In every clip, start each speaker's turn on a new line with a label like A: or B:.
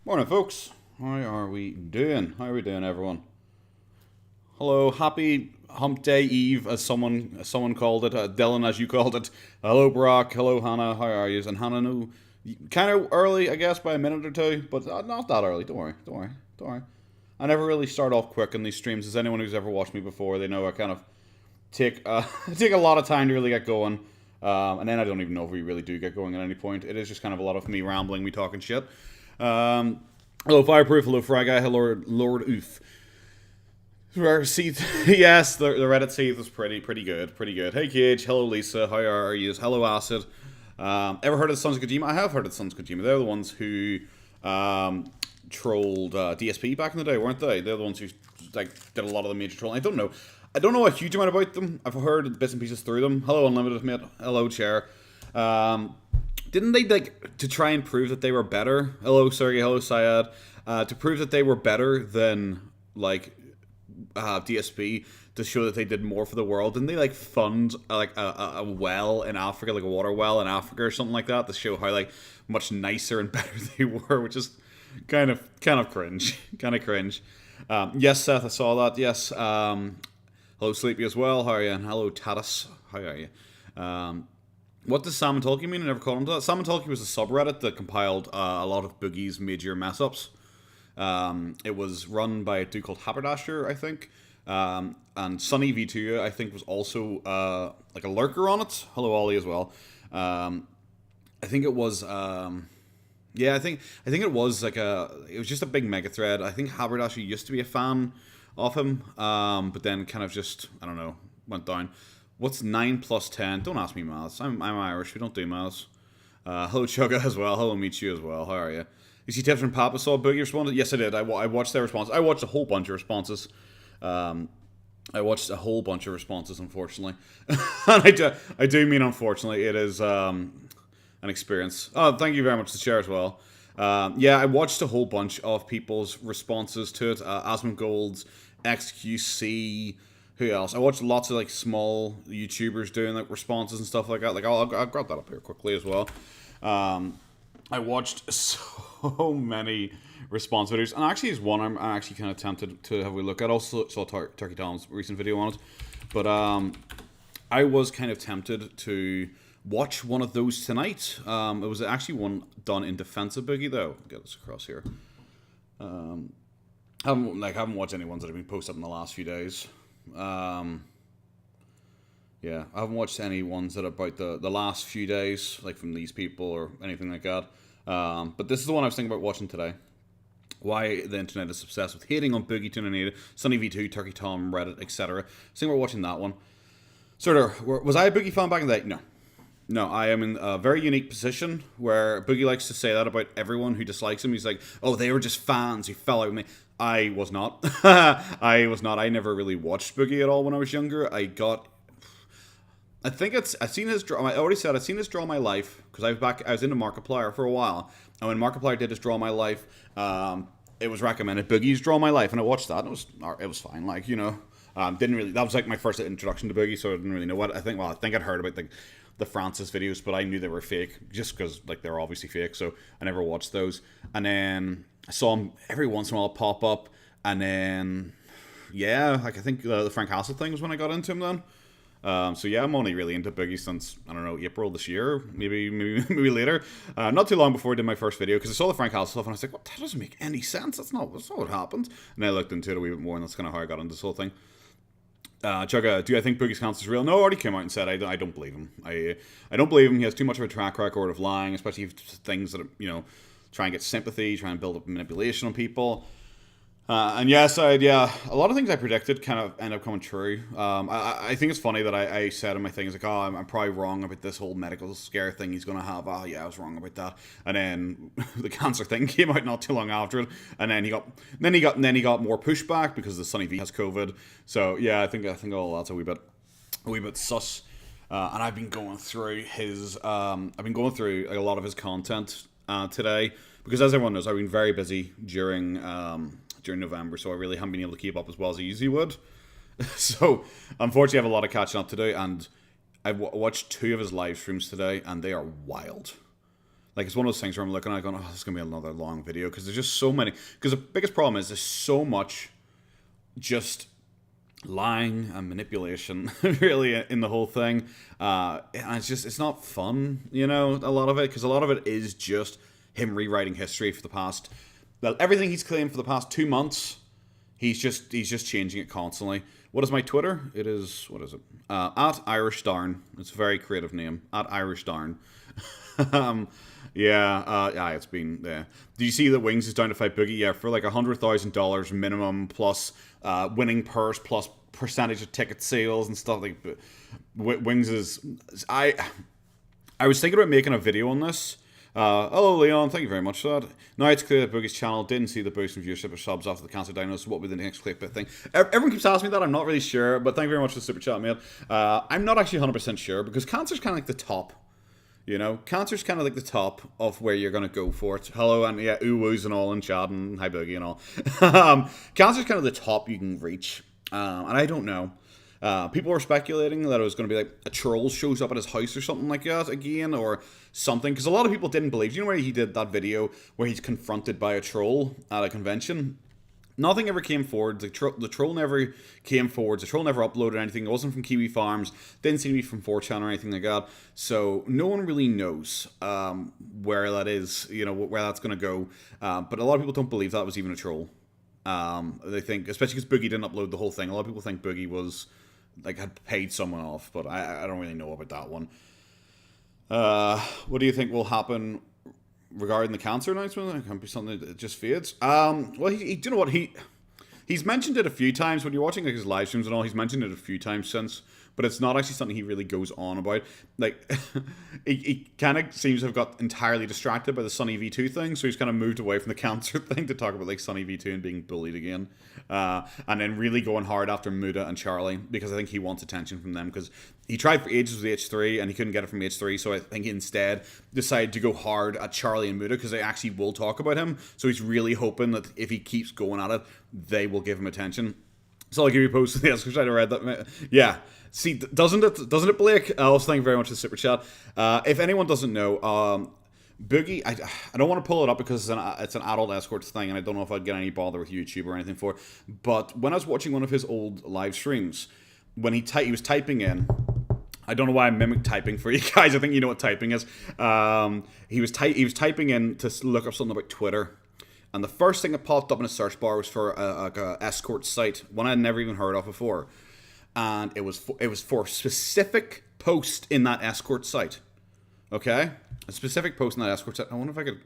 A: Morning, folks. How are we doing? How are we doing, everyone? Hello, happy Hump Day Eve, as someone called it. Dylan, as you called it. Hello, Brock. Hello, Hannah. How are you? And Hannah, no, kind of early, I guess, by a minute or two, but not that early. Don't worry. Don't worry. Don't worry. I never really start off quick in these streams. As anyone who's ever watched me before, they know I kind of take take a lot of time to really get going. And then I don't even know if we really do get going at any point. It is just kind of a lot of me rambling, me talking shit. Hello, Fireproof. Hello, Fry Guy. Hello, Lord Oof. Seath. Yes, the Reddit Seath was pretty good. Pretty good. Hey, Cage. Hello, Lisa. How are you? Hello, Acid. Ever heard of the Sons of Kojima? I have heard of the Sons of Kojima. They're the ones who trolled DSP back in the day, weren't they? They're the ones who did a lot of the major trolling. I don't know a huge amount about them. I've heard bits and pieces through them. Hello, Unlimited, mate. Hello, Chair. Didn't they, to try and prove that they were better? Hello, Sergey. Hello, Syed. To prove that they were better than, DSP, to show that they did more for the world? Didn't they, fund, a well in Africa, like a water well in Africa or something like that, to show how, much nicer and better they were, which is kind of cringe. Kind of cringe. Yes, Seth, I saw that. Yes. Hello, Sleepy as well. How are you? And hello, Tatus. How are you? What does Salmon Talkie mean? I never called him that. Salmon Talkie was a subreddit that compiled a lot of Boogie's major mess-ups. It was run by a dude called Haberdasher, I think. And Sunny V2, I think, was also a lurker on it. Hello, Ollie, as well. I think it was... I think it was it was just a big mega thread. I think Haberdasher used to be a fan of him, but then kind of just, I don't know, went down. What's 9 plus 10? Don't ask me maths. I'm Irish. We don't do maths. Hello, Chugga, as well. Hello, Michu, as well. How are you? You see tips from Papa saw Boogie responded? Yes, I did. I watched their response. I watched a whole bunch of responses. Unfortunately. And I do mean unfortunately. It is an experience. Oh, thank you very much to share as well. I watched a whole bunch of people's responses to it. Asmongold's, XQC... Who else? I watched lots of small YouTubers doing responses and stuff like that. I'll grab that up here quickly as well. I watched so many response videos, and actually there's one I'm actually kind of tempted to have a look at. I also saw Turkey Tom's recent video on it, but I was kind of tempted to watch one of those tonight. It was actually one done in defense of Boogie, though. Get this across here. I haven't watched any ones that have been posted up in the last few days. I haven't watched any ones that are about the last few days, from these people or anything like that. But this is the one I was thinking about watching today. Why the internet is obsessed with hating on Boogie 298, Sunny V2, Turkey Tom, Reddit, etc. I was thinking about watching that one. Was I a Boogie fan back in the day? No. No, I am in a very unique position where Boogie likes to say that about everyone who dislikes him. He's like, oh, they were just fans who fell out with me. I was not. I was not. I never really watched Boogie at all when I was younger. I've seen his Draw. I already said I've seen his Draw My Life, because I was into Markiplier for a while, and when Markiplier did his Draw My Life, it was recommended Boogie's Draw My Life, and I watched that. And it was fine. Didn't really. That was my first introduction to Boogie, so I didn't really know what I think. Well, I think I'd heard about the Francis videos, but I knew they were fake just because they're obviously fake, so I never watched those. And then I saw him every once in a while pop up, and then I think the Frank Castle thing was when I got into him then. I'm only really into Boogie since, I don't know, April this year, maybe later. Not too long before I did my first video, because I saw the Frank Castle stuff and I was like, that doesn't make any sense. That's not what happened. And I looked into it a wee bit more, and that's kind of how I got into this whole thing. Chugga, do I think Boogie's counsel is real? No, I already came out and said I don't believe him. I don't believe him. He has too much of a track record of lying, especially things that, try and get sympathy, try and build up manipulation on people. And yes, a lot of things I predicted kind of end up coming true. I think it's funny that I said in my things I'm probably wrong about this whole medical scare thing he's going to have. Oh yeah, I was wrong about that. And then the cancer thing came out not too long after it, and then he got more pushback because the Sunny V has COVID. So yeah, I think all that's a wee bit sus. And I've been going through a lot of his content today, because as everyone knows, I've been very busy during November, so I really haven't been able to keep up as well as I usually would. So unfortunately I have a lot of catching up to do, and I watched 2 of his live streams today, and they are wild. Like, it's one of those things where I'm looking at it going, oh, this is going to be another long video, because there's just so many. Because the biggest problem is there's so much just lying and manipulation, really, in the whole thing. And it's not fun, a lot of it, because a lot of it is just him rewriting history for the past, well, everything he's claimed for the past 2 months, he's just changing it constantly. What is my Twitter? It is, what is it? At Irish Darn. It's a very creative name. At Irish Darn. It's been there. Do you see that Wings is down to fight Boogie? Yeah, for like $100,000 minimum, plus winning purse, plus percentage of ticket sales and stuff. Like, Wings is... I was thinking about making a video on this. Hello, Leon. Thank you very much for that. Now it's clear that Boogie's channel didn't see the boost in viewership or subs after the cancer diagnosis. What will be the next clickbait thing? Everyone keeps asking me that. I'm not really sure, but thank you very much for the super chat, mate. I'm not actually 100% sure, because cancer's kind of like the top. Cancer's kind of like the top of where you're going to go for it. Hello, and yeah, ooh-woos and all, and chat, and hi, Boogie, and all. Cancer's kind of the top you can reach. And I don't know. People were speculating that it was going to be like a troll shows up at his house or something like that again, or something. Because a lot of people didn't believe. You know where he did that video where he's confronted by a troll at a convention? Nothing ever came forward. The troll never came forward. The troll never uploaded anything. It wasn't from Kiwi Farms. Didn't seem to be from 4chan or anything like that. So no one really knows where that is, where that's going to go. But a lot of people don't believe that was even a troll. They think, especially because Boogie didn't upload the whole thing, a lot of people think Boogie was, like, had paid someone off. But I don't really know about that one. What do you think will happen regarding the cancer announcement? It can't be something that just fades. Well, you know what, he's mentioned it a few times when you're watching like his live streams and all. He's mentioned it a few times since, but it's not actually something he really goes on about. Like, he kind of seems to have got entirely distracted by the Sunny V2 thing, so he's kind of moved away from the cancer thing to talk about like Sunny V2 and being bullied again, and then really going hard after Muda and Charlie, because I think he wants attention from them, because he tried for ages with H3 and he couldn't get it from H3, so I think he instead decided to go hard at Charlie and Muda, because they actually will talk about him. So he's really hoping that if he keeps going at it, they will give him attention. So I'll give you a post. Yes, because I read that. Yeah. See, doesn't it, Blake? Also, thank you very much for the super chat. If anyone doesn't know, Boogie, I don't want to pull it up because it's an adult escorts thing, and I don't know if I'd get any bother with YouTube or anything for it. But when I was watching one of his old live streams, when he was typing in, I don't know why I mimic typing for you guys. I think you know what typing is. He was typing in to look up something about Twitter. And the first thing that popped up in a search bar was for a escort site, one I'd never even heard of before. And it was for a specific post in that escort site. Okay? A specific post in that escort site. I wonder if I could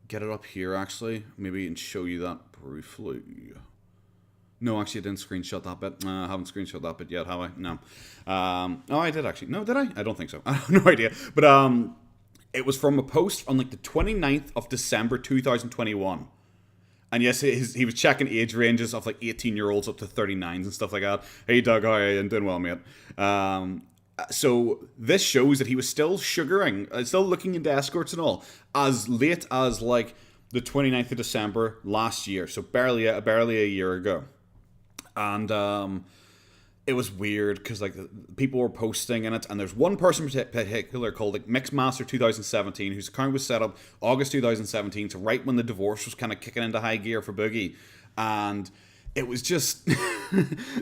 A: get it up here, actually. Maybe and show you that briefly. No, actually, I didn't screenshot that bit. I haven't screenshot that bit yet, have I? No. Oh, I did, actually. No, did I? I don't think so. I have no idea. But it was from a post on like the 29th of December 2021. And yes, he was checking age ranges of like 18-year-olds up to 39s and stuff like that. Hey, Doug, how are you? I'm doing well, mate. So this shows that he was still sugaring, still looking into escorts and all, as late as like the 29th of December last year. So barely a year ago. And it was weird because like people were posting in it, and there's one person in particular called like Mixmaster 2017, whose account was set up August 2017, so right when the divorce was kind of kicking into high gear for Boogie, and it was just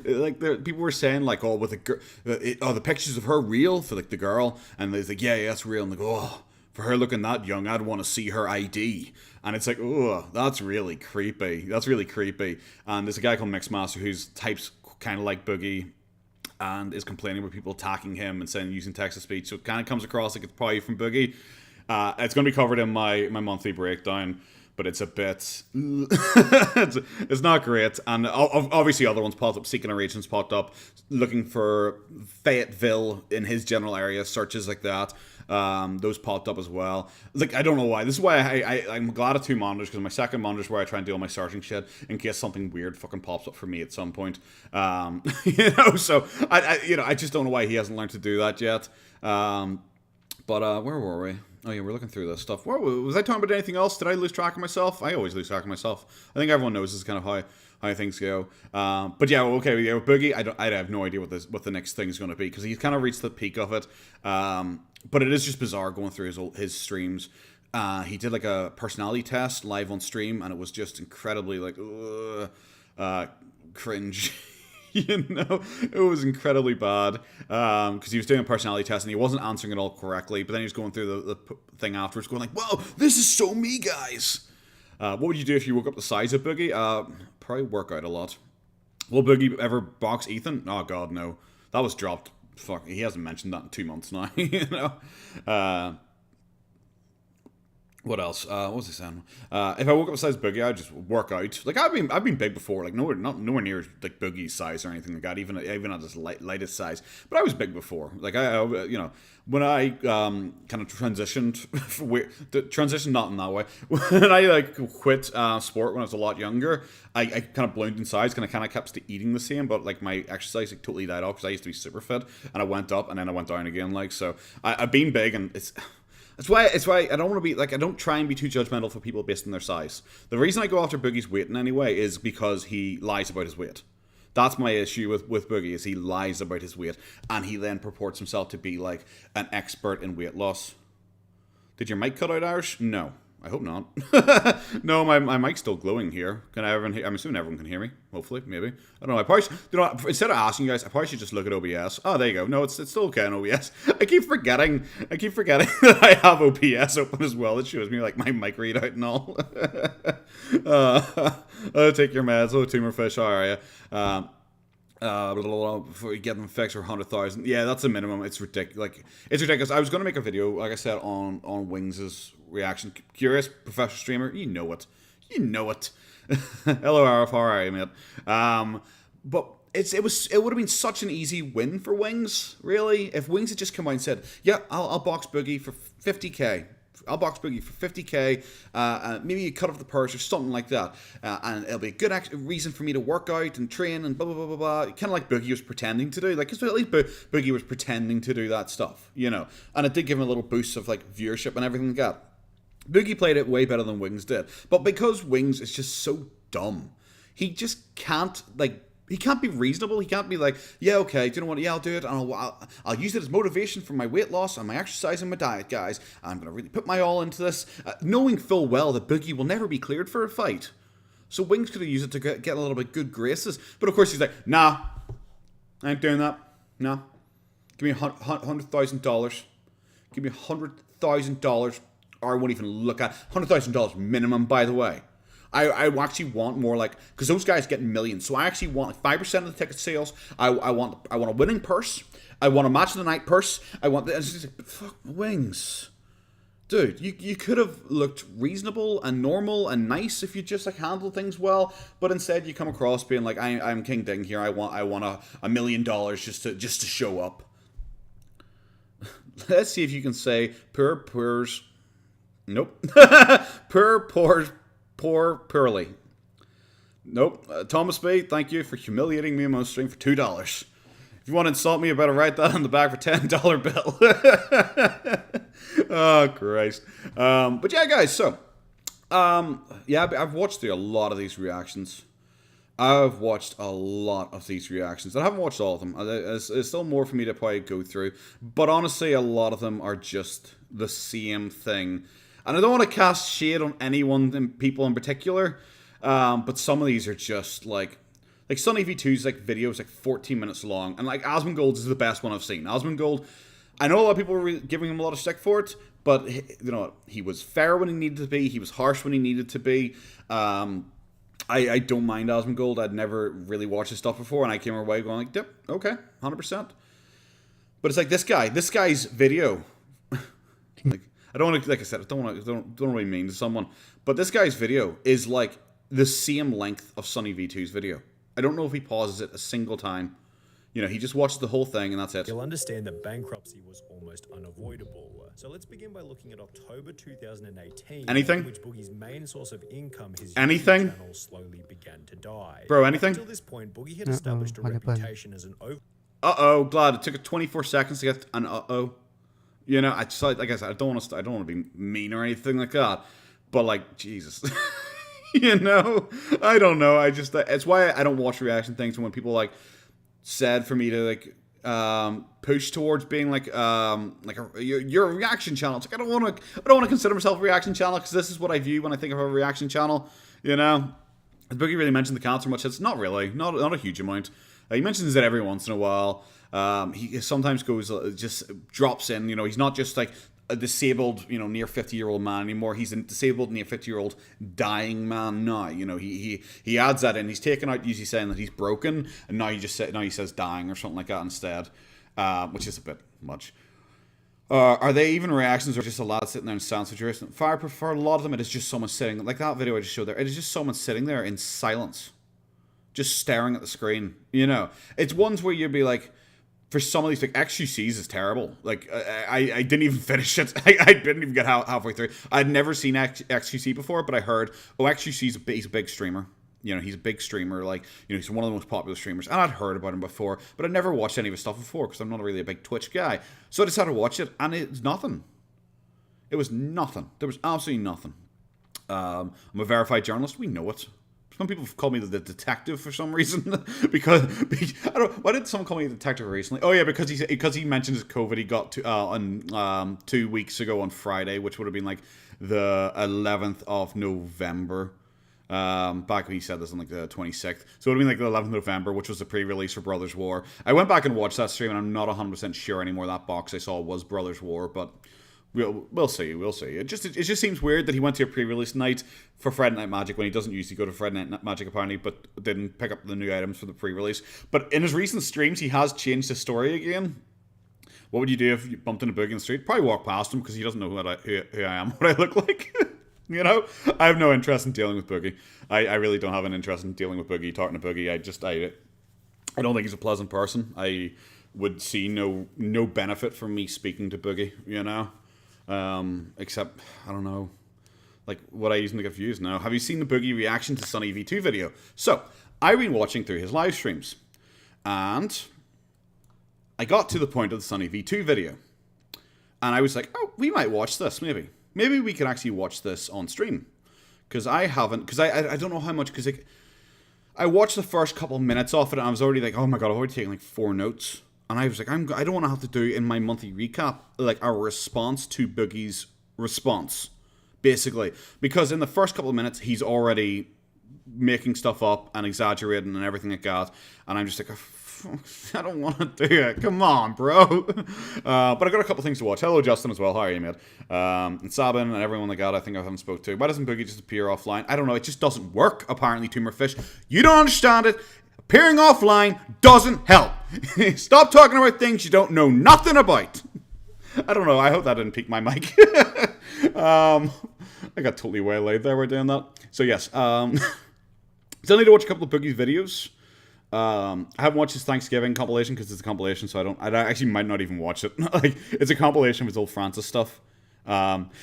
A: like people were saying like, oh, with the pictures of her real for like the girl, and it's like, yeah, that's real, and like, oh, for her looking that young, I'd want to see her ID. And it's like, oh, that's really creepy. That's really creepy. And there's a guy called Mixmaster who's types kind of like Boogie and is complaining about people attacking him and saying using text-to-speech. So it kind of comes across like it's probably from Boogie. It's going to be covered in my monthly breakdown, but it's a bit... it's not great. And obviously other ones popped up. Seeking Arrangements popped up, looking for Fayetteville in his general area, searches like that. Those popped up as well. Like, I don't know why. This is why I'm glad of two monitors, because my second monitor is where I try and do all my searching shit in case something weird fucking pops up for me at some point. So I just don't know why he hasn't learned to do that yet. But where were we? Oh yeah, we're looking through this stuff. Was I talking about anything else? Did I lose track of myself? I always lose track of myself. I think everyone knows this is kind of how things go. But yeah, okay, yeah, with Boogie, I have no idea what the next thing is going to be, because he's kind of reached the peak of it. But it is just bizarre going through his streams He did like a personality test live on stream, and it was just incredibly like cringe. You know, it was incredibly bad because he was doing a personality test and he wasn't answering it all correctly. But then he was going through the thing afterwards, going like, "Wow, this is so me, guys." What would you do if you woke up the size of Boogie? Probably work out a lot. Will Boogie ever box Ethan? Oh God, no. That was dropped. Fuck, he hasn't mentioned that in 2 months now. You know. What else? What was I saying? If I woke up size Boogie, I'd just work out. Like I've been big before, like nowhere near like Boogie's size or anything like that. Even at his lightest size, but I was big before. Like I you know, when I kind of transitioned, transitioned not in that way. When I like quit sport when I was a lot younger, I kind of ballooned in size, kind of kept eating the same, but like my exercise like totally died off because I used to be super fit, and I went up and then I went down again. Like so, I've been big, and it's why I don't want to be like I don't try and be too judgmental for people based on their size. The reason I go after Boogie's weight in any way is because he lies about his weight. That's my issue with Boogie, is he lies about his weight and he then purports himself to be like an expert in weight loss. Did your mic cut out, Irish? No. I hope not. No, my mic's still glowing here. Can everyone hear? I'm assuming everyone can hear me. Hopefully, maybe. I don't know. I probably should, you know, instead of asking you guys, I probably should just look at OBS. Oh, there you go. No, it's still okay on OBS. I keep forgetting that I have OBS open as well. It shows me like my mic readout and all. Take your meds. Oh, tumor fish. How are you? Before you get them fixed for 100,000. Yeah, that's the minimum. It's ridiculous. Like it's ridiculous. I was going to make a video, like I said, on Wings' reaction. Curious professional streamer. You know it. Hello, Arif. How are you, mate? But it would have been such an easy win for Wings. Really, if Wings had just come out and said, "Yeah, I'll box Boogie for 50K." I'll box Boogie for 50K, maybe you cut off the purse or something like that, and it'll be a good reason for me to work out and train and blah, blah, blah, blah, blah. Kind of like Boogie was pretending to do, like, because at least Boogie was pretending to do that stuff, you know, and it did give him a little boost of, like, viewership and everything like that. Boogie played it way better than Wings did, but because Wings is just so dumb, he just can't, like, he can't be reasonable. He can't be like, yeah, okay, do you know what? Yeah, I'll do it. And I'll use it as motivation for my weight loss and my exercise and my diet, guys. I'm going to really put my all into this, knowing full well that Boogie will never be cleared for a fight. So Wings could have used it to get a little bit good graces. But of course he's like, nah, I ain't doing that. Nah. Give me $100,000. Give me $100,000 or I won't even look at $100,000 minimum, by the way. I actually want more, like, because those guys get millions, so I actually want like 5% of the ticket sales. I want a winning purse. I want a match of the night purse. I want the, it's just like, fuck, Wings, dude. You could have looked reasonable and normal and nice if you just like handled things well, but instead you come across being like, I'm King Ding here. I want $1 million just to show up. Let's see if you can say poor's. Nope. Poorly. Nope. Thomas B, thank you for humiliating me on my stream for $2. If you want to insult me, you better write that on the back for $10 bill. Oh, Christ. But yeah, guys, so, yeah, I've watched through a lot of these reactions. I haven't watched all of them. There's still more for me to probably go through. But honestly, a lot of them are just the same thing. And I don't want to cast shade on people in particular, but some of these are just like Sunny V2's like videos like 14 minutes long, and like Asmongold's is the best one I've seen. Asmongold, I know a lot of people were giving him a lot of stick for it, but you know, he was fair when he needed to be, he was harsh when he needed to be. I don't mind Asmongold. I'd never really watched his stuff before, and I came away going like, yep, okay, 100%. But it's like this guy's video, like. I don't want to, like I said, I don't really mean to someone, but this guy's video is like the same length of Sunny V2's video. I don't know if he pauses it a single time. You know, he just watches the whole thing and that's it.
B: You'll understand that bankruptcy was almost unavoidable. So let's begin by looking at October 2018.
A: Anything?
B: In which Boogie's main source of income, his
A: anything?
B: YouTube channel, slowly began to die.
A: Bro, anything?
B: Until this point, Boogie had established a reputation as an
A: Uh-oh, glad it took it 24 seconds to get an uh-oh. You know, I just, like I said, I don't want to be mean or anything like that, but like, Jesus, you know, I don't know. It's why I don't watch reaction things when people like said for me to like push towards being like you're a reaction channel. It's like I don't want to consider myself a reaction channel because this is what I view when I think of a reaction channel. You know, has Boogie really mentioned the cancer much? It's not really, not a huge amount. He mentions it every once in a while. He sometimes goes just drops in. You know, he's not just like a disabled, you know, near 50-year-old man anymore. He's a disabled near 50-year-old dying man now. You know, he adds that in. He's taken out usually saying that he's broken, and now he says dying or something like that instead, which is a bit much. Are they even reactions or just a lad sitting there in silent situation? For a lot of them, it is just someone sitting, like that video I just showed there. It is just someone sitting there in silence, just staring at the screen. You know, it's ones where you'd be like, for some of these, like XQC's is terrible. Like I didn't even finish it. I didn't even get halfway through. I'd never seen XQC before, but I heard, he's a big streamer. You know, he's a big streamer. Like, you know, he's one of the most popular streamers, and I'd heard about him before, but I'd never watched any of his stuff before because I'm not really a big Twitch guy. So I decided to watch it, and it's nothing. It was nothing. There was absolutely nothing. I'm a verified journalist. We know it. Some people call me the detective for some reason because I don't. Why did someone call me a detective recently? Oh yeah, because he mentioned his COVID he got to on 2 weeks ago on Friday, which would have been like the 11th of November. Back when he said this on like the 26th, so it would have been like the 11th of November, which was the pre-release for Brothers War. I went back and watched that stream, and I'm not 100% sure anymore that box I saw was Brothers War, but. We'll see. It just seems weird that he went to a pre-release night for Friday Night Magic when he doesn't usually go to Friday Night Magic apparently, but didn't pick up the new items for the pre-release. But in his recent streams, he has changed his story again. What would you do if you bumped into Boogie in the street? Probably walk past him because he doesn't know who I am, what I look like. You know, I have no interest in dealing with Boogie. I really don't have an interest in dealing with Boogie, talking to Boogie. I don't think he's a pleasant person. I would see no benefit from me speaking to Boogie. You know. Except, I don't know, like, what I use to get views now. Have you seen the Boogie reaction to Sunny V2 video? So, I've been watching through his live streams, and I got to the point of the Sunny V2 video, and I was like, oh, we might watch this, maybe. Maybe we could actually watch this on stream, because I haven't, because I don't know how much, because I watched the first couple minutes off it, and I was already like, oh my god, I've already taken like 4 notes. And I was like, I don't want to have to do in my monthly recap, like, a response to Boogie's response, basically. Because in the first couple of minutes, he's already making stuff up and exaggerating and everything like that. And I'm just like, I don't want to do it. Come on, bro. But I got a couple things to watch. Hello, Justin, as well. How are you, mate? And Sabin and everyone like that, I think I haven't spoke to. Why doesn't Boogie just appear offline? I don't know. It just doesn't work, apparently, Tumorfish. You don't understand it. Appearing offline doesn't help. Stop talking about things you don't know nothing about. I don't know. I hope that didn't peak my mic. I got totally waylaid there. We're doing that. So yes. Still need to watch a couple of Boogie's videos. I haven't watched his Thanksgiving compilation because it's a compilation, so I actually might not even watch it. Like, it's a compilation of his old Francis stuff.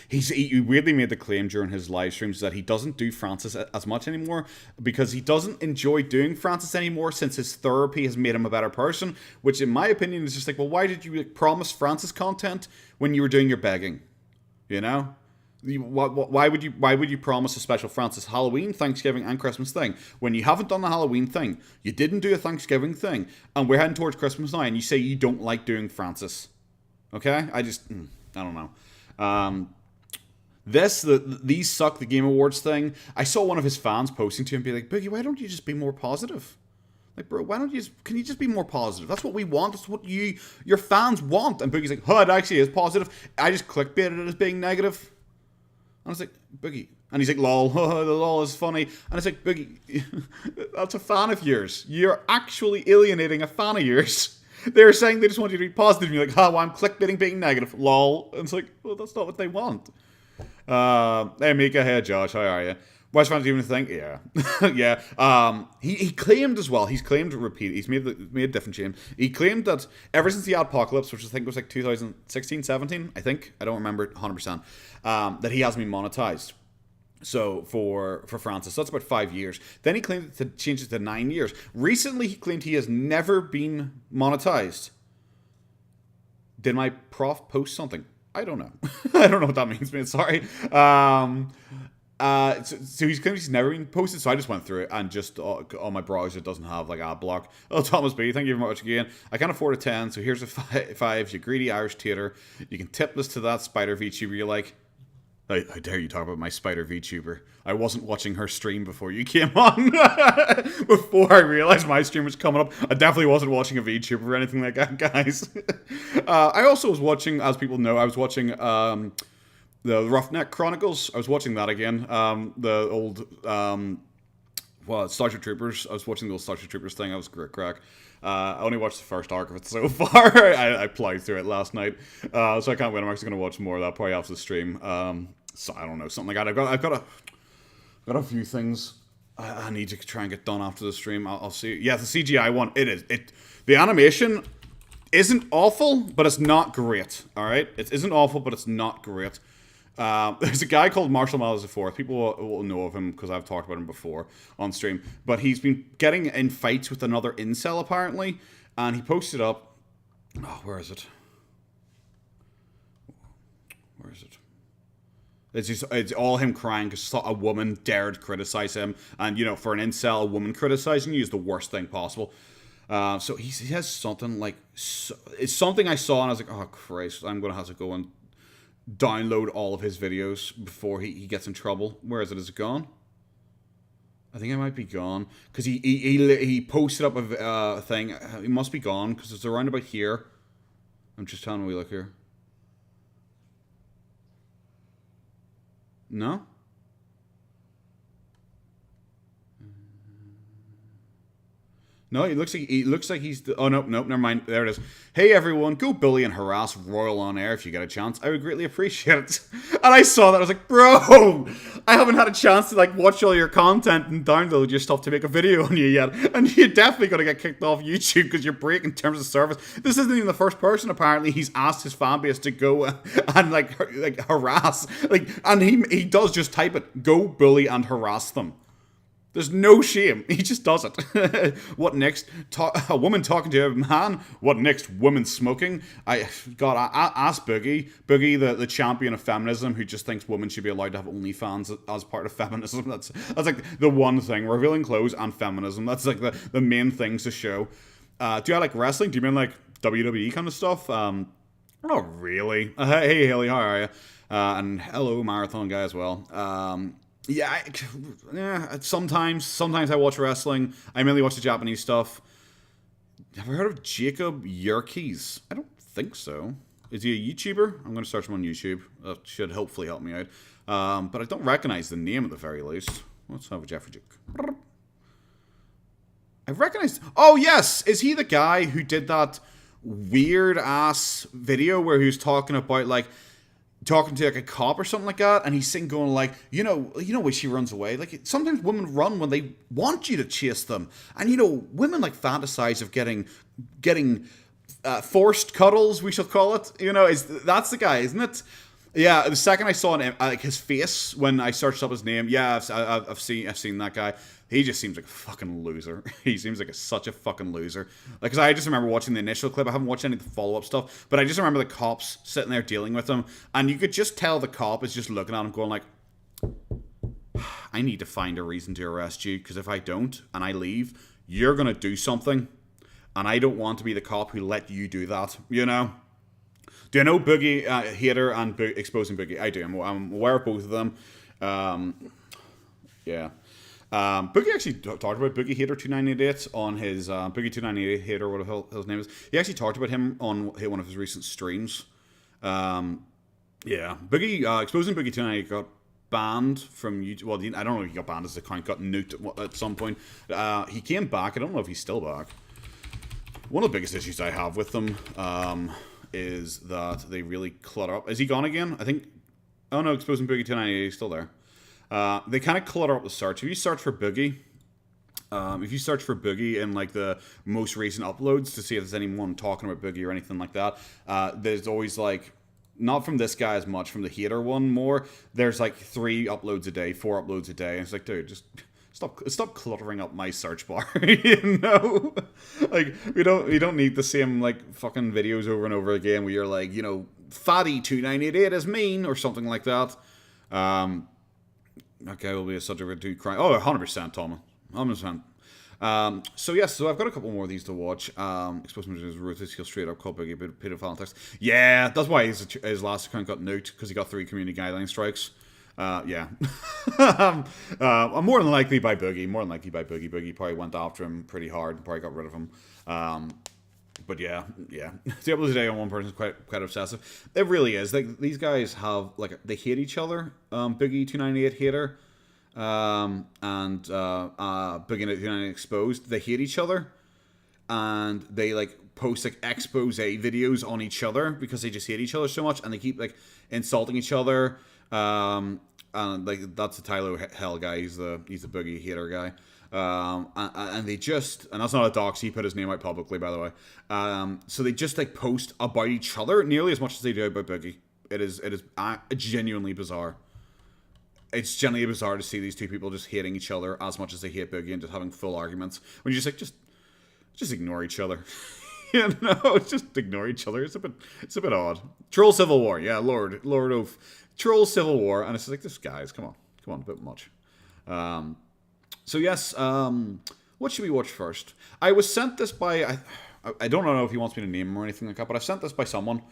A: He weirdly made the claim during his live streams that he doesn't do Francis as much anymore because he doesn't enjoy doing Francis anymore since his therapy has made him a better person, which in my opinion is just like, well, why did you promise Francis content when you were doing your begging? You know? Why would you promise a special Francis Halloween, Thanksgiving, and Christmas thing when you haven't done the Halloween thing? You didn't do a Thanksgiving thing, and we're heading towards Christmas now, and you say you don't like doing Francis. Okay? I don't know. These suck, the Game Awards thing. I saw one of his fans posting to him be like, Boogie, why don't you just be more positive? Like, bro, can you just be more positive? That's what we want. That's what your fans want. And Boogie's like, oh, it actually is positive. I just clickbaited it as being negative. And I was like, Boogie. And he's like, lol, the lol is funny. And it's like, Boogie, that's a fan of yours. You're actually alienating a fan of yours. They're saying they just want you to be positive. And you're like, oh, well, I'm clickbaiting being negative. Lol. And it's like, well, that's not what they want. Hey, Mika. Hey, Josh. How are you? West fans even think? Yeah. Yeah. He claimed as well. He's claimed to repeat. He's made a different change. He claimed that ever since the Apocalypse, which I think was like 2016, 17, I think. I don't remember 100%. That he hasn't been monetized. So for Francis, that's about 5 years. Then he claimed to change it to 9 years. Recently, he claimed he has never been monetized. Did my prof post something? I don't know. I don't know what that means, man. Sorry. So he's never been posted, so I just went through it and just on my browser it doesn't have like ad block. Oh, Thomas B, thank you very much again. I can't afford a 10, so here's a 5. You greedy Irish tater. You can tip this to that spider VTuber you like. How dare you talk about my spider VTuber? I wasn't watching her stream before you came on. Before I realized my stream was coming up, I definitely wasn't watching a VTuber or anything like that, guys. I also was watching, as people know, I was watching the Roughneck Chronicles. I was watching that again. The old Starship Troopers. I was watching the old Starship Troopers thing. That was great crack. I only watched the first arc of it so far. I plowed through it last night, so I can't wait. I'm actually going to watch more of that probably after the stream. So I don't know, something like that. I've got a few things I need to try and get done after the stream. I'll see. Yeah, the CGI one. The animation isn't awful, but it's not great. All right, it isn't awful, but it's not great. There's a guy called Marshall Mathers IV. People will know of him because I've talked about him before on stream. But he's been getting in fights with another incel, apparently. And he posted up... Oh, where is it? Where is it? It's all him crying because a woman dared criticize him. And, you know, for an incel, a woman criticizing you is the worst thing possible. So he has something like... It's something I saw and I was like, oh, Christ, I'm going to have to go and download all of his videos before he gets in trouble. Where is it? Is it gone? I think it might be gone because he posted up a thing. It must be gone because it's around about here. I'm just telling we look here. No. No, he looks like he's... Oh, no, never mind. There it is. Hey, everyone, go bully and harass Royal on air if you get a chance. I would greatly appreciate it. And I saw that. I was like, bro, I haven't had a chance to, like, watch all your content and download your stuff to make a video on you yet. And you're definitely going to get kicked off YouTube because you're breaking terms of service. This isn't even the first person, apparently, he's asked his fan base to go and, like harass. And he does just type it. Go bully and harass them. There's no shame. He just does it. What next? A woman talking to a man? What next? Woman smoking? Ask Boogie. Boogie, the champion of feminism, who just thinks women should be allowed to have OnlyFans as part of feminism. That's like the one thing. Revealing clothes and feminism. That's like the main things to show. Do I like wrestling? Do you mean like WWE kind of stuff? Not really. Hey, Haley, how are you? And hello, Marathon guy as well. Yeah, sometimes I watch wrestling. I mainly watch the Japanese stuff. Have you heard of Jacob Yerkes? I don't think so. Is he a YouTuber? I'm going to search him on YouTube. That should hopefully help me out. But I don't recognize the name at the very least. Let's have a Jeffrey Duke. I recognize... Oh, yes! Is he the guy who did that weird-ass video where he was talking about, like... talking to like a cop or something like that, and he's sitting going like, you know when she runs away, like sometimes women run when they want you to chase them, and women like fantasize of getting forced cuddles, we shall call it. That's the guy, isn't it? Yeah, the second I saw like his face when I searched up his name, yeah, I've seen that guy. He just seems like a fucking loser. He seems like such a fucking loser. Like, cause I just remember watching the initial clip. I haven't watched any of the follow-up stuff, but I just remember the cops sitting there dealing with him, and you could just tell the cop is just looking at him, going like, "I need to find a reason to arrest you, because if I don't and I leave, you're gonna do something, and I don't want to be the cop who let you do that." Do I know Boogie Hater and Exposing Boogie? I do. I'm aware of both of them. Yeah. Boogie actually talked about Boogie Hater 2988 on his Boogie 2988 Hater, what the hell his name is. He actually talked about him on one of his recent streams. Yeah, Boogie Exposing Boogie 2988 got banned from YouTube. Well, I don't know if he got banned, his account got nuked at some point. He came back. I don't know if he's still back. One of the biggest issues I have with them is that they really clutter up. Is he gone again? I think. Oh no, Exposing Boogie 298 is still there. They kind of clutter up the search. If you search for Boogie, in like the most recent uploads to see if there's anyone talking about Boogie or anything like that, there's always like, not from this guy as much, from the Hater one more. There's like 3 uploads a day, 4 uploads a day, and it's like, dude, just stop cluttering up my search bar. Like we don't need the same like fucking videos over and over again where you're like, Fatty 2988 is mean or something like that. that guy will be a subject to crime. Oh, 100%, Thomas. 100%. So yes, so I've got a couple more of these to watch. Exposing his ruthless, he'll straight up call Biggie a pedophile text. Yeah, that's why his last account got nuked, because he got 3 community guideline strikes. Yeah. More than likely by Boogie. Boogie probably went after him pretty hard and probably got rid of him. But yeah. The upload today on one person is quite obsessive. It really is. Like, these guys have, like, they hate each other. Boogie298 hater, and Boogie298 exposed. They hate each other, and they like post like expose videos on each other because they just hate each other so much, and they keep like insulting each other. And like, that's the Tyler Hell guy. He's the Boogie hater guy. And they just, and that's not a dox, he put his name out publicly, by the way. So they just like post about each other nearly as much as they do about Boogie. It is genuinely bizarre. It's genuinely bizarre to see these two people just hating each other as much as they hate Boogie and just having full arguments. When you just like, just ignore each other. You know, just ignore each other. It's a bit odd. Troll Civil War, yeah, Lord of Troll Civil War, and it's just like, this guys, come on, a bit much. So yes, what should we watch first? I was sent this by, I don't know if he wants me to name him or anything like that, but I sent this by someone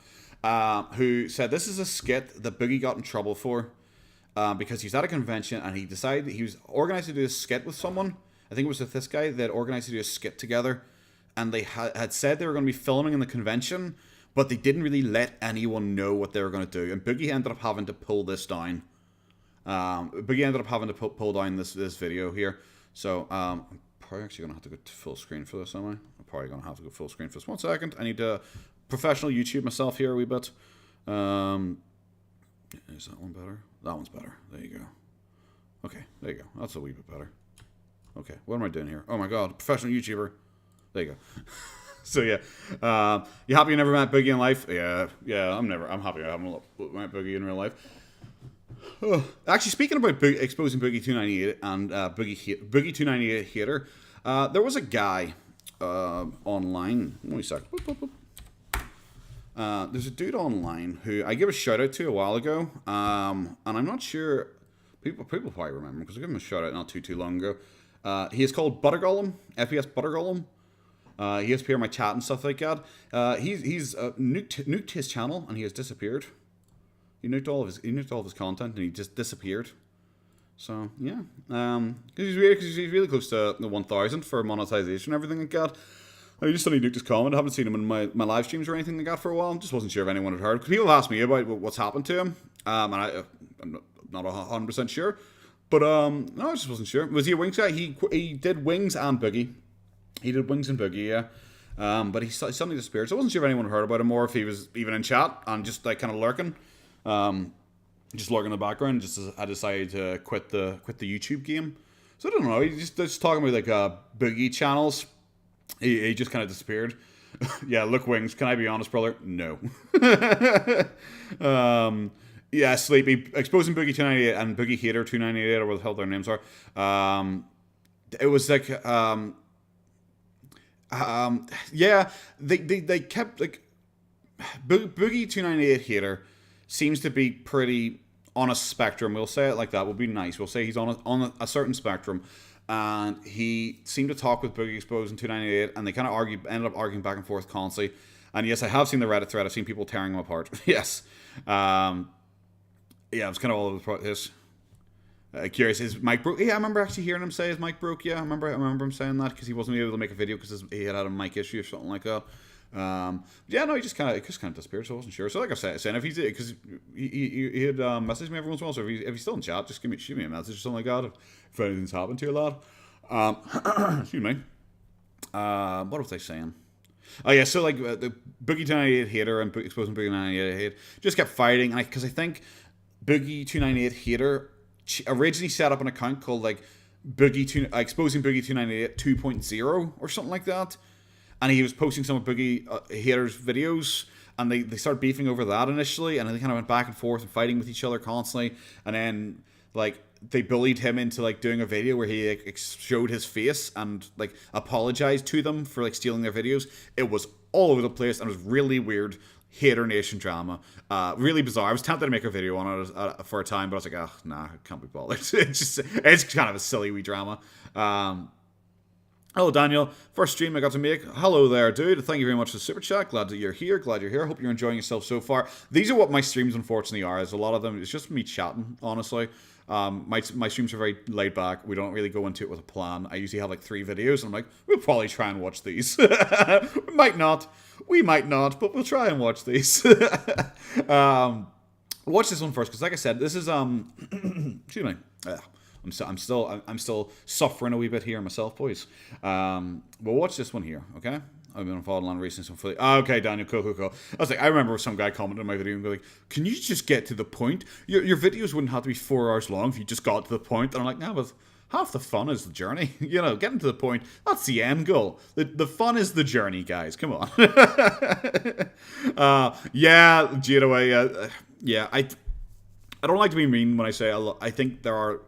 A: who said this is a skit that Boogie got in trouble for because he was at a convention and he decided he was organized to do a skit with someone. I think it was with this guy. They had organized to do a skit together, and they had said they were going to be filming in the convention, but they didn't really let anyone know what they were going to do. And Boogie ended up having to pull this down. Boogie ended up having to pull down this video here. So I'm probably actually going to have to go to full screen for this, am I? I'm probably going to have to go full screen for this. 1 second. I need to professional YouTube myself here a wee bit. Is that one better? That one's better. There you go. Okay, there you go. That's a wee bit better. Okay, what am I doing here? Oh my god, professional YouTuber. There you go. So yeah, you happy you never met Boogie in life? Yeah, I'm happy I haven't met Boogie in real life. Oh. Actually, speaking about exposing Boogie298 and Boogie298 hater, there was a guy online. Wait a sec. There's a dude online who I gave a shout out to a while ago, and I'm not sure people probably remember because I gave him a shout out not too long ago. He is called Buttergolem, FPS Buttergolem. He has appeared in my chat and stuff like that. He's nuked his channel and he has disappeared. He nuked all of his content and he just disappeared. So yeah, he's really close to the 1,000 for monetization and everything like that. I just suddenly nuked his comment. I haven't seen him in my live streams or anything like that for a while. Just wasn't sure if anyone had heard. Because people have asked me about what's happened to him, and I'm not 100% sure. But no, I just wasn't sure. Was he a Wings guy? He did Wings and Boogie. He did Wings and Boogie, yeah. But he suddenly disappeared. So I wasn't sure if anyone heard about him or if he was even in chat and just like kind of lurking. Just lurking in the background. Just as I decided to quit the YouTube game. So I don't know. He just talking about like Boogie channels. He just kind of disappeared. Yeah, look, Wings. Can I be honest, brother? No. Yeah, Sleepy. Exposing Boogie298 and Boogie Hater 298 or what the hell their names are. It was like, yeah, they kept like Boogie298 Hater seems to be pretty on a spectrum. We'll say it like that. We'll be nice. We'll say he's on a certain spectrum. And he seemed to talk with Boogie Exposing 298, and they kind of ended up arguing back and forth constantly. And yes, I have seen the Reddit thread. I've seen people tearing him apart. Yes. Yeah, it was kind of all over this. Curious, his mic broke. Yeah, I remember actually hearing him say his mic broke. Yeah, I remember him saying that because he wasn't able to make a video because he had a mic issue or something like that. Yeah, no, he just kind of disappeared, so I wasn't sure. So like I said, if he's because he had messaged me every once in a while. So if he's still in chat, just shoot me a message or something like that if anything's happened to you, lad. Excuse me. What was I saying? Oh yeah, so like the Boogie298 hater and exposing Boogie298 hate just kept fighting, and because I think Boogie298 hater originally set up an account called like exposing Boogie298 2.0 or something like that. And he was posting some of Boogie Hater's videos, and they started beefing over that initially, and they kind of went back and forth and fighting with each other constantly. And then like they bullied him into like doing a video where he like, showed his face and like apologized to them for like stealing their videos. It was all over the place and it was really weird. Hater Nation drama. Really bizarre. I was tempted to make a video on it for a time, but I was like, oh, nah, I can't be bothered. It's kind of a silly wee drama. Hello, Daniel. First stream I got to make. Hello there, dude. Thank you very much for the super chat. Glad that you're here. Glad you're here. Hope you're enjoying yourself so far. These are what my streams, unfortunately, are. Is a lot of them, it's just me chatting, honestly. My streams are very laid back. We don't really go into it with a plan. I usually have like 3 videos, and I'm like, we'll probably try and watch these. We might not, but we'll try and watch these. Watch this one first, because like I said, this is excuse me. I'm still suffering a wee bit here myself, boys. But watch this one here, okay? I've been following on recently. Some fully. Okay, Daniel, cool. I was like, I remember some guy commented on my video and go like, "Can you just get to the point? Your videos wouldn't have to be 4 hours long if you just got to the point." And I'm like, no, but half the fun is the journey. You know, getting to the point, that's the end goal. The fun is the journey, guys. Come on. Yeah, Jadaway. Yeah, I don't like to be mean when I say I think there are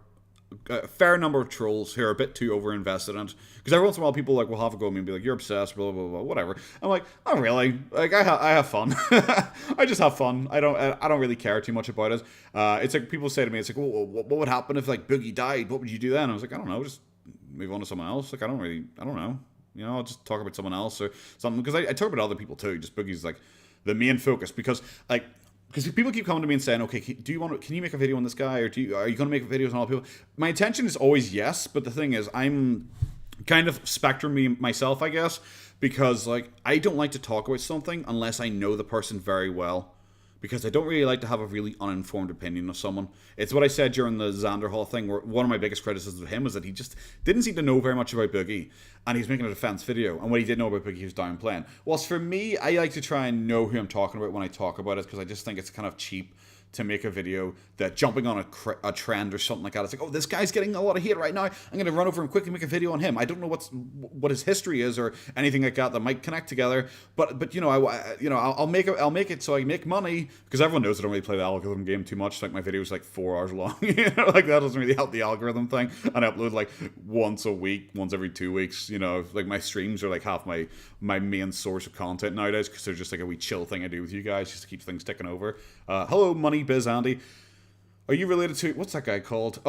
A: a fair number of trolls who are a bit too over-invested in it. Because every once in a while people like will have a go at me and be like, you're obsessed, blah, blah, blah, whatever. I'm like, not really. Like, I have fun. I just have fun. I don't really care too much about it. It's like, people say to me, it's like, well, what would happen if, like, Boogie died? What would you do then? I was like, I don't know, just move on to someone else. Like, I don't know. You know, I'll just talk about someone else or something. Because I talk about other people too. Just Boogie's, like, the main focus. Because people keep coming to me and saying, okay, can you make a video on this guy, or are you going to make videos on all people? My intention is always yes, but the thing is, I'm kind of spectrum myself, I guess, because like I don't like to talk about something unless I know the person very well, because I don't really like to have a really uninformed opinion of someone. It's what I said during the Xander Hall thing, where one of my biggest criticisms of him was that he just didn't seem to know very much about Boogie, and he's making a defense video, and what he did know about Boogie, he was downplaying. Whilst for me, I like to try and know who I'm talking about when I talk about it, because I just think it's kind of cheap to make a video that jumping on a trend or something like that. It's like, oh, this guy's getting a lot of hate right now. I'm going to run over and quickly make a video on him. I don't know what his history is or anything like that might connect together. But you know, I'll make it so I make money, because everyone knows I don't really play the algorithm game too much. Like my video's like 4 hours long. You know, like that doesn't really help the algorithm thing. And I upload like once a week, once every 2 weeks. You know, like my streams are like half my main source of content nowadays, because they're just like a wee chill thing I do with you guys just to keep things ticking over. Hello, Money Biz Andy. Are you related to, what's that guy called?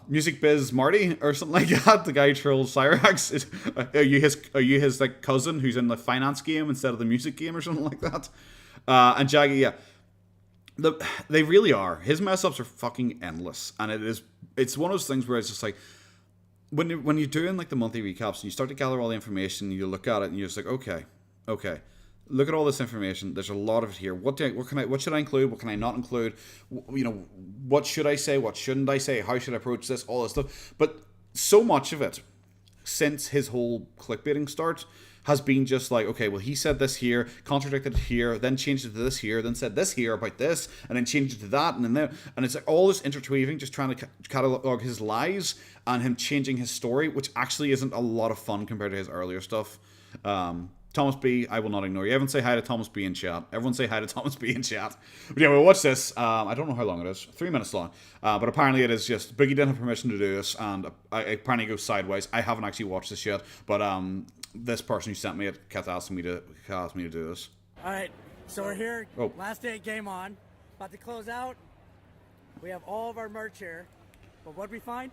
A: Music Biz Marty or something like that? The guy who trolls Cyrax. Are you his like cousin who's in the finance game instead of the music game or something like that? And Jaggy, yeah. They really are. His mess ups are fucking endless, and it's one of those things where it's just like when you're doing like the monthly recaps and you start to gather all the information, you look at it and you're just like, okay. Look at all this information. There's a lot of it here. What should I include? What can I not include? You know, what should I say? What shouldn't I say? How should I approach this? All this stuff. But so much of it, since his whole clickbaiting start, has been just like, okay, well, he said this here, contradicted it here, then changed it to this here, then said this here about this, and then changed it to that, and then there. And it's like all this interweaving, just trying to catalog his lies and him changing his story, which actually isn't a lot of fun compared to his earlier stuff. Thomas B, I will not ignore you. Everyone say hi to Thomas B in chat. Everyone say hi to Thomas B in chat. But yeah, we'll watch this. I don't know how long it is. 3 minutes long. But apparently it is just, Boogie didn't have permission to do this, and apparently it goes sideways. I haven't actually watched this yet, but this person who sent me it kept asking me to do this.
C: Alright, so we're here. Last day game on. About to close out. We have all of our merch here. But what'd we find?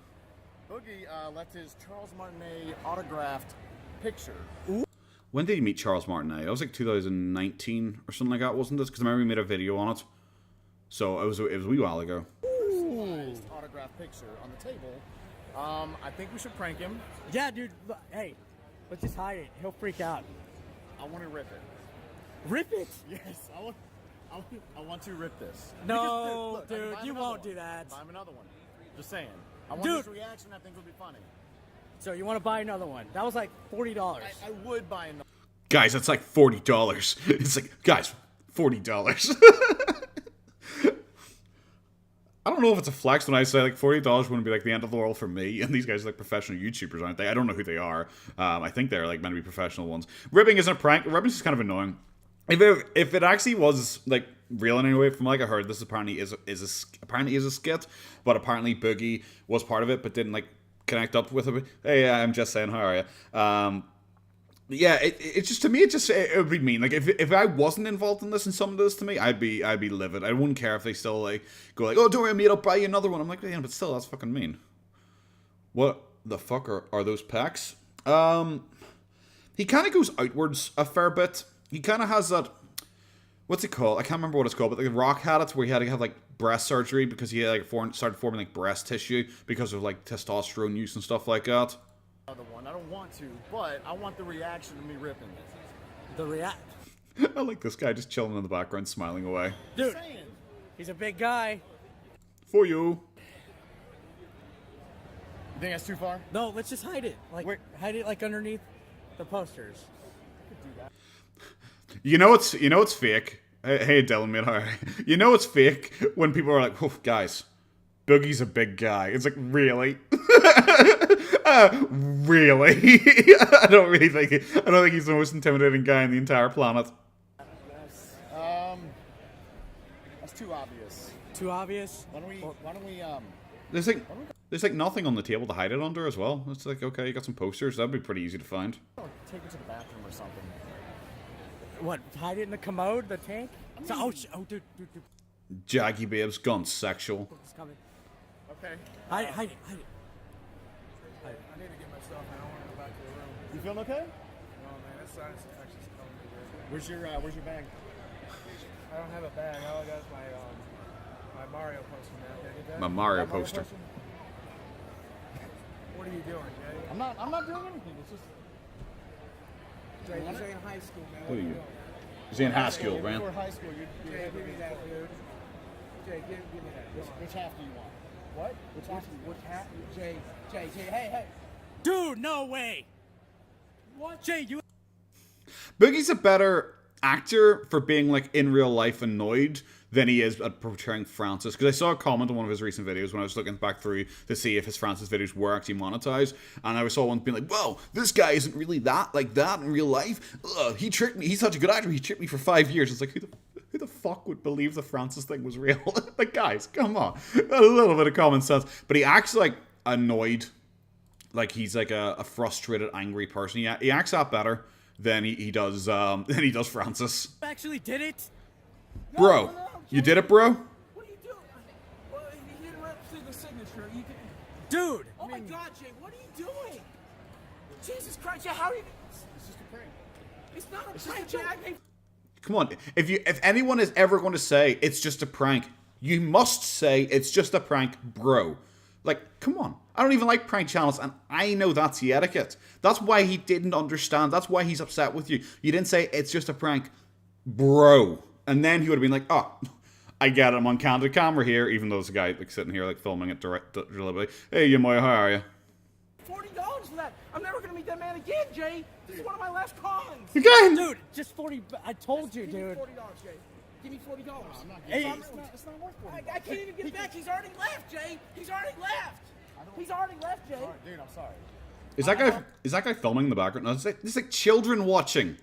D: Boogie left his Charles Martinet autographed picture.
A: When did he meet Charles Martinet? It was like 2019 or something like that, wasn't this? Because I remember we made a video on it. So it was a wee while ago.
D: Personalized autographed picture on the table. I think we should prank him.
C: Yeah, dude. Hey, let's just hide it. He'll freak out.
D: I want to rip it.
C: Rip it?
D: Yes, I want to rip this.
C: No,
D: Because, look,
C: dude, you won't do that.
D: Buy him another one. Just saying. I want
C: Dude.
D: his reaction. I think would be funny.
C: So you want to buy another one? That was like $40.
D: I would buy another.
A: Guys, that's like $40. It's like, guys, $40. I don't know if it's a flex when I say like $40 wouldn't be like the end of the world for me. And these guys are like professional YouTubers, aren't they? I don't know who they are. I think they're like meant to be professional ones. Ribbing isn't a prank. Ribbing's just kind of annoying. If it actually was like real in any way, from like I heard, this apparently is a skit, but apparently Boogie was part of it, but didn't like connect up with it. Hey, I'm just saying, how are you? Yeah, it's just, to me, it would be mean. Like, if I wasn't involved in this and someone did this to me, I'd be livid. I wouldn't care if they still, like, go like, oh, don't worry, mate, I'll buy you another one. I'm like, yeah, but still, that's fucking mean. What the fuck are those pecs? He kind of goes outwards a fair bit. He kind of has that, what's it called? I can't remember what it's called, but like Rock had it, where he had to have, like, breast surgery because he had, like, started forming, like, breast tissue because of, like, testosterone use and stuff like that.
D: Other one. I don't want to, but I want the reaction of me ripping it.
C: The react.
A: I like this guy just chilling in the background, smiling away.
C: Dude, he's a big guy.
A: For you.
D: You think that's too far?
C: No, let's just hide it. Like, hide it like underneath the posters.
A: You know it's fake. Hey Dylan, mate, how are you? You know it's fake when people are like, oh, guys, Boogie's a big guy. It's like, really? Really? I don't think he's the most intimidating guy on the entire planet.
D: That's too obvious.
C: Too obvious?
D: Why don't we
A: There's like nothing on the table to hide it under as well. It's like, okay, you got some posters. That'd be pretty easy to find.
D: take it to the bathroom or something?
C: What, hide it in the commode, the tank? Dude.
A: Jaggy Babes gone sexual.
C: It's coming.
D: Okay.
C: Hide it.
D: I need to get my stuff, man. I want to go back to the room. You feeling okay? No, man. That sinus infection's coming me good. Where's your bag? I don't have a bag. All I got is my Mario poster, man. Can I get that?
A: My Mario poster.
D: What are you doing, Jay? I'm not doing anything. It's just...
E: Jay, you're in high school, man.
A: What are you? He's in high school, man.
D: Before high school, you're
E: Jay, give me that, dude. Jay, give me that.
D: Which half do you want? What? Which half?
E: Which hat? Jay, hey.
C: Dude, no way.
E: What?
C: Jay, you...
A: Boogie's a better actor for being, like, in real life annoyed than he is at portraying Francis. Because I saw a comment on one of his recent videos when I was looking back through to see if his Francis videos were actually monetized. And I saw one being like, whoa, this guy isn't really like that in real life. Ugh, he tricked me. He's such a good actor. He tricked me for 5 years. It's like, who the fuck would believe the Francis thing was real? Like, guys, come on. A little bit of common sense. But he acts like annoyed. Like he's like a frustrated, angry person. He acts that better than he does Francis.
C: actually did it?
A: Bro, you did it, bro?
E: What are you doing? Well, he didn't rip through the signature. You can...
C: Dude.
E: Oh my God, Jay, what are you doing? Jesus Christ, Jay, how are you...
D: It's just a prank.
E: It's not a prank, Jay. I paid...
A: Come on. If anyone is ever going to say it's just a prank, you must say it's just a prank, bro. Like, come on. I don't even like prank channels, and I know that's the etiquette. That's why he didn't understand. That's why he's upset with you. You didn't say it's just a prank, bro. And then he would have been like, oh, I get it. I'm on candid camera here, even though there's a guy like sitting here like filming it deliberately. Hey, Yamoya, how are you?
E: $40 for that. I'm never going to meet that man again, Jay. This is one of my last cons.
A: Again?
C: Dude, just 40. I told you,
E: Give me
C: dude.
E: $40, Jay. Give me $40.
D: I'm not
C: Hey.
D: it's not worth $40.
E: I can't even get it back. He's already left, Jay. He's already left. He's already left, Jay.
D: Sorry, dude, I'm sorry.
A: Is that guy filming in the background? No, it's like children watching.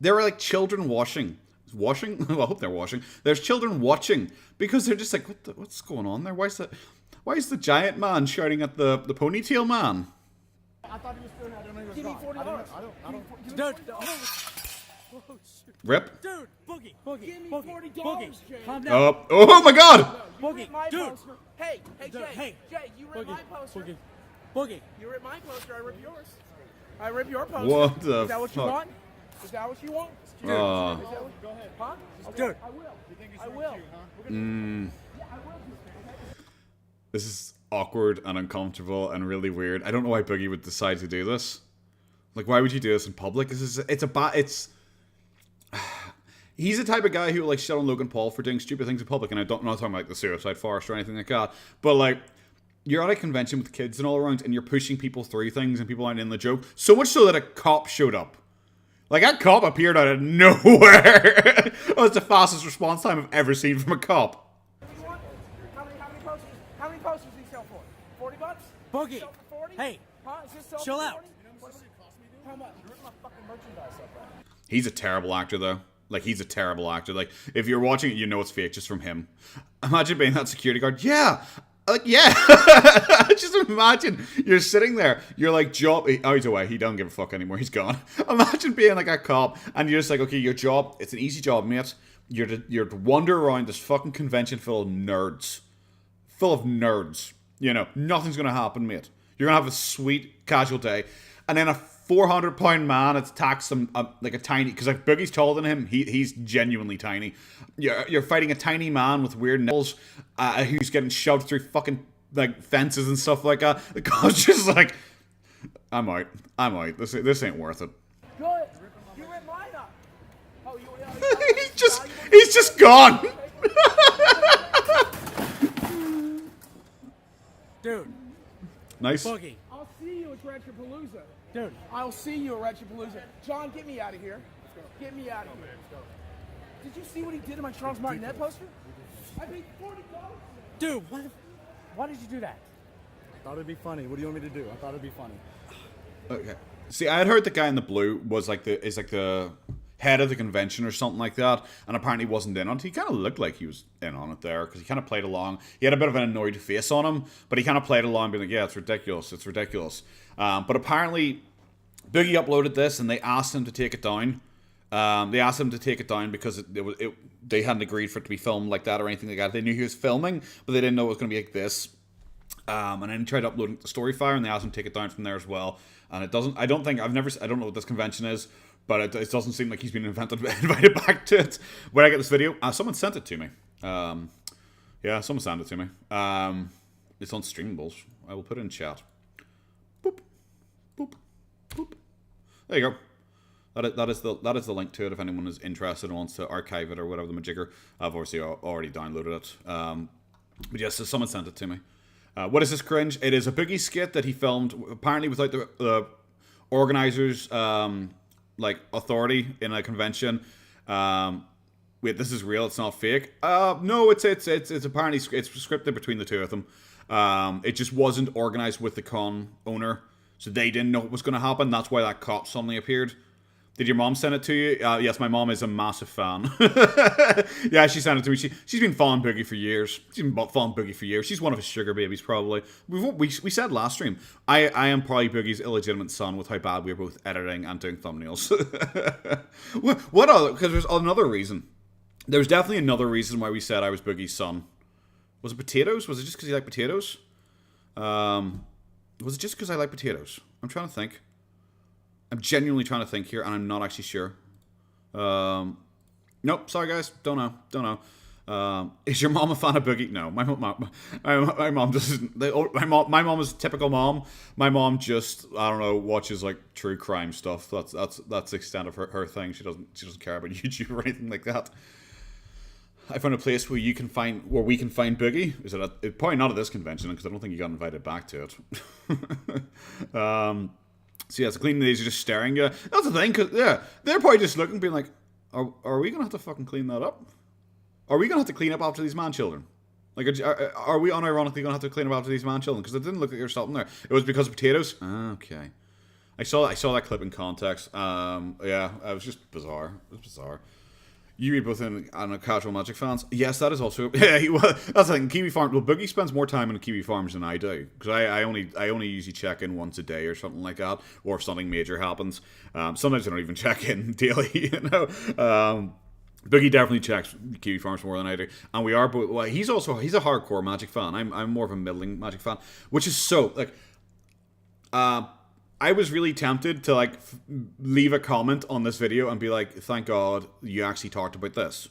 A: There are like children washing. Well, I hope they're washing. There's children watching because they're just like, what's going on there? Why is the giant man shouting at the ponytail man?
D: I thought he was still had it.
E: Give me $40.
D: I don't.
C: Dude. Oh, shoot.
A: Rip.
C: Dude, Boogie.
E: Give me
C: Boogie.
E: $40, Jay.
C: Calm down.
A: Oh my God!
E: You
C: Boogie,
E: ripped my
C: dude.
E: poster. Hey,
C: Dude,
E: Jay.
C: hey.
E: Jay, you ripped my poster.
C: Boogie.
E: You ripped my poster. I ripped yours. I ripped your poster.
A: What the
E: Is that what you
A: fuck?
E: want? Is that what you want?
A: Dude.
E: Is that what,
D: Go ahead.
E: huh?
C: Dude.
E: I will.
D: You think it's
E: I
D: worth
E: will.
D: two, huh?
E: Yeah, I will.
A: This is awkward and uncomfortable and really weird. I don't know why Boogie would decide to do this. Like, why would you do this in public? He's the type of guy who, like, shit on Logan Paul for doing stupid things in public, and I'm not talking about, like, the Suicide Forest or anything like that, but, like, you're at a convention with kids and all around, and you're pushing people through things, and people aren't in the joke, so much so that a cop showed up. Like, that cop appeared out of nowhere! That was the fastest response time I've ever seen from a cop.
E: You want? How many posters? How many posters do you sell for? $40?
C: Boogie.
E: Sell for 40?
C: Hey.
E: Huh? Is this sell
C: Chill
E: for
C: out.
E: 40? How much? You ripped my fucking merchandise up, bro.
A: He's a terrible actor, though. Like, he's a terrible actor. Like, if you're watching it, you know it's fake just from him. Imagine being that security guard. Yeah, Like, yeah. Just imagine you're sitting there. You're like, job. Oh, he's away. He don't give a fuck anymore. He's gone. Imagine being like a cop, and you're just like, okay, your job. It's an easy job, mate. You're to wander around this fucking convention full of nerds. Full of nerds. You know, nothing's gonna happen, mate. You're gonna have a sweet casual day, and then a 400-pound man attacks him like a tiny. Because like Boogie's taller than him, he's genuinely tiny. You're fighting a tiny man with weird nipples who's getting shoved through fucking like fences and stuff like that. The guy's just like, I'm out. This ain't worth it.
E: Good. You ripped mine up. Oh,
A: he's just gone.
C: Dude.
A: Nice.
C: Boogie.
E: I'll see you at Retropalooza.
C: Dude.
E: I'll see you at Retropalooza. John, get me out of here. Get me out of here. Did you see what he did to my Charles Martinet poster? I paid $40.
C: Dude, why did you do that?
D: I thought it'd be funny. What do you want me to do? I thought it'd be funny.
A: Okay. See, I had heard the guy in the blue was like the head of the convention or something like that, and apparently wasn't in on it. He kind of looked like he was in on it there, because he kind of played along. He had a bit of an annoyed face on him, but he kind of played along, being like, yeah, it's ridiculous. But apparently, Boogie uploaded this, and they asked him to take it down. They asked him to take it down because they hadn't agreed for it to be filmed like that or anything like that. They knew he was filming, but they didn't know it was going to be like this. And then he tried uploading it to Storyfire, and they asked him to take it down from there as well. And it doesn't. I don't know what this convention is, but it doesn't seem like he's been invited back to it. When I get this video, someone sent it to me. Yeah, someone sent it to me. It's on Streamables. I will put it in chat. Boop, boop, boop. There you go. That is the link to it if anyone is interested and wants to archive it or whatever the majigger. I've obviously already downloaded it. But yes, someone sent it to me. What is this cringe? It is a Boogie skit that he filmed apparently without the organizers authority in a convention. Wait, this is real. It's not fake. No, it's apparently it's scripted between the two of them. It just wasn't organized with the con owner, so they didn't know what was going to happen. That's why that cop suddenly appeared. Did your mom send it to you? Yes, my mom is a massive fan. Yeah, she sent it to me. She's been following Boogie for years. She's one of his sugar babies, probably. We said last stream, I am probably Boogie's illegitimate son with how bad we're both editing and doing thumbnails. What other? Because there's another reason. There's definitely another reason why we said I was Boogie's son. Was it potatoes? Was it just because he liked potatoes? Was it just because I like potatoes? I'm trying to think. I'm genuinely trying to think here, and I'm not actually sure. Nope, sorry guys, don't know. Is your mom a fan of Boogie? No, my mom doesn't. My mom is a typical mom. My mom just, I don't know, watches like true crime stuff. That's the extent of her thing. She doesn't care about YouTube or anything like that. I found a place where we can find Boogie. Is it probably not at this convention because I don't think he got invited back to it. So yeah, it's cleaning days are just staring at you. That's the thing, because yeah, they're probably just looking, being like, are we gonna have to fucking clean that up? Are we gonna have to clean up after these man children? Like, are we unironically gonna have to clean up after these man children? Because it didn't look like there's something there. It was because of potatoes. Okay, I saw that clip in context. Yeah, it was just bizarre. It was bizarre. You read both in casual Magic fans. Yes, that is also. Yeah, that's the thing. Kiwi Farm. Well, Boogie spends more time in Kiwi Farms than I do, because I only usually check in once a day or something like that, or if something major happens. Sometimes I don't even check in daily. You know. Boogie definitely checks Kiwi Farms more than I do, and we are. But well, he's a hardcore Magic fan. I'm more of a middling Magic fan, which is so like. I was really tempted to leave a comment on this video and be like, thank God you actually talked about this.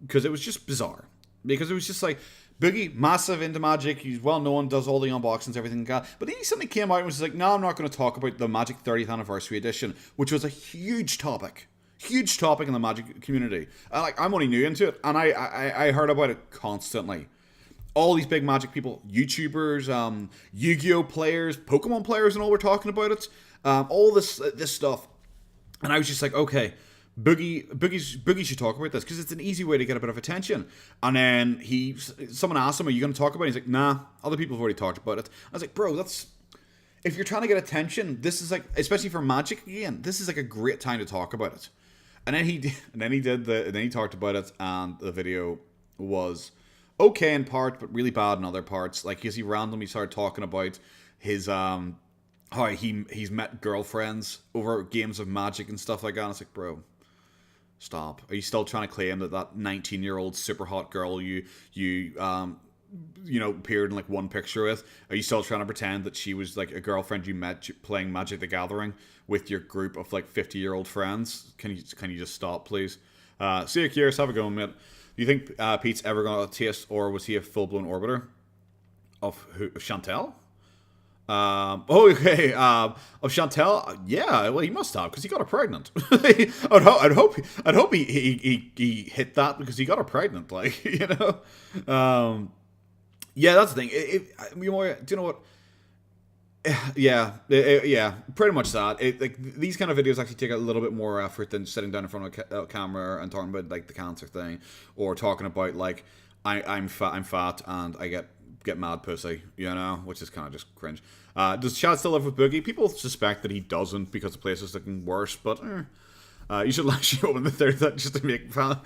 A: Because it was just bizarre. Because it was just like, Boogie, massive into Magic, he's well known, does all the unboxings, everything like that. But then he suddenly came out and was like, no, I'm not going to talk about the Magic 30th Anniversary Edition, which was a huge topic. Huge topic in the Magic community. I'm only new into it, and I heard about it constantly. All these big Magic people, YouTubers, Yu-Gi-Oh players, Pokemon players, and all were talking about it. All this stuff, and I was just like, okay, Boogie should talk about this because it's an easy way to get a bit of attention. And then someone asked him, "Are you going to talk about it?" He's like, "Nah, other people have already talked about it." I was like, "Bro, if you're trying to get attention, this is like, especially for Magic again, this is like a great time to talk about it." And then he talked about it, and the video was. okay in part, but really bad in other parts. Like, because he randomly started talking about his how he's met girlfriends over games of Magic and stuff like that. And it's like, bro, stop. Are you still trying to claim that 19-year-old super hot girl you appeared in like one picture with? Are you still trying to pretend that she was like a girlfriend you met playing Magic the Gathering with your group of like 50-year-old friends? Can you just stop, please? See you, curious. Have a go, mate. Do you think Pete's ever gonna taste, or was he a full-blown orbiter of who? Chantel? Okay. Of Chantel, yeah. Well, he must have, because he got her pregnant. I'd hope he hit that because he got her pregnant. Like, yeah, that's the thing. Do you know what? Yeah, pretty much that. Like, these kind of videos actually take a little bit more effort than sitting down in front of a camera and talking about like the cancer thing, or talking about like I'm fat and I get mad pussy, which is kind of just cringe. Does Chad still live with Boogie? People suspect that he doesn't because the place is looking worse, but you should actually open the third that just to make fun.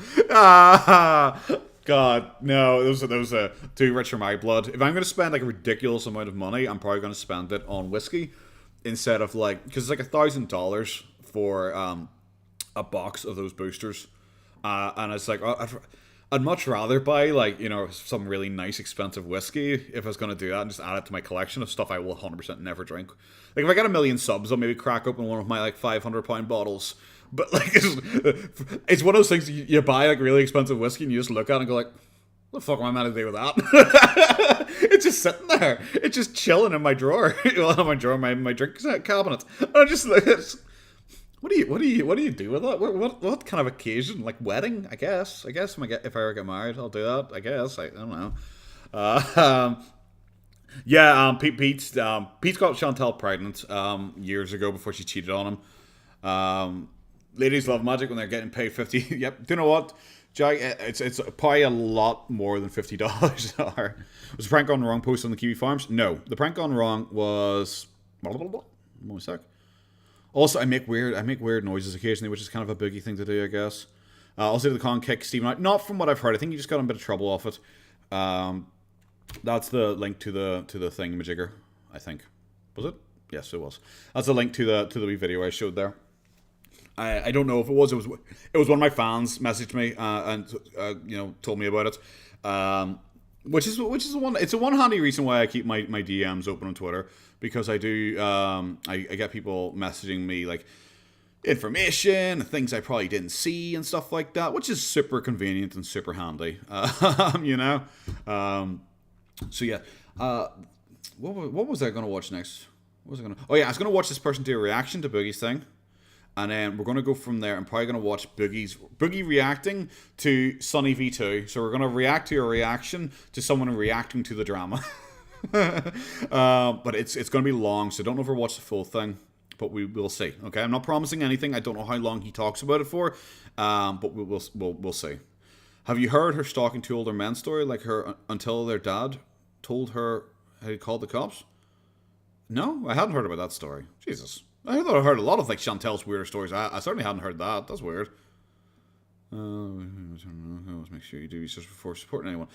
A: God, no, those are too rich for my blood. If I'm going to spend like a ridiculous amount of money, I'm probably going to spend it on whiskey instead of like, because it's like $1,000 for a box of those boosters, and it's like I'd much rather buy like some really nice expensive whiskey if I was going to do that, and just add it to my collection of stuff I will 100% never drink. Like, if I get 1 million subs, I'll maybe crack open one of my like £500 bottles. But like, it's one of those things you buy like really expensive whiskey and you just look at it and go like, what the fuck am I meant to do with that? It's just sitting there. It's just chilling in my drawer. Well, not my drawer, my drink cabinet. And I just like, what do you do with that? What kind of occasion? Like wedding? I guess if I ever get married, I'll do that. I guess I don't know. Pete's got Chantel pregnant years ago before she cheated on him. Ladies love Magic when they're getting paid 50. Yep. Do you know what, Jack? It's probably a lot more than $50. Was the prank gone wrong posted on the Kiwi Farms? No, the prank gone wrong was. One sec. Also, I make weird noises occasionally, which is kind of a boogie thing to do, I guess. Also, the con kick Steven out. Not from what I've heard. I think he just got in a bit of trouble off it. That's the link to the thingamajigger, I think. Was it? Yes, it was. That's a link to the wee video I showed there. I don't know if it was. It was one of my fans messaged me and told me about it. Which is one. It's a one handy reason why I keep my DMs open on Twitter, because I do. I get people messaging me like information, things I probably didn't see and stuff like that, which is super convenient and super handy. So yeah. What was I going to watch next? What was I going to? Oh yeah, I was going to watch this person do a reaction to Boogie's thing. And then we're going to go from there. I'm probably going to watch Boogie reacting to Sunny V2. So we're going to react to a reaction to someone reacting to the drama. But it's going to be long, so don't overwatch the full thing. But we'll see. Okay, I'm not promising anything. I don't know how long he talks about it for. But we'll see. Have you heard her stalking two older men story? Like her until their dad told her how he called the cops? No, I hadn't heard about that story. Jesus. I thought I heard a lot of like Chantel's weirder stories. I certainly hadn't heard that. That's weird. Always make sure you do research before supporting anyone.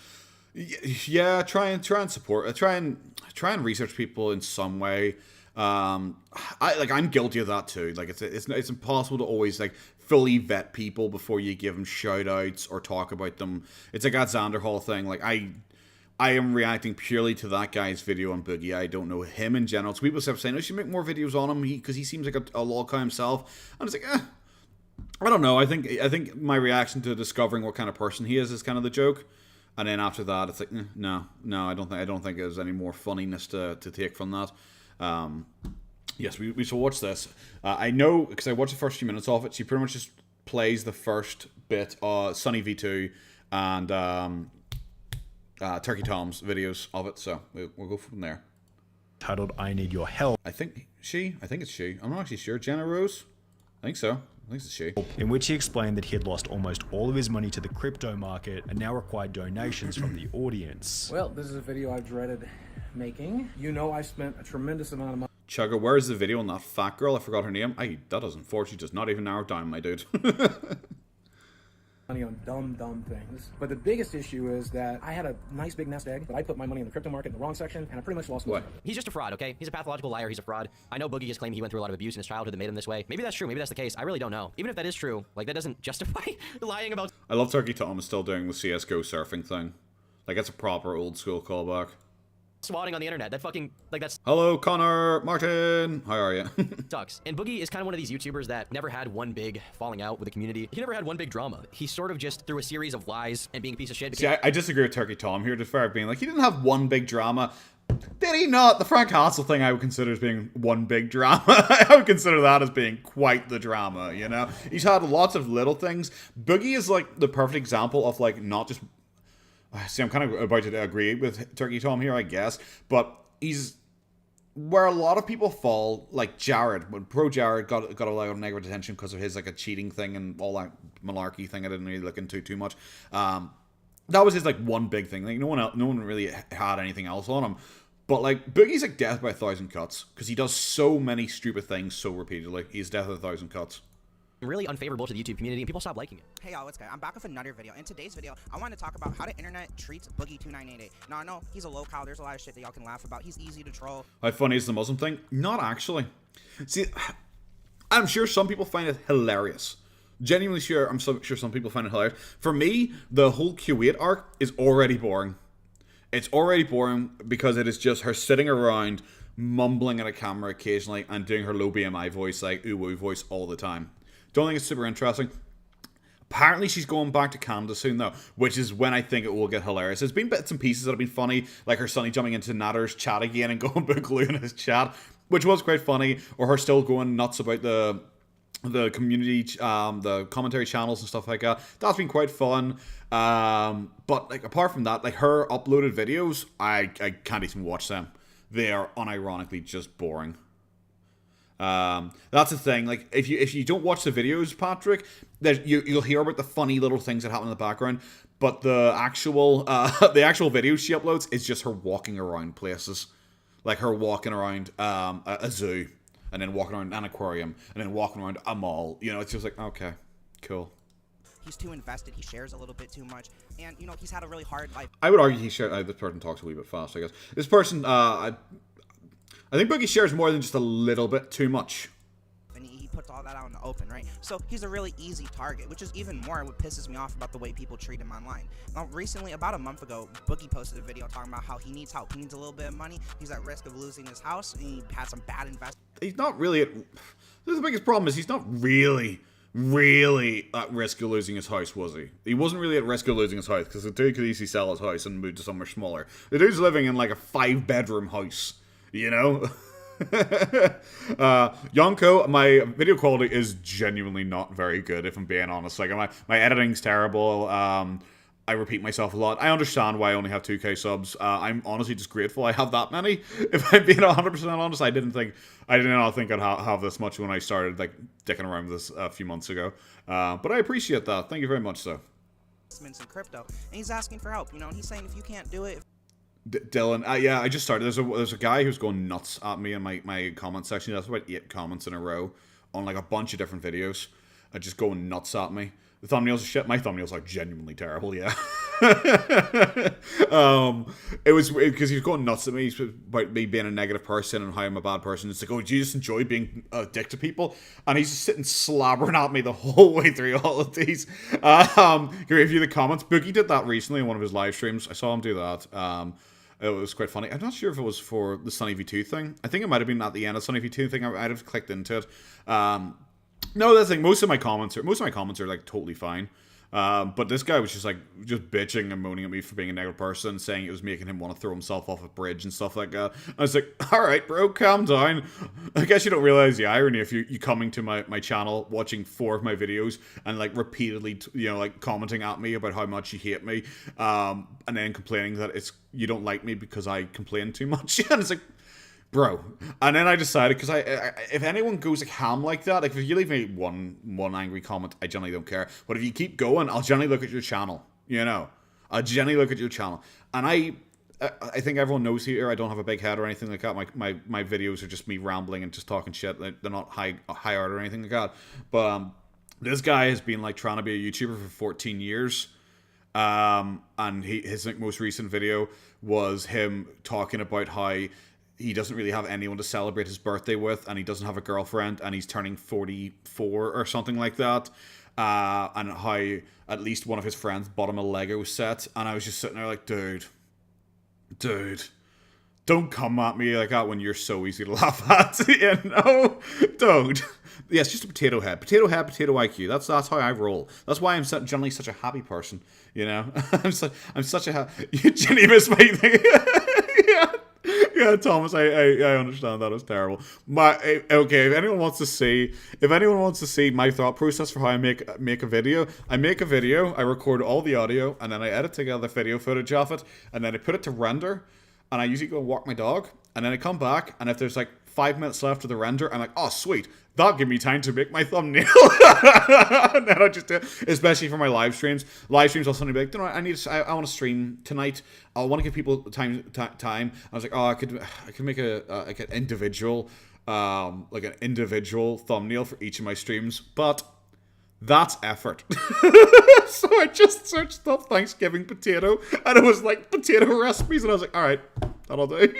A: Yeah, try and support. Try and research people in some way. I'm guilty of that too. Like it's impossible to always like fully vet people before you give them shout outs or talk about them. It's like that Xander Hall thing. Like I am reacting purely to that guy's video on Boogie. I don't know him in general. So people kept saying, "I should make more videos on him because he seems like a lol guy himself." And it's like, I don't know. I think my reaction to discovering what kind of person he is kind of the joke. And then after that, it's like, no, I don't think there's any more funniness to take from that. Yes, we shall watch this. I know because I watched the first few minutes of it. She pretty much just plays the first bit, Sunny V2 and Turkey Tom's videos of it, so we'll go from there.
B: Titled "I Need Your Help."
A: I think it's she. I'm not actually sure. Jenna Rose? I think so. I think it's she.
B: In which he explained that he had lost almost all of his money to the crypto market and now required donations from the audience.
E: Well, this is a video I've dreaded making. I spent a tremendous amount of money.
A: Chugga, where's the video on that fat girl? I forgot her name. That does unfortunately does not even narrow down, my dude.
F: money on dumb things. But the biggest issue is that I had a nice big nest egg, but I put my money in the crypto market in the wrong section, and I pretty much lost most of it.
G: He's just a fraud, okay? He's a pathological liar. He's a fraud. I know Boogie has claimed he went through a lot of abuse in his childhood that made him this way. Maybe that's true. Maybe that's the case. I really don't know. Even if that is true, like, that doesn't justify lying about...
A: I love Turkey Tom is still doing the CSGO surfing thing. Like, it's a proper old school callback.
G: swatting on the internet. That fucking, like, that's...
A: Hello, Connor, Martin. How are you?
G: sucks. And Boogie is kind of one of these YouTubers that never had one big falling out with the community. He never had one big drama. He sort of just, through a series of lies and being a piece of shit...
A: See, I disagree with Turkey Tom here, to fair being like, he didn't have one big drama. Did he not? The Frank Castle thing I would consider as being one big drama. I would consider that as being quite the drama, you know? He's had lots of little things. Boogie is, like, the perfect example of, like, not just... See, I'm kind of about to agree with Turkey Tom here, I guess. But he's... Where a lot of people fall, like Jared, when Pro Jared got a lot of negative attention because of his, like, a cheating thing and all that malarkey thing I didn't really look into too much. That was his, like, one big thing. Like, no one really had anything else on him. But, like, Boogie's like death by 1,000 cuts. Because he does so many stupid things so repeatedly. He's death by 1,000 cuts.
G: Really unfavorable to the YouTube community, and people stop liking it.
H: Hey y'all, what's good? I'm back with another video. In today's video, I want to talk about how the internet treats Boogie2988. Now, I know he's a locale. There's a lot of shit that y'all can laugh about. He's easy to troll.
A: How funny is the Muslim thing? Not actually. See, I'm sure some people find it hilarious. Genuinely sure, I'm so sure some people find it hilarious. For me, the whole Q8 arc is already boring. It's already boring because it is just her sitting around, mumbling at a camera occasionally, and doing her low BMI voice, like ooh-woo voice all the time. Don't think it's super interesting. Apparently she's going back to Canada soon though, which is when I think it will get hilarious. There's been bits and pieces that have been funny, like her sonny jumping into Natter's chat again and going boogaloo in his chat, which was quite funny, or her still going nuts about the community, the commentary channels and stuff like that. That's been quite fun. But like apart from that, like her uploaded videos, I can't even watch them. They are unironically just boring. That's the thing. Like if you don't watch the videos, Patrick, you'll hear about the funny little things that happen in the background, but the actual videos she uploads is just her walking around places, like her walking around a zoo, and then walking around an aquarium, and then walking around a mall. You know, it's just like, okay, cool.
H: He's too invested. He shares a little bit too much, and you know he's had a really hard life.
A: I would argue this person talks a wee bit fast. I guess this person, I think Boogie shares more than just a little bit too much.
H: And he puts all that out in the open, right? So he's a really easy target, which is even more what pisses me off about the way people treat him online. Now, recently, about a month ago, Boogie posted a video talking about how he needs help. He needs a little bit of money. He's at risk of losing his house, and he had some bad investments.
A: He's not really at... The biggest problem is he's not really at risk of losing his house, was he? He wasn't really at risk of losing his house, because the dude could easily sell his house and move to somewhere smaller. The dude's living in like a 5-bedroom house, you know? Yonko, my video quality is genuinely not very good, if I'm being honest. Like my editing's terrible. I repeat myself a lot. I understand why I only have 2k subs. I'm honestly just grateful I have that many. If I'm being 100% honest, I did not think I'd have this much when I started like dicking around with this a few months ago. But I appreciate that. Thank you very much, sir.
H: In crypto, and he's asking for help. You know, and he's saying if you can't do it.
A: Dylan, yeah, I just started. There's a guy who's going nuts at me in my comment section. That's about 8 comments in a row on like a bunch of different videos. Just going nuts at me. The thumbnails are shit. My thumbnails are genuinely terrible. Yeah. It was because he was going nuts at me about me being a negative person and how I'm a bad person. It's like, oh, do you just enjoy being a dick to people? And he's just sitting slobbering at me the whole way through all of these. Can review the comments. Boogie did that recently in one of his live streams. I saw him do that. It was quite funny. I'm not sure if it was for the Sunny V2 thing. I think it might have been at the end of Sunny V2 thing. I'd have clicked into it. No, that's the thing. Most of my comments are like totally fine. But this guy was just bitching and moaning at me for being a negative person, saying it was making him want to throw himself off a bridge and stuff like that. I was like, all right, bro, calm down. I guess you don't realize the irony if you coming to my channel, watching 4 of my videos, and like repeatedly, like commenting at me about how much you hate me, and then complaining that you don't like me because I complain too much. And it's like, bro. And then I decided, because if anyone goes like ham like that, like if you leave me one angry comment, I generally don't care. But if you keep going, I'll generally look at your channel. I'll generally look at your channel. And I think everyone knows here I don't have a big head or anything like that. My videos are just me rambling and just talking shit. They're not high art or anything like that. But This guy has been like trying to be a YouTuber for 14 years. And his like, most recent video was him talking about how he doesn't really have anyone to celebrate his birthday with, and he doesn't have a girlfriend, and he's turning 44 or something like that. And how at least one of his friends bought him a Lego set, and I was just sitting there like, dude, don't come at me like that when you're so easy to laugh at, you know? Don't. Yeah, it's just a potato head, potato IQ. That's how I roll. That's why I'm generally such a happy person, you know? I'm such a Geneva's my thing. Yeah, Thomas, I understand that. It was terrible. Okay, if anyone wants to see my thought process for how I make a video, I record all the audio, and then I edit together video footage of it, and then I put it to render, and I usually go and walk my dog, and then I come back, and if there's like 5 minutes left of the render, I'm like, oh sweet, that'll give me time to make my thumbnail. And then I just do it, especially for my live streams. Live streams, I'll suddenly be like, you know, I want to stream tonight. I want to give people time. I was like, oh, I could make like an individual thumbnail for each of my streams, but that's effort. So I just searched up Thanksgiving potato, and it was like potato recipes, and I was like, all right, that'll do.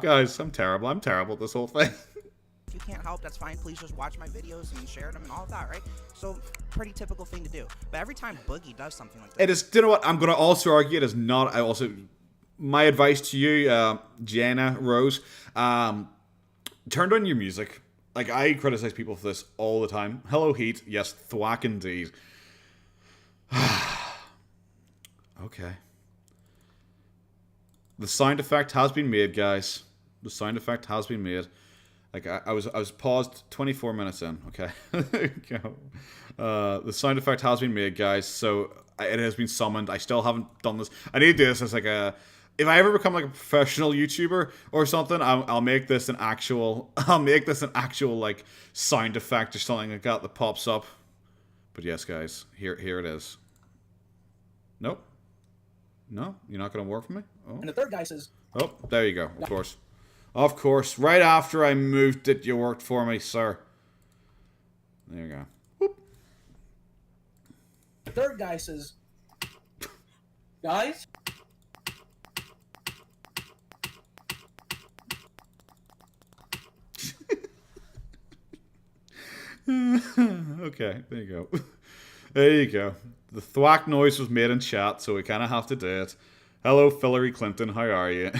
A: Guys, I'm terrible at this whole thing.
H: If you can't help, that's fine. Please just watch my videos and share them and all of that, right? So, pretty typical thing to do. But every time Boogie does something like that,
A: it is. You know what? I'm going to also argue it is not. My advice to you, Jenna Rose, turn down your music. Like, I criticize people for this all the time. Hello, Heat. Yes, thwack indeed. Okay. The sound effect has been made, guys. The sound effect has been made. Like I was paused 24 minutes in. Okay, there you go. The sound effect has been made, guys. So it has been summoned. I still haven't done this. I need to do this as like a. If I ever become like a professional YouTuber or something, I'll make this an actual. I'll make this an actual like sound effect or something like that pops up. But yes, guys, here it is. Nope. No, you're not gonna work for me. Oh.
F: And the third guy says,
A: "Oh, there you go. Of course. Right after I moved it, you worked for me, sir. There you go. Whoop.
F: The third guy says, guys."
A: Okay, there you go. There you go. The thwack noise was made in chat, so we kind of have to do it. Hello, Hillary Clinton. How are you?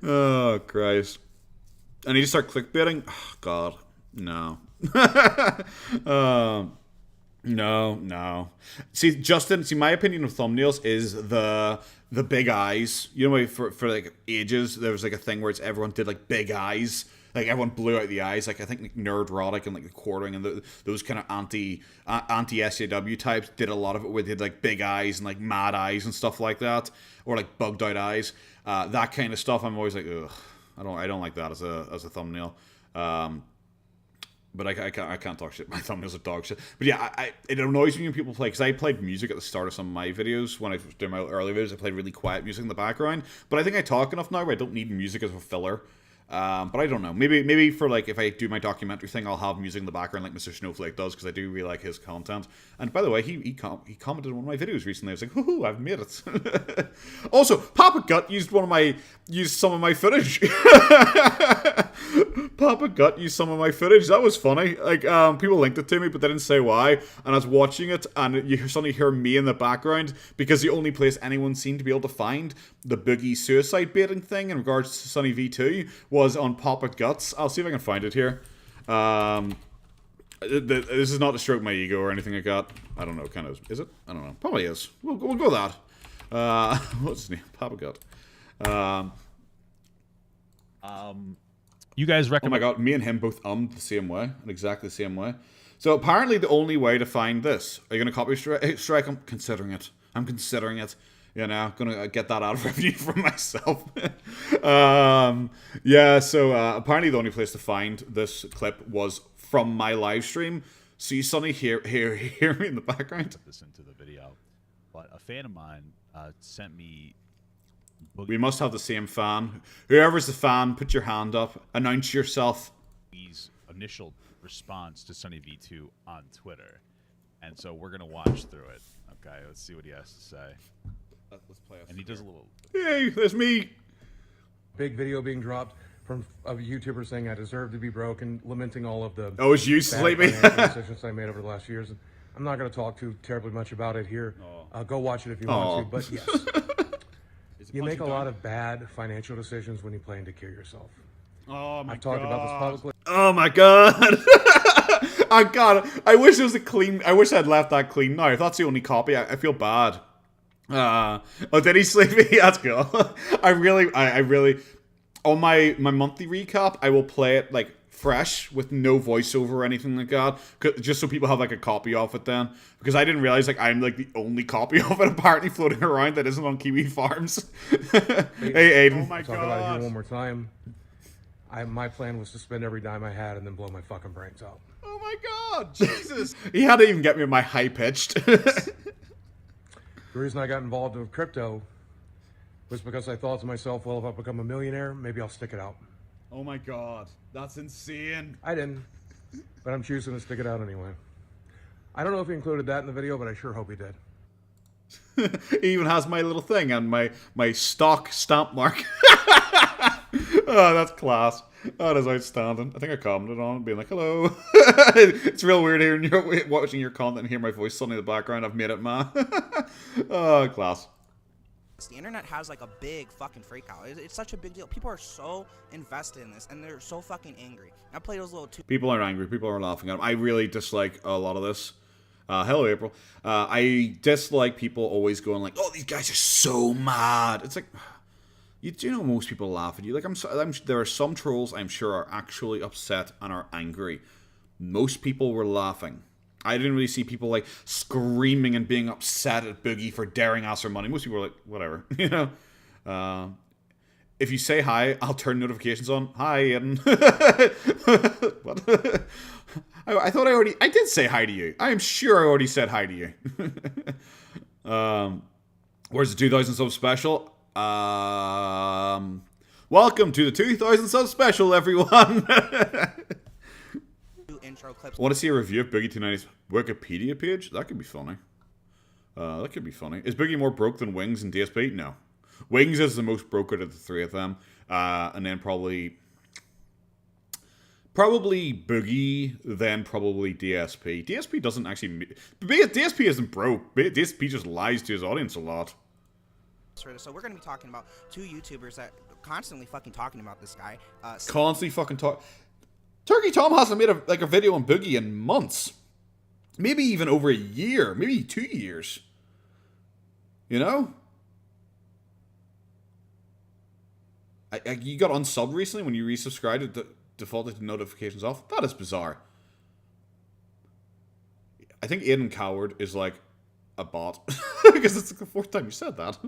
A: Oh, Christ. I need to start clickbaiting? Oh, God. No. No. See, Justin, my opinion of thumbnails is the big eyes. You know, for like ages, there was like a thing where everyone did like big eyes. Like everyone blew out the eyes. Like I think like Nerdrotic and like the Quartering and those kind of anti SJW types did a lot of it where they did like big eyes and like mad eyes and stuff like that, or like bugged out eyes. That kind of stuff. I'm always like, ugh, I don't like that as a thumbnail. But I can't talk shit. My thumbnails are dog shit. But yeah, it annoys me when people play, because I played music at the start of some of my videos. When I was doing my early videos, I played really quiet music in the background. But I think I talk enough now where I don't need music as a filler. But I don't know. Maybe for like if I do my documentary thing, I'll have music in the background like Mr. Snowflake does, because I do really like his content. And by the way, he commented on one of my videos recently. I was like, hoo, I've made it. Also, Papa Gut used some of my footage. Papa Gut used some of my footage. That was funny. Like people linked it to me, but they didn't say why. And I was watching it, and you suddenly hear me in the background, because the only place anyone seemed to be able to find the Boogie suicide baiting thing in regards to Sunny V2 was on Papa Guts. I'll see if I can find it here. This is not to stroke my ego or anything like that. I don't know. Kind of is it? I don't know. Probably is. We'll go with that. What's his name? Papa Gut.
I: You guys recommend?
A: Oh my god, me and him both the same way, in exactly the same way. So apparently the only way to find this. Are you gonna copy strike? I'm considering it. You know, gonna get that out of review for myself. Yeah, so apparently the only place to find this clip was from my live stream. So you suddenly hear me in the background.
I: Listen to the video, but a fan of mine sent me.
A: We must have the same fan. Whoever's the fan, put your hand up. Announce yourself.
I: B's initial response to Sunny V2 on Twitter, and so we're gonna watch through it. Okay, let's see what he has to say.
A: Let's play.
I: And he does a little.
A: Hey, that's me.
J: Big video being dropped from a YouTuber saying I deserve to be broke and lamenting all of the
A: it's you,
J: bad
A: Sleepy.
J: financial decisions I made over the last years. I'm not going to talk too terribly much about it here. Go watch it if you want to. But yes, you make a lot of bad financial decisions when you plan to kill yourself.
A: Oh my
J: I've talked about this publicly.
A: Oh my god. Oh god. I wish it was a clean. I wish I'd left that clean. No, if that's the only copy, I feel bad. Did he Sleepy? That's cool. I really. On my monthly recap, I will play it like fresh with no voiceover or anything like that, just so people have like a copy of it then, because I didn't realize like I'm like the only copy of it apparently floating around that isn't on Kiwi Farms. Hey Aiden.
J: Oh my god. Talk about it here one more time. My plan was to spend every dime I had and then blow my fucking brains out.
A: Oh my god, Jesus. He had to even get me my high pitched.
J: The reason I got involved with crypto was because I thought to myself, well, if I become a millionaire, maybe I'll stick it out.
A: Oh my god, that's insane.
J: I didn't, but I'm choosing to stick it out anyway. I don't know if he included that in the video, but I sure hope he did.
A: He even has my little thing and my stock stamp mark. Oh, that's class. That is outstanding. I think I commented on it, being like, hello. It's real weird hearing you watching your content and hear my voice suddenly in the background. I've made it, man. Oh, class.
H: The internet has like a big fucking freak out. It's such a big deal. People are so invested in this, and they're so fucking angry. I play those little.
A: People are angry. People are laughing at them. I really dislike a lot of this. Hello, April. I dislike people always going like, "Oh, these guys are so mad." It's like, you do know most people laugh at you. Like, there are some trolls I'm sure are actually upset and are angry. Most people were laughing. I didn't really see people like screaming and being upset at Boogie for daring ask for money. Most people were like, whatever, you know. If you say hi, I'll turn notifications on. Hi, Aiden. What? I thought I did say hi to you. I am sure I already said hi to you. Where's the 2,000 sub special? Welcome to the 2,000 sub special, everyone.
H: Intro clips.
A: I want to see a review of Boogie 290's Wikipedia page. That could be funny. That could be funny. Is Boogie more broke than Wings and DSP? No. Wings is the most broke out of the three of them. And then probably Boogie, then probably DSP. DSP doesn't actually... DSP isn't broke. DSP just lies to his audience a lot.
H: So we're going to be talking about two YouTubers that are constantly fucking talking about this guy.
A: Constantly fucking talk... Turkey Tom hasn't made a video on Boogie in months. Maybe even over a year. Maybe 2 years. You know? You got unsubbed recently when you resubscribed. It defaulted to notifications off. That is bizarre. I think Aiden Coward is like a bot. Because it's like the fourth time you said that.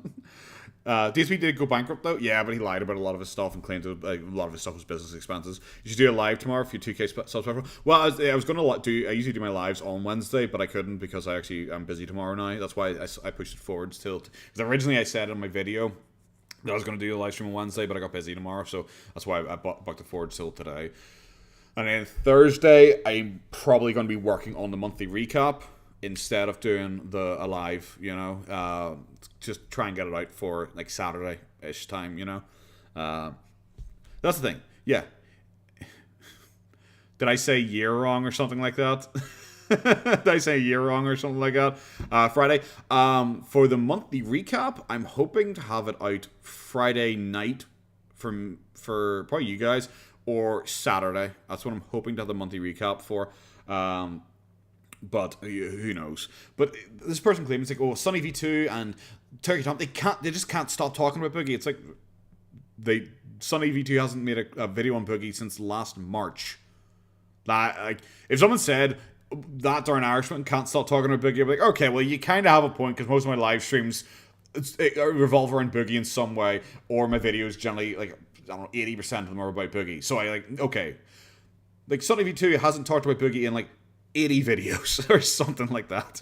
A: DSP did go bankrupt though, yeah, but he lied about a lot of his stuff and claimed a lot of his stuff was business expenses. You should do a live tomorrow for your 2K subscribers. well, I was going to do. I usually do my lives on Wednesday, but I couldn't because I'm busy tomorrow now. That's why I pushed it forward till. Because originally I said in my video that I was going to do a live stream on Wednesday, but I got busy tomorrow, so that's why I bucked it forward till today. And then Thursday, I'm probably going to be working on the monthly recap instead of doing a live, you know, just try and get it out for like Saturday-ish time, you know. That's the thing. Yeah. Did I say year wrong or something like that? Did I say year wrong or something like that? Friday. For the monthly recap, I'm hoping to have it out Friday night for probably you guys, or Saturday. That's what I'm hoping to have the monthly recap for. But who knows? But this person claims like, oh, Sunny V2 and Turkey Tom, they just can't stop talking about Boogie. It's like Sunny V2 hasn't made a video on Boogie since last March. Like, if someone said that darn Irishman can't stop talking about Boogie, I'd be like, okay, well, you kind of have a point, because most of my live streams revolve around Boogie in some way, or my videos generally, like, I don't know, 80% of them are about Boogie. So I like, okay. Like, Sunny V2 hasn't talked about Boogie in like 80 videos or something like that.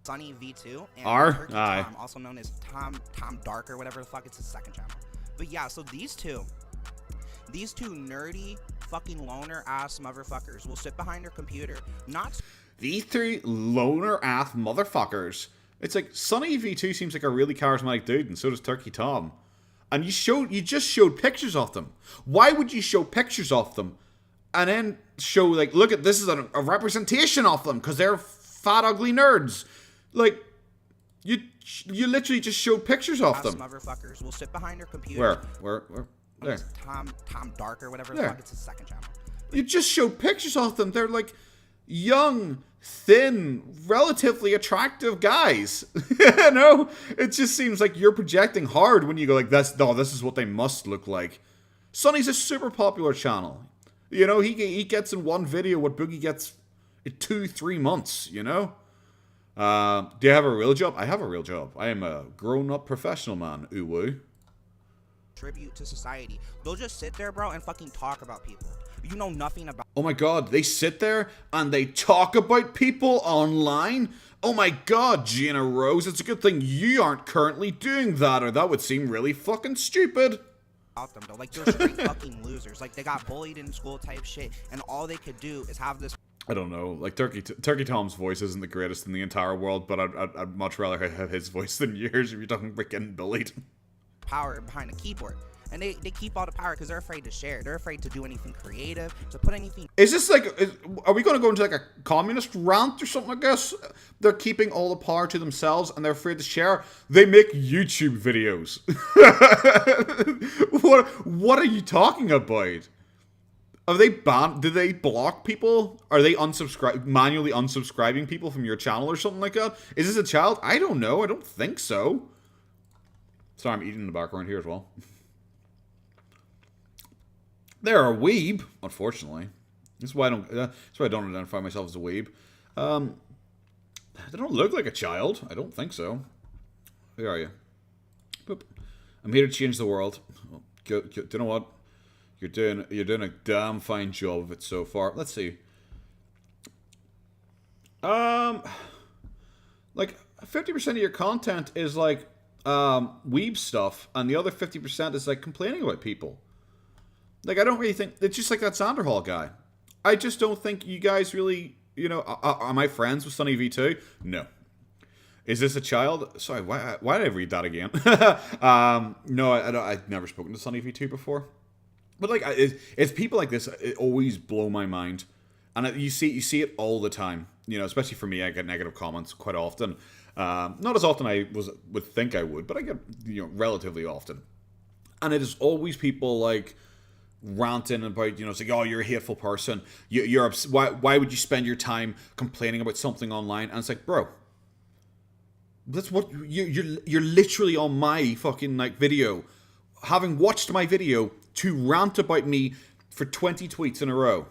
H: Sunny V2 and Turkey
A: Aye.
H: Tom, also known as Tom Dark or whatever the fuck, it's his second channel. But yeah, so these two nerdy fucking loner ass motherfuckers will sit behind their computer, not
A: These three loner ass motherfuckers. It's like Sonny V2 seems like a really charismatic dude, and so does Turkey Tom. And you just showed pictures of them. Why would you show pictures of them and then show, like, look at this is a representation of them because they're fat ugly nerds? Like, you literally just showed pictures of them.
H: Motherfuckers will sit behind their computer.
A: Where? There.
H: Tom Dark or whatever.
A: There.
H: Fuck, it's his second channel.
A: You just showed pictures of them. They're like young, thin, relatively attractive guys. You know? It just seems like you're projecting hard when you go like, this is what they must look like. Sonny's a super popular channel. You know, he gets in one video what Boogie gets in 2-3 months, you know? Do you have a real job? I have a real job. I am a grown-up professional man. Ooh woo.
H: Tribute to society. They'll just sit there, bro, and fucking talk about people. You know nothing about.
A: Oh my god, they sit there and they talk about people online? Oh my god, Gina Rose, it's a good thing you aren't currently doing that, or that would seem really fucking stupid.
H: Them, though. Like, they're straight fucking losers. Like, they got bullied in school type shit, and all they could do is have this.
A: I don't know. Like, Turkey Tom's voice isn't the greatest in the entire world, but I'd much rather have his voice than yours if you're talking about getting bullied.
H: Power behind a keyboard. And they keep all the power because they're afraid to share. They're afraid to do anything creative, to put anything.
A: Is this like, are we going to go into like a communist rant or something, I guess? They're keeping all the power to themselves and they're afraid to share. They make YouTube videos. What are you talking about? Are they banned? Do they block people? Are they manually unsubscribing people from your channel or something like that? Is this a child? I don't know. I don't think so. Sorry, I'm eating in the background here as well. They're a weeb, unfortunately. That's why I don't identify myself as a weeb. They don't look like a child. I don't think so. Who are you? Boop. I'm here to change the world. Do you know what? You're doing a damn fine job of it so far. Let's see. Like 50% of your content is like weeb stuff, and the other 50% is like complaining about people. Like, I don't really think... It's just like that Sanderhall guy. I just don't think you guys really... You know, am I friends with Sonny V2? No. Is this a child? Sorry, why did I read that again? No, I've never spoken to Sonny V2 before. But, like, it's people like this, it always blow my mind. And you see it all the time. You know, especially for me, I get negative comments quite often. Not as often I would think I would, but I get, you know, relatively often. And it is always people, like... ranting about, you know, it's like, oh, you're a hateful person. Why would you spend your time complaining about something online? And it's like, bro, that's what you're literally on my fucking like video, having watched my video to rant about me for 20 tweets in a row,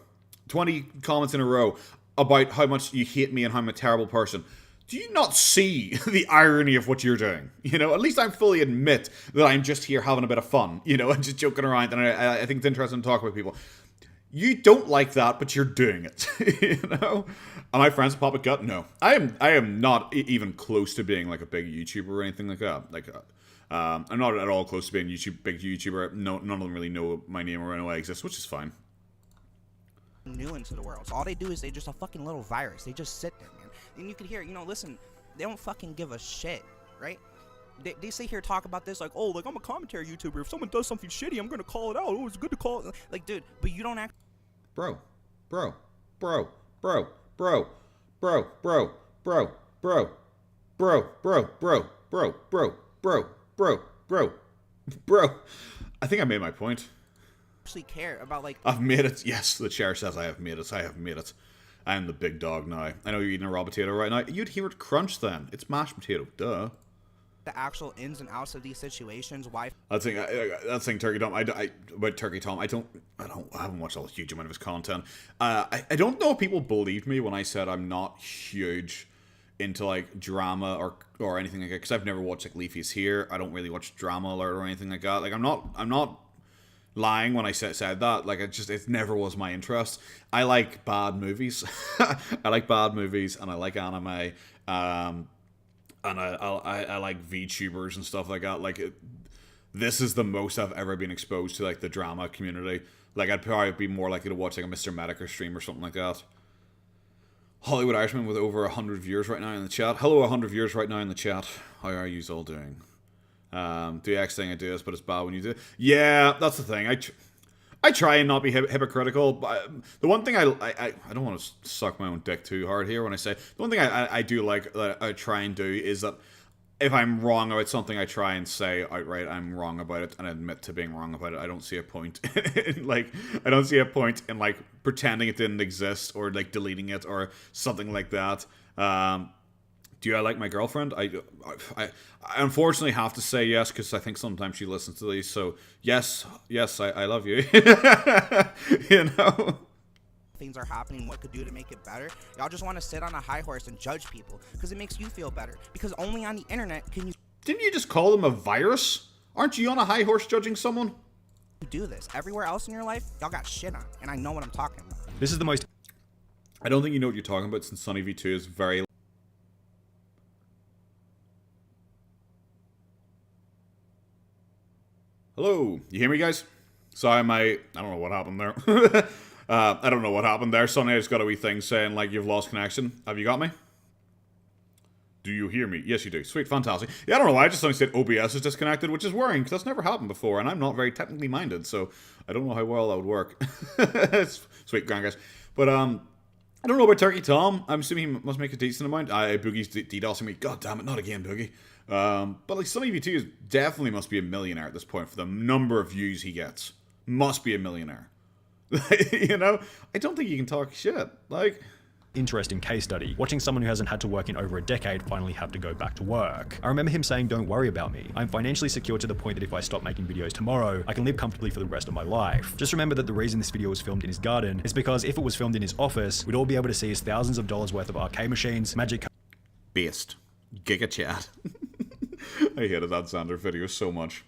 A: 20 comments in a row about how much you hate me and how I'm a terrible person. Do you not see the irony of what you're doing? You know, at least I fully admit that I'm just here having a bit of fun, you know, and just joking around, and I think it's interesting to talk about people. You don't like that, but you're doing it, you know? Am I friends with Papa Gut? No. I am not even close to being like a big YouTuber or anything like that. Like, I'm not at all close to being big YouTuber. No, none of them really know my name or know I exist, which is fine.
H: New into the world. So all they do is they're just a fucking little virus. They just sit there, man. And you can hear, you know, listen, they don't fucking give a shit, right? They sit here talk about this like, oh, like I'm a commentary YouTuber. If someone does something shitty, I'm gonna call it out. Oh, it's good to call it. Like, dude, but you don't act. Bro.
A: I think I made my point.
H: Actually care about like.
A: I've made it. Yes, the chair says I have made it. I am the big dog now. I know you're eating a raw potato right now. You'd hear it crunch then. It's mashed potato. Duh.
H: The actual ins and outs of these situations. Why?
A: That's thing. Turkey Tom. About Turkey Tom. I haven't watched a huge amount of his content. I don't know if people believed me when I said I'm not huge into like drama or anything like that, because I've never watched like Leafy's Here. I don't really watch Drama Alert or anything like that. Like I'm not lying when I said that. Like it never was my interest. I like bad movies. I like bad movies, and I like anime. And I like VTubers and stuff like that. Like this is the most I've ever been exposed to, like, the drama community. Like, I'd probably be more likely to watch, like, a Mr. Medica stream or something like that. Hollywood Irishman with over 100 viewers right now in the chat. Hello, 100 viewers right now in the chat. How are you all doing? Do X thing, I do this, but it's bad when you do it. Yeah, that's the thing. I try and not be hypocritical, but the one thing I don't want to suck my own dick too hard here when I say, the one thing I do like, that I try and do, is that if I'm wrong about something, I try and say outright I'm wrong about it and admit to being wrong about it. I don't see a point in, like, I don't see a point in, like, pretending it didn't exist or, like, deleting it or something like that. Do I like my girlfriend? I unfortunately have to say yes, because I think sometimes she listens to these. So yes, I love you. You know.
H: Things are happening, what could do to make it better. Y'all just want to sit on a high horse and judge people because it makes you feel better. Because only on the internet can you.
A: Didn't you just call them a virus? Aren't you on a high horse judging someone?
H: Do this everywhere else in your life. Y'all got shit on, and I know what I'm talking about.
B: This is the most.
A: I don't think you know what you're talking about, since Sunny V2 is very. Hello, you hear me, guys? Sorry, I don't know what happened there. I don't know what happened there. Sonny has got a wee thing saying, like, you've lost connection. Have you got me? Do you hear me? Yes, you do. Sweet, fantastic. Yeah, I don't know why. I just suddenly said OBS is disconnected, which is worrying, because that's never happened before, and I'm not very technically minded, so I don't know how well that would work. Sweet, grand guys. But, I don't know about Turkey Tom. I'm assuming he must make a decent amount. Boogie's DDoSing me. God damn it, not again, Boogie. But, like, Sunny V2 is definitely must be a millionaire at this point for the number of views he gets. Must be a millionaire. You know? I don't think you can talk shit. Like...
B: Interesting case study, watching someone who hasn't had to work in over a decade finally have to go back to work. I remember him saying, don't worry about me. I'm financially secure to the point that if I stop making videos tomorrow, I can live comfortably for the rest of my life. Just remember that the reason this video was filmed in his garden is because if it was filmed in his office, we'd all be able to see his thousands of dollars worth of arcade machines, magic...
A: Based. Giga chat. I hated that Xander video so much.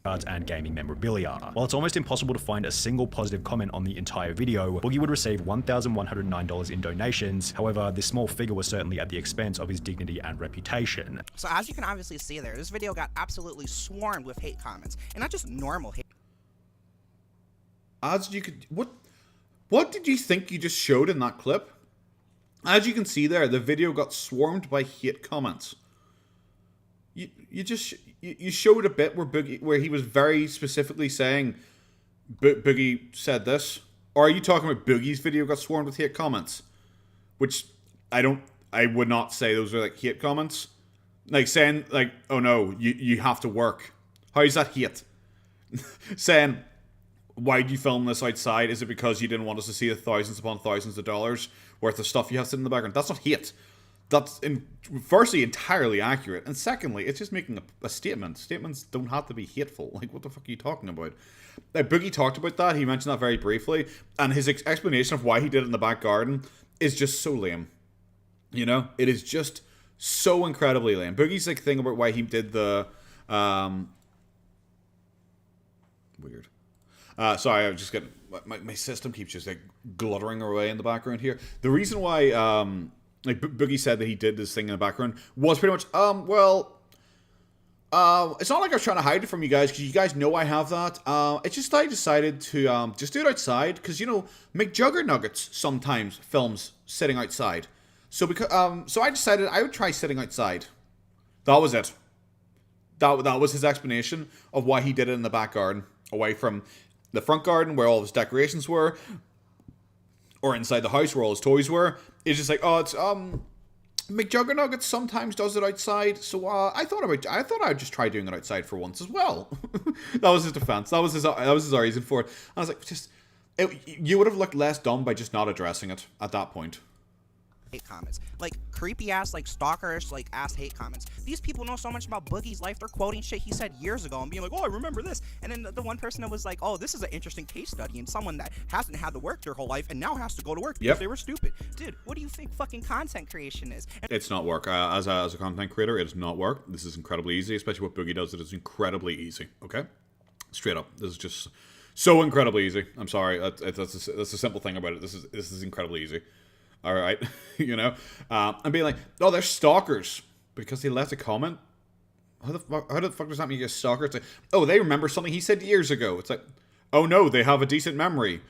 B: Cards and gaming memorabilia. While it's almost impossible to find a single positive comment on the entire video, Boogie would receive $1,109 in donations. However, this small figure was certainly at the expense of his dignity and reputation.
H: So as you can obviously see there, this video got absolutely swarmed with hate comments, and not just normal hate.
A: As you could, what did you think you just showed in that clip? As you can see there, the video got swarmed by hate comments. You showed a bit where he was very specifically saying Boogie said this, or are you talking about Boogie's video got swarmed with hate comments? Which I would not say those are like hate comments. Like saying like, oh no, you have to work. How is that hate? Saying, why'd you film this outside? Is it because you didn't want us to see the thousands upon thousands of dollars worth of stuff you have sitting in the background? That's not hate. That's, firstly, entirely accurate. And secondly, it's just making a statement. Statements don't have to be hateful. Like, what the fuck are you talking about? Boogie talked about that. He mentioned that very briefly. And his explanation of why he did it in the back garden is just so lame. You know? It is just so incredibly lame. Boogie's like thing about why he did the... Weird. Sorry, I was just getting... My system keeps just, like, gluttering away in the background here. The reason why... Like, Boogie said that he did this thing in the background was pretty much, it's not like I was trying to hide it from you guys, because you guys know I have that. It's just I decided to just do it outside, because, you know, McJuggernuggets sometimes films sitting outside. So so I decided I would try sitting outside. That was it. That was his explanation of why he did it in the back garden, away from the front garden where all of his decorations were, or inside the house where all his toys were. It's just like, oh, it's McJuggernuggets sometimes does it outside, so I thought I'd just try doing it outside for once as well. That was his defense. That was his reason for it. I was like, you would have looked less dumb by just not addressing it at that point.
H: Hate comments, like creepy ass, like stalkerish, like ass hate comments. These people know so much about Boogie's life. They're quoting shit he said years ago and being like, oh, I remember this. And then the one person that was like, oh, this is an interesting case study, and someone that hasn't had to work their whole life and now has to go to work because they were stupid. Dude, what do you think fucking content creation is? It's
A: not work. As a content creator, it does not work. This is incredibly easy, especially what Boogie does. It is incredibly easy. Okay, straight up, this is just so incredibly easy. I'm sorry, that's a simple thing about it. This is incredibly easy. All right, you know, and being like, oh, they're stalkers because they left a comment. how the fuck does that mean you get a stalker? It's like, oh, they remember something he said years ago. It's like, oh no, they have a decent memory.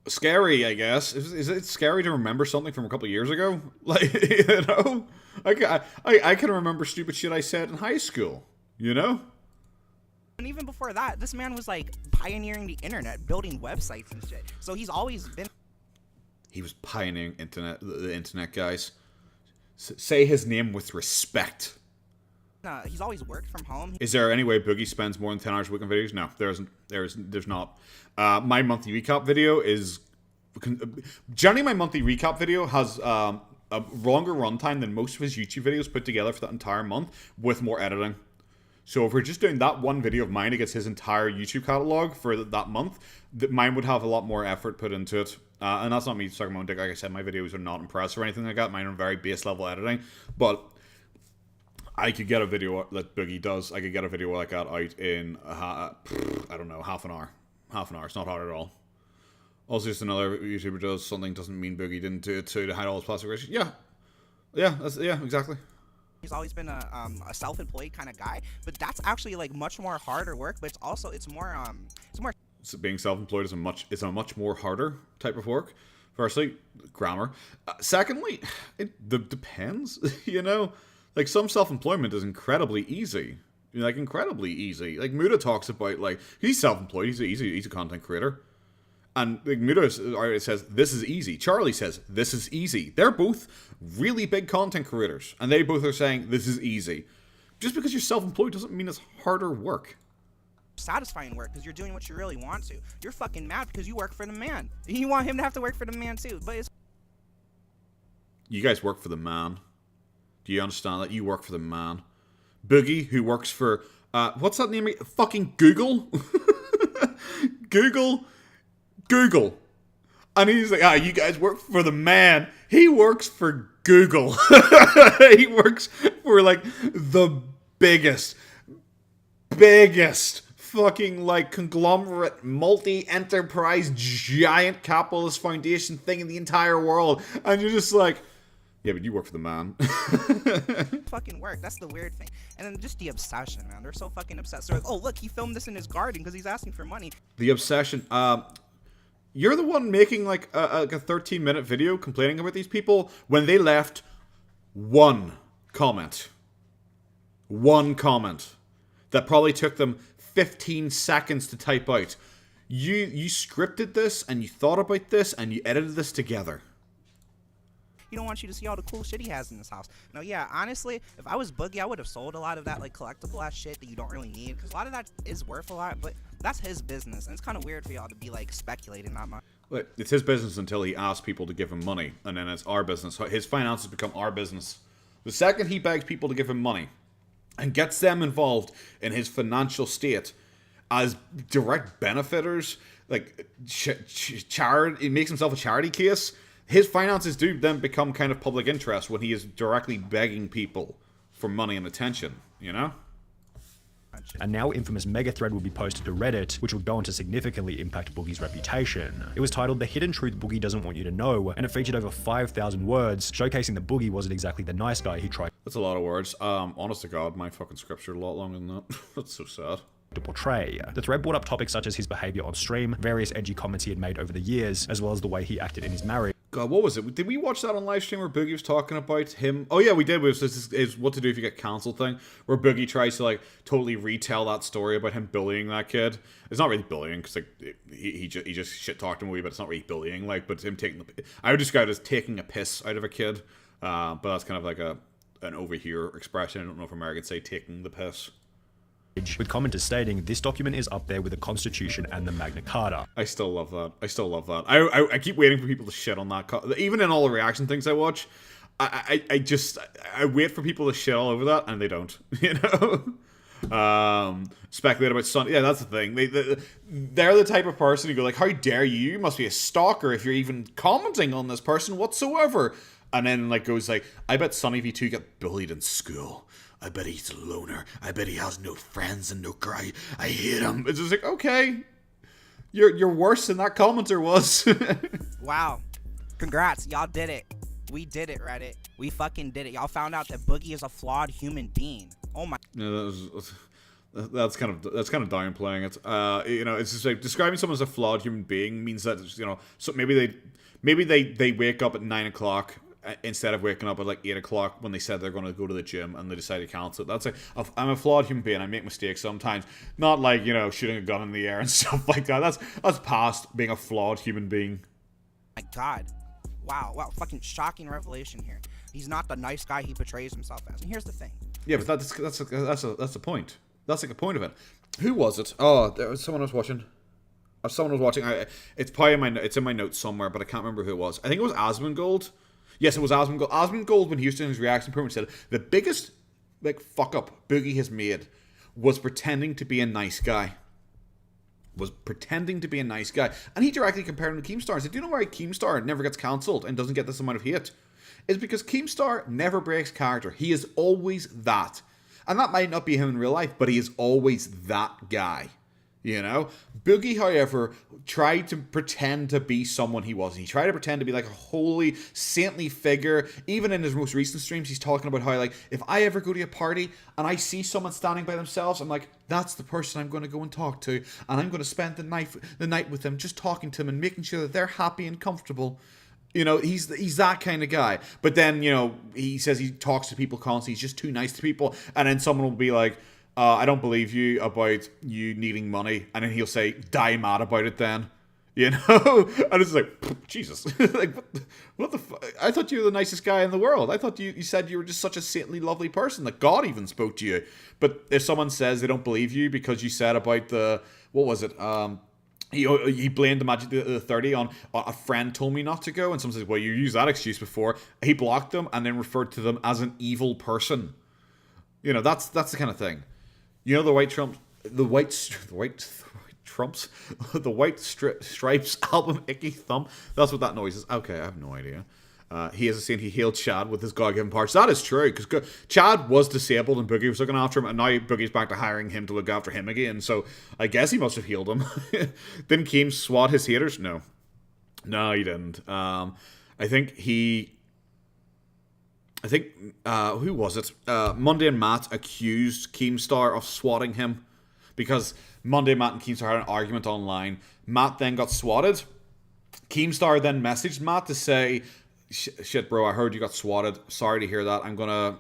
A: Scary, I guess. Is it scary to remember something from a couple of years ago? Like, you know? I can remember stupid shit I said in high school, you know?
H: And even before that, this man was like pioneering the internet, building websites and shit. So he's always been...
A: He was pioneering the internet, guys. Say his name with respect.
H: He's always worked from home.
A: Is there any way Boogie spends more than 10 hours a week on videos? No, there's not. My monthly recap video is... Generally, my monthly recap video has a longer runtime than most of his YouTube videos put together for that entire month with more editing. So if we're just doing that one video of mine against his entire YouTube catalog for that month, mine would have a lot more effort put into it. And that's not me sucking my own dick. Like I said, my videos are not impressive or anything like that. Mine are very base level editing. But I could get a video that Boogie does. I could get a video like that out in, I don't know, half an hour. Half an hour. It's not hard at all. Also, just another YouTuber does something doesn't mean Boogie didn't do it to hide all his plastic races. Yeah. Yeah, exactly.
H: He's always been a self-employed kind of guy, but that's actually like much more harder work. But it's more.
A: So being self-employed is a much more harder type of work. Firstly, grammar. Secondly, it depends. You know, like some self-employment is incredibly easy. Like incredibly easy. Like Muda talks about like he's self-employed. He's a content creator. And like, Muda says, this is easy. Charlie says, this is easy. They're both really big content creators. And they both are saying, this is easy. Just because you're self-employed doesn't mean it's harder work.
H: Satisfying work because you're doing what you really want to. You're fucking mad because you work for the man. You want him to have to work for the man too. But it's...
A: You guys work for the man. Do you understand that? You work for the man. Boogie, who works for, what's that name? Fucking Google? Google. And he's like, you guys work for the man. He works for Google. He works for, like, the biggest fucking, like, conglomerate, multi-enterprise, giant capitalist foundation thing in the entire world. And you're just like, yeah, but you work for the man.
H: Fucking work. That's the weird thing. And then just the obsession, man. They're so fucking obsessed. They're like, oh, look, he filmed this in his garden because he's asking for money.
A: The obsession. You're the one making like a 13-minute video complaining about these people when they left one comment that probably took them 15 seconds to type out. You scripted this and you thought about this and you edited this together.
H: He don't want you to see all the cool shit he has in his house. Now, yeah, honestly, if I was Boogie, I would have sold a lot of that like collectible ass shit that you don't really need because a lot of that is worth a lot, but that's his business, and it's kind of weird for y'all to be like speculating that much.
A: Look, it's his business until he asks people to give him money, and then it's our business. His finances become our business. The second he begs people to give him money and gets them involved in his financial state as direct benefiters, like charity, he makes himself a charity case. His finances do then become kind of public interest when he is directly begging people for money and attention, you know?
B: A now infamous mega thread will be posted to Reddit, which will go on to significantly impact Boogie's reputation. It was titled The Hidden Truth Boogie Doesn't Want You to Know, and it featured over 5,000 words, showcasing that Boogie wasn't exactly the nice guy he tried.
A: That's a lot of words. Honest to God, my fucking scripts are a lot longer than that. That's so sad.
B: To portray. The thread brought up topics such as his behavior on stream, various edgy comments he had made over the years, as well as the way he acted in his marriage.
A: God, what was it? Did we watch that on live stream where Boogie was talking about him? Oh yeah, we did. It was this what to do if you get cancelled thing, where Boogie tries to like totally retell that story about him bullying that kid. It's not really bullying because like he just shit talked him away, but it's not really bullying. Like, but him taking I would describe it as taking a piss out of a kid. But that's kind of like an over here expression. I don't know if Americans say taking the piss.
B: With commenters stating this document is up there with the Constitution and the Magna Carta.
A: I still love that. I keep waiting for people to shit on that. Even in all the reaction things I watch, I wait for people to shit all over that, and they don't. You know, speculate about Sun. Yeah, that's the thing. They're the type of person who go like, "How dare you? You must be a stalker if you're even commenting on this person whatsoever." And then like goes like, "I bet Sonny V2 got bullied in school. I bet he's a loner. I bet he has no friends and no cry. I hate him." It's just like, okay, you're worse than that commenter was.
H: Wow, congrats, y'all did it. We did it, Reddit. We fucking did it. Y'all found out that Boogie is a flawed human being.
A: Yeah, that's kind of downplaying it. It's just like describing someone as a flawed human being means that so maybe they wake up at 9 o'clock instead of waking up at like 8 o'clock when they said they're going to go to the gym and they decide to cancel it. That's like I'm a flawed human being. I make mistakes sometimes. Not like shooting a gun in the air and stuff like that. That's past being a flawed human being.
H: My God, wow, fucking shocking revelation here. He's not the nice guy he portrays himself as. And here's the thing.
A: Yeah, but that's the point. That's like a point of it. Who was it? Oh, there was someone I was watching. Or someone was watching. It's probably it's in my notes somewhere, but I can't remember who it was. I think it was Asmongold. Yes, it was Asmongold. Asmongold, when he was doing his reaction program, said the biggest fuck up Boogie has made was pretending to be a nice guy. And he directly compared him to Keemstar. He said, do you know why Keemstar never gets cancelled and doesn't get this amount of hate? It's because Keemstar never breaks character. He is always that. And that might not be him in real life, but he is always that guy. Boogie, however, tried to pretend to be someone he wasn't. He tried to pretend to be like a holy, saintly figure. Even in his most recent streams, he's talking about how, like, if I ever go to a party and I see someone standing by themselves, I'm like, that's the person I'm going to go and talk to. And I'm going to spend the night with them, just talking to them and making sure that they're happy and comfortable. He's that kind of guy. But then, he says he talks to people constantly. He's just too nice to people. And then someone will be like, I don't believe you about you needing money. And then he'll say, die mad about it then. And it's like, Jesus. Like, what the fuck? I thought you were the nicest guy in the world. I thought you said you were just such a saintly, lovely person that God even spoke to you. But if someone says they don't believe you because you said about what was it? He blamed the Magic the 30 on a friend told me not to go, and someone says, well, you used that excuse before. He blocked them and then referred to them as an evil person. That's the kind of thing. The white stripes album Icky Thump. That's what that noise is. Okay, I have no idea. He is saying he healed Chad with his God-given parts. That is true, because Chad was disabled and Boogie was looking after him, and now Boogie's back to hiring him to look after him again, so I guess he must have healed him. Didn't Keem swat his haters? No, he didn't. I think who was it? Monday and Matt accused Keemstar of swatting him, because Monday, Matt and Keemstar had an argument online. Matt then got swatted. Keemstar then messaged Matt to say, shit, bro, I heard you got swatted. Sorry to hear that. I'm gonna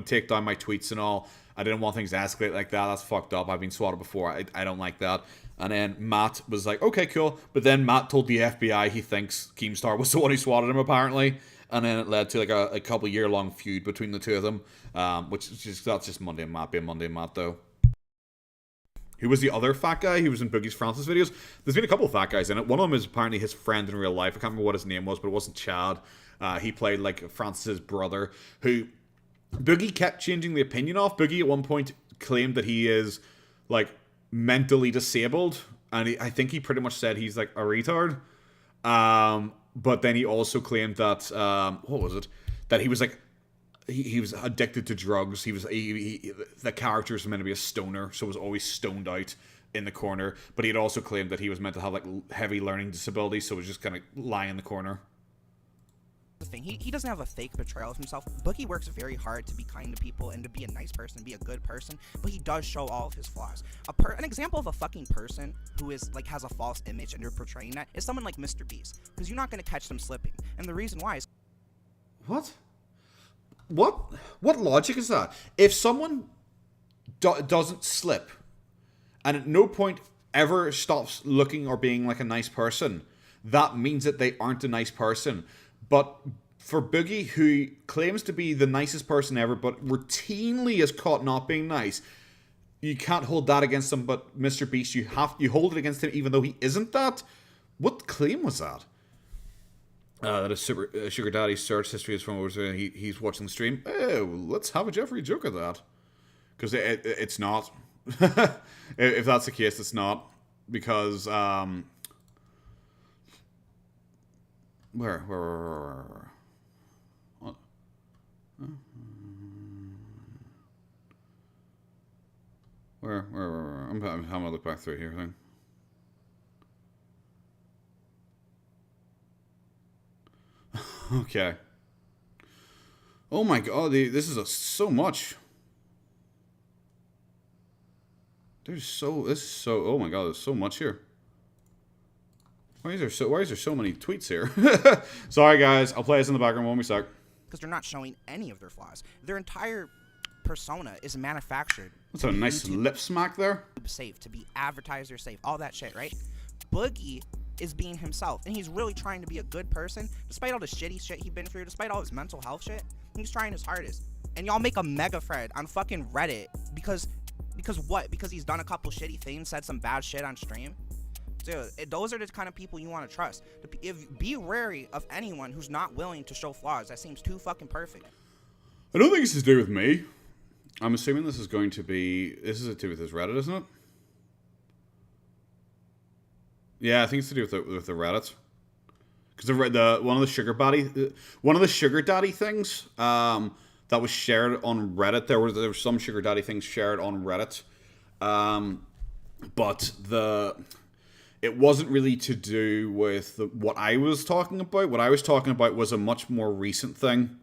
A: take down my tweets and all. I didn't want things to escalate like that. That's fucked up. I've been swatted before. I don't like that. And then Matt was like, okay, cool. But then Matt told the FBI he thinks Keemstar was the one who swatted him, apparently. And then it led to like a couple year-long feud between the two of them. That's just Monday and Matt being Monday and Matt, though. Who was the other fat guy who was in Boogie's Francis videos? There's been a couple of fat guys in it. One of them is apparently his friend in real life. I can't remember what his name was, but it wasn't Chad. He played like Francis's brother, who Boogie kept changing the opinion of. Boogie at one point claimed that he is like mentally disabled, and I think he pretty much said he's like a retard. But then he also claimed that what was it? That he was like he was addicted to drugs. The character was meant to be a stoner, so was always stoned out in the corner. But he had also claimed that he was meant to have like heavy learning disabilities, so was just kind of lying in the corner.
H: The thing, he doesn't have a fake portrayal of himself. Boogie works very hard to be kind to people and to be a nice person, be a good person, but he does show all of his flaws. An example of a fucking person who is like has a false image and you're portraying that is someone like Mr. Beast, because you're not going to catch them slipping. And the reason why is
A: What logic is that? If someone doesn't slip and at no point ever stops looking or being like a nice person, that means that they aren't a nice person. But for Boogie, who claims to be the nicest person ever, but routinely is caught not being nice, you can't hold that against him. But Mr. Beast, you hold it against him even though he isn't that? What claim was that? That is Sugar Daddy's search history is from over there. He's watching the stream. Oh, let's have a Jeffrey joke at that. Because it's not. If that's the case, it's not. Because, Where? What? Where? I'm having to look back through here. Thing. Okay. Oh my god, this is so much. This is so, oh my god, there's so much here. Why is there so many tweets here? Sorry guys, I'll play this in the background one sec.
H: Because they're not showing any of their flaws. Their entire persona is manufactured.
A: That's a nice lip smack there.
H: Safe, to be advertiser safe, all that shit, right? Boogie is being himself, and he's really trying to be a good person, despite all the shitty shit he's been through, despite all his mental health shit. He's trying his hardest. And y'all make a mega thread on fucking Reddit because what? Because he's done a couple shitty things, said some bad shit on stream? Dude, those are the kind of people you want to trust. Be wary of anyone who's not willing to show flaws. That seems too fucking perfect.
A: I don't think this is to do with me. I'm assuming this is to do with his Reddit, isn't it? Yeah, I think it's to do with the Reddit. Because one of the sugar daddy things that was shared on Reddit. There were some sugar daddy things shared on Reddit, but it wasn't really to do with what I was talking about. What I was talking about was a much more recent thing.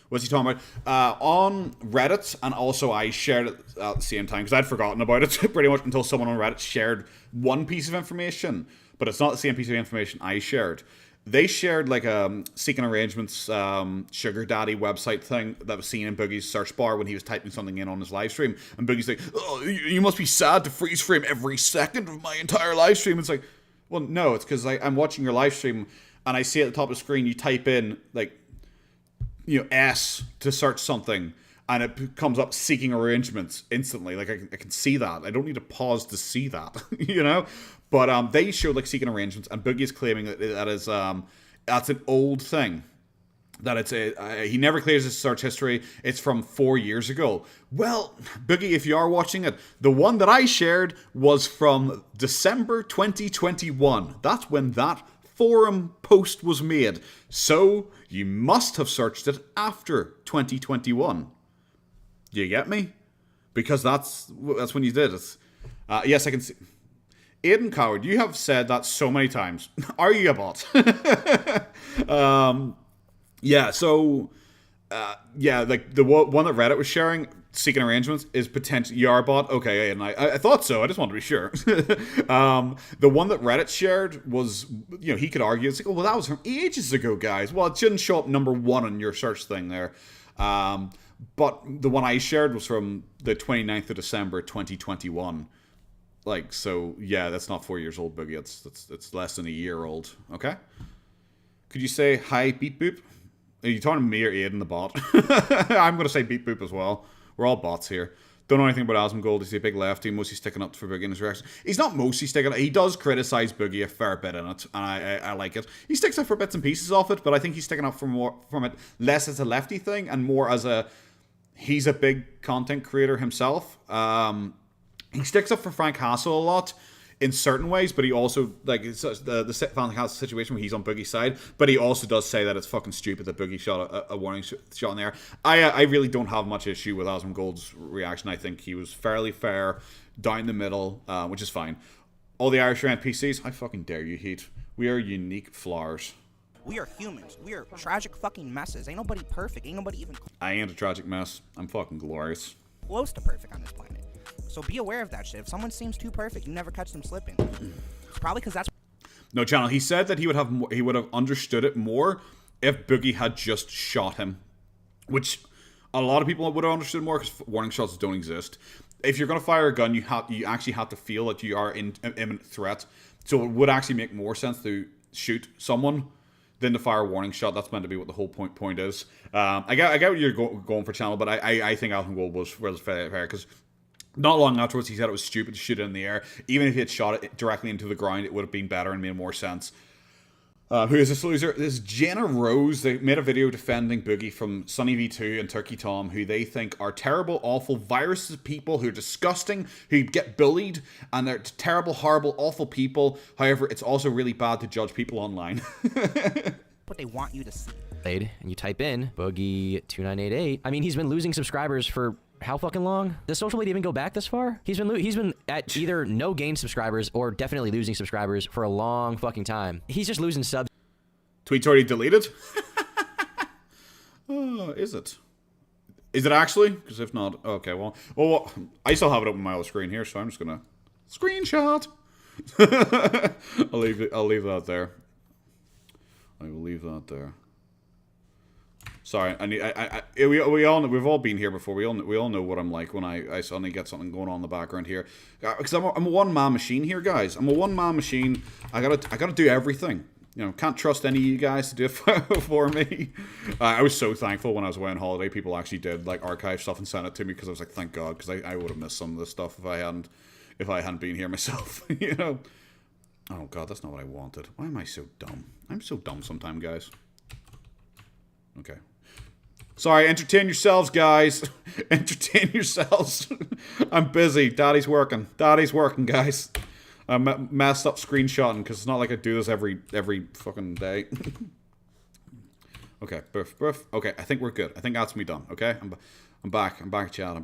A: What's he talking about? On Reddit, and also I shared it at the same time, because I'd forgotten about it pretty much until someone on Reddit shared one piece of information, but it's not the same piece of information I shared. They shared like a Seeking Arrangements sugar daddy website thing that was seen in Boogie's search bar when he was typing something in on his live stream. And Boogie's like, oh, you must be sad to freeze frame every second of my entire live stream. It's like, well, no, it's because I'm watching your live stream and I see at the top of the screen you type in like, S to search something and it comes up Seeking Arrangements instantly. Like I can see that. I don't need to pause to see that, But they showed like Seeking Arrangements, and Boogie is claiming that that's an old thing. That it's he never clears his search history. It's from 4 years ago. Well, Boogie, if you are watching it, the one that I shared was from December 2021. That's when that forum post was made. So you must have searched it after 2021. Do you get me? Because that's when you did it. Yes, I can see. Aiden Coward, you have said that so many times. Are you a bot? Yeah, so... like the one that Reddit was sharing, Seeking Arrangements, is potentially your bot. Okay, and I thought so. I just wanted to be sure. The one that Reddit shared was, he could argue, it's like, well, that was from ages ago, guys. Well, it shouldn't show up number one on your search thing there. But the one I shared was from the 29th of December, 2021. Like, so, yeah, that's not 4 years old, Boogie. It's less than a year old. Okay? Could you say, hi, Beep Boop? Are you talking to me or Aiden the bot? I'm going to say Beep Boop as well. We're all bots here. Don't know anything about Asmongold. He's a big lefty, mostly sticking up for Boogie in his reaction. He's not mostly sticking up. He does criticize Boogie a fair bit in it, and I like it. He sticks up for bits and pieces of it, but I think he's sticking up for more from it less as a lefty thing and more as he's a big content creator himself. He sticks up for Frank Hassel a lot in certain ways, but he also, like, it's the Frank Hassel situation where he's on Boogie's side, but he also does say that it's fucking stupid that Boogie shot a warning shot in there. I really don't have much issue with Asmongold's reaction. I think he was fairly fair, down the middle, which is fine. All the Irish NPCs, I fucking dare you, Heat. We are unique flowers.
H: We are humans. We are tragic fucking messes. Ain't nobody perfect. Ain't nobody even
A: I ain't a tragic mess. I'm fucking glorious.
H: Close to perfect on this planet. So be aware of that shit. If someone seems too perfect, you never catch them slipping. It's probably because that's...
A: No, Channel, he said that he would have understood it more if Boogie had just shot him. Which a lot of people would have understood more because warning shots don't exist. If you're going to fire a gun, you actually have to feel that you are in imminent threat. So it would actually make more sense to shoot someone than to fire a warning shot. That's meant to be what the whole point is. I get what you're going for, Channel, but I think Asmongold was fair because not long afterwards he said it was stupid to shoot it in the air. Even if he had shot it directly into the ground, it would have been better and made more sense. Who is this loser? This is Jenna Rose. They made a video defending Boogie from Sunny V2 and Turkey Tom, who they think are terrible, awful, viruses people who are disgusting, who get bullied, and they're terrible, horrible, awful people. However, it's also really bad to judge people online.
H: what they want you to see.
G: And you type in Boogie2988. I mean, he's been losing subscribers for how fucking long? Does social media even go back this far? He's been at either no gain subscribers or definitely losing subscribers for a long fucking time. He's just losing subs.
A: Tweet's already deleted? Oh, is it? Is it actually? Because if not, okay, well, I still have it open on my other screen here, so I'm just gonna screenshot. I'll leave that there. I will leave that there. Sorry, we've all been here before. We all know what I'm like when I suddenly get something going on in the background here. Because I'm a one-man machine here, guys. I'm a one-man machine. I gotta do everything. You know, can't trust any of you guys to do it for me. I was so thankful when I was away on holiday. People actually did like archive stuff and send it to me because I was like, thank God, because I would have missed some of this stuff if I hadn't been here myself. You know. Oh God, that's not what I wanted. Why am I so dumb? I'm so dumb sometimes, guys. Okay. Sorry, entertain yourselves, guys. Entertain yourselves. I'm busy. Daddy's working, guys. I'm messed up screenshotting because it's not like I do this every fucking day. Okay, boof. Okay, I think we're good. I think that's me done. Okay, I'm back. I'm back, chat.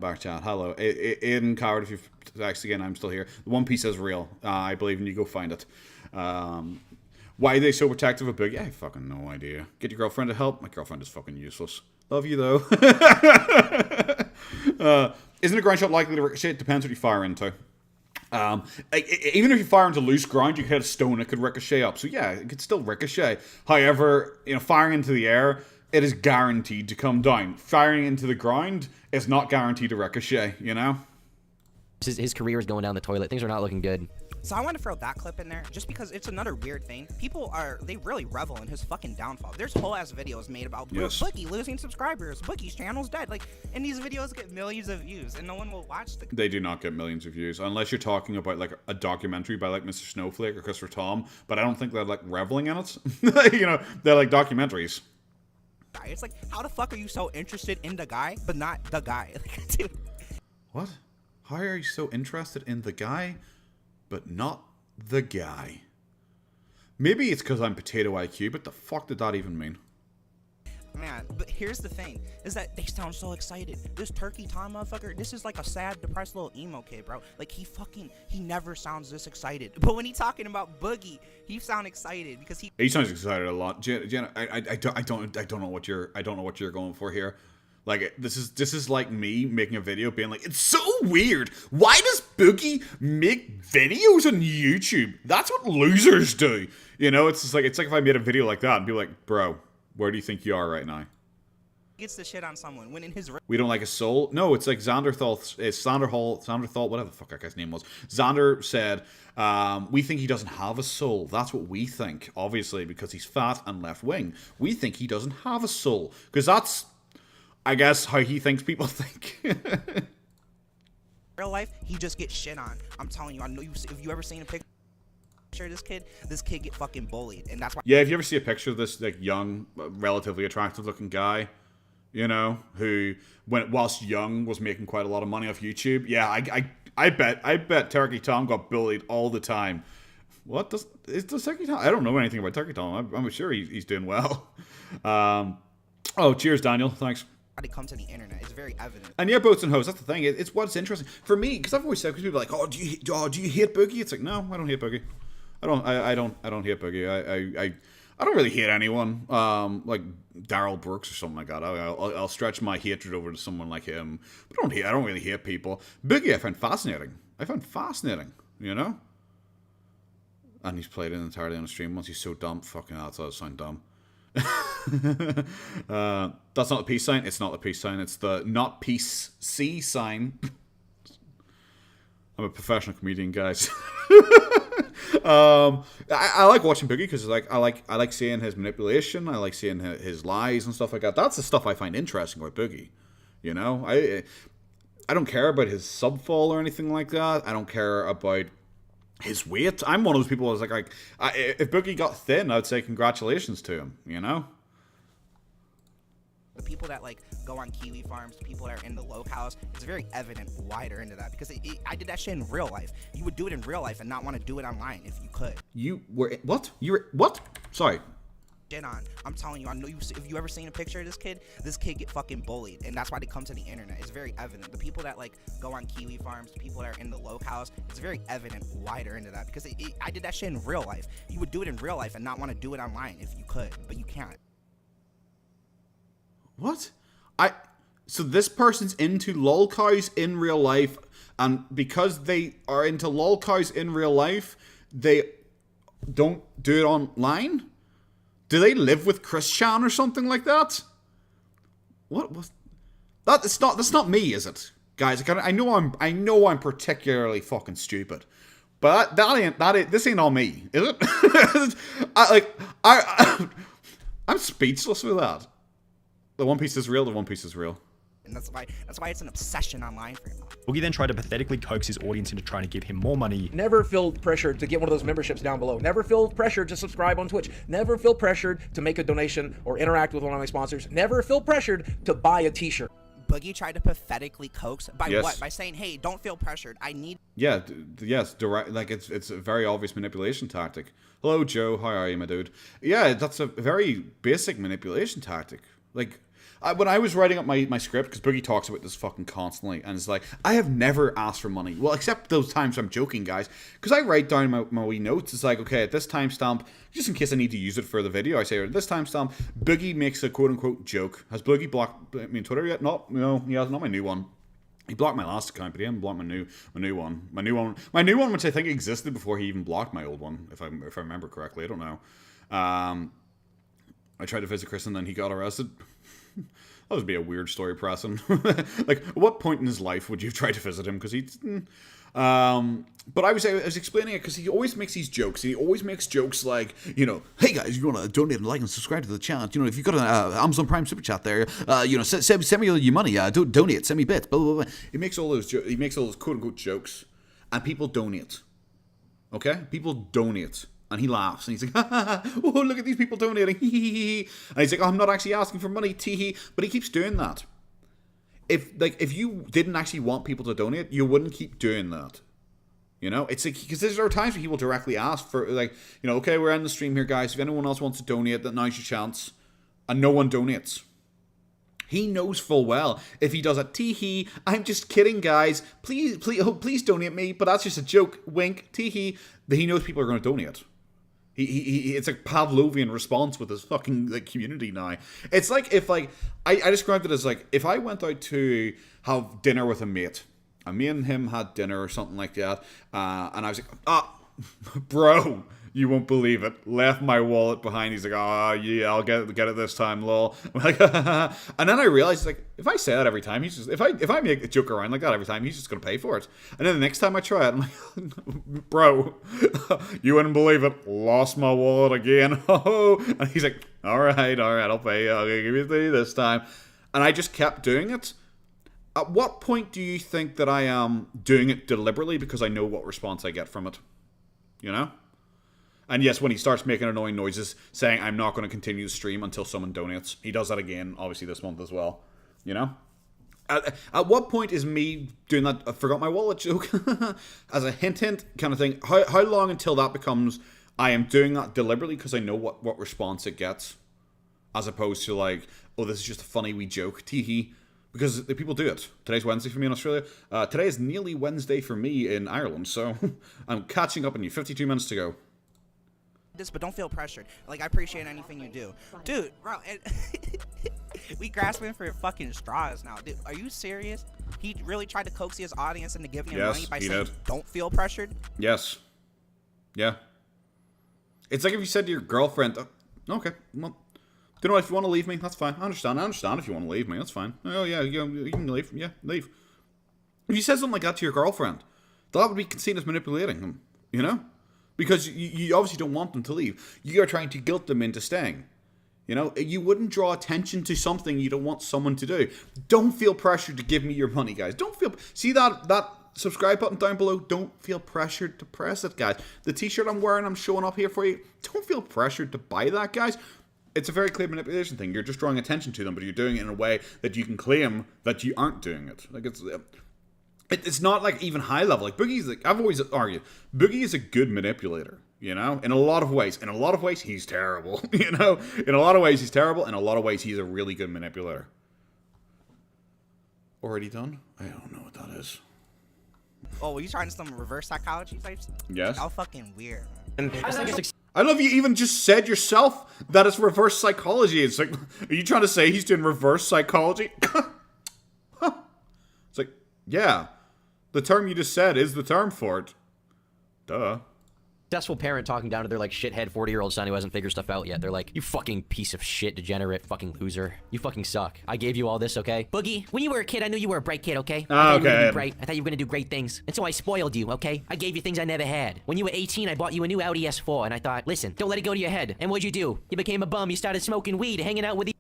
A: Hello, Aiden Coward. If you've texted again, I'm still here. The One Piece is real. I believe in you. Go find it. Why are they so protective of Boogie? I have fucking no idea. Get your girlfriend to help. My girlfriend is fucking useless. Love you though. Isn't a ground shot likely to ricochet? It depends what you fire into. Even if you fire into loose ground, you could hit a stone, it could ricochet up. So yeah, it could still ricochet. However, you know, firing into the air, it is guaranteed to come down. Firing into the ground is not guaranteed to ricochet, you know?
G: His career is going down the toilet. Things are not looking good.
H: So I want to throw that clip in there just because it's another weird thing. They really revel in his fucking downfall. There's whole ass videos made about Boogie losing subscribers. Boogie's channel's dead. Like, and these videos get millions of views and no one will watch them.
A: They do not get millions of views unless you're talking about like a documentary by like Mr. Snowflake or Christopher Tom. But I don't think they're like reveling in it. You know, they're like documentaries.
H: It's like, how the fuck are you so interested in the guy but not the guy? Like, dude.
A: What? How are you so interested in the guy but not the guy? Maybe it's because I'm potato IQ, but the fuck did that even mean?
H: Man, but here's the thing, is that they sound so excited. This Turkey Tom motherfucker, this is like a sad, depressed little emo kid, bro. Like, he never sounds this excited. But when he talking about Boogie, he sound excited because he
A: sounds excited a lot. Jenna, I don't know what you're going for here. Like, this is like me making a video being like, it's so weird. Why does Boogie make videos on YouTube? That's what losers do. You know, it's like if I made a video like that and be like, bro, where do you think you are right now?
H: gets the shit on someone when in his
A: we don't like his soul. No, it's like Xander Thal, whatever the fuck that guy's name was. Xander said, we think he doesn't have a soul. That's what we think, obviously, because he's fat and left wing. We think he doesn't have a soul because that's, I guess, how he thinks people think.
H: Real life, he just gets shit on. I'm telling you, I know you. If you ever seen a picture of this kid get fucking bullied, and that's why.
A: Yeah, if you ever see a picture of this like young, relatively attractive looking guy, you know, who whilst young was making quite a lot of money off YouTube. Yeah, I bet Turkey Tom got bullied all the time. What does Turkey Tom? I don't know anything about Turkey Tom. I'm sure he's doing well. Oh, cheers, Daniel. Thanks.
H: They come to the internet. It's very evident.
A: And yeah, boats and hoes. That's the thing. It's what's interesting for me because I've always said, because people are like, do you hate Boogie? It's like, no, I don't hate Boogie. I don't hate Boogie. I don't really hate anyone. Like Daryl Brooks or something like that. I'll stretch my hatred over to someone like him. But I don't really hate people. Boogie, I find fascinating. You know. And he's played it entirely on a stream once. He's so dumb. Fucking hell, that does sound dumb. That's not the peace sign. It's not the peace sign. It's the not peace C sign. I'm a professional comedian, guys. I like watching Boogie because I like seeing his manipulation. I like seeing his lies and stuff like that. That's the stuff I find interesting about Boogie. You know, I don't care about his subfall or anything like that. I don't care about his weight. I'm one of those people who's like if Boogie got thin, I'd say congratulations to him, you know?
H: The people that like go on kiwi farms, the people that are in the locales, it's very evident why they're into that because I did that shit in real life. You would do it in real life and not want to do it online if you could.
A: You were what? You were what? Sorry.
H: On. I'm telling you, I know you. If you ever seen a picture of this kid get fucking bullied, and that's why they come to the internet. It's very evident. The people that like go on kiwi farms, the people that are in the locales, it's very evident why they're into that because I did that shit in real life. You would do it in real life and not want to do it online if you could, but you can't.
A: What? So this person's into lol cows in real life, and because they are into lol cows in real life, they don't do it online? Do they live with Chris Chan or something like that? What was that? That's not me, is it, guys? I know I'm particularly fucking stupid, but this ain't all me, is it? I'm speechless with that. The One Piece is real. The One Piece is real.
H: And that's why it's an obsession online for him.
B: Boogie then tried to pathetically coax his audience into trying to give him more money.
F: Never feel pressured to get one of those memberships down below. Never feel pressured to subscribe on Twitch. Never feel pressured to make a donation or interact with one of my sponsors. Never feel pressured to buy a t-shirt.
H: Boogie tried to pathetically coax by
A: Yes.
H: what? By saying, "Hey, don't feel pressured. I need."
A: Yeah, yes, direct. Like it's a very obvious manipulation tactic. Hello, Joe. How are you, my dude? Yeah, that's a very basic manipulation tactic. Like, when I was writing up my script, because Boogie talks about this fucking constantly, and it's like, I have never asked for money. Well, except those times I'm joking, guys. Because I write down my wee notes. It's like, okay, at this timestamp, just in case I need to use it for the video, I say, at this timestamp, Boogie makes a quote-unquote joke. Has Boogie blocked me on Twitter yet? No, he has not my new one. He blocked my last account, but he hasn't blocked my new one. My new one, which I think existed before he even blocked my old one, if I remember correctly. I don't know. I tried to visit Chris and then he got arrested. That would be a weird story, Preston. Like, at what point in his life would you try to visit him? Because he's... but I was explaining it because he always makes these jokes. He always makes jokes like, you know, hey guys, you want to donate and like and subscribe to the channel? You know, if you've got an Amazon Prime super chat there, you know, send me your money. Donate, send me bits. Blah blah blah. He makes all those quote unquote jokes, and people donate. Okay, people donate. And he laughs, and he's like, oh, look at these people donating, and he's like, oh, I'm not actually asking for money, tee-hee, but he keeps doing that. If you didn't actually want people to donate, you wouldn't keep doing that. You know, it's like, because there are times when people directly ask for, like, you know, okay, we're ending the stream here, guys, if anyone else wants to donate, then now's your chance, and no one donates. He knows full well if he does a tee-hee, I'm just kidding, guys, please donate me, but that's just a joke, wink, tee-hee, that he knows people are going to donate. It's a Pavlovian response with his fucking like community now. It's like if I described it as like if I went out to have dinner with a mate, and me and him had dinner or something like that, and I was like, bro, you won't believe it, left my wallet behind. He's like, yeah, I'll get it this time, lol. I'm like, and then I realized, like, if I say that every time, he's just if I make a joke around like that every time, he's just gonna pay for it. And then the next time I try it, I'm like, bro, you wouldn't believe it, lost my wallet again. And he's like, all right, I'll pay. I'll give you this time. And I just kept doing it. At what point do you think that I am doing it deliberately because I know what response I get from it? You know? And yes, when he starts making annoying noises, saying, I'm not going to continue the stream until someone donates. He does that again, obviously, this month as well. You know? At what point is me doing that I forgot my wallet joke as a hint kind of thing? How long until that becomes, I am doing that deliberately because I know what response it gets? As opposed to like, oh, this is just a funny wee joke, tee-hee. Because people do it. Today's Wednesday for me in Australia. Today is nearly Wednesday for me in Ireland. So I'm catching up on you. 52 minutes to go.
H: This, but don't feel pressured. Like, I appreciate anything you do. Dude, bro, we grasping for fucking straws now. Dude, are you serious? He really tried to coax his audience into giving him money by saying, don't feel pressured?
A: Yes. Yeah. It's like if you said to your girlfriend, okay, well, you know what, if you want to leave me, that's fine. I understand if you want to leave me, that's fine. Oh, yeah, you can leave. Yeah, leave. If you said something like that to your girlfriend, that would be seen as manipulating them, you know? Because you obviously don't want them to leave. You are trying to guilt them into staying. You know, you wouldn't draw attention to something you don't want someone to do. Don't feel pressured to give me your money, guys. Don't feel... See that subscribe button down below? Don't feel pressured to press it, guys. The t-shirt I'm wearing, I'm showing up here for you. Don't feel pressured to buy that, guys. It's a very clear manipulation thing. You're just drawing attention to them, but you're doing it in a way that you can claim that you aren't doing it. Like, it's not like even high level. Like Boogie's like, I've always argued, Boogie is a good manipulator, you know, in a lot of ways. In a lot of ways, he's terrible, you know. In a lot of ways, he's terrible. In a lot of ways, he's a really good manipulator. Already done? I don't know what that is.
H: Oh, were you trying some reverse psychology types?
A: Yes.
H: How fucking weird.
A: I love you even just said yourself that it's reverse psychology. It's like, are you trying to say he's doing reverse psychology? Yeah. The term you just said is the term for it. Duh.
G: Successful parent talking down to their like shithead 40-year-old son who hasn't figured stuff out yet. They're like, you fucking piece of shit, degenerate, fucking loser. You fucking suck. I gave you all this, okay? Boogie, when you were a kid, I knew you were a bright kid, okay? I thought you were gonna be bright. I thought you were gonna do great things. And so I spoiled you, okay? I gave you things I never had. When you were 18, I bought you a new Audi S4, and I thought, listen, don't let it go to your head. And what'd you do? You became a bum. You started smoking weed, hanging out with the...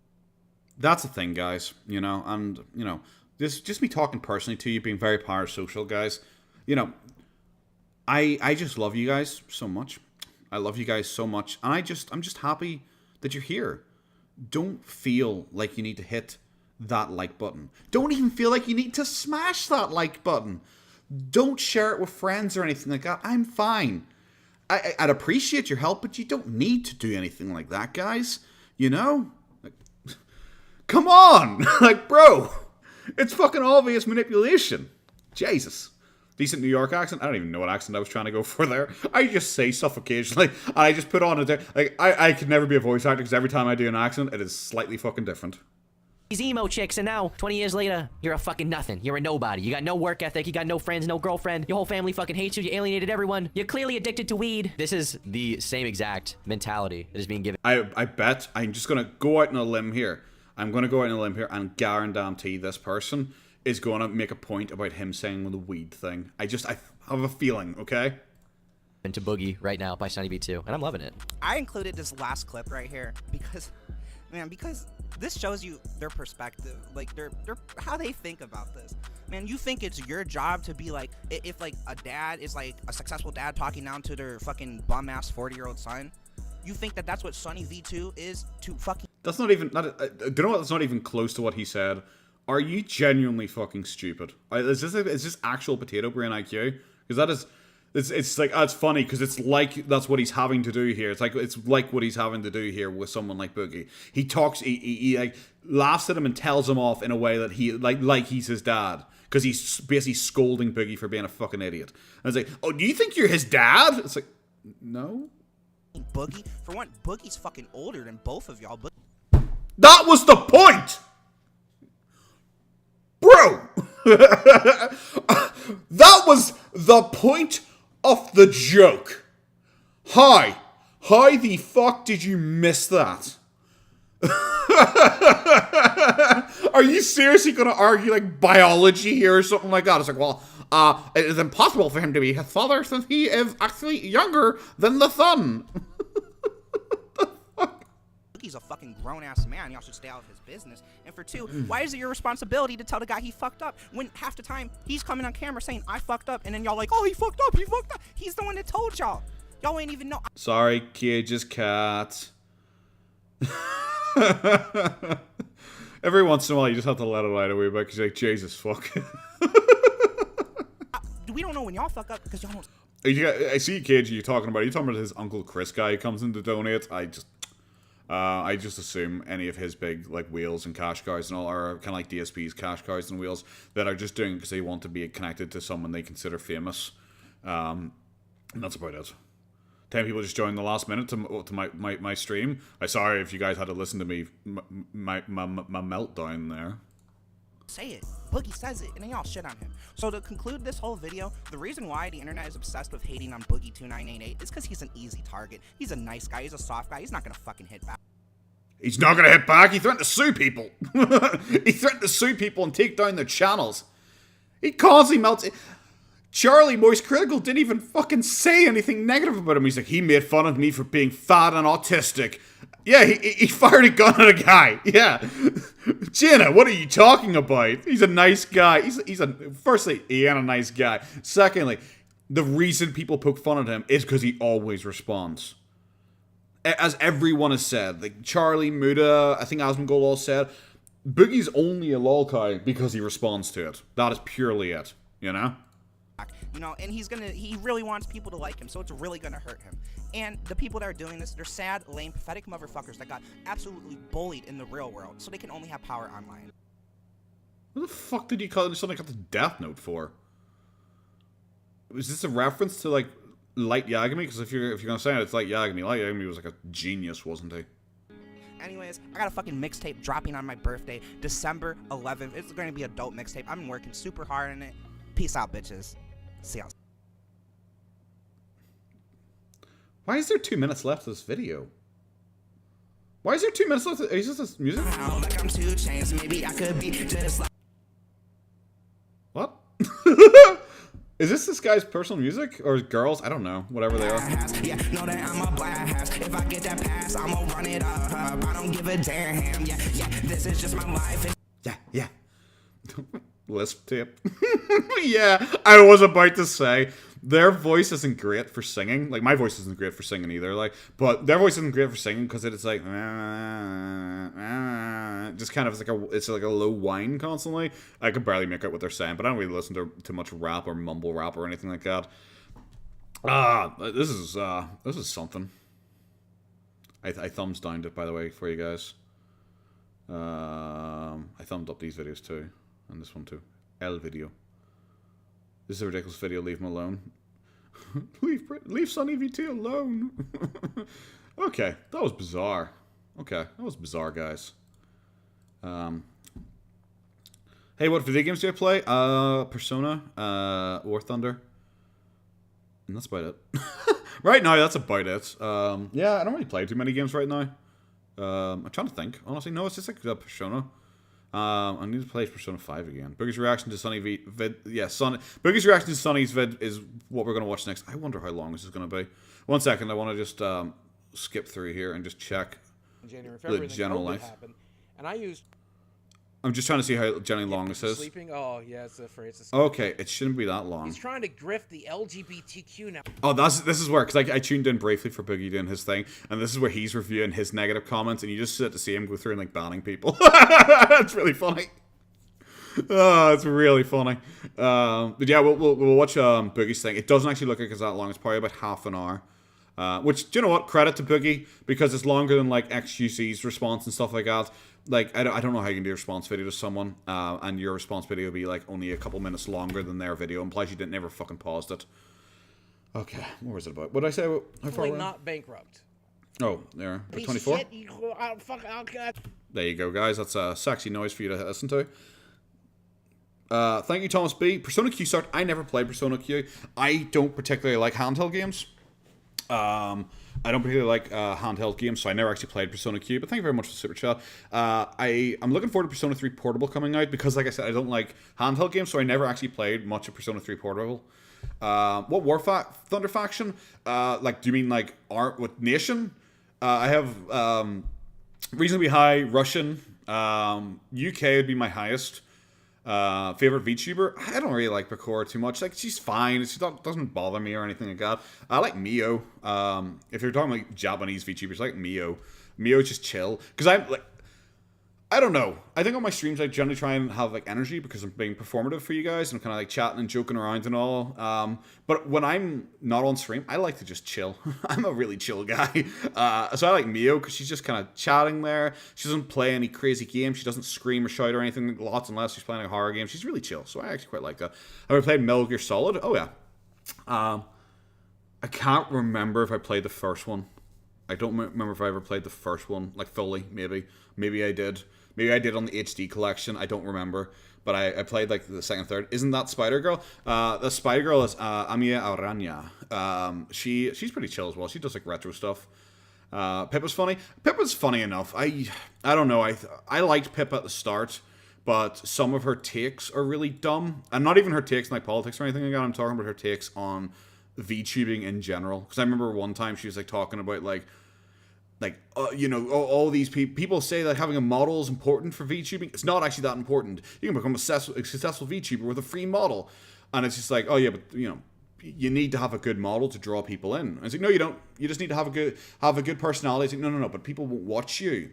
A: That's the thing, guys. You know, and, you know, this just me talking personally to you, being very parasocial, guys. You know, I just love you guys so much. I love you guys so much. And I'm just happy that you're here. Don't feel like you need to hit that like button. Don't even feel like you need to smash that like button. Don't share it with friends or anything like that. I'm fine. I'd appreciate your help, but you don't need to do anything like that, guys. You know? Like, come on! Like, bro, it's fucking obvious manipulation. Jesus. Decent New York accent. I don't even know what accent I was trying to go for there. I just say stuff occasionally, and I just put on a... Like, I could never be a voice actor, because every time I do an accent, it is slightly fucking different.
G: These emo chicks, and now, 20 years later, you're a fucking nothing. You're a nobody. You got no work ethic, you got no friends, no girlfriend, your whole family fucking hates you, you alienated everyone, you're clearly addicted to weed. This is the same exact mentality that is being given.
A: I bet I'm just gonna go out on a limb here. I'm gonna go out on a limb here and guarantee this person is gonna make a point about him saying the weed thing. I have a feeling, okay?
G: Into Boogie right now by Sunny V2, and I'm loving it.
H: I included this last clip right here because, man, because this shows you their perspective, like their how they think about this. Man, you think it's your job to be like, if like a dad is like a successful dad talking down to their fucking bum ass 40-year-old son, you think that that's what Sunny V2 is to fucking...
A: That's not even, do you know what, that's not even close to what he said. Are you genuinely fucking stupid? Is this actual potato brain IQ? Because that is... It's like, it's funny because it's like that's what he's having to do here. It's like what he's having to do here with someone like Boogie. He talks, he like laughs at him and tells him off in a way that he like he's his dad, because he's basically scolding Boogie for being a fucking idiot. And it's like, oh, do you think you're his dad? It's like, no.
H: Boogie, for one, Boogie's fucking older than both of y'all. But
A: that was the point, bro. That was the point of the joke. How the fuck did you miss that? Are you seriously going to argue like biology here or something like that? It's like, well, it is impossible for him to be his father since he is actually younger than the son.
H: He's a fucking grown-ass man. Y'all should stay out of his business. And for two, why is it your responsibility to tell the guy he fucked up when half the time he's coming on camera saying, I fucked up, and then y'all like, oh, he fucked up. He's the one that told y'all. Y'all ain't even know.
A: Sorry, Cage's cat. Every once in a while, you just have to let it out a wee bit, because you're like, Jesus, fuck.
H: We don't know when y'all fuck up, because y'all don't...
A: I see Cage you're talking about. Are you talking about his Uncle Chris guy who comes in to donate? I just assume any of his big like wheels and cash cows and all are kind of like DSP's cash cows and wheels that are just doing because they want to be connected to someone they consider famous. And that's about it. 10 people just joined the last minute to my stream. I'm sorry if you guys had to listen to me my meltdown there.
H: Say it. Boogie says it, and then y'all shit on him. So to conclude this whole video, the reason why the internet is obsessed with hating on Boogie2988 is because he's an easy target. He's a nice guy. He's a soft guy. He's not gonna fucking hit back.
A: He's not gonna hit back. He threatened to sue people. He threatened to sue people and take down their channels. He constantly melts. Charlie Moist Critical didn't even fucking say anything negative about him. He's like, he made fun of me for being fat and autistic. Yeah, he fired a gun at a guy. Yeah. Jenna, what are you talking about? He's a nice guy. Firstly, he ain't a nice guy. Secondly, the reason people poke fun at him is because he always responds. As everyone has said, like Charlie, Muda, I think Asmongold all said, Boogie's only a lol cow because he responds to it. That is purely it, you know?
H: You know, and he really wants people to like him, so it's really gonna hurt him. And the people that are doing this, they're sad, lame, pathetic motherfuckers that got absolutely bullied in the real world, so they can only have power online.
A: What the fuck did you call it something like the Death Note for? Was this a reference to like Light Yagami? Because if you're gonna say it, it's Light Yagami. Light Yagami was like a genius, wasn't he?
H: anyways, I got a fucking mixtape dropping on my birthday, December 11th. It's going to be a dope mixtape. I've been working super hard on it. Peace out, bitches. See y'all.
A: Why is there 2 minutes left of this video? Why is there 2 minutes left? Is this music?
H: Like I'm 2 Chainz, maybe I could be just like.
A: What? Is this guy's personal music or girls? I don't know. Whatever they are.
H: Yeah, know that I'm a blast. If I get that pass, I'ma run it up. I don't give a damn. Yeah, this is just my life.
A: Yeah. Lisp tip. Yeah, I was about to say their voice isn't great for singing. Like my voice isn't great for singing either. Like, but their voice isn't great for singing because it's like just kind of it's like a low whine constantly. I could barely make out what they're saying, but I don't really listen to much rap or mumble rap or anything like that. This is something. I thumbs downed it, by the way, for you guys. I thumbed up these videos too. And this one too. L video. This is a ridiculous video. Leave him alone. leave Sonny V2 alone. Okay, that was bizarre. Okay, that was bizarre, guys. Hey, what video games do I play? Persona, War Thunder. And that's about it. Right now, that's about it. Yeah, I don't really play too many games right now. I'm trying to think. Honestly, no, it's just like Persona. I need to play Persona 5 again. Boogie's reaction to Sunny vid. Yeah, Boogie's reaction to Sunny's vid is what we're going to watch next. I wonder how long this is going to be. 1 second, I want to just skip through here and just check
F: January,
A: the general length.
F: Happened, and I used.
A: I'm just trying to see how generally long this is.
F: Sleeping? Oh, yeah, it's a phrase.
A: Okay, it shouldn't be that long.
F: He's trying to grift the LGBTQ now.
A: Oh, this is where, because I tuned in briefly for Boogie doing his thing, and this is where he's reviewing his negative comments, and you just sit to see him go through and like banning people. That's really funny. Oh, it's really funny. But yeah, we'll watch Boogie's thing. It doesn't actually look like it's that long. It's probably about half an hour. Which, do you know what? Credit to Boogie, because it's longer than like XQC's response and stuff like that. Like, I don't know how you can do a response video to someone, and your response video will be like only a couple minutes longer than their video, implies you never fucking paused it. Okay, what was it about? What did I say about how far
F: not bankrupt.
A: Oh, there. 24? There you go, guys. That's a sexy noise for you to listen to. Thank you, Thomas B. Persona Q start. I never played Persona Q. I don't particularly like handheld games. I don't particularly like handheld games, so I never actually played Persona Q, but thank you very much for the super chat. I'm looking forward to Persona 3 Portable coming out, because like I said, I don't like handheld games, so I never actually played much of Persona 3 Portable. What War Thunder faction? Like, do you mean like what nation? I have reasonably high Russian. UK would be my highest. Favorite VTuber? I don't really like Bakura too much. Like, she's fine. She doesn't bother me or anything like that. I like Mio. If you're talking like Japanese VTubers, I like Mio. Mio's just chill. Because I'm like, I don't know. I think on my streams I generally try and have like energy because I'm being performative for you guys and I'm kind of like chatting and joking around and all. But when I'm not on stream, I like to just chill. I'm a really chill guy. So I like Mio because she's just kind of chatting there. She doesn't play any crazy games. She doesn't scream or shout or anything lots unless she's playing a horror game. She's really chill. So I actually quite like that. Have I played Metal Gear Solid? Oh yeah. I can't remember if I played the first one. I don't remember if I ever played the first one, like fully, maybe. Maybe I did. Maybe I did on the HD collection. I don't remember. But I played like the second, third. Isn't that Spider Girl? The Spider Girl is Amiya Aranya. She's pretty chill as well. She does like retro stuff. Pippa's funny. Pippa's funny enough. I don't know. I liked Pippa at the start, but some of her takes are really dumb. And not even her takes in like politics or anything like that. I'm talking about her takes on VTubing in general. Because I remember one time she was like talking about like you know, all these people say that having a model is important for VTubing. It's not actually that important. You can become a successful VTuber with a free model. And it's just like, oh yeah, but you know, you need to have a good model to draw people in. And it's like, no, you don't. You just need to have a good personality. It's like, no, but people won't watch you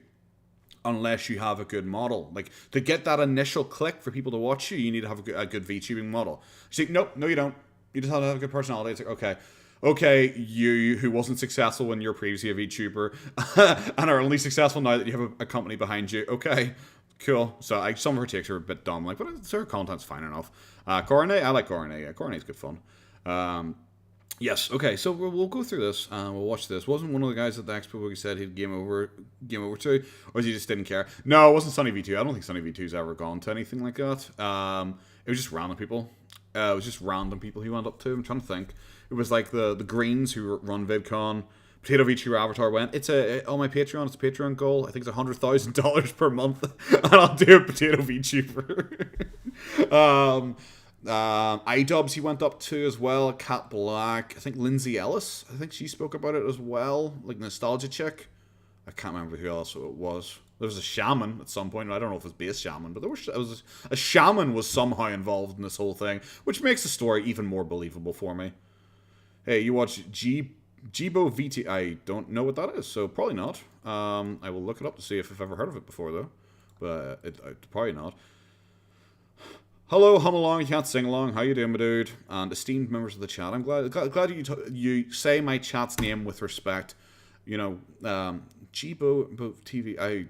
A: unless you have a good model. Like, to get that initial click for people to watch you, you need to have a good VTubing model. It's like, nope, no, you don't. You just have to have a good personality. It's like, okay, you who wasn't successful when you're previously a VTuber and are only successful now that you have a company behind you. Okay, cool. So some of her takes are a bit dumb, like, but her content's fine enough. Cornet, I like Cornet. Yeah, Cornet's good fun. Yes. Okay. So we'll go through this. We'll watch this. Wasn't one of the guys at the Expo who said he'd game over to, or he just didn't care? No, it wasn't Sunny V2. I don't think Sunny V2's ever gone to anything like that. It was just random people. It was just random people he went up to. I'm trying to think. It was like the Greens who run VidCon. Potato VTuber Avatar went. It's on my Patreon. It's a Patreon goal. I think it's $100,000 per month, and I'll do a Potato VTuber. iDubbbz he went up to as well. Cat Black. I think Lindsay Ellis. I think she spoke about it as well. Like Nostalgia Chick. I can't remember who else it was. There was a shaman at some point. I don't know if it was base shaman, but there was a shaman was somehow involved in this whole thing, which makes the story even more believable for me. Hey, you watch Jibo VT? I don't know what that is, so probably not. I will look it up to see if I've ever heard of it before, though. But probably not. Hello, hum along, you can't sing along. How you doing, my dude? And esteemed members of the chat. I'm glad you say my chat's name with respect. You know, Jibo TV.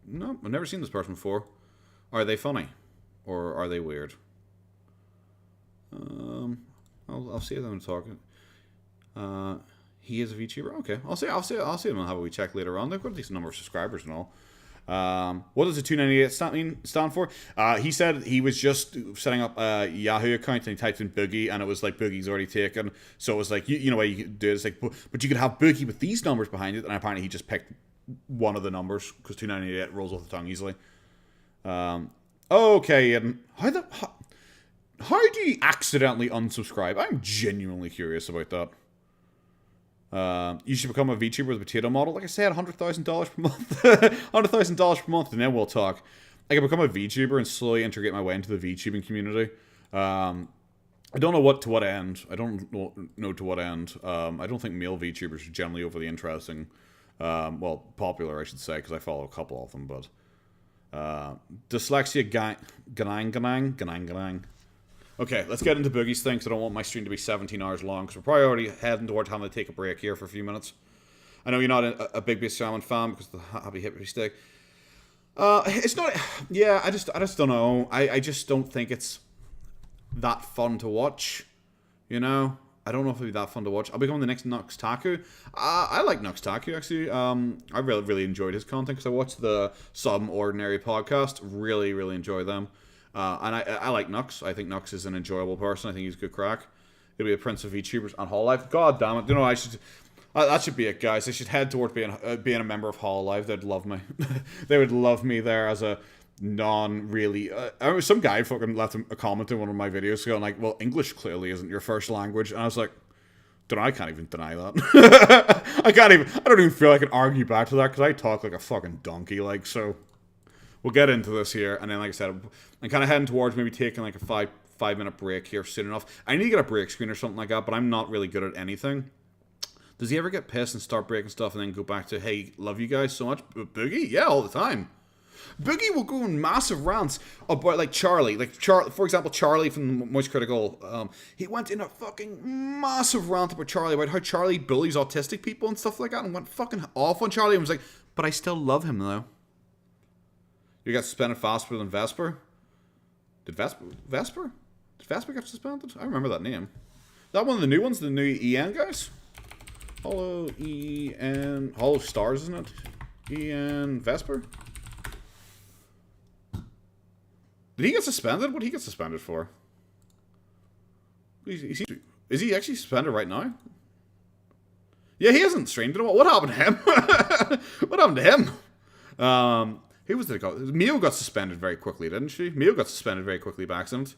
A: No, I've never seen this person before. Are they funny, or are they weird? I'll see them talking. He is a VTuber. Okay, I'll see them and have a wee check later on. They've got a decent number of subscribers and all. What does the 298 stand for? He said he was just setting up a Yahoo account and he typed in Boogie and it was like Boogie's already taken. So it was like, you know what you could do? It's like, but you could have Boogie with these numbers behind it. And apparently he just picked one of the numbers because 298 rolls off the tongue easily. Okay, and how do you accidentally unsubscribe? I'm genuinely curious about that. You should become a VTuber with a potato model. Like I said, $100,000 per month. $100,000 per month, and then we'll talk. I can become a VTuber and slowly integrate my way into the VTubing community. I don't know to what end. I don't know to what end. I don't think male VTubers are generally overly interesting. Well, popular, I should say, because I follow a couple of them. But dyslexia, ganang. Okay, let's get into Boogie's thing, because I don't want my stream to be 17 hours long, because we're probably already heading towards having to take a break here for a few minutes. I know you're not a big Beast Shaman fan, because of the Happy Hippie Stick. It's not... Yeah, I just don't know. I just don't think it's that fun to watch, you know? I don't know if it'll be that fun to watch. I'll become the next Nuxtaku. I like Nuxtaku, actually. I really enjoyed his content, because I watched the Some Ordinary podcast. Really, really enjoy them. And I like Nux. I think Nux is an enjoyable person. I think he's a good crack. He'll be a prince of VTubers on Hololive. God damn it! You know, that should be it, guys. I should head towards being a member of Hololive. They'd love me. They would love me there as a non-really. Some guy fucking left a comment in one of my videos going like, "Well, English clearly isn't your first language," and I was like, I can't even deny that. I don't even feel I can argue back to that because I talk like a fucking donkey. Like so. We'll get into this here, and then, like I said, I'm kind of heading towards maybe taking like a five-minute break here soon enough. I need to get a break screen or something like that, but I'm not really good at anything. Does he ever get pissed and start breaking stuff and then go back to, hey, love you guys so much? Boogie? Yeah, all the time. Boogie will go in massive rants about, like, Charlie. Like, for example, Charlie from Moist Critical. He went in a fucking massive rant about Charlie, about how Charlie bullies autistic people and stuff like that, and went fucking off on Charlie and was like, but I still love him, though. You got suspended faster than Vesper? Did Vesper get suspended? I remember that name. Is that one of the new ones? The new EN guys? Hollow EN... Hollow Stars, isn't it? EN Vesper? Did he get suspended? What did he get suspended for? Is he actually suspended right now? Yeah, he hasn't streamed at all. What happened to him? What happened to him? Who was it? Mio got suspended very quickly, didn't she? Mio got suspended very quickly by accident.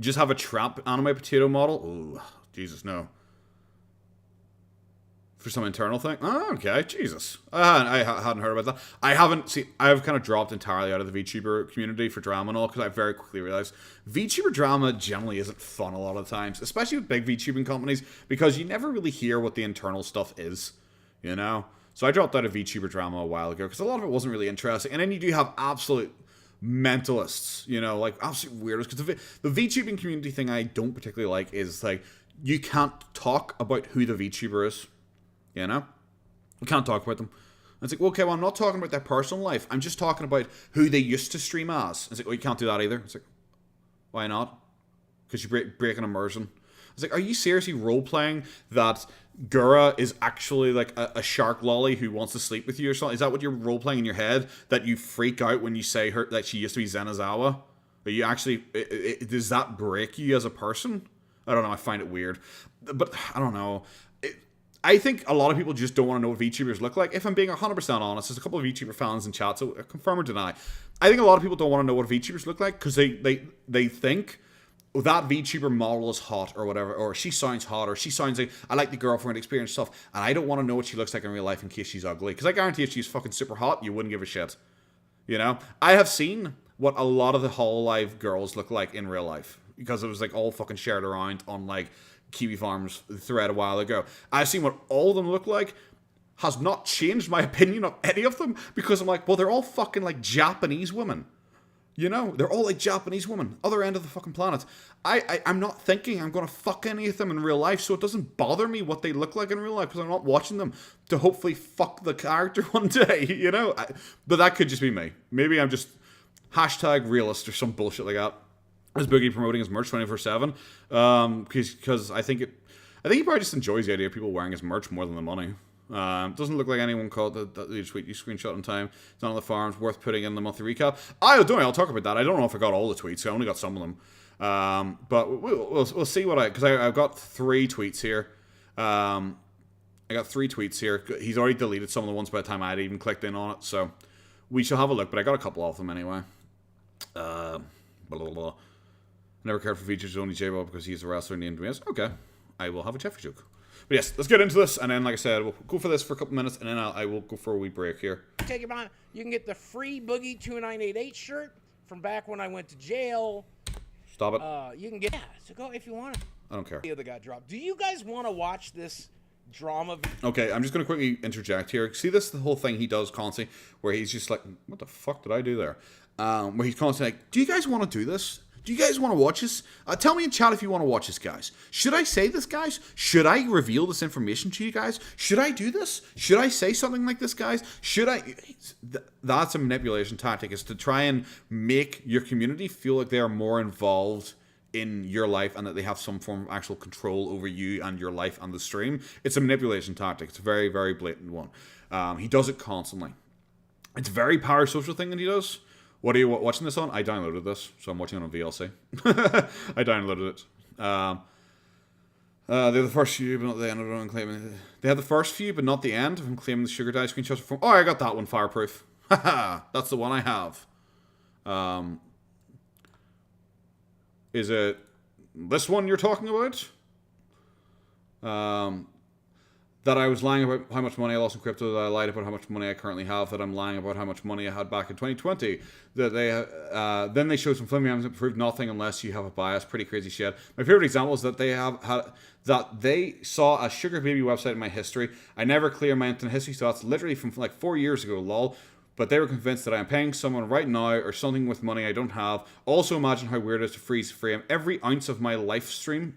A: Just have a trap anime potato model? Ooh, Jesus, no. For some internal thing? Oh, okay, Jesus. I hadn't heard about that. I've kind of dropped entirely out of the VTuber community for drama and all, because I very quickly realized VTuber drama generally isn't fun a lot of times, especially with big VTubing companies, because you never really hear what the internal stuff is, you know? So I dropped out of VTuber drama a while ago because a lot of it wasn't really interesting. And then you do have absolute mentalists, you know, like absolute weirdos. Because the VTubing community thing I don't particularly like is like you can't talk about who the VTuber is, you know? You can't talk about them. And it's like, okay, well, I'm not talking about their personal life. I'm just talking about who they used to stream as. It's like, oh, you can't do that either. It's like, why not? because you break an immersion. It's like, are you seriously role-playing that Gura is actually like a shark lolly who wants to sleep with you or something? Is that what you're role-playing in your head? That you freak out when you say her that she used to be Zenazawa? Are you actually... does that break you as a person? I don't know. I find it weird. But I don't know. I think a lot of people just don't want to know what VTubers look like. If I'm being 100% honest, there's a couple of VTuber fans in chat, so confirm or deny. I think a lot of people don't want to know what VTubers look like because they think that VTuber model is hot or whatever, or she sounds hot, or she sounds like, I like the girlfriend experience stuff, and I don't want to know what she looks like in real life in case she's ugly. Because I guarantee if she's fucking super hot, you wouldn't give a shit. You know? I have seen what a lot of the Hololive girls look like in real life, because it was like all fucking shared around on like Kiwi Farms thread a while ago. I've seen what all of them look like. Has not changed my opinion of any of them, because I'm like, well, they're all fucking like Japanese women. You know, they're all like Japanese women, other end of the fucking planet. I'm not thinking I'm going to fuck any of them in real life, so it doesn't bother me what they look like in real life, because I'm not watching them to hopefully fuck the character one day, you know? But that could just be me. Maybe I'm just #realist or some bullshit like that. Is Boogie promoting his merch 24/7? Because I think he probably just enjoys the idea of people wearing his merch more than the money. Doesn't look like anyone called the tweet you screenshot in time. It's not on the forums. Worth putting in the monthly recap. I'll talk about that. I don't know if I got all the tweets. I only got some of them. But we'll see what because I've got 3 tweets here. I got 3 tweets here. He's already deleted some of the ones by the time I had even clicked in on it. So we shall have a look. But I got a couple of them anyway. Blah, blah, blah. Never cared for features, only J-Bob because he's a wrestler named me. Okay, I will have a Jeffrey joke. But yes, let's get into this, and then, like I said, we'll go for this for a couple minutes, and then I will go for a wee break here.
F: Take it on. You can get the free Boogie 2988 shirt from back when I went to jail.
A: Stop it.
F: You can get so go if you want.
A: I don't care.
F: The other got dropped. Do you guys want to watch this drama?
A: Okay, I'm just going to quickly interject here. See this, the whole thing he does constantly, where he's just like, what the fuck did I do there? Where he's constantly like, do you guys want to do this? Do you guys want to watch this? Tell me in chat if you want to watch this, guys. Should I say this, guys? Should I reveal this information to you guys? Should I do this? Should I say something like this, guys? Should I? That's a manipulation tactic, is to try and make your community feel like they are more involved in your life and that they have some form of actual control over you and your life and the stream. It's a manipulation tactic. It's a very, very blatant one. He does it constantly. It's a very parasocial thing that he does. What are you watching this on? I downloaded this, so I'm watching it on VLC. I downloaded it. They're the first few, but not the end of them claiming. They have the first few, but not the end. I'm claiming the sugar dye screenshots from. Oh, I got that one fireproof. Haha, that's the one I have. Is it this one you're talking about? That I was lying about how much money I lost in crypto, that I lied about how much money I currently have, that I'm lying about how much money I had back in 2020, that they then they showed some flimsy evidence that proved nothing unless you have a bias. Pretty crazy shit. My favorite example is that they saw a sugar baby website in my history. I never clear my internet history, so that's literally from like 4 years ago, lol. But they were convinced that I am paying someone right now or something with money I don't have. Also, imagine how weird it is to freeze frame every ounce of my live stream,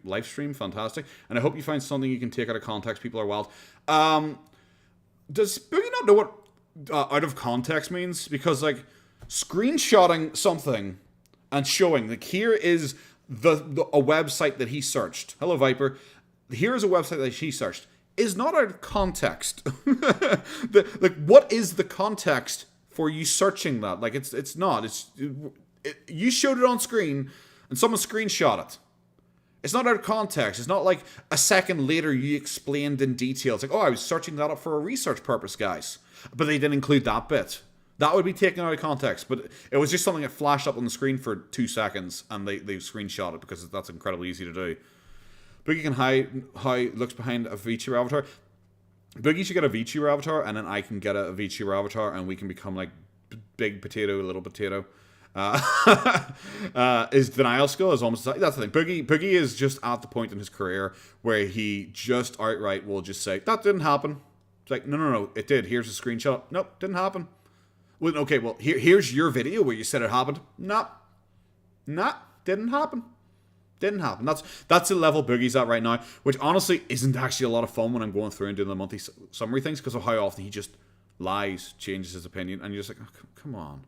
A: fantastic. And I hope you find something you can take out of context. People are wild. Does Boogie not know what out of context means? Because, like, screenshotting something and showing, like, here is a website that he searched. Hello, Viper. Here is a website that he searched. Is not out of context. What is the context for you searching that? Like, it's not. You showed it on screen, and someone screenshot it. It's not out of context. It's not like a second later you explained in detail. It's like, oh, I was searching that up for a research purpose, guys. But they didn't include that bit. That would be taken out of context. But it was just something that flashed up on the screen for 2 seconds, and they screenshot it because that's incredibly easy to do. Boogie can hide how he looks behind a VTuber avatar. Boogie should get a VTuber avatar, and then I can get a VTuber avatar, and we can become like big potato, little potato. His denial skill is almost that's the thing. Boogie is just at the point in his career where he just outright will just say that didn't happen. It's like no, it did. Here's a screenshot. Nope, didn't happen. Well, okay, well here's your video where you said it happened. Nah, didn't happen. Didn't happen. That's the level Boogie's at right now, which honestly isn't actually a lot of fun when I'm going through and doing the monthly summary things because of how often he just lies, changes his opinion, and you're just like, oh, come on.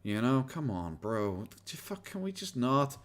A: You know, come on, bro. Fuck, can we just not?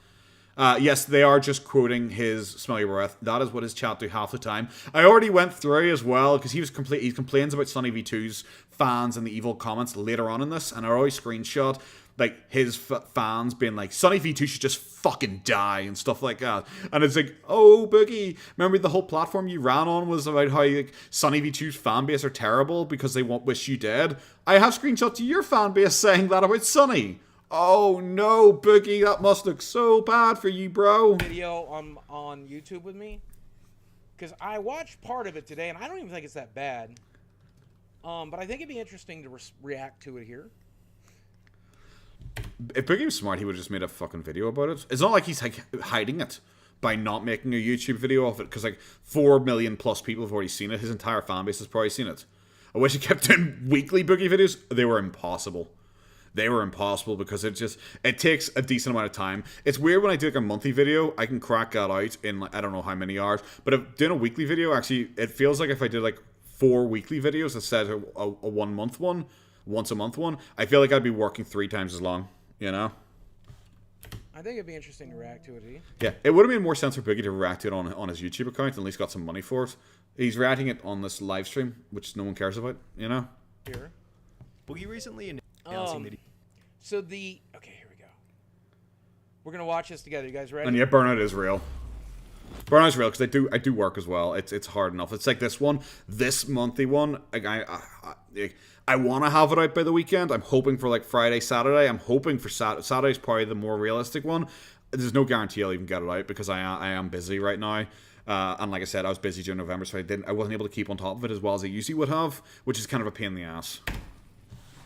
A: Yes, they are just quoting his smell your breath. That is what his chat do half the time. I already went through as well because he complains about Sunny V2's fans and the evil comments later on in this, and I always screenshot like his fans being like, Sunny V2 should just fucking die and stuff like that. And it's like, oh, Boogie, remember the whole platform you ran on was about how like Sunny V2's fan base are terrible because they won't wish you dead. I have screenshots of your fan base saying that about Sunny. Oh no, Boogie, that must look so bad for you, bro.
F: Video on YouTube with me, because I watched part of it today, and I don't even think it's that bad. But I think it'd be interesting to react to it here.
A: If Boogie was smart, he would have just made a fucking video about it. It's not like he's like hiding it by not making a YouTube video of it, because like 4 million plus people have already seen it. His entire fan base has probably seen it. I wish he kept doing weekly Boogie videos. They were impossible. They were impossible because it takes a decent amount of time. It's weird when I do like a monthly video, I can crack that out in like, I don't know how many hours. But if doing a weekly video, actually, it feels like if I did like 4 weekly videos instead of a 1 month one, once a month one, I feel like I'd be working 3 times as long, you know?
F: I think it'd be interesting to react to it,
A: Yeah, it would have made more sense for Boogie to react to it on his YouTube account and at least got some money for it. He's reacting it on this live stream, which no one cares about, you know?
F: Here.
B: Boogie recently announcing that he...
F: Okay, here we go. We're gonna watch this together. You guys ready?
A: And yeah, burnout is real. Burnout is real because I do work as well. It's hard enough. It's like this monthly one. Like I want to have it out by the weekend. I'm hoping for like Friday, Saturday. I'm hoping for Saturday's probably the more realistic one. There's no guarantee I'll even get it out because I am busy right now. And like I said, I was busy during November, so I wasn't able to keep on top of it as well as I usually would have, which is kind of a pain in the ass.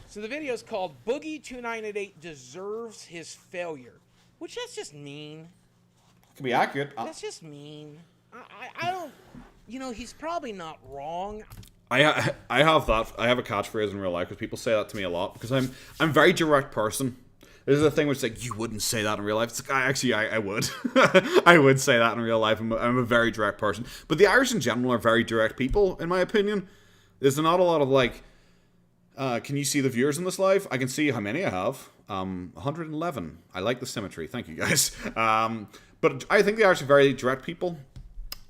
F: So the video is called Boogie2988 Deserves His Failure, which that's just mean.
A: Can be accurate.
F: That's just mean. I don't, he's probably not wrong.
A: I have that. I have a catchphrase in real life because people say that to me a lot because I'm a very direct person. This is a thing which is like, you wouldn't say that in real life. It's like, I would. I would say that in real life. I'm a very direct person. But the Irish in general are very direct people, in my opinion. There's not a lot of like, can you see the viewers in this live? I can see how many I have. 111. I like the symmetry. Thank you, guys. But I think the Irish are very direct people.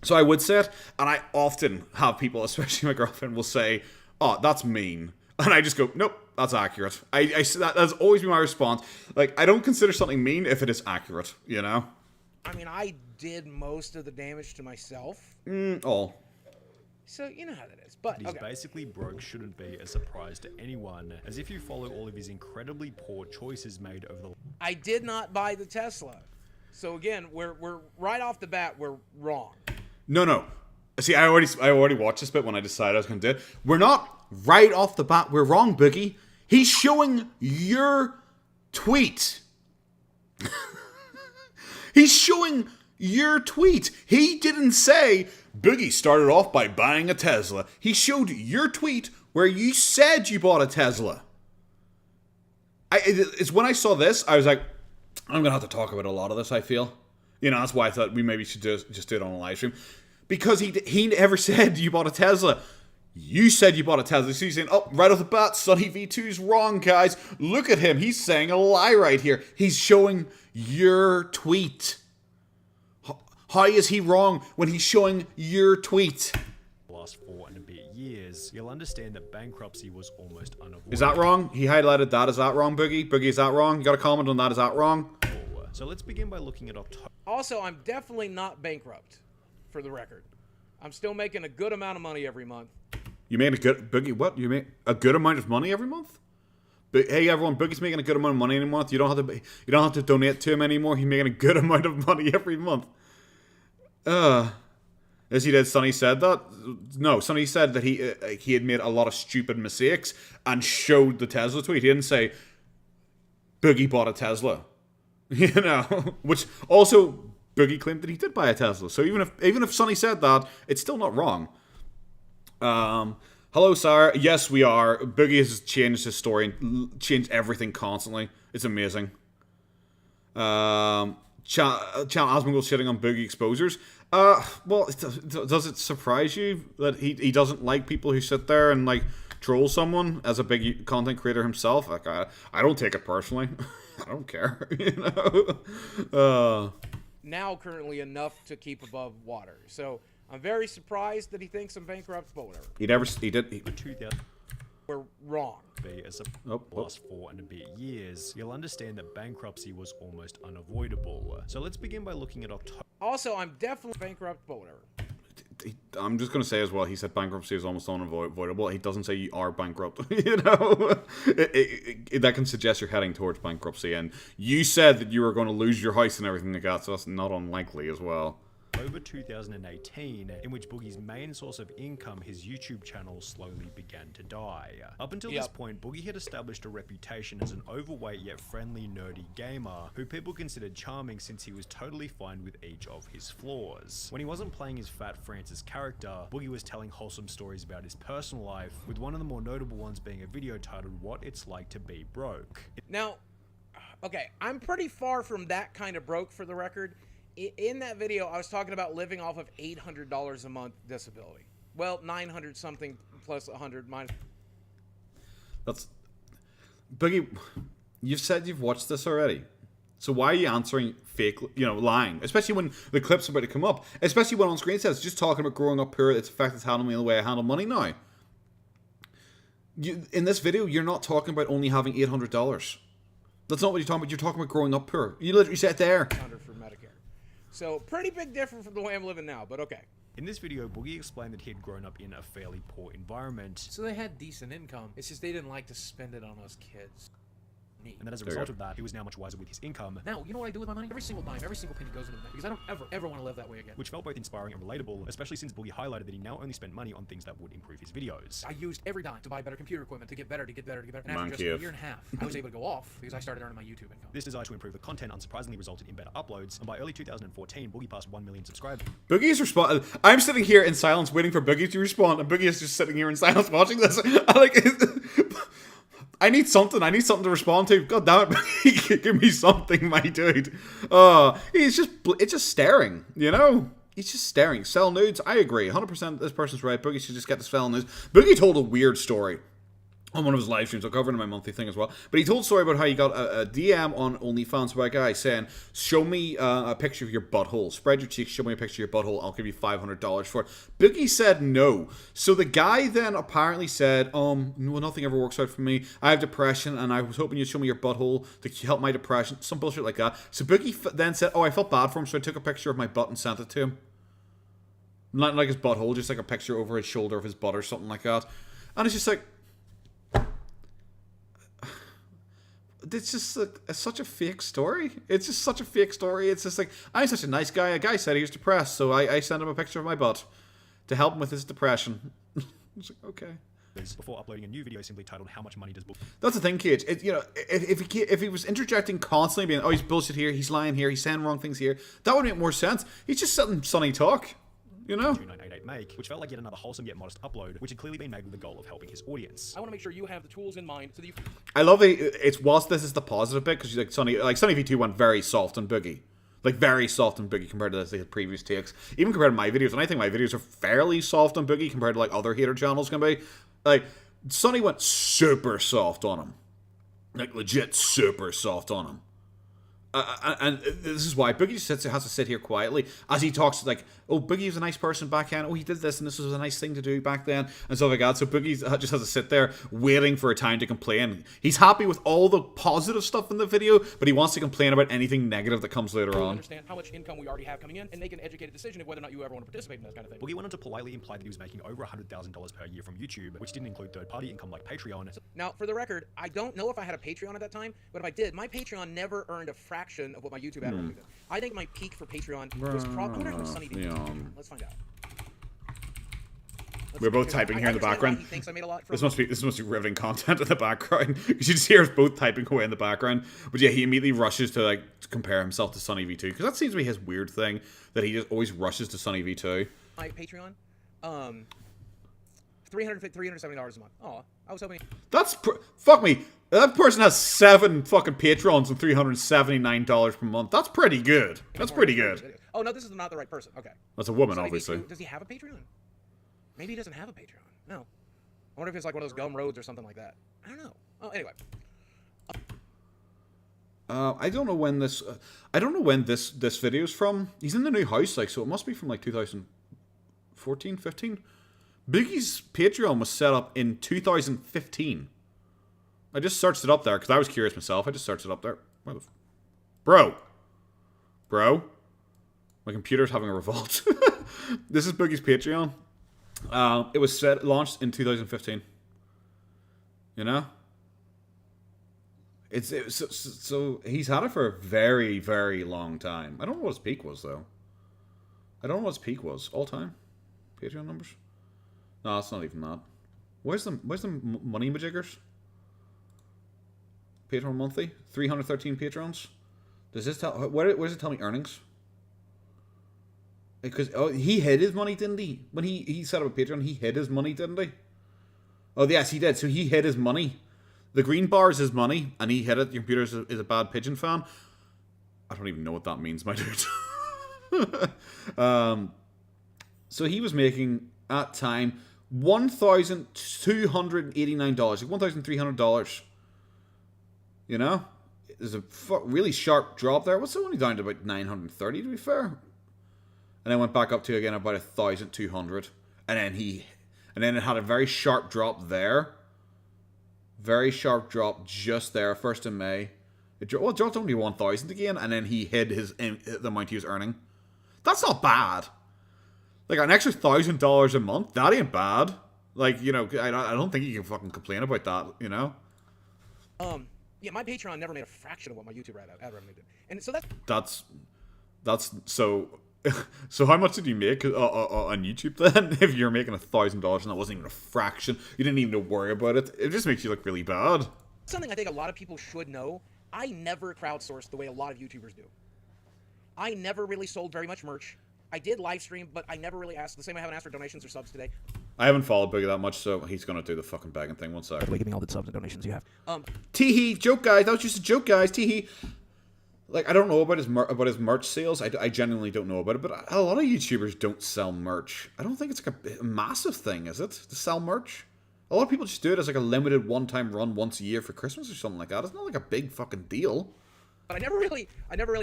A: So I would say it. And I often have people, especially my girlfriend, will say, oh, that's mean. And I just go, nope, that's accurate. That's always been my response. Like, I don't consider something mean if it is accurate, you know?
F: I mean, I did most of the damage to myself.
A: All.
F: So, you know how that is. But
B: he's basically broke shouldn't be a surprise to anyone, as if you follow all of his incredibly poor choices made over the...
F: I did not buy the Tesla. So again, we're right off the bat, we're wrong.
A: No. See, I already watched this bit when I decided I was going to do it. We're not right off the bat. We're wrong, Boogie. He's showing your tweet. He's showing your tweet. He didn't say Boogie started off by buying a Tesla. He showed your tweet where you said you bought a Tesla. It's when I saw this, I was like, I'm going to have to talk about a lot of this, I feel. You know, that's why I thought we maybe should just do it on a live stream. Because he never said you bought a Tesla. You said you bought a Tesla. So he's saying, oh, right off the bat, Sunny V2's wrong, guys. Look at him. He's saying a lie right here. He's showing your tweet. How is he wrong when he's showing your tweet?
B: Last 4 and a bit years, you'll understand that bankruptcy was almost unavoidable.
A: Is that wrong? He highlighted that. Is that wrong, Boogie? Boogie, is that wrong? You got a comment on that? Is that wrong?
B: So let's begin by looking at October.
F: Also, I'm definitely not bankrupt, for the record. I'm still making a good amount of money every month.
A: You made a good... Boogie, what? You make a good amount of money every month? But hey, everyone, Boogie's making a good amount of money every month. You don't have to donate to him anymore. He's making a good amount of money every month. As he did, Sonny said that? No, Sonny said that he had made a lot of stupid mistakes and showed the Tesla tweet. He didn't say, Boogie bought a Tesla. You know? Which also, Boogie claimed that he did buy a Tesla. So even if Sonny said that, it's still not wrong. Hello, Sarah. Yes, we are. Boogie has changed his story and changed everything constantly. It's amazing. Channel Asmongold's shitting on Boogie exposures. Well, does it surprise you that he doesn't like people who sit there and like troll someone as a big content creator himself? Like, I don't take it personally. I don't care, you know.
F: now currently enough to keep above water. So I'm very surprised that he thinks I'm bankrupt, but whatever.
A: He did.
F: We're wrong.
B: As a last 4 and a bit years, you'll understand that bankruptcy was almost unavoidable. So let's begin by looking at October.
F: Also, I'm definitely bankrupt, but whatever.
A: I'm just going to say as well, he said bankruptcy is almost unavoidable. He doesn't say you are bankrupt. You know? That can suggest you're heading towards bankruptcy. And you said that you were going to lose your house and everything like that, so that's not unlikely as well.
B: Over 2018, in which Boogie's main source of income, his YouTube channel, slowly began to die. Up until this point, Boogie had established a reputation as an overweight yet friendly, nerdy gamer who people considered charming since he was totally fine with each of his flaws. When he wasn't playing his fat Francis character, Boogie was telling wholesome stories about his personal life, with one of the more notable ones being a video titled What It's Like to Be Broke.
F: Now, okay, I'm pretty far from that kind of broke, for the record. In that video, I was talking about living off of $800 a month disability. Well, 900 something plus 100 minus.
A: That's Boogie. You've said you've watched this already, so why are you answering fake? Lying, especially when the clip's about to come up. Especially when on screen it says just talking about growing up poor. It's affected handling me the way I handle money now. In this video, you're not talking about only having $800. That's not what you're talking about. You're talking about growing up poor. You literally said there.
F: For Medicare. So, pretty big difference from the way I'm living now, but okay.
B: In this video, Boogie explained that he had grown up in a fairly poor environment.
K: So they had decent income. It's just they didn't like to spend it on us kids.
B: And then as a result of that, he was now much wiser with his income.
K: Now, you know what I do with my money? Every single dime, every single penny goes into the bank. Because I don't ever want to live that way again.
B: Which felt both inspiring and relatable, especially since Boogie highlighted that he now only spent money on things that would improve his videos.
K: I used every dime to buy better computer equipment, to get better. And after just a year and a half, I was able to go off because I started earning my YouTube income.
B: This desire to improve the content unsurprisingly resulted in better uploads, and by early 2014, Boogie passed 1 million subscribers.
A: Boogie's responding. I'm sitting here in silence waiting for Boogie to respond, and Boogie is just sitting here in silence watching this. I need something to respond to. God damn it, give me something, my dude. It's just staring, He's just staring. Sell nudes, I agree. 100% this person's right. Boogie should just get to sell nudes. Boogie told a weird story on one of his live streams. I'll cover it in my monthly thing as well. But he told a story about how he got a DM on OnlyFans by a guy saying, show me a picture of your butthole. Spread your cheeks, show me a picture of your butthole. I'll give you $500 for it. Boogie said no. So the guy then apparently said, well, nothing ever works out for me. I have depression, and I was hoping you'd show me your butthole to help my depression. Some bullshit like that. So Boogie then said, I felt bad for him, so I took a picture of my butt and sent it to him. Not like his butthole, just like a picture over his shoulder of his butt or something like that. And it's just like, it's just it's such a fake story. It's just such a fake story. It's just like, I'm such a nice guy. A guy said he was depressed, so I sent him a picture of my butt to help him with his depression. It's like, okay.
B: Before uploading a new video simply titled "How Much Money Does Boogie?"
A: That's the thing, Cage. If he was interjecting constantly, being, he's bullshit here, he's lying here, he's saying wrong things here, that would make more sense. He's just sitting sunny talk.
B: 2988 make, which felt like yet another wholesome yet modest upload, which had clearly been made with the goal of helping his audience.
K: I want to make sure you have the tools in mind so that you...
A: I love it's whilst this is the positive bit, because Sunny V2 went very soft on Boogie. Very soft on Boogie compared to his previous takes. Even compared to my videos, and I think my videos are fairly soft on Boogie compared to other hater channels can be. Sunny went super soft on him. Legit super soft on him. And this is why Boogie has to sit here quietly as he talks Boogie was a nice person back then. He did this and this was a nice thing to do back then and stuff like that. So Boogie just has to sit there waiting for a time to complain. He's happy with all the positive stuff in the video, but he wants to complain about anything negative that comes later on.
K: Understand how much income we already have coming in and make an educated decision of whether or not you ever want to participate in that kind of thing.
B: Boogie went on to politely imply that he was making over $100,000 per year from YouTube, which didn't include third-party income like Patreon.
F: Now, for the record, I don't know if I had a Patreon at that time, but if I did, my Patreon never earned a fraction of what my YouTube ad revenue did. I think my peak for Patreon was probably... I wonder if Sunny did. Let's find out.
A: We're both typing here in the background.
F: He thinks I made a lot from
A: this must be riveting content in the background. You should just hear us both typing away in the background. But yeah, he immediately rushes to compare himself to Sunny V2 because that seems to be his weird thing that he just always rushes to Sunny V2.
F: My Patreon, $370 a month. Oh, I was hoping.
A: That's fuck me. That person has 7 fucking patrons and $379 per month. That's pretty good. That's pretty good.
F: Oh no, this is not the right person. Okay.
A: That's a woman, obviously.
F: Does he have a Patreon? Maybe he doesn't have a Patreon. No. I wonder if it's like one of those Gumroads or something like that. I don't know. Oh, anyway.
A: I don't know when this. I don't know when this video's from. He's in the new house, like, so it must be from like 2014, 15. Boogie's Patreon was set up in 2015. I just searched it up there because I was curious myself. I just searched it up there. Where the bro, my computer's having a revolt. This is Boogie's Patreon. It was launched in 2015. You know. So he's had it for a very, very long time. I don't know what his peak was, though. I don't know what his peak was. All time? Patreon numbers? No, it's not even that. Where's the money majiggers? Patreon monthly? 313 patrons? Does this tell... Where does it tell me earnings? Because he hid his money, didn't he? When he set up a Patreon, he hid his money, didn't he? Oh, yes, he did. So he hid his money. The green bar is his money, and he hid it. Your computer is a bad pigeon fan. I don't even know what that means, my dude. So he was making, at time, $1,289, like $1,300. You know? There's a really sharp drop there. What's it only down to about 930, to be fair? And then went back up to, again, about 1,200. And then it had a very sharp drop there. Very sharp drop just there, 1st of May. It dropped only 1,000 again, and then he hid the amount he was earning. That's not bad. Like, an extra $1,000 a month, that ain't bad. Like, you know, I don't think you can fucking complain about that, you know?
K: Yeah, my Patreon never made a fraction of what my YouTube ad revenue did. And so
A: that's so... So how much did you make on YouTube then? If you're making $1,000 and that wasn't even a fraction, you didn't even worry about it. It just makes you look really bad.
K: Something I think a lot of people should know. I never crowdsourced the way a lot of YouTubers do. I never really sold very much merch. I did live stream, but I never really asked. The same way I haven't asked for donations or subs today.
A: I haven't followed Boogie that much, so he's gonna do the fucking begging thing. One second.
K: By the way, give me all the subs and donations you have.
A: Tee-hee, joke guys. That was just a joke, guys. Tee-hee. Like, I don't know about his merch sales. I genuinely don't know about it, but a lot of YouTubers don't sell merch. I don't think it's like a massive thing, is it, to sell merch? A lot of people just do it as like a limited one-time run once a year for Christmas or something like that. It's not like a big fucking deal.
K: But I never really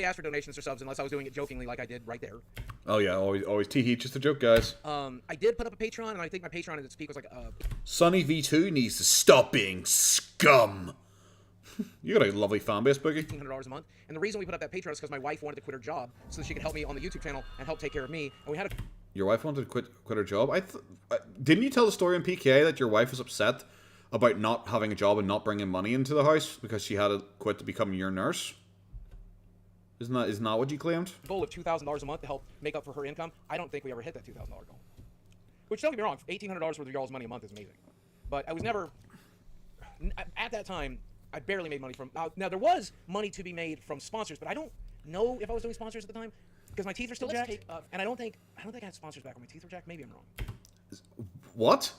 K: asked for donations or subs unless I was doing it jokingly like I did right there.
A: Oh yeah, always tee-hee, just a joke, guys.
K: I did put up a Patreon, and I think my Patreon at its peak was like
A: Sonny V2 needs to stop being scum. You got a lovely fan base, Boogie.
K: $1,500 a month. And the reason we put up that Patreon is because my wife wanted to quit her job so that she could help me on the YouTube channel and help take care of me. And we had a...
A: Your wife wanted to quit her job? Didn't you tell the story in PKA that your wife was upset about not having a job and not bringing money into the house because she had to quit to become your nurse? Isn't that what you claimed?
K: Goal of $2,000 a month to help make up for her income. I don't think we ever hit that $2,000 goal. Which, don't get me wrong, $1,800 worth of y'all's money a month is amazing. But I was never... At that time... I barely made money from... Now, there was money to be made from sponsors, but I don't know if I was doing sponsors at the time because my teeth are still jacked. And I don't think I had sponsors back when my teeth were jacked. Maybe I'm wrong.
A: What?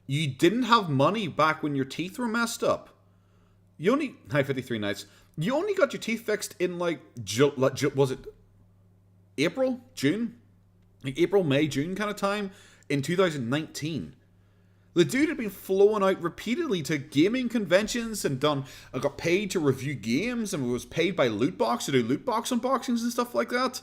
A: You didn't have money back when your teeth were messed up? You only... Hi, 53 nights. You only got your teeth fixed in, like, was it April? June? Like April, May, June kind of time in 2019. The dude had been flown out repeatedly to gaming conventions and got paid to review games and was paid by Lootbox to do Lootbox unboxings and stuff like that.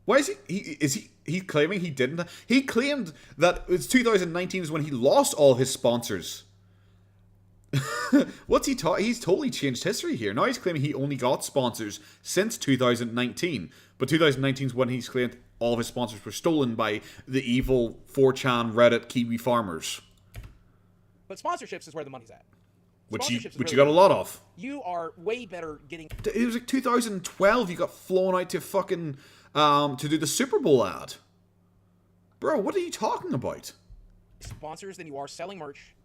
A: Why is he claiming he didn't? He claimed that it's 2019 is when he lost all his sponsors. What's he taught? He's totally changed history here. Now he's claiming he only got sponsors since 2019. But 2019 is when he's claimed all of his sponsors were stolen by the evil 4chan Reddit Kiwi farmers.
K: But sponsorships is where the money's at.
A: Which you got a lot of.
K: You are way better getting...
A: It was like 2012 you got flown out to fucking... to do the Super Bowl ad. Bro, what are you talking about?
K: Sponsors than you are selling merch.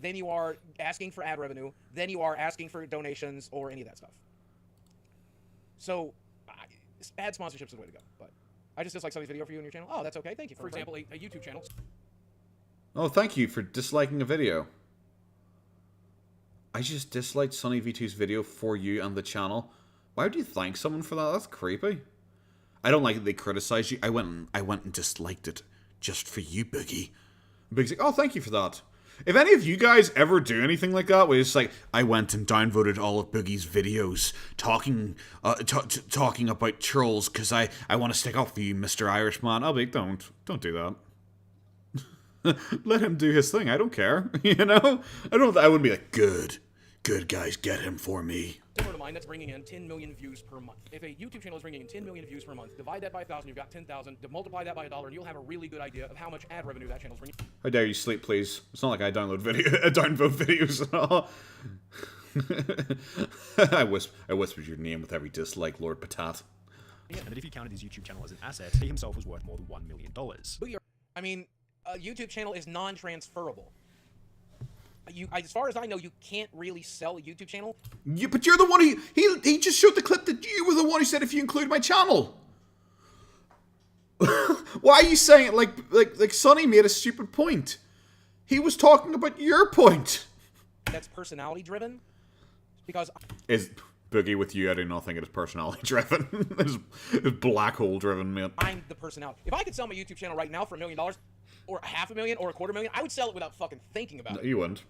K: Then you are asking for ad revenue. Then you are asking for donations or any of that stuff. So, ad sponsorships is the way to go. But I just dislike somebody's video for you on your channel. Oh, that's okay. Thank you. For example, a YouTube channel.
A: Oh, thank you for disliking a video. I just disliked Sonny V2's video for you and the channel. Why would you thank someone for that? That's creepy. I don't like that they criticize you. I went and disliked it just for you, Boogie. Boogie's like, oh, thank you for that. If any of you guys ever do anything like that, where it's like, I went and downvoted all of Boogie's videos talking talking about trolls because I want to stick up for you, Mr. Irishman. I'll be, don't do that. Let him do his thing. I don't care. You know? I wouldn't be like, good guys, get him for me.
K: Similar to mine, that's bringing in 10 million views per month. If a YouTube channel is bringing in 10 million views per month, divide that by 1,000, you've got 10,000. Multiply that by $1, and you'll have a really good idea of how much ad revenue that channel's bringing.
A: How dare you sleep, please? It's not like I downvote videos at all. I whispered your name with every dislike, Lord Patat.
B: And that if he counted his YouTube channel as an asset, he himself was worth more than $1 million.
K: I mean, a YouTube channel is non-transferable. As far as I know, you can't really sell a YouTube channel.
A: Yeah, but you're the one he just showed the clip that you were the one who said if you include my channel. Why are you saying it like Sonny made a stupid point? He was talking about your point.
K: That's personality driven, because
A: is Boogie with you? I do not think it is personality driven. It's black hole driven, man.
K: I'm the personality. If I could sell my YouTube channel right now for $1 million, or $500,000, or $250,000, I would sell it without fucking thinking about it.
A: You wouldn't.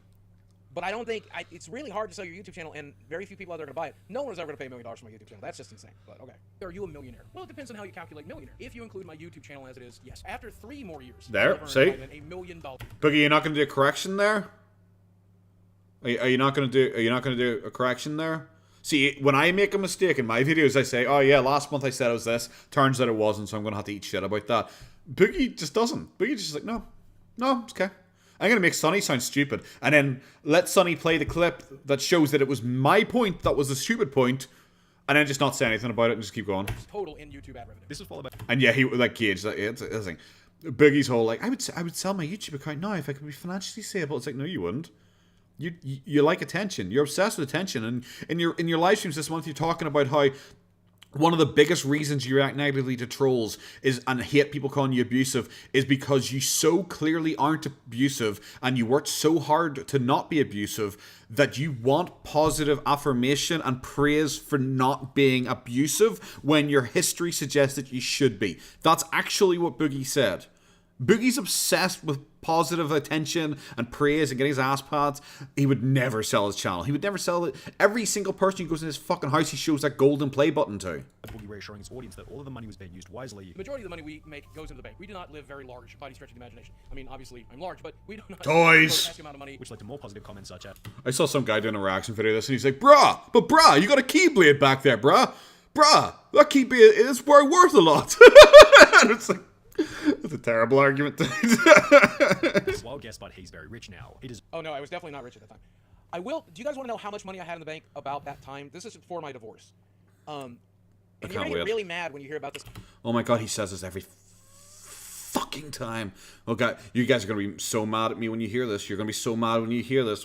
K: But I don't think it's really hard to sell your YouTube channel, and very few people out there are going to buy it. No one is ever going to pay $1 million for my YouTube channel. That's just insane. But okay, are you a millionaire? Well, it depends on how you calculate millionaire. If you include my YouTube channel as it is, yes. After 3 more years,
A: there, see,
K: $1 million.
A: Boogie, you're not going to do a correction there. Are you not going to do a correction there? See, when I make a mistake in my videos, I say, oh yeah, last month I said it was this. Turns out it wasn't, so I'm going to have to eat shit about that. Boogie just doesn't. Boogie's just like, no, it's okay. I'm going to make Sonny sound stupid, and then let Sonny play the clip that shows that it was my point that was the stupid point, and then just not say anything about it and just keep going.
K: Total in YouTube ad revenue.
B: This is followed by...
A: And yeah, he like Gage. It's a thing. Boogie's whole like, I would sell my YouTube account now if I could be financially stable. It's like, no, you wouldn't. You like attention. You're obsessed with attention, and in your live streams this month, you're talking about how one of the biggest reasons you react negatively to trolls and hate people calling you abusive is because you so clearly aren't abusive, and you worked so hard to not be abusive that you want positive affirmation and praise for not being abusive when your history suggests that you should be. That's actually what Boogie said. Boogie's obsessed with positive attention and praise and getting his ass pats. He would never sell his channel. He would never sell it. Every single person who goes in his fucking house, he shows that golden play button to.
B: Boogie reassuring his audience that all of the money was being used wisely.
K: The majority of the money we make goes into the bank. We do not live very large by any stretch of the imagination. I mean, obviously, I'm large, but we do not...
A: Toys!
K: Amount of money.
B: Which led to more positive comments such as...
A: I saw some guy doing a reaction video of this, and he's like, bruh, you got a keyblade back there, bruh, that keyblade is worth a lot. And it's like, that's a terrible argument.
B: Wild guess, but he's very rich now.
K: Oh no, I was definitely not rich at that time. Do you guys want to know how much money I had in the bank about that time? This is for my divorce. And you're gonna get really mad when you hear about this.
A: Oh my god, he says this every fucking time. Oh god, you guys are gonna be so mad at me when you hear this. You're gonna be so mad when you hear this.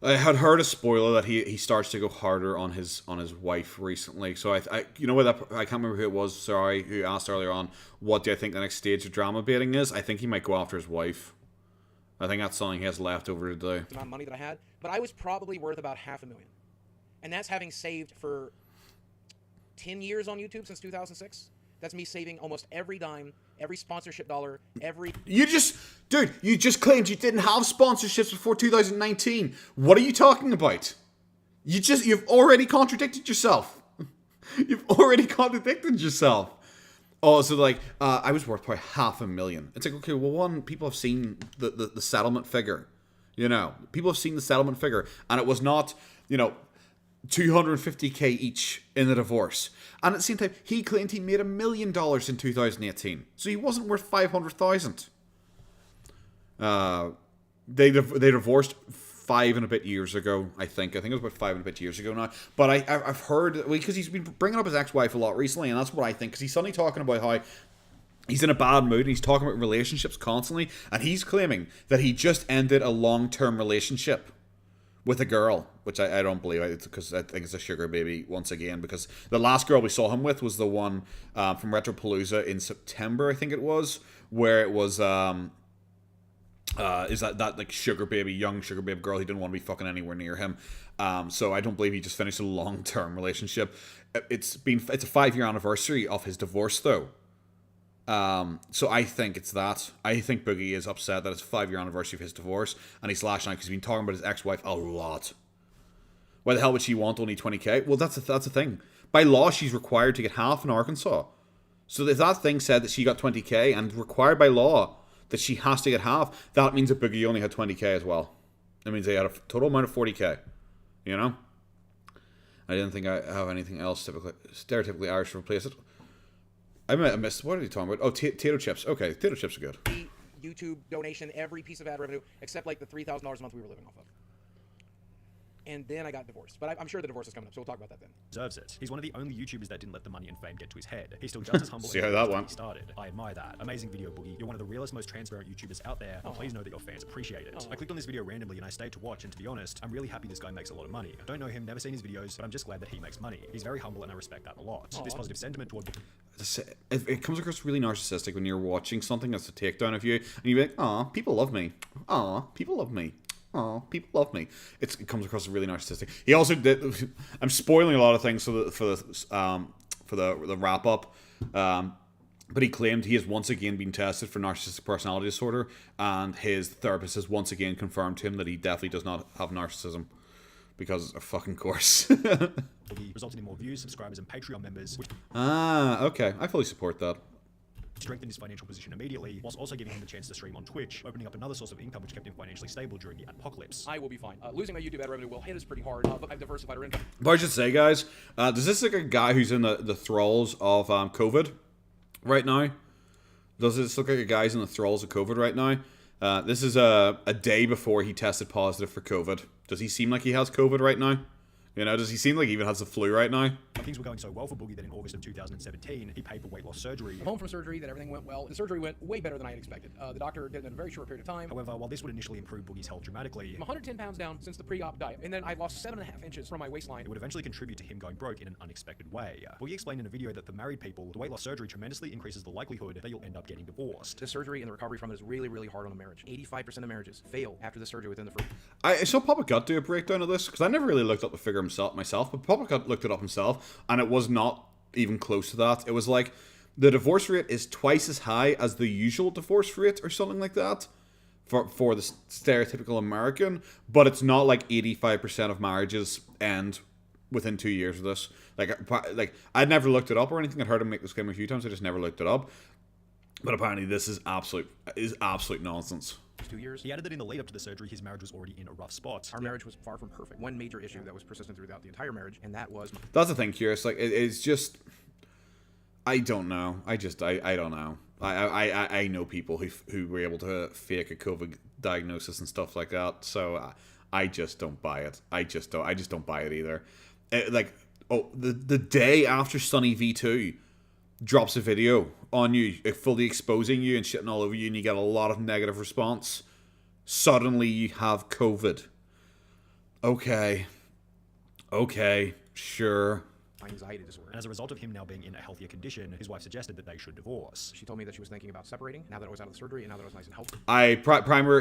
A: I had heard a spoiler that he starts to go harder on his wife recently. So I you know what, I can't remember who it was. Sorry, who asked earlier on, what do I think the next stage of drama baiting is? I think he might go after his wife. I think that's something he has left over to do.
K: The amount of money that I had, but I was probably worth about $500,000, and that's having saved for 10 years on YouTube since 2006. That's me saving almost every dime, every sponsorship dollar, every...
A: You just claimed you didn't have sponsorships before 2019. What are you talking about? You've already contradicted yourself. You've already contradicted yourself. Oh, so like, I was worth probably $500,000. It's like, okay, well, one, people have seen the settlement figure. You know, people have seen the settlement figure, and it was not, $250K each in the divorce. And at the same time, he claimed he made $1 million in 2018. So he wasn't worth $500,000. They divorced 5 and a bit years ago, I think. I think it was about 5 and a bit years ago now. But I've heard, because he's been bringing up his ex-wife a lot recently, and that's what I think. Because he's suddenly talking about how he's in a bad mood, and he's talking about relationships constantly. And he's claiming that he just ended a long-term relationship with a girl, which I don't believe, because I think it's a sugar baby once again, because the last girl we saw him with was the one from Retropalooza in September, I think it was, where it was is that like young sugar baby girl. He didn't want to be fucking anywhere near him, so I don't believe he just finished a long-term relationship. It's a 5-year anniversary of his divorce though, So I think it's that. I think Boogie is upset that it's 5-year anniversary of his divorce, and he's lashing out because he's been talking about his ex-wife a lot. Why the hell would she want only 20k? Well, that's the thing. By law, she's required to get half in Arkansas. So if that thing said that she got 20k and required by law that she has to get half, that means that Boogie only had 20k as well. That means they had a total amount of 40k. You know? I didn't think I have anything else stereotypically Irish to replace it. I missed. What are you talking about? Oh, potato chips. Okay, potato chips are good.
K: YouTube donation, every piece of ad revenue, except like the $3,000 a month we were living off of. And then I got divorced. But I'm sure the divorce is coming up, so we'll talk about that then.
B: Deserves it. He's one of the only YouTubers that didn't let the money and fame get to his head. He's still just as humble
A: See
B: as
A: how that went.
B: he started. I admire that. Amazing video, Boogie. You're one of the realest, most transparent YouTubers out there, and please know that your fans appreciate it. I clicked on this video randomly and I stayed to watch, and to be honest, I'm really happy this guy makes a lot of money. I don't know him, never seen his videos, but I'm just glad that he makes money. He's very humble and I respect that a lot. This positive sentiment toward
A: it comes across really narcissistic when you're watching something that's a takedown of you, and you're like, "Aw, people love me. Aw, people love me. Aw, people love me." It comes across really narcissistic. He also did. I'm spoiling a lot of things for the wrap up, but he claimed he has once again been tested for narcissistic personality disorder, and his therapist has once again confirmed to him that he definitely does not have narcissism. Because of fucking course.
B: resulted in more views, subscribers, and Patreon members.
A: Okay. I fully support that.
B: Strengthened his financial position immediately, whilst also giving him the chance to stream on Twitch, opening up another source of income which kept him financially stable during the apocalypse.
K: I will be fine. Losing my YouTube ad revenue will hit us pretty hard, but I've diversified our income.
A: But I should say, guys, does this look like a guy who's in the thralls of COVID right now? Does this look like a guy's in the thralls of COVID right now? This is a day before he tested positive for COVID. Does he seem like he has COVID right now? You know, does he seem like he even has the flu right now?
B: Things were going so well for Boogie that in August of 2017, he paid for weight loss surgery.
K: Home from surgery, that everything went well. The surgery went way better than I had expected. The doctor did it in a very short period of time.
B: However, while this would initially improve Boogie's health dramatically,
K: I'm 110 pounds down since the pre-op diet, and then I lost 7.5 inches from my waistline.
B: It would eventually contribute to him going broke in an unexpected way. Boogie explained in a video that for married people, the weight loss surgery tremendously increases the likelihood that you'll end up getting divorced.
K: The surgery and the recovery from it is really, really hard on a marriage. 85% of marriages fail after the surgery within the first.
A: I saw Papa Gut do a breakdown of this, because I never really looked up the figure myself, but Papa Gut looked it up himself, and it was not even close to that. It was like the divorce rate is twice as high as the usual divorce rate or something like that for the stereotypical American, but it's not like 85% of marriages end within 2 years of this. Like I'd never looked it up or anything. I'd heard him make this claim a few times. I just never looked it up. But apparently this is absolute nonsense.
K: 2 years.
B: He added that in the lead up to the surgery, his marriage was already in a rough spot.
K: Our marriage was far from perfect. One major issue that was persistent throughout the entire marriage, and that was...
A: That's the thing, Curious. Like, it's just... I don't know. I don't know. I know people who were able to fake a COVID diagnosis and stuff like that, so I just don't buy it. I just don't buy it either. The day after Sunny V2 drops a video on you, fully exposing you and shitting all over you, and you get a lot of negative response, suddenly you have COVID. Okay, sure.
K: Anxiety disorder.
B: And as a result of him now being in a healthier condition, his wife suggested that they should divorce.
K: She told me that she was thinking about separating, now that I was out of the surgery, and now that I was nice and healthy.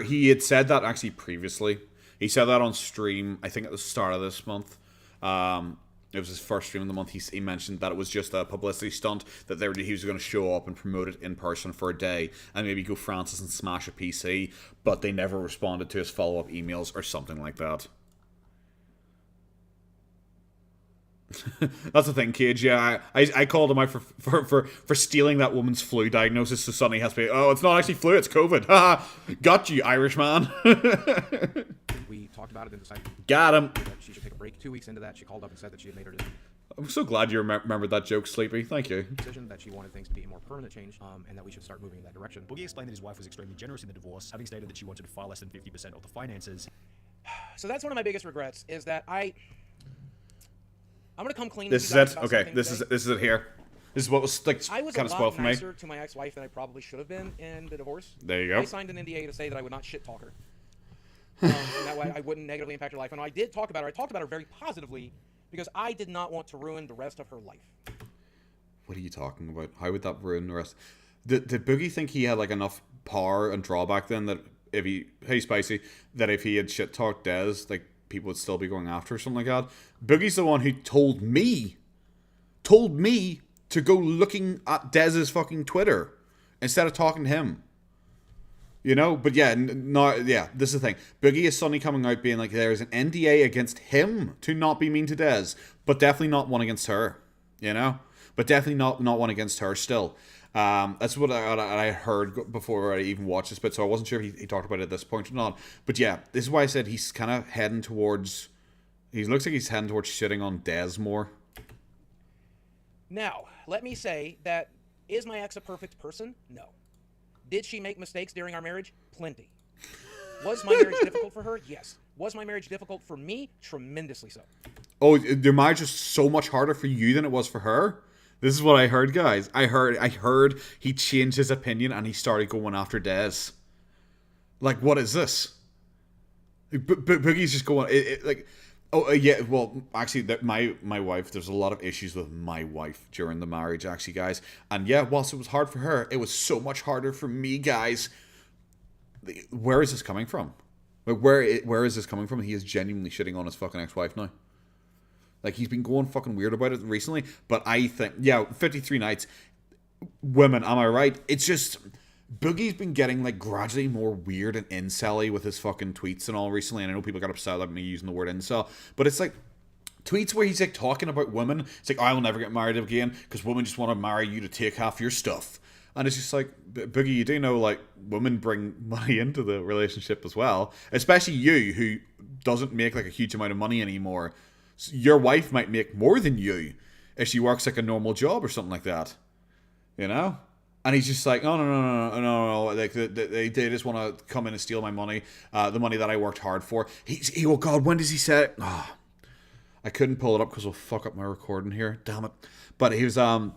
A: He had said that actually previously. He said that on stream, I think at the start of this month. It was his first stream of the month. He mentioned that it was just a publicity stunt, that he was going to show up and promote it in person for a day and maybe go Francis and smash a PC, but they never responded to his follow-up emails or something like that. That's the thing, Cage. Yeah, I called him out for stealing that woman's flu diagnosis, so suddenly he has to be, oh, it's not actually flu, it's COVID. Haha, got you, Irishman.
K: We talked about it and decided...
A: Got him.
K: ...that she should take a break. 2 weeks into that, she called up and said that she had made her decision.
A: I'm so glad you remembered that joke, Sleepy. Thank you.
K: Decision that she wanted things to be a more permanent change, and that we should start moving in that direction.
B: Boogie explained that his wife was extremely generous in the divorce, having stated that she wanted far less than 50% of the finances.
K: So that's one of my biggest regrets, is that I'm gonna come clean.
A: This is it. Okay, this is it here. This is what was like kind of spoiled for me.
K: I was a lot nicer to my ex-wife than I probably should have been in the divorce.
A: There you go.
K: I signed an NDA to say that I would not shit talk her. And that way I wouldn't negatively impact her life. And I did talk about her. I talked about her very positively because I did not want to ruin the rest of her life.
A: What are you talking about? How would that ruin the rest? Did Boogie think he had like enough power and drawback then that if he, hey Spicy, that if he had shit talked Dez, like people would still be going after or something like that? Boogie's the one who told me to go looking at Dez's fucking Twitter. instead of talking to him. You know, but yeah, this is the thing. Boogie is suddenly coming out being like, there's an NDA against him to not be mean to Des, but definitely not one against her. You know, but definitely not one against her still. That's what I heard before I even watched this bit, so I wasn't sure if he talked about it at this point or not. But yeah, this is why I said he's kind of heading towards. He looks like he's heading towards shitting on Des more.
K: Now, let me say that, is my ex a perfect person? No. Did she make mistakes during our marriage? Plenty. Was my marriage difficult for her? Yes. Was my marriage difficult for me? Tremendously so.
A: Oh, your marriage was so much harder for you than it was for her? This is what I heard, guys. I heard he changed his opinion and he started going after Des. Like, what is this? Boogie's just going... yeah, well, actually, my wife, there's a lot of issues with my wife during the marriage, actually, guys. And yeah, whilst it was hard for her, it was so much harder for me, guys. Where is this coming from? Where is this coming from? He is genuinely shitting on his fucking ex-wife now. Like, he's been going fucking weird about it recently. But I think, yeah, 53 nights. Women, am I right? It's just... Boogie's been getting, like, gradually more weird and incel-y with his fucking tweets and all recently, and I know people got upset about me using the word incel, but it's like, tweets where he's, like, talking about women, it's like, I will never get married again, because women just want to marry you to take half your stuff, and it's just like, Boogie, you do know, like, women bring money into the relationship as well, especially you, who doesn't make, like, a huge amount of money anymore. Your wife might make more than you if she works, like, a normal job or something like that, you know? And he's just like, no. Like, they just want to come in and steal my money, the money that I worked hard for. Oh, God, when does he say it? Oh, I couldn't pull it up because it'll fuck up my recording here. Damn it. But he was, in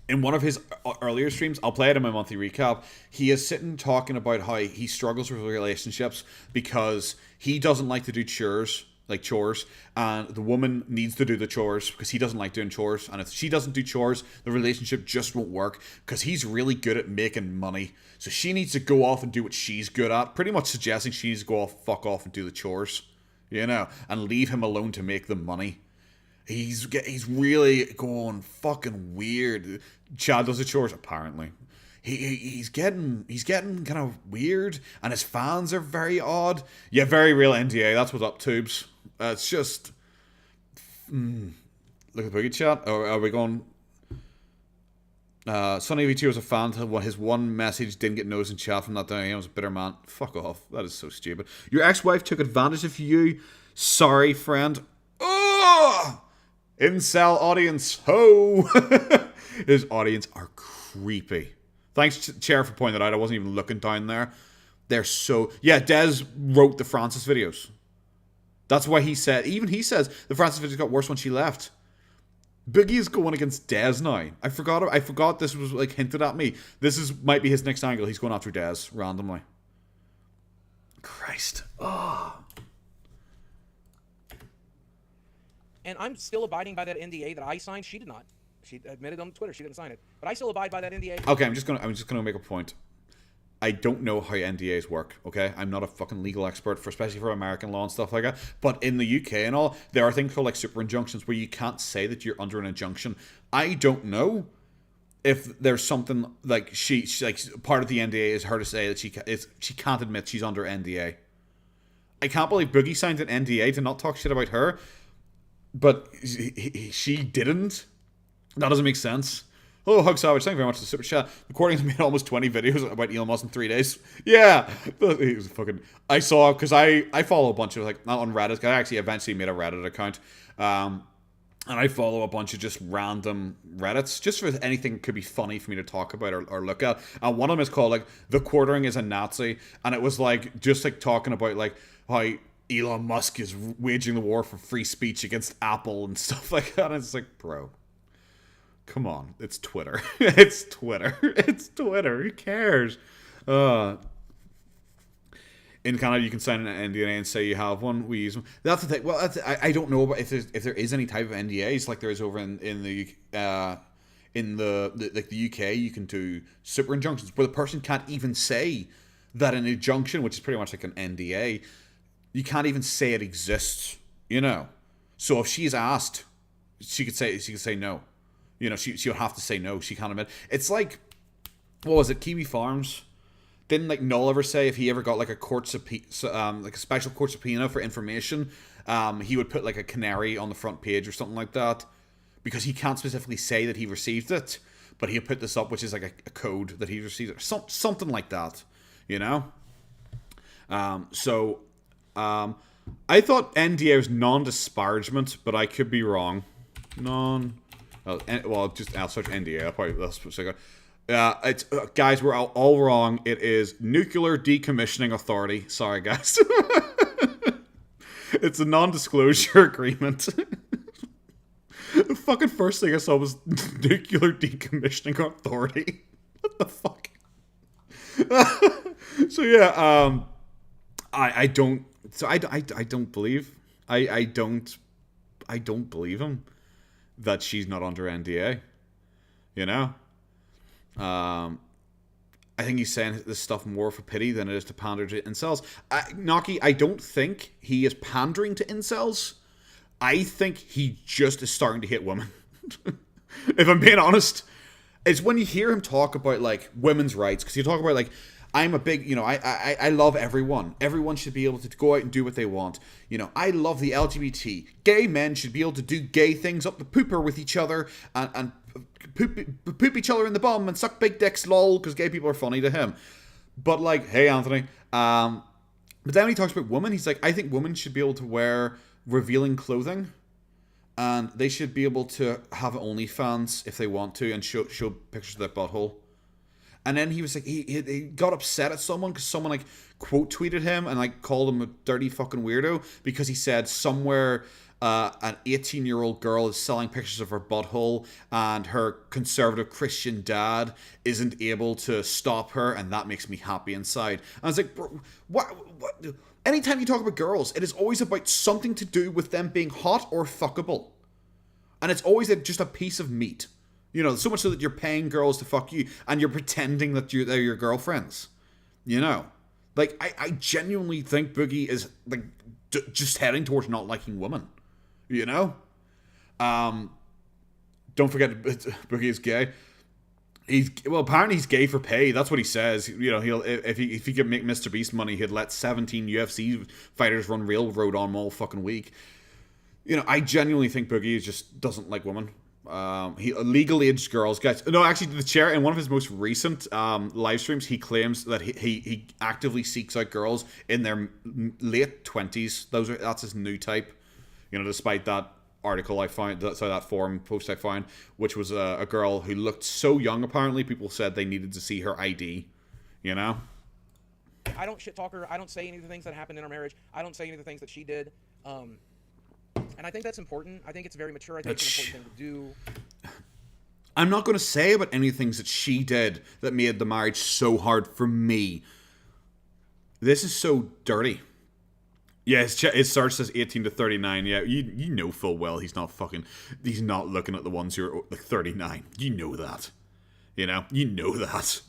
A: one of his earlier streams, I'll play it in my monthly recap, he is sitting talking about how he struggles with relationships because he doesn't like to do chores, and the woman needs to do the chores because he doesn't like doing chores, and if she doesn't do chores, the relationship just won't work because he's really good at making money, so she needs to go off and do what she's good at, pretty much suggesting she needs to go off, fuck off and do the chores, you know, and leave him alone to make the money. He's really going fucking weird. Chad does the chores, apparently. He's getting kind of weird, and his fans are very odd. Yeah, very real NDA. That's what's up, tubes. It's just look at the Boogie chat. Or are we going? Sonny V2 was a fan. His one message didn't get noticed in chat from that day. He was a bitter man. Fuck off. That is so stupid. Your ex-wife took advantage of you. Sorry, friend. Oh! Incel audience. Ho! His audience are creepy. Thanks, Chair, for pointing that out. I wasn't even looking down there. They're so... Yeah, Des wrote the Francis videos. That's why he said... Even he says the Francis videos got worse when she left. Boogie is going against Des now. I forgot this was, like, hinted at me. Might be his next angle. He's going after Des randomly. Christ. Oh.
K: And I'm still abiding by that NDA that I signed. She did not. She admitted on Twitter she didn't sign it, but I still abide by that NDA.
A: Okay, I'm just gonna make a point. I don't know how NDAs work. Okay, I'm not a fucking legal expert especially for American law and stuff like that. But in the UK and all, there are things called like super injunctions where you can't say that you're under an injunction. I don't know if there's something like she like part of the NDA is her to say that she can't admit she's under NDA. I can't believe Boogie signed an NDA to not talk shit about her, but she didn't. That doesn't make sense. Hello, Hug Savage. Thank you very much for the super chat. Recording's made almost 20 videos about Elon Musk in 3 days. Yeah. He was fucking... I saw... Because I follow a bunch of, like... Not on Reddit. I actually eventually made a Reddit account. And I follow a bunch of just random Reddits. Just for anything that could be funny for me to talk about or look at. And one of them is called, like... The Quartering is a Nazi. And it was, like... Just, like, talking about, like... How Elon Musk is waging the war for free speech against Apple and stuff like that. And it's like, bro... Come on, it's Twitter. It's Twitter. It's Twitter. Who cares? In Canada, you can sign an NDA and say you have one. We use them. That's the thing. Well, I don't know about if there is any type of NDAs like there is over in the UK. You can do super injunctions where the person can't even say that an injunction, which is pretty much like an NDA, you can't even say it exists. You know. So if she's asked, she could say no. You know, she would have to say no. She can't admit. It's like what was it, Kiwi Farms? Didn't like Null ever say if he ever got like a court like a special court subpoena for information, he would put like a canary on the front page or something like that, because he can't specifically say that he received it, but he'll put this up, which is like a code that he received, or something like that, you know. I thought NDA was non-disparagement, but I could be wrong. I'll search NDA. That's what's like. It's guys, we're all wrong. It is Nuclear Decommissioning Authority. Sorry, guys. It's a non-disclosure agreement. The fucking first thing I saw was Nuclear Decommissioning Authority. What the fuck? So yeah, I don't believe him that she's not under NDA. You know? I think he's saying this stuff more for pity than it is to pander to incels. Naki, I don't think he is pandering to incels. I think he just is starting to hate women. If I'm being honest. It's when you hear him talk about, like, women's rights, because you talk about, like, I'm a big, I love everyone. Everyone should be able to go out and do what they want. I love the LGBT. Gay men should be able to do gay things up the pooper with each other and poop each other in the bum and suck big dicks, lol, because gay people are funny to him. But, like, hey, Anthony. But then when he talks about women, he's like, I think women should be able to wear revealing clothing. And they should be able to have OnlyFans if they want to and show pictures of their butthole. And then he was like, he got upset at someone because someone like quote tweeted him and like called him a dirty fucking weirdo because he said somewhere an 18-year-old girl is selling pictures of her butthole and her conservative Christian dad isn't able to stop her, and that makes me happy inside. And I was like, bro, what? Anytime you talk about girls, it is always about something to do with them being hot or fuckable. And it's always just a piece of meat. So much so that you're paying girls to fuck you and you're pretending that they're your girlfriends. Like, I genuinely think Boogie is, like, just heading towards not liking women. Don't forget, Boogie is gay. Apparently he's gay for pay. That's what he says. He'll if he could make Mr. Beast money, he'd let 17 UFC fighters run railroad on him all fucking week. I genuinely think Boogie just doesn't like women. He legal aged girls, guys. No, actually, the chair in one of his most recent live streams, he claims that he actively seeks out girls in their late 20s. That's his new type. Despite that article I found, that forum post I found, which was a girl who looked so young. Apparently, people said they needed to see her ID.
K: I don't shit talk her. I don't say any of the things that happened in our marriage. I don't say any of the things that she did. And I think that's important. I think it's very mature. I think it's an important thing to do.
A: I'm not going to say about any things that she did that made the marriage so hard for me. This is so dirty. Yeah, it starts as 18 to 39. Yeah, you know full well he's not looking at the ones who are like 39. You know that. You know that.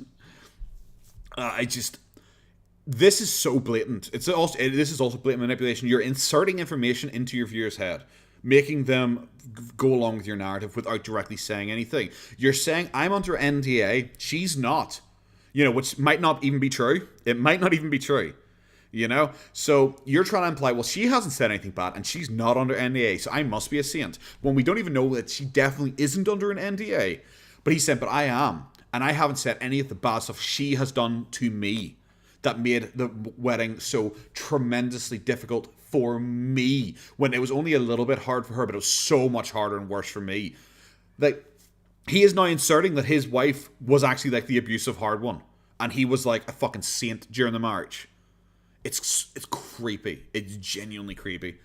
A: This is so blatant. This is also blatant manipulation. You're inserting information into your viewer's head, making them go along with your narrative without directly saying anything. You're saying, I'm under NDA, she's not. Which might not even be true. It might not even be true. So you're trying to imply, well, she hasn't said anything bad and she's not under NDA, so I must be a saint. When we don't even know that she definitely isn't under an NDA. But he said, but I am. And I haven't said any of the bad stuff she has done to me that made the wedding so tremendously difficult for me, when it was only a little bit hard for her, but it was so much harder and worse for me. Like, he is now inserting that his wife was actually like the abusive hard one, and he was like a fucking saint during the marriage. It's creepy. It's genuinely creepy.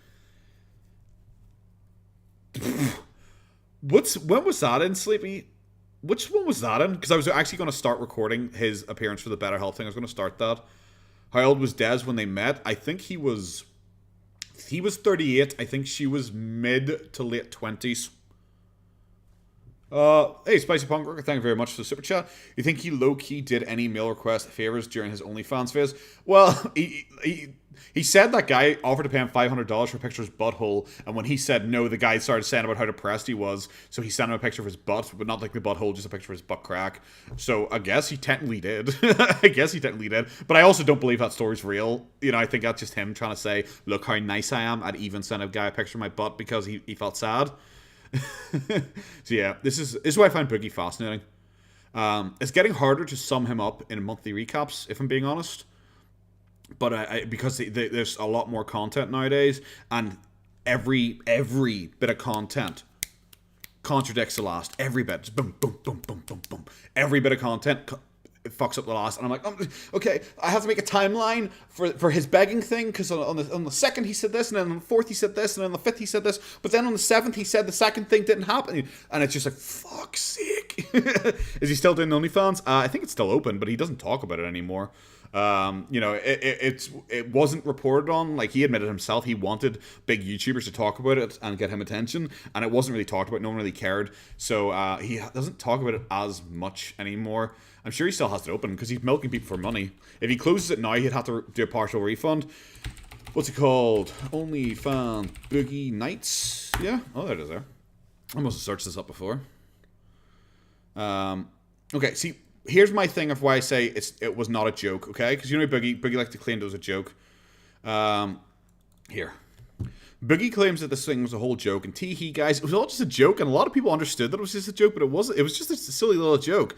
A: When was that in, Sleepy? Which one was that in? Because I was actually going to start recording his appearance for the Better Health thing. I was going to start that. How old was Des when they met? I think he was 38. I think she was mid to late 20s. Hey, Spicy Punk Rocker, thank you very much for the super chat. You think he low-key did any male request favors during his OnlyFans phase? Well, he said that guy offered to pay him $500 for a picture of his butthole, and when he said no, the guy started saying about how depressed he was, so he sent him a picture of his butt, but not like the butthole, just a picture of his butt crack. So I guess he technically did. But I also don't believe that story's real. You know, I think that's just him trying to say, look how nice I am. I'd even send a guy a picture of my butt because he felt sad. So yeah, this is why I find Boogie fascinating. It's getting harder to sum him up in monthly recaps, if I'm being honest. But because there's a lot more content nowadays, and every bit of content contradicts the last. Every bit, just boom, boom, boom, boom, boom, boom. Every bit of content it fucks up the last, and I'm like, okay, I have to make a timeline for his begging thing, because on the second he said this, and then on the fourth he said this, and then on the fifth he said this, but then on the seventh he said the second thing didn't happen, and it's just like, fuck's sake. Is he still doing OnlyFans? I think it's still open, but he doesn't talk about it anymore. You know, it wasn't reported on. Like, he admitted himself he wanted big YouTubers to talk about it and get him attention, and it wasn't really talked about. No one really cared, so he doesn't talk about it as much anymore. I'm sure he still has it open because he's milking people for money. If he closes it now, he'd have to do a partial refund. What's it called? OnlyFans Boogie Nights. Yeah, oh, there it is. There, I must have searched this up before. Okay, see. Here's my thing of why I say it was not a joke, okay? Because you know Boogie likes to claim it was a joke. Here. Boogie claims that this thing was a whole joke, and tee-hee, guys, it was all just a joke, and a lot of people understood that it was just a joke, but it wasn't. It was just a silly little joke.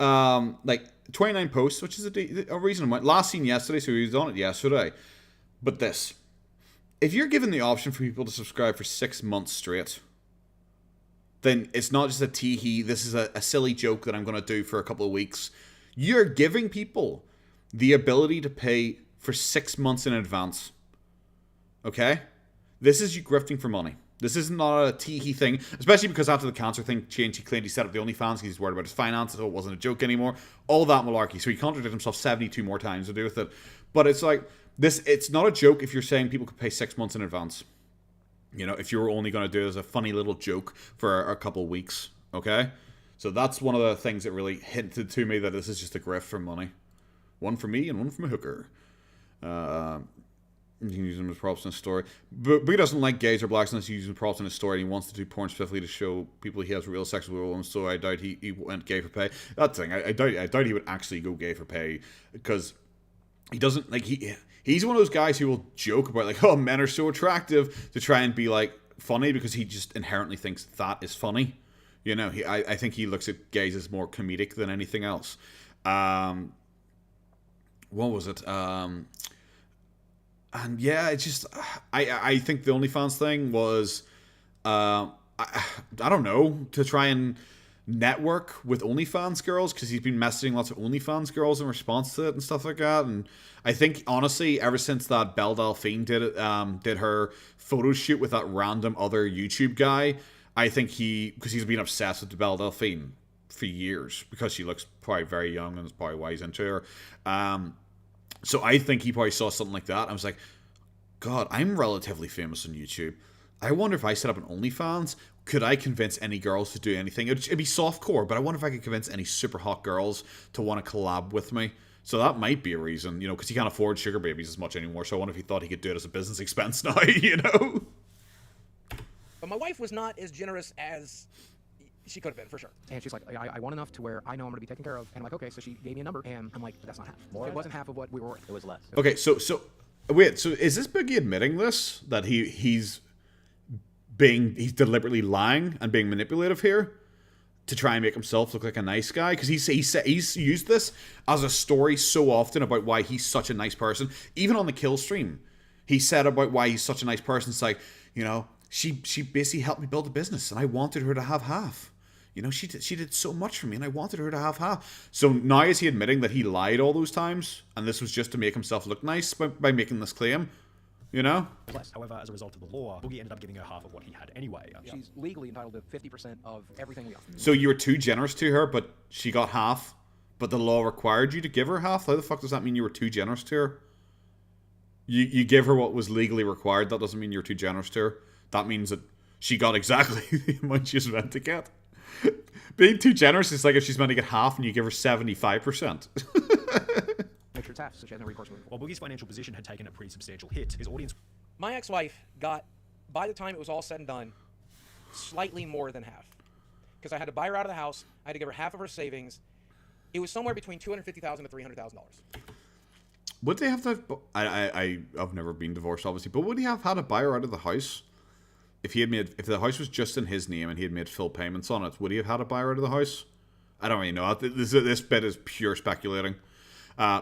A: Like, 29 posts, which is a reasonable amount. Last seen yesterday, so he was on it yesterday. But this. If you're given the option for people to subscribe for 6 months straight, then it's not just a tee-hee, this is a silly joke that I'm going to do for a couple of weeks. You're giving people the ability to pay for 6 months in advance. Okay? This is you grifting for money. This is not a tee-hee thing, especially because after the cancer thing changed, he claimed he set up the OnlyFans because he's worried about his finances, so it wasn't a joke anymore. All that malarkey. So he contradicted himself 72 more times to do with it. But it's like, it's not a joke if you're saying people could pay 6 months in advance. You know, if you were only going to do it as a funny little joke for a couple of weeks, okay? So that's one of the things that really hinted to me that this is just a grift for money. One for me and one from a hooker. You can use them as props in a story. But he doesn't like gays or blacks unless he uses props in his story, and he wants to do porn specifically to show people he has real sex with women, so I doubt he went gay for pay. That thing, I doubt he would actually go gay for pay, because he doesn't, like, he's one of those guys who will joke about, like, oh, men are so attractive, to try and be, like, funny, because he just inherently thinks that is funny. You know, I think he looks at gays as more comedic than anything else. What was it? And yeah, it's just, I think the OnlyFans thing was, I don't know, to try and network with OnlyFans girls, because he's been messaging lots of OnlyFans girls in response to it and stuff like that. And I think, honestly, ever since that Belle Delphine did her photo shoot with that random other YouTube guy, I think because he's been obsessed with Belle Delphine for years, because she looks probably very young, and that's probably why he's into her. So I think he probably saw something like that. I was like, God, I'm relatively famous on YouTube. I wonder if I set up an OnlyFans, could I convince any girls to do anything? It'd be softcore, but I wonder if I could convince any super hot girls to want to collab with me. So that might be a reason, you know, because he can't afford sugar babies as much anymore. So I wonder if he thought he could do it as a business expense now, you know?
K: But my wife was not as generous as she could have been, for sure.
L: And she's like, I want enough to where I know I'm going to be taken care of. And I'm like, okay, so she gave me a number, and I'm like, that's not half. It wasn't half of what we were worth. It was less.
A: Okay, so wait, so is this Boogie admitting this? That he's deliberately lying and being manipulative here to try and make himself look like a nice guy? Because he's used this as a story so often about why he's such a nice person. Even on the kill stream, he said about why he's such a nice person. It's like, you know, she basically helped me build a business, and I wanted her to have half. You know, she did so much for me, and I wanted her to have half. So now is he admitting that he lied all those times, and this was just to make himself look nice by making this claim? You know?
B: However, as a result of the law, Boogie ended up giving her half of what he had anyway.
L: She's legally entitled to 50% of everything we offer.
A: So you were too generous to her, but she got half, but the law required you to give her half? How the fuck does that mean you were too generous to her? You give her what was legally required, that doesn't mean you're too generous to her. That means that she got exactly the amount she was meant to get. Being too generous is like if she's meant to get half and you give her 75%.
L: Make sure it's half, so she has no recourse with it.
B: While Boogie's financial position had taken a pretty substantial hit, his audience...
K: My ex-wife got, by the time it was all said and done, slightly more than half. Because I had to buy her out of the house, I had to give her half of her savings. It was somewhere between $250,000 to $300,000.
A: Would they have to... I've never been divorced, obviously, but would he have had to buy her out of the house? If the house was just in his name and he had made full payments on it, would he have had to buy her out of the house? I don't really know. This bit is pure speculating.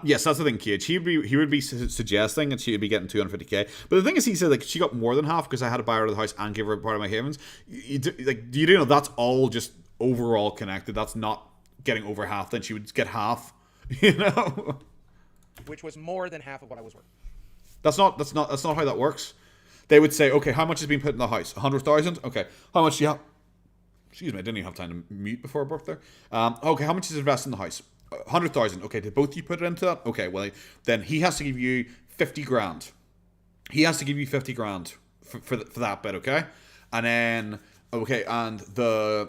A: Yes, that's the thing, Cage. He would be suggesting that she would be getting 250k. But the thing is, he said like she got more than half because I had to buy her out of the house and give her part of my havens. You do know that's all just overall connected. That's not getting over half. Then she would get half. You know,
K: which was more than half of what I was worth.
A: That's not how that works. They would say, okay, how much has been put in the house? 100,000. Okay, how much do you have? Excuse me, I didn't even have time to mute before I burped there. Okay, how much is invested in the house? 100,000. Okay, did both of you put it into that? Okay, well then he has to give you 50 grand. He has to give you 50 grand for that bit, okay? And then and the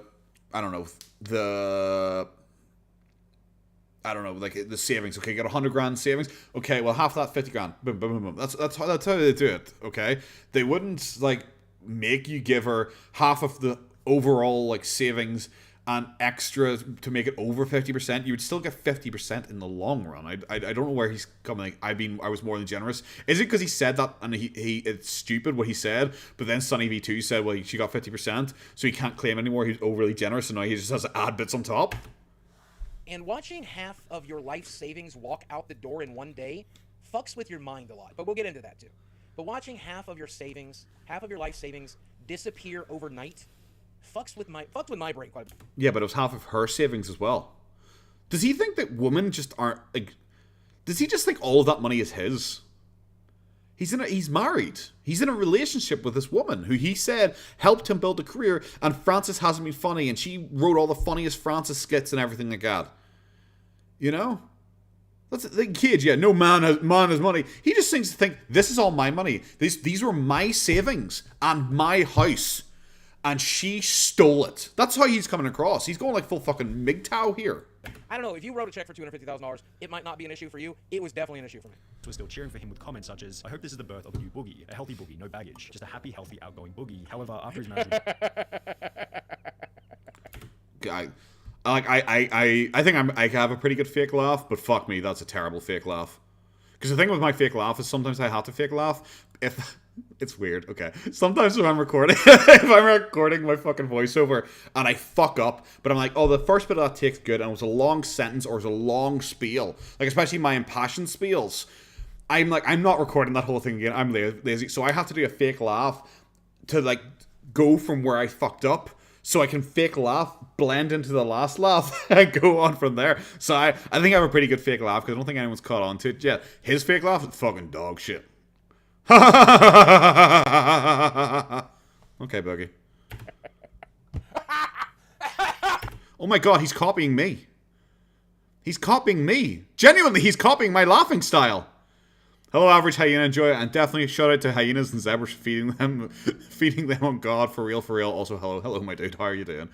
A: savings. Okay, you got 100 grand savings. Okay, well half that 50 grand. Boom, boom, boom, boom. That's how they do it. Okay, they wouldn't like make you give her half of the overall like savings and extra to make it over 50%. You would still get 50% in the long run. I don't know where he's coming. Like, I was more than generous. Is it because he said that and it's stupid what he said? But then Sunny V2 said, well, she got 50%, so he can't claim anymore. He's overly generous, and now he just has to add bits on top.
K: And watching half of your life savings walk out the door in one day fucks with your mind a lot. But we'll get into that too. But watching half of your life savings disappear overnight fucks with my brain quite a bit.
A: Yeah, but it was half of her savings as well. Does he think that women just aren't like? Does he just think all of that money is his? He's married. He's in a relationship with this woman who he said helped him build a career, and Frances hasn't been funny, and she wrote all the funniest Frances skits and everything like that. You know? That's the kid, yeah, no man has money. He just seems to think, this is all my money. These were my savings and my house. And she stole it. That's how he's coming across. He's going like full fucking MGTOW here.
K: I don't know. If you wrote a check for $250,000, it might not be an issue for you. It was definitely an issue for me.
B: We're still cheering for him with comments such as, I hope this is the birth of a new Boogie. A healthy Boogie, no baggage. Just a happy, healthy, outgoing Boogie. However, after his marriage...
A: I think I have a pretty good fake laugh, but fuck me, that's a terrible fake laugh. Because the thing with my fake laugh is sometimes I have to fake laugh if... It's weird, okay. Sometimes when I'm recording, if I'm recording my fucking voiceover and I fuck up, but I'm like, oh, the first bit of that take's good, and it was a long sentence or it was a long spiel, like especially my impassioned spiels, I'm like, I'm not recording that whole thing again, I'm lazy, so I have to do a fake laugh to like go from where I fucked up, so I can fake laugh, blend into the last laugh, and go on from there. So I think I have a pretty good fake laugh, because I don't think anyone's caught on to it yet. His fake laugh is fucking dog shit. Okay, Boogie. Oh my god, he's copying me. He's copying me. Genuinely, he's copying my laughing style. Hello, average hyena, enjoy it, and definitely shout out to hyenas and zebras feeding them on God, for real, for real. Also, hello, my dude, how are you doing?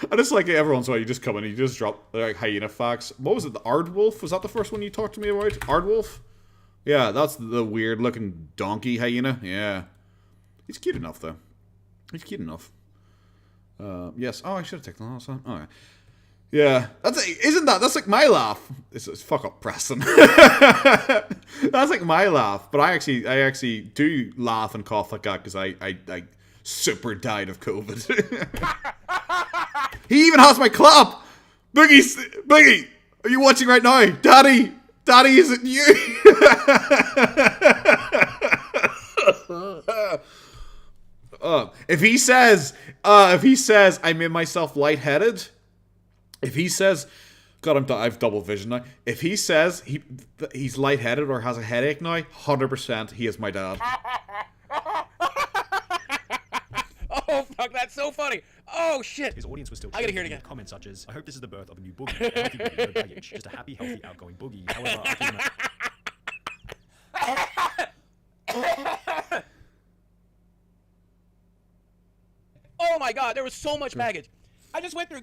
A: I just like every once in a while you just come in and you just drop like hyena facts. What was it, the Aardwolf? Was that the first one you talked to me about? Aardwolf? Yeah, that's the weird looking donkey hyena. Yeah, he's cute enough though. He's cute enough. Yes. Oh, I should have taken the last one. All right. Yeah, that's like my laugh. It's fuck up, Preston. That's like my laugh, but I actually do laugh and cough like that because I super died of COVID. He even has my clap. Boogie, are you watching right now? Daddy, is it you? If he says I made myself lightheaded. If he says, God, I have double vision now. If he says he's lightheaded or has a headache now, 100% he is my dad.
K: Oh, fuck, that's so funny. Oh, shit.
B: His audience was still
K: I gotta hear it again.
B: Comments such as, I hope this is the birth of a new Boogie. A healthy Boogie, no baggage. Just a happy, healthy, outgoing Boogie. However, after
K: my God, there was so much baggage. I just went through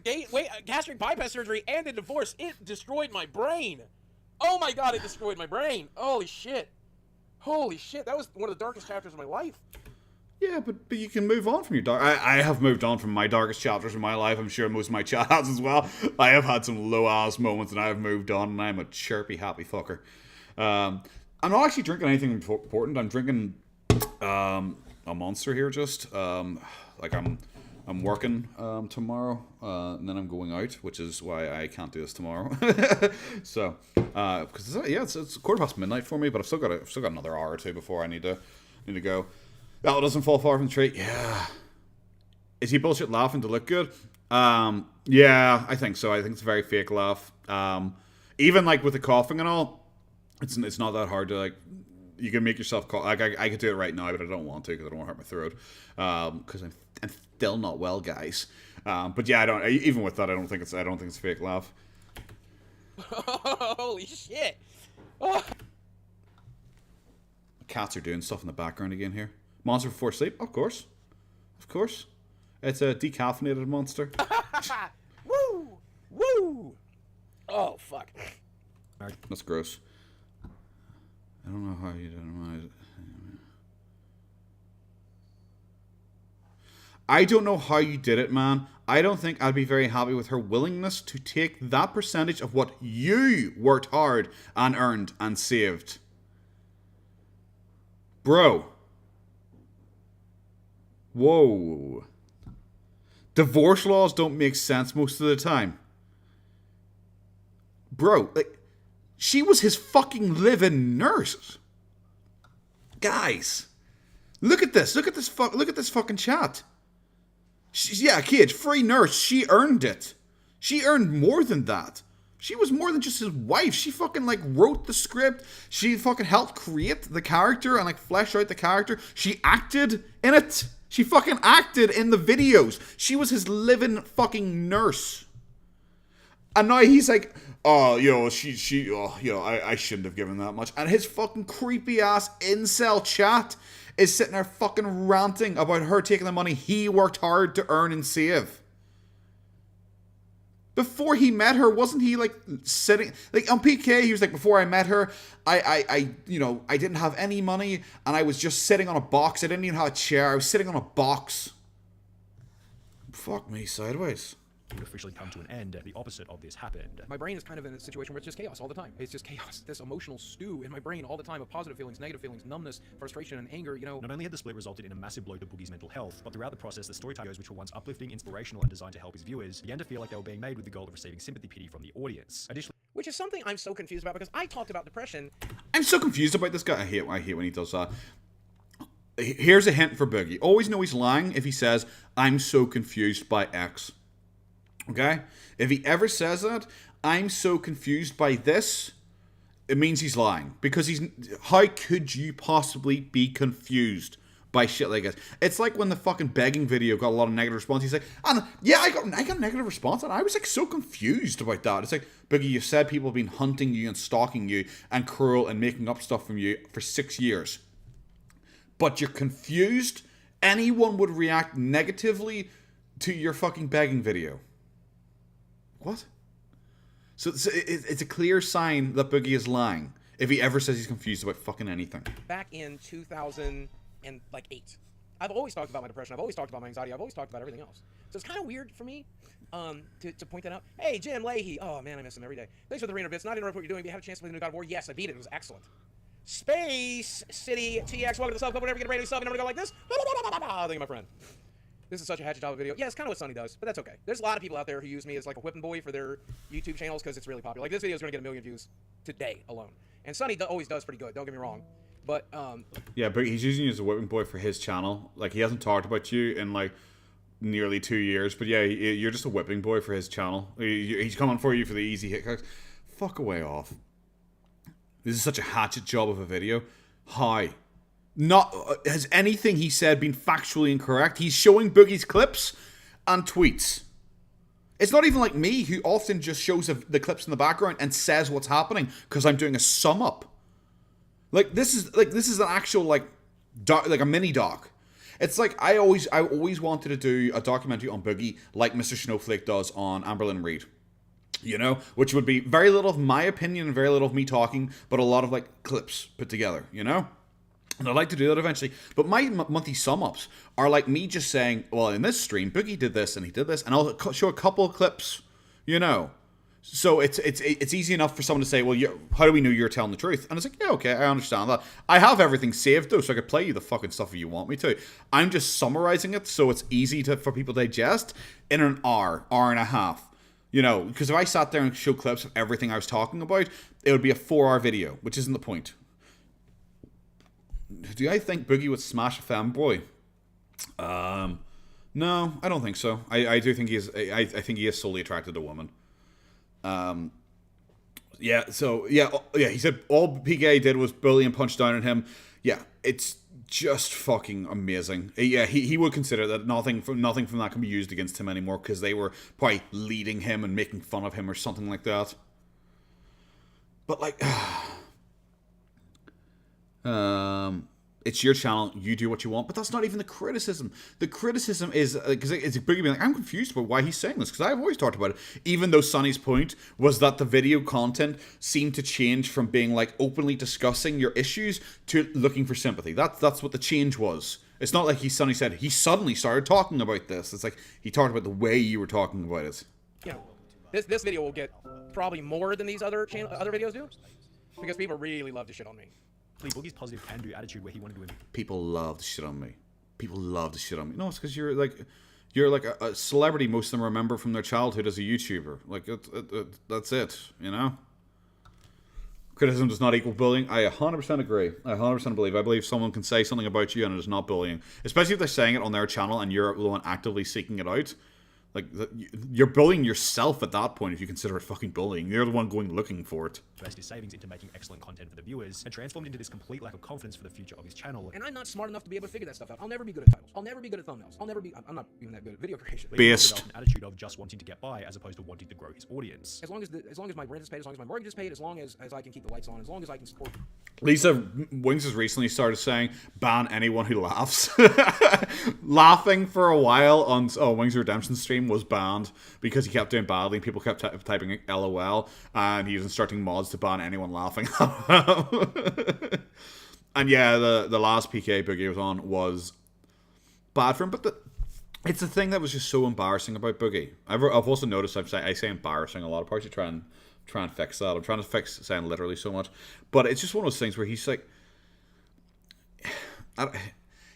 K: gastric bypass surgery and a divorce. It destroyed my brain. Oh my God, it destroyed my brain. Holy shit. Holy shit, that was one of the darkest chapters of my life.
A: Yeah, but you can move on from your dark... I have moved on from my darkest chapters in my life. I'm sure most of my chat has as well. I have had some low-ass moments, and I have moved on, and I'm a chirpy, happy fucker. I'm not actually drinking anything important. I'm drinking a Monster here, just. Like, I'm working tomorrow, and then I'm going out, which is why I can't do this tomorrow. So, because it's midnight for me, but I've still got another hour or two before I need to go. That doesn't fall far from the tree. Yeah. Is he bullshit laughing to look good? Yeah, I think so. I think it's a very fake laugh. Even like with the coughing and all, it's not that hard to like. You can make yourself cough. Like I could do it right now, but I don't want to because I don't want to hurt my throat. Because I'm still not well, guys. But yeah, even with that, I don't think it's a fake laugh.
K: Holy shit! Oh.
A: Cats are doing stuff in the background again here. Monster before sleep, of course. It's a decaffeinated Monster.
K: Woo! Woo! Oh fuck.
A: That's gross. I don't know how you did it. I don't know how you did it, man. I don't think I'd be very happy with her willingness to take that percentage of what you worked hard and earned and saved. Bro. Whoa. Divorce laws don't make sense most of the time. Bro, like, she was his fucking live-in nurse. Guys, look at this. Look at this fucking chat. Kid, free nurse. She earned it. She earned more than that. She was more than just his wife. She fucking, like, wrote the script. She fucking helped create the character and, like, flesh out the character. She acted in it. She fucking acted in the videos. She was his living fucking nurse. And now he's like, oh, I shouldn't have given that much. And his fucking creepy ass incel chat is sitting there fucking ranting about her taking the money he worked hard to earn and save. Before he met her, wasn't he like sitting like on PK? He was like, before I met her, I didn't have any money and I was just sitting on a box. I didn't even have a chair. I was sitting on a box. Fuck me sideways.
B: Would officially come to an end. The opposite of this happened.
K: My brain is kind of in a situation where it's just chaos all the time. It's just chaos. This emotional stew in my brain all the time of positive feelings, negative feelings, numbness, frustration, and anger,
B: Not only had the split resulted in a massive blow to Boogie's mental health, but throughout the process, the story videos, which were once uplifting, inspirational, and designed to help his viewers, began to feel like they were being made with the goal of receiving sympathy pity from the audience. Additionally,
K: which is something I'm so confused about because I talked about depression.
A: I'm so confused about this guy. I hate when he does that. Here's a hint for Boogie. Always know he's lying if he says, I'm so confused by X. Okay? If he ever says that, I'm so confused by this, it means he's lying. Because how could you possibly be confused by shit like this? It's like when the fucking begging video got a lot of negative response. He's like, I got a negative response, and I was like so confused about that. It's like, Boogie, you said people have been hunting you and stalking you and cruel and making up stuff from you for 6 years. But you're confused? Anyone would react negatively to your fucking begging video. What? So it's a clear sign that Boogie is lying if he ever says he's confused about fucking anything.
K: Back in 2008, I've always talked about my depression. I've always talked about my anxiety. I've always talked about everything else. So it's kind of weird for me to point that out. Hey, Jim Leahy. Oh, man, I miss him every day. Thanks for the 300 bits. Not interrupt what you're doing, but you had a chance to play the new God of War. Yes, I beat it. It was excellent. Space City TX. Welcome to the sub club. Whenever you get a brand new sub, you never go like this. Thank you, my friend. This is such a hatchet job video. Yeah, it's kind of what Sonny does, but that's okay. There's a lot of people out there who use me as like a whipping boy for their YouTube channels because it's really popular. Like this video is going to get 1 million views today alone. And Sonny always does pretty good, don't get me wrong. But
A: yeah, but he's using you as a whipping boy for his channel. Like he hasn't talked about you in like nearly 2 years. But yeah, you're just a whipping boy for his channel. He's coming for you for the easy hit kicks. Fuck away off. This is such a hatchet job of a video. How? Not has anything he said been factually incorrect? He's showing Boogie's clips and tweets. It's not even like me, who often just shows the clips in the background and says what's happening because I'm doing a sum up. This is an actual like a mini doc. It's like I always wanted to do a documentary on Boogie like Mr. Snowflake does on Amberlynn Reid. You know, which would be very little of my opinion and very little of me talking, but a lot of like clips put together, you know? And I'd like to do that eventually. But my monthly sum-ups are like me just saying, well, in this stream, Boogie did this and he did this, and I'll show a couple of clips, you know? So it's easy enough for someone to say, well, how do we know you're telling the truth? And it's like, yeah, okay, I understand that. I have everything saved, though, so I could play you the fucking stuff if you want me to. I'm just summarizing it so it's easy for people to digest in an hour and a half. You know, because if I sat there and showed clips of everything I was talking about, it would be a 4-hour video, which isn't the point. Do I think Boogie would smash a femboy? No, I don't think so. I do think I think he is solely attracted to women. Yeah, so, yeah, he said all PK did was bully and punch down on him. Yeah, it's just fucking amazing. Yeah, he would consider that nothing from that can be used against him anymore because they were probably leading him and making fun of him or something like that. But, like, it's your channel, you do what you want, but that's not even the criticism. The criticism is, because it's Boogie being like, I'm confused about why he's saying this, because I've always talked about it, even though Sonny's point was that the video content seemed to change from being, like, openly discussing your issues to looking for sympathy. That's what the change was. It's not like Sonny said, he suddenly started talking about this. It's like, he talked about the way you were talking about it.
K: You know, this video will get probably more than these other videos do, because people really love to shit on me.
B: Boogie's positive can-do attitude where he wanted to win.
A: People love to shit on me. People love to shit on me. No, it's because you're like a celebrity most of them remember from their childhood as a YouTuber. Like, that's it, you know? Criticism does not equal bullying. I 100% agree. I 100% believe. I believe someone can say something about you and it is not bullying. Especially if they're saying it on their channel and you're the one actively seeking it out. Like, you're bullying yourself at that point if you consider it fucking bullying. You're the one going looking for it.
B: Invest his savings into making excellent content for the viewers and transformed into this complete lack of confidence for the future of his channel.
K: And I'm not smart enough to be able to figure that stuff out. I'll never be good at titles. I'll never be good at thumbnails. I'm not even that good at video creation.
A: Based.
B: An attitude of just wanting to get by as opposed to wanting to grow his audience.
K: As long as my rent is paid, as long as my mortgage is paid, as long as I can keep the lights on, as long as I can support.
A: Lisa Wings has recently started saying, ban anyone who laughs. Laughing for a while on Wings Redemption stream was banned because he kept doing badly and people kept typing LOL, and he was instructing mods to ban anyone laughing. And yeah, the last PK Boogie was on was bad for him, but it's the thing that was just so embarrassing about Boogie. I've also noticed I say embarrassing a lot of parts. You try and fix that. I'm trying to fix saying literally so much, but it's just one of those things where he's like,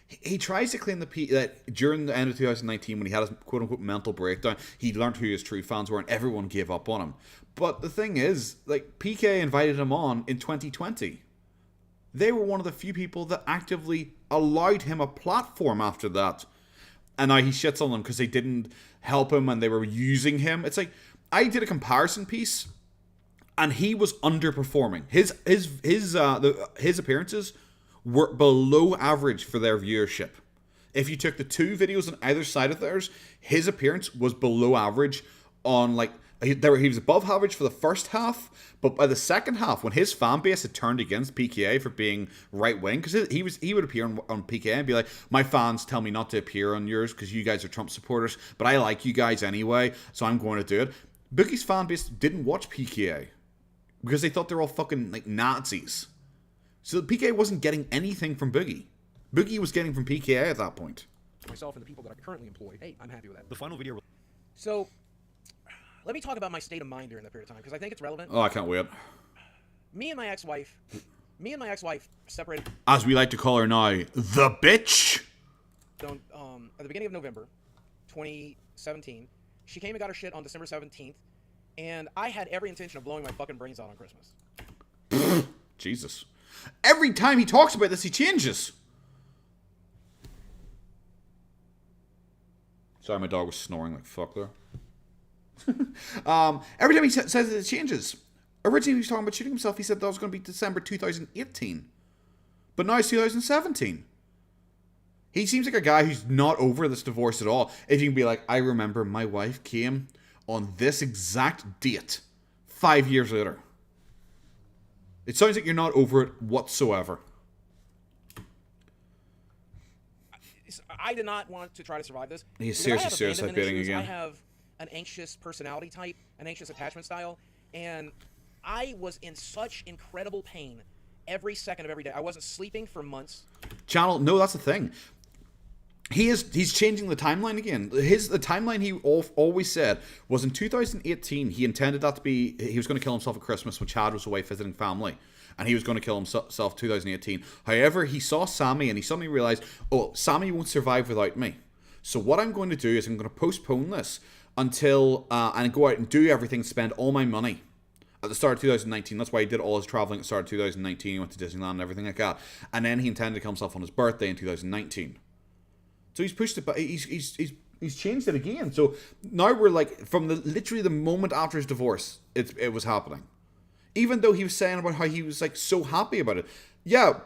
A: he tries to claim that during the end of 2019 when he had his quote unquote mental breakdown, he learned who his true fans were and everyone gave up on him. But the thing is, like, PK invited him on in 2020. They were one of the few people that actively allowed him a platform after that. And now he shits on them because they didn't help him and they were using him. It's like, I did a comparison piece and he was underperforming. His appearances were below average for their viewership. If you took the two videos on either side of theirs, his appearance was below average on, like, he was above average for the first half, but by the second half, when his fan base had turned against PKA for being right-wing, because he would appear on PKA and be like, my fans tell me not to appear on yours because you guys are Trump supporters, but I like you guys anyway, so I'm going to do it. Boogie's fan base didn't watch PKA because they thought they were all fucking, like, Nazis. So PKA wasn't getting anything from Boogie. Boogie was getting from PKA at that point.
K: Myself and the people that I currently employ, hey, I'm happy with that.
B: The final video.
K: So, let me talk about my state of mind during that period of time, because I think it's relevant.
A: Oh, I can't wait.
K: Me and my ex-wife separated.
A: As we like to call her now, the bitch.
K: At the beginning of November 2017, she came and got her shit on December 17th, and I had every intention of blowing my fucking brains out on Christmas.
A: Jesus. Every time he talks about this, he changes. Sorry, my dog was snoring like fuck there. Every time he says it changes. Originally, he was talking about shooting himself. He said that was going to be December 2018. But now it's 2017. He seems like a guy who's not over this divorce at all. If you can be like, I remember my wife came on this exact date 5 years later. It sounds like you're not over it whatsoever.
K: I did not want to try to survive this.
A: He's
K: Because I
A: seriously
K: have
A: suicide
K: abandonment
A: baiting
K: issues.
A: again.
K: I have an anxious personality type, an anxious attachment style, and I was in such incredible pain every second of every day. I wasn't sleeping for months.
A: Channel, no, that's the thing. He's changing the timeline again. The timeline he always said was in 2018. He intended that to be he was going to kill himself at Christmas when Chad was away visiting family, and he was going to kill himself 2018. However, he saw Sammy and he suddenly realized, oh, Sammy won't survive without me. So what I'm going to do is I'm going to postpone this until and go out and do everything, spend all my money at the start of 2019. That's why he did all his traveling at the start of 2019. He went to Disneyland and everything like that. And then he intended to kill himself on his birthday in 2019. So he's pushed it, but he's changed it again. So now we're like from literally the moment after his divorce, it was happening. Even though he was saying about how he was like so happy about it. Yeah.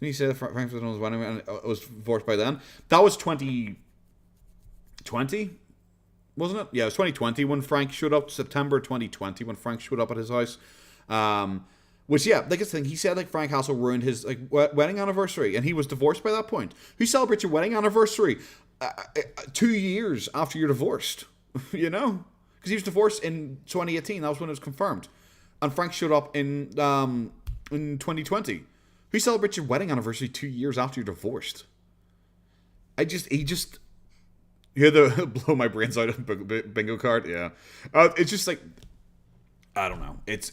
A: He said Frank was on his wedding and was divorced by then. That was 2020, wasn't it? Yeah, it was 2020 when Frank showed up. September 2020 when Frank showed up at his house. Which, yeah, like it's the thing, he said like Frank Hassel ruined his like wedding anniversary, and he was divorced by that point. Who celebrates your wedding anniversary 2 years after you're divorced? You know, because he was divorced in 2018. That was when it was confirmed, and Frank showed up in 2020. Who celebrates your wedding anniversary 2 years after you're divorced? You hear the blow my brains out bingo card? Yeah, it's just like. I don't know. It's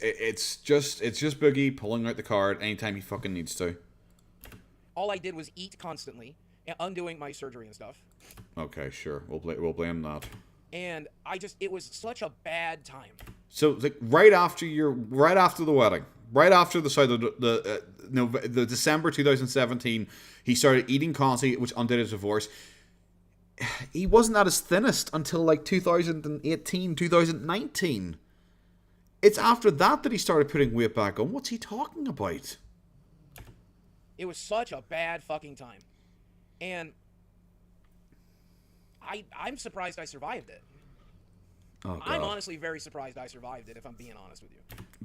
A: just Boogie pulling out the card anytime he fucking needs to.
K: All I did was eat constantly, and undoing my surgery and stuff.
A: Okay, sure. We'll blame that.
K: And it was such a bad time.
A: So like right after the wedding, right after the December 2017, he started eating constantly, which undid his divorce. He wasn't at his thinnest until like 2018, 2019. It's after that he started putting weight back on. What's he talking about?
K: It was such a bad fucking time. And I'm surprised I survived it.
A: Oh, God.
K: I'm honestly very surprised I survived it, if I'm being honest with you.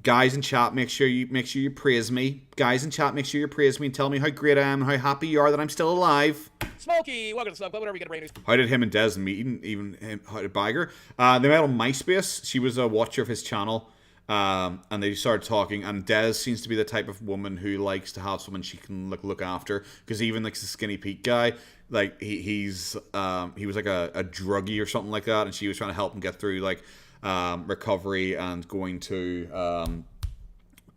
A: Guys in chat, make sure you praise me. Guys in chat, make sure you praise me and tell me how great I am and how happy you are that I'm still alive.
K: Smokey, welcome to the Sub Club. Whenever we get a brand new...
A: How did him and Des meet? Even him, how did Bagger? They met on MySpace. She was a watcher of his channel. And they started talking, and Des seems to be the type of woman who likes to have someone she can look after, because even like the Skinny Pete guy, like he was like a druggie or something like that, and she was trying to help him get through like recovery and going to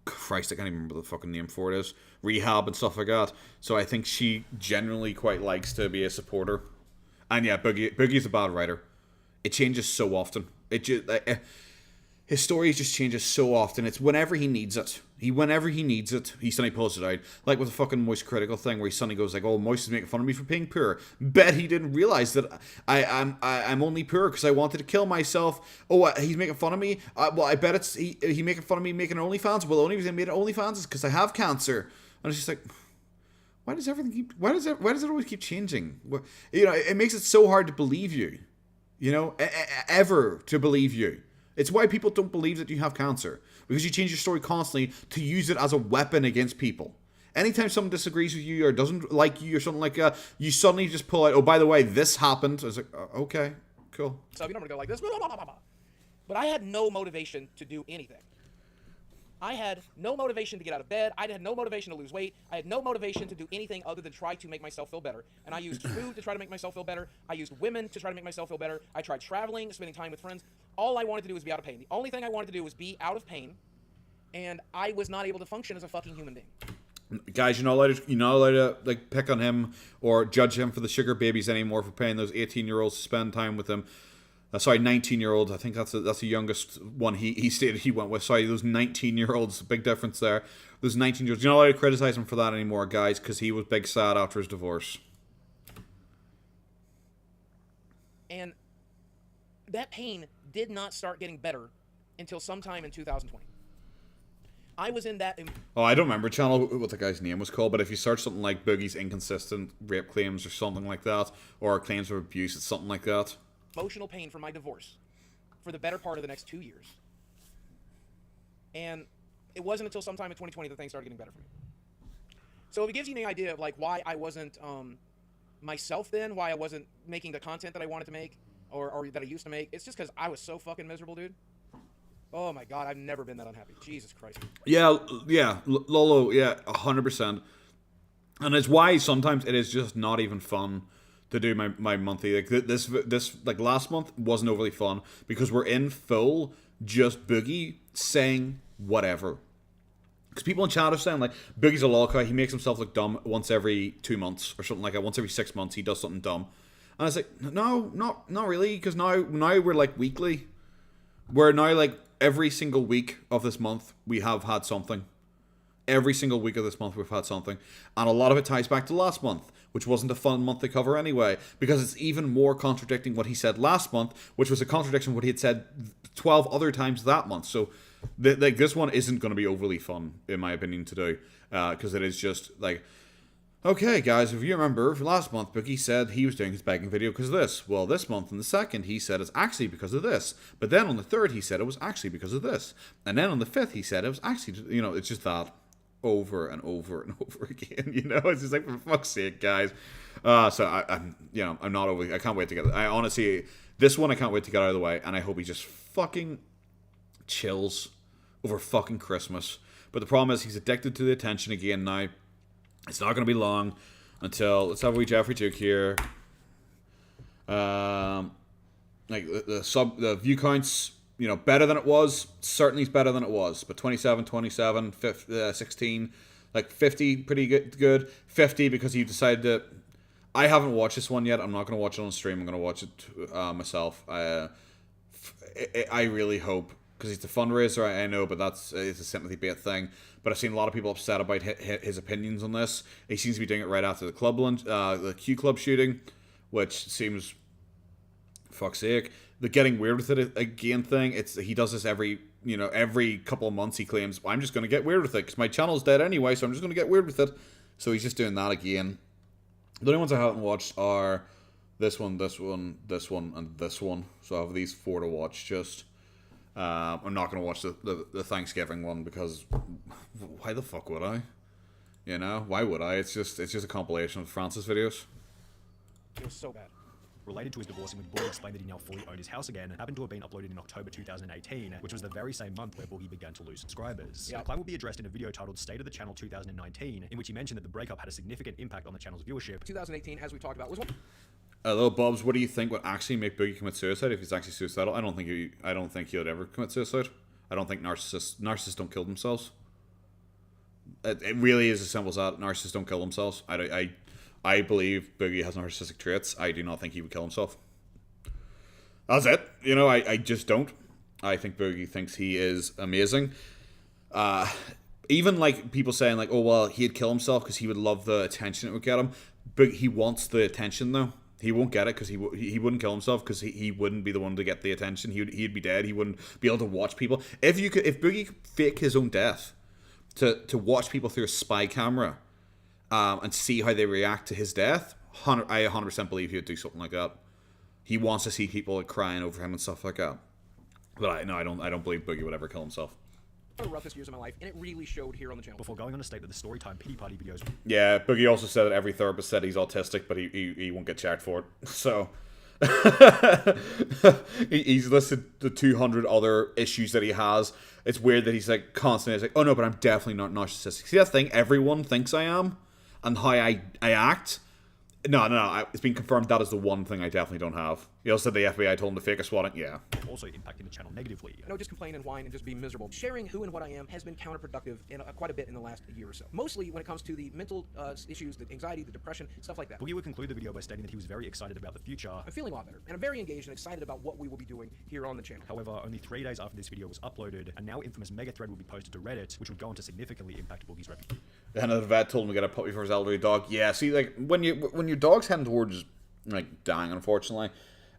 A: Christ, I can't even remember the fucking name for it is, rehab and stuff like that. So I think she generally quite likes to be a supporter. And yeah, Boogie's a bad writer. It changes so often. His story just changes so often. It's whenever he needs it. Whenever he needs it, he suddenly pulls it out. Like with the fucking Moist critical thing, where he suddenly goes like, "Oh, Moist is making fun of me for being poor." Bet he didn't realize that I'm only poor because I wanted to kill myself. Oh, he's making fun of me. Well, I bet it's he making fun of me making OnlyFans. Well, the only reason I made OnlyFans is because I have cancer. And it's just like, why does it always keep changing? You know, it makes it so hard to believe you. You know, ever to believe you. It's why people don't believe that you have cancer. Because you change your story constantly to use it as a weapon against people. Anytime someone disagrees with you or doesn't like you or something like that, you suddenly just pull out, oh, by the way, this happened. I was like, okay, cool.
K: So you don't want to go like this. But I had no motivation to do anything. I had no motivation to get out of bed. I had no motivation to lose weight. I had no motivation to do anything other than try to make myself feel better. And I used food to try to make myself feel better. I used women to try to make myself feel better. I tried traveling, spending time with friends. All I wanted to do was be out of pain. The only thing I wanted to do was be out of pain. And I was not able to function as a fucking human being.
A: Guys, you're not allowed to like pick on him or judge him for the sugar babies anymore for paying those 18-year-olds to spend time with him. 19-year-olds. I think that's the youngest one he stated he went with. Sorry, those 19-year-olds. Big difference there. Those 19-year-olds. You're not allowed to criticize him for that anymore, guys, because he was big sad after his divorce.
K: And that pain did not start getting better until sometime in 2020. I was in that...
A: Oh, I don't remember, channel, what the guy's name was called, but if you search something like Boogie's inconsistent rape claims or something like that, or claims of abuse, it's something like that.
K: Emotional pain from my divorce for the better part of the next 2 years. And it wasn't until sometime in 2020 that things started getting better for me. So if it gives you any idea of like why I wasn't myself then, why I wasn't making the content that I wanted to make or that I used to make. It's just because I was so fucking miserable, dude. Oh my God, I've never been that unhappy. Jesus Christ.
A: Yeah, Lolo, yeah, 100%. And it's why sometimes it is just not even fun to do my monthly. Like this like last month wasn't overly fun because we're in full just Boogie saying whatever. Because people in chat are saying like Boogie's a lolcow, he makes himself look dumb once every 2 months or something like that. Once every 6 months he does something dumb. And I was like, no, not really, because now we're like weekly. We're now like every single week of this month we have had something. Every single week of this month we've had something. And a lot of it ties back to last month, which wasn't a fun month to cover anyway, because it's even more contradicting what he said last month, which was a contradiction of what he had said 12 other times that month. So like this one isn't going to be overly fun, in my opinion, to do, because it is just like, okay, guys, if you remember, last month, Boogie said he was doing his begging video because of this. Well, this month, on the 2nd, he said it's actually because of this. But then on the 3rd, he said it was actually because of this. And then on the 5th, he said it was actually, it's just that over and over and over again. It's just like, for fuck's sake, guys. So I'm not over. I can't wait to get it. I honestly, this one I can't wait to get out of the way, and I hope he just fucking chills over fucking Christmas. But the problem is he's addicted to the attention again now. It's not going to be long until, let's have a wee Jeffrey Duke here. Like the view counts, better than it was. Certainly is better than it was. But 27, 27, 16, like 50, pretty good. 50 because he decided to. I haven't watched this one yet. I'm not going to watch it on stream. I'm going to watch it myself. I really hope, because it's a fundraiser, I know, but it's a sympathy bait thing. But I've seen a lot of people upset about his opinions on this. He seems to be doing it right after the Q Club shooting, which seems, fuck's sake. The getting weird with it again thing. He does this every couple of months. He claims, I'm just going to get weird with it because my channel's dead anyway, so I'm just going to get weird with it. So he's just doing that again. The only ones I haven't watched are this one, this one, this one, and this one. So I have these 4 to watch just. I'm not going to watch the Thanksgiving one because why the fuck would I? Why would I? It's just a compilation of Francis videos.
K: It was so bad.
B: Related to his divorcing with Boogie, explained that he now fully owned his house again, happened to have been uploaded in October 2018, which was the very same month where Boogie began to lose subscribers.
K: Yep.
B: The claim will be addressed in a video titled State of the Channel 2019, in which he mentioned that the breakup had a significant impact on the channel's viewership.
K: 2018, as we talked about, was one.
A: Hello, Bobs. What do you think would actually make Boogie commit suicide if he's actually suicidal? I don't think he would ever commit suicide. I don't think narcissists don't kill themselves. It really is as simple as that. Narcissists don't kill themselves. I believe Boogie has narcissistic traits. I do not think he would kill himself. That's it. I just don't. I think Boogie thinks he is amazing. Even like people saying like, oh well, he'd kill himself because he would love the attention it would get him. But he wants the attention though. He won't get it because he wouldn't kill himself because he wouldn't be the one to get the attention. He'd be dead. He wouldn't be able to watch people. If Boogie could fake his own death to watch people through a spy camera, and see how they react to his death, I 100% believe he would do something like that. He wants to see people like crying over him and stuff like that. But I don't believe Boogie would ever kill himself.
K: One of the roughest years of my life, and it really showed here on the channel.
B: Before going on to state that the Storytime pity party videos.
A: Yeah, Boogie also said that every therapist said he's autistic, but he won't get checked for it. So he's listed the 200 other issues that he has. It's weird that he's like constantly like, oh no, but I'm definitely not narcissistic. See that thing everyone thinks I am, and how I act. No. It's been confirmed that is the one thing I definitely don't have. He also said the FBI told him to fake a swatting. Yeah.
B: Also impacting the channel negatively.
K: Just complain and whine and just be miserable. Sharing who and what I am has been counterproductive in quite a bit in the last year or so. Mostly when it comes to the mental issues, the anxiety, the depression, stuff like that.
B: Boogie would conclude the video by stating that he was very excited about the future.
K: I'm feeling a lot better, and I'm very engaged and excited about what we will be doing here on the channel.
B: However, only 3 days after this video was uploaded, a now infamous mega thread would be posted to Reddit, which would go on to significantly impact Boogie's reputation.
A: And the vet told him to get a puppy for his elderly dog. Yeah, see, like when your dog's heading towards like dying, unfortunately,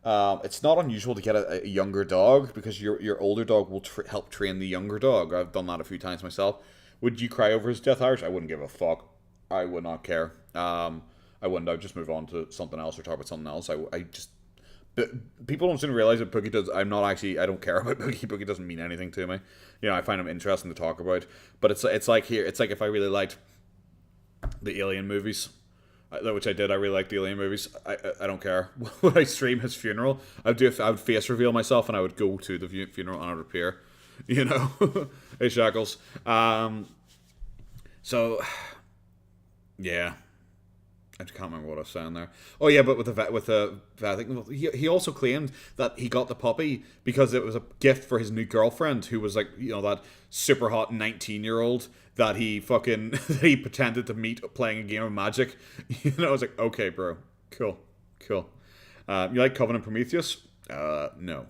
A: it's not unusual to get a younger dog because your older dog will help train the younger dog. I've done that a few times myself. Would you cry over his death, Irish? I wouldn't give a fuck. I would not care. I wouldn't. I'd just move on to something else or talk about something else. But people don't seem to realize that Boogie does. I don't care about Boogie. Boogie doesn't mean anything to me. I find him interesting to talk about. But it's like here. It's like if I really liked the Alien movies, which I did. I really like the Alien movies. I don't care. When I stream his funeral, I would face reveal myself, and I would go to the funeral, and I would appear. You know, hey Shackles. So, yeah. I can't remember what I was saying there. Oh yeah, but with the vet, I think he also claimed that he got the puppy because it was a gift for his new girlfriend, who was like, you know, that super hot 19-year-old that he fucking that he pretended to meet playing a game of Magic. You know, I was like, okay, bro, cool. You like Covenant Prometheus? No.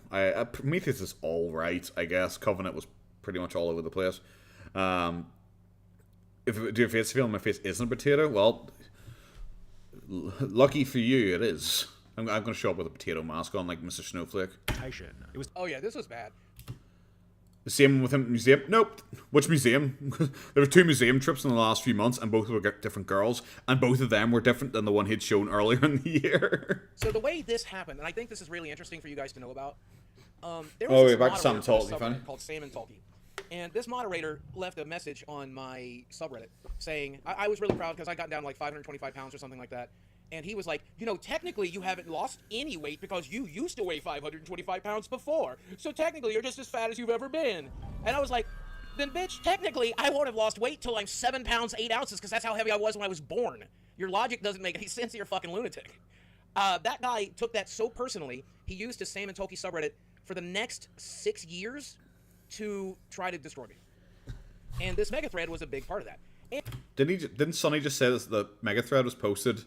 A: Prometheus is all right, I guess. Covenant was pretty much all over the place. Do your face feel my face isn't a potato? Well, lucky for you, it is. I'm going to show up with a potato mask on, like Mr. Snowflake.
B: It was.
K: Oh yeah, this was bad.
A: The same with him. Museum? Nope. Which museum? There were 2 museum trips in the last few months, and both were different girls, and both of them were different than the one he'd shown earlier in the year.
K: So the way this happened, and I think this is really interesting for you guys to know about. There was
A: back to Sam Talky,
K: called Sam and Talky. And this moderator left a message on my subreddit saying, I was really proud because I got down like 525 pounds or something like that. And he was like, you know, technically you haven't lost any weight because you used to weigh 525 pounds before. So technically you're just as fat as you've ever been. And I was like, then bitch, technically I won't have lost weight till I'm 7 pounds, 8 ounces because that's how heavy I was when I was born. Your logic doesn't make any sense. You're a fucking lunatic. That guy took that so personally, he used his Sam and Tolkien subreddit for the next 6 years to try to destroy me. And this mega thread was a big part of that. And
A: Didn't Sonny just say that the mega thread was posted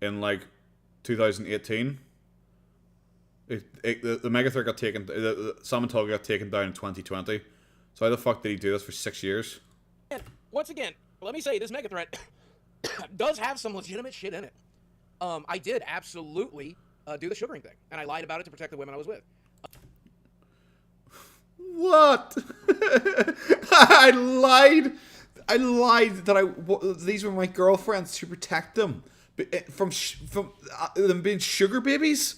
A: in like 2018? The mega thread got taken. Sam and Tolkien got taken down in 2020. So how the fuck did he do this for 6 years?
K: And once again, let me say this mega thread does have some legitimate shit in it. I did absolutely do the sugaring thing, and I lied about it to protect the women I was with.
A: What? I lied that these were my girlfriends to protect them from them being sugar babies.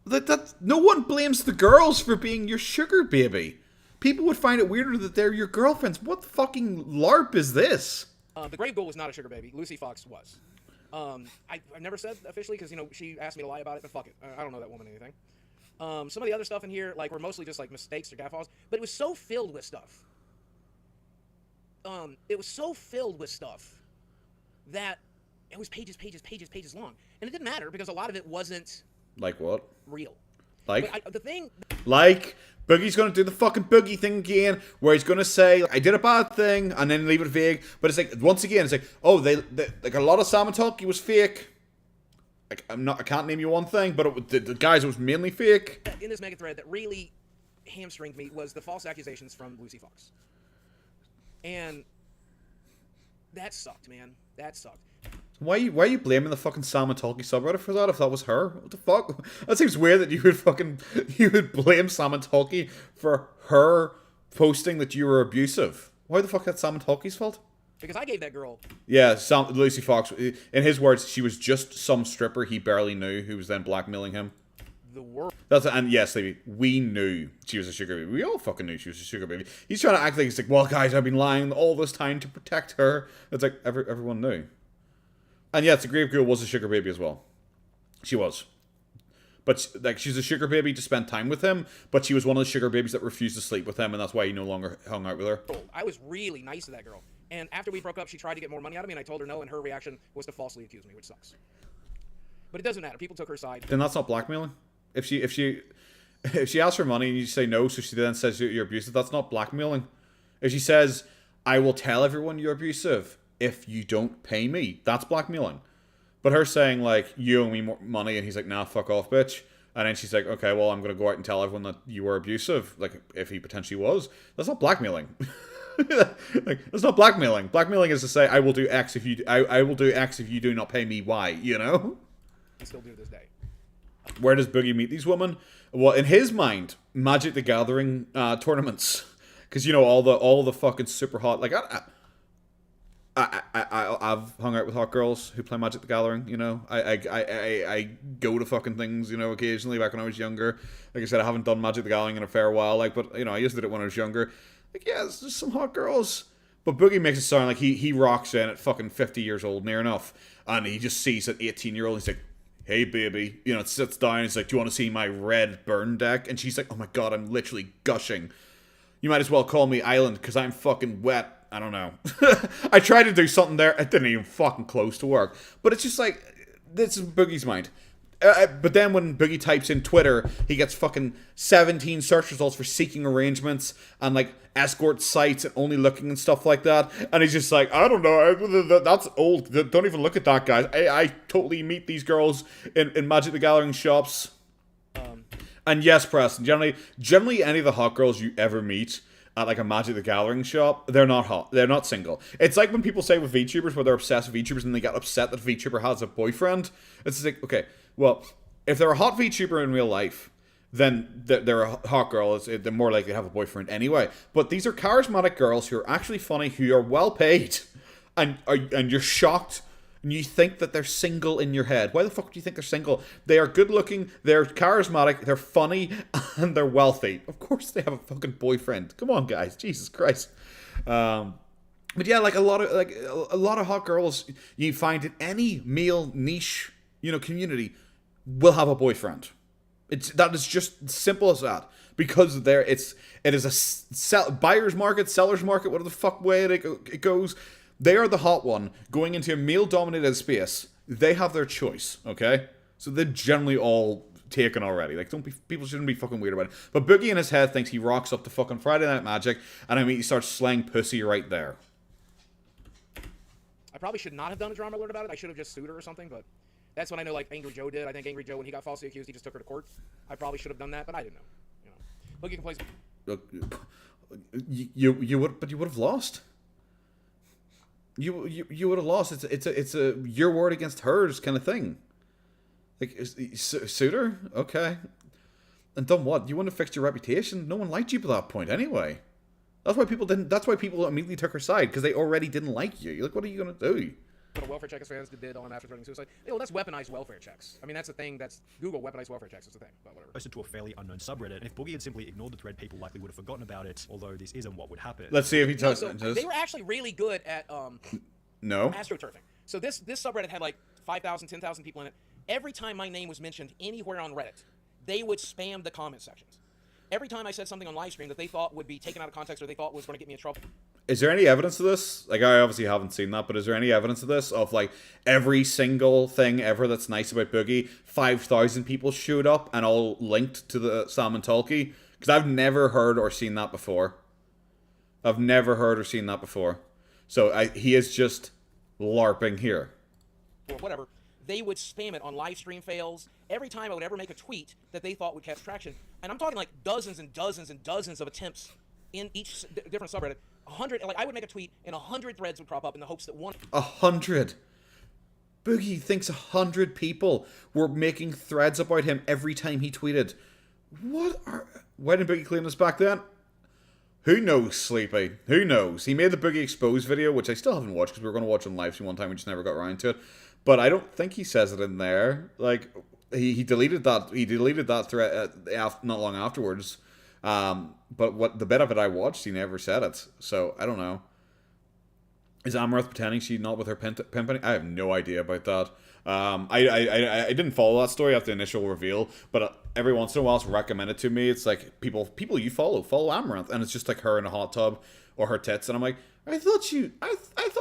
A: That no one blames the girls for being your sugar baby. People would find it weirder that they're your girlfriends. What fucking LARP is this?
K: The Grave Ghoul was not a sugar baby. Lucy Fox was. I've never said officially because, you know, she asked me to lie about it, but fuck it. I don't know that woman anything. Some of the other stuff in here, like, were mostly just, like, mistakes or gaffaws, but it was so filled with stuff. It was so filled with stuff that it was pages long. And it didn't matter because a lot of it wasn't...
A: Like what?
K: Real.
A: Like?
K: But the thing...
A: Like... Boogie's going to do the fucking Boogie thing again, where he's going to say, I did a bad thing, and then leave it vague. But it's like, once again, it's like, oh, they like, a lot of Sam and Talkie was fake. Like, I can't name you one thing, but the guys, it was mainly fake.
K: In this mega thread that really hamstringed me was the false accusations from Lucy Fox. And that sucked, man. That sucked.
A: Why are you blaming the fucking Sam and Talkie subreddit for that if that was her? What the fuck? That seems weird that you would blame Sam and Talkie for her posting that you were abusive. Why the fuck that's Sam and Talkie's fault?
K: Because I gave that girl...
A: Yeah, Lucy Fox, in his words, she was just some stripper he barely knew who was then blackmailing him.
K: The world.
A: And yes, we knew she was a sugar baby. We all fucking knew she was a sugar baby. He's trying to act like he's like, well, guys, I've been lying all this time to protect her. It's like, everyone knew. And yes, the Grave Ghoul was a sugar baby as well. She was. But, like, she's a sugar baby to spend time with him, but she was one of the sugar babies that refused to sleep with him, and that's why he no longer hung out with her.
K: I was really nice to that girl. And after we broke up, she tried to get more money out of me, and I told her no, and her reaction was to falsely accuse me, which sucks. But it doesn't matter. People took her side.
A: Then that's not blackmailing. If she asks for money and you say no, so she then says you're abusive, that's not blackmailing. If she says, I will tell everyone you're abusive if you don't pay me, that's blackmailing. But her saying, like, you owe me more money, and he's like, nah, fuck off, bitch. And then she's like, okay, well, I'm going to go out and tell everyone that you were abusive, like, if he potentially was. That's not blackmailing. Like, that's not blackmailing. Blackmailing is to say, I will do X if you I will do X if you do not pay me Y, you know?
K: I still do this day.
A: Where does Boogie meet these women? Well, in his mind, Magic the Gathering tournaments. Because, you know, all the fucking super hot, like, I've hung out with hot girls who play Magic the Gathering, you know. I go to fucking things, you know, occasionally back when I was younger. Like I said, I haven't done Magic the Gathering in a fair while, like, but, you know, I used to do it when I was younger. Like, yeah, there's just some hot girls. But Boogie makes it sound like he rocks in at fucking 50 years old, near enough, and he just sees an 18-year-old, and he's like, hey, baby, you know, it sits down, he's like, do you want to see my red burn deck? And she's like, oh my god, I'm literally gushing. You might as well call me Island, because I'm fucking wet. I don't know. I tried to do something there, it didn't even fucking close to work. But it's just like, this is Boogie's mind. But then when Boogie types in Twitter, he gets fucking 17 search results for seeking arrangements and like escort sites and only looking and stuff like that. And he's just like, I don't know, that's old. Don't even look at that, guys. I totally meet these girls in Magic the Gathering shops. And yes, Preston, generally any of the hot girls you ever meet at like a Magic the Gathering shop, they're not hot. They're not single. It's like when people say with VTubers where they're obsessed with VTubers and they get upset that VTuber has a boyfriend. It's like, okay, well, if they're a hot VTuber in real life, then they're a hot girl. They're more likely to have a boyfriend anyway. But these are charismatic girls who are actually funny, who are well paid, and you're shocked, and you think that they're single in your head. Why the fuck do you think they're single? They are good looking, they're charismatic, they're funny, and they're wealthy. Of course they have a fucking boyfriend. Come on, guys, Jesus Christ. But yeah, like a lot of hot girls you find in any male niche, you know, community will have a boyfriend. That is just simple as that, because it is a buyer's market, seller's market, whatever the fuck way it goes. They are the hot one going into a male-dominated space. They have their choice, okay? So they're generally all taken already. Like, people shouldn't be fucking weird about it. But Boogie in his head thinks he rocks up to fucking Friday Night Magic, and I mean, he starts slaying pussy right there.
K: I probably should not have done a drama alert about it. I should have just sued her or something, but that's what I know, like, Angry Joe did. I think Angry Joe, when he got falsely accused, he just took her to court. I probably should have done that, but I didn't know. You know, Boogie can play.
A: You would have lost. You would have lost. It's a your word against hers kind of thing. Like, suit her, okay, and done what? You wouldn't have fixed your reputation. No one liked you by that point anyway. That's why people didn't. That's why people immediately took her side, because they already didn't like you. You're like, what are you gonna do?
K: What a welfare check as fans did on after threatening suicide. Well, that's weaponized welfare checks. I mean, that's a thing. That's Google weaponized welfare checks. It's a thing. But whatever.
B: Posted to a fairly unknown subreddit, and if Boogie had simply ignored the thread, people likely would have forgotten about it. Although this isn't what would happen.
A: Let's see if he does.
K: They were actually really good at astroturfing. So this subreddit had like 5,000, 10,000 people in it. Every time my name was mentioned anywhere on Reddit, they would spam the comment sections. Every time I said something on live stream that they thought would be taken out of context or they thought was going to get me in trouble.
A: Is there any evidence of this? Like, I obviously haven't seen that, but is there any evidence of this? Of, like, every single thing ever that's nice about Boogie, 5,000 people showed up and all linked to the Salmon Talkie? Because I've never heard or seen that before. I've never heard or seen that before. So, he is just LARPing here.
K: Or whatever. They would spam it on live stream fails. Every time I would ever make a tweet that they thought would catch traction. And I'm talking like dozens and dozens and dozens of attempts in each different subreddit. 100, like I would make a tweet and 100 threads would crop up in the hopes that one...
A: 100? Boogie thinks 100 people were making threads about him every time he tweeted. Why didn't Boogie claim this back then? Who knows, Sleepy? Who knows? He made the Boogie Exposed video, which I still haven't watched because we were going to watch on live stream one time, we just never got around to it. But I don't think he says it in there. Like, he deleted that. He deleted that thread not long afterwards. But what the bit of it I watched, he never said it. So I don't know. Is Amaranth pretending she's not with her pimping? I have no idea about that. I didn't follow that story after the initial reveal, but every once in a while it's recommended to me. It's like people you follow Amaranth, and it's just like her in a hot tub or her tits, and I'm like, I thought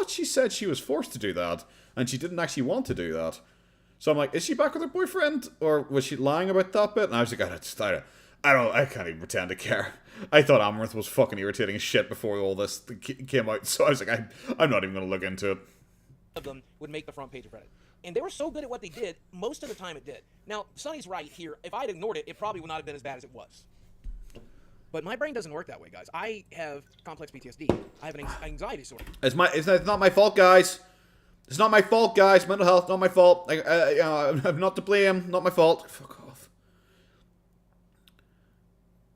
A: she said she was forced to do that, and she didn't actually want to do that. So I'm like, is she back with her boyfriend, or was she lying about that bit? And I was like, I can't even pretend to care. I thought Amaranth was fucking irritating as shit before all this came out, so I was like, I'm not even going to look into it.
K: Of them would make the front page of Reddit. And they were so good at what they did, most of the time it did. Now, Sonny's right here. If I'd ignored it, it probably would not have been as bad as it was. But my brain doesn't work that way, guys. I have complex PTSD. I have an anxiety disorder.
A: It's not my fault, guys. It's not my fault, guys. Mental health, not my fault. I'm not to blame. Not my fault. Fuck off.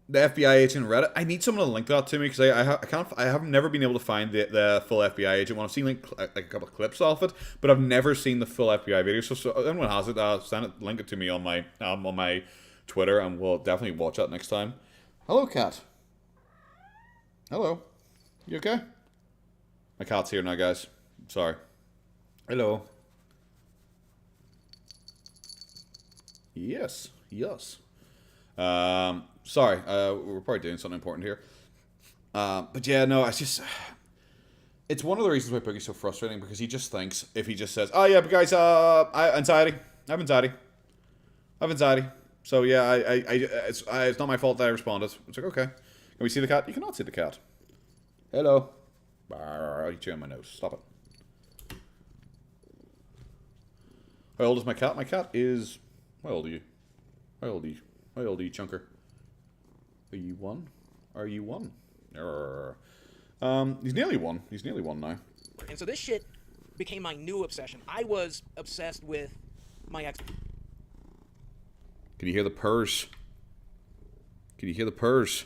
A: The FBI agent Reddit. I need someone to link that to me because I have never been able to find the full FBI agent one. I've seen like a couple of clips off it, but I've never seen the full FBI video. So anyone has it, link it to me on my Twitter, and we'll definitely watch that next time. Hello, cat. Hello. You okay? My cat's here now, guys. Sorry. Hello. Yes. Yes. Sorry. We're probably doing something important here. But yeah, no, it's just... It's one of the reasons why Boogie's so frustrating, because he just thinks, if he just says, oh yeah, but guys, anxiety. I have anxiety. I have anxiety. So yeah, it's not my fault that I responded. It's like, okay. Can we see the cat? You cannot see the cat. Hello. You chewing my nose. Stop it. How old is my cat? My cat is... How old are you? How old are you? How old are you, chunker? Are you one? Are you one? He's nearly one. He's nearly one now.
K: And so this shit became my new obsession. I was obsessed with my ex.
A: Can you hear the purrs? Can you hear the purrs?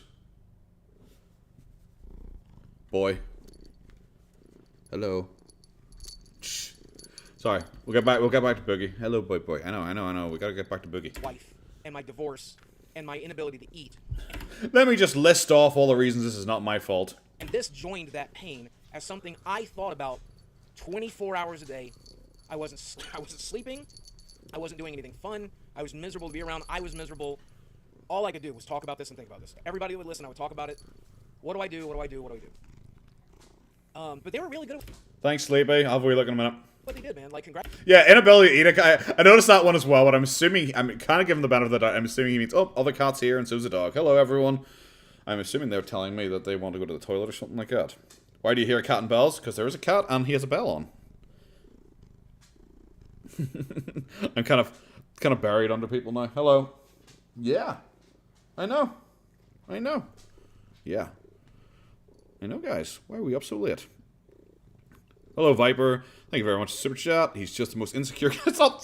A: Boy. Hello. Shh. Sorry. We'll get back to Boogie. Hello, boy. I know. We gotta get back to Boogie.
K: Wife and my divorce and my inability to eat.
A: Let me just list off all the reasons this is not my fault.
K: And this joined that pain as something I thought about 24 hours a day. I wasn't sleeping. I wasn't doing anything fun. I was miserable to be around. I was miserable. All I could do was talk about this and think about this. Everybody would listen. I would talk about it. What do I do? What do I do? What do I do? But they were really good at
A: Thanks, Sleepy. I'll have a wee look in a minute.
K: what they did, man. Like, congrats.
A: Yeah, inability to eat. I noticed that one as well, but I'm kind of giving the benefit of the doubt. I'm assuming he means, oh, other cat's here and so's the dog. Hello, everyone. I'm assuming they're telling me that they want to go to the toilet or something like that. Why do you hear a cat and bells? Because there is a cat and he has a bell on. I'm kind of buried under people now. Hello. Yeah. I know. Yeah. I know, guys. Why are we up so late? Hello, Viper. Thank you very much for super chat. He's just the most insecure. Stop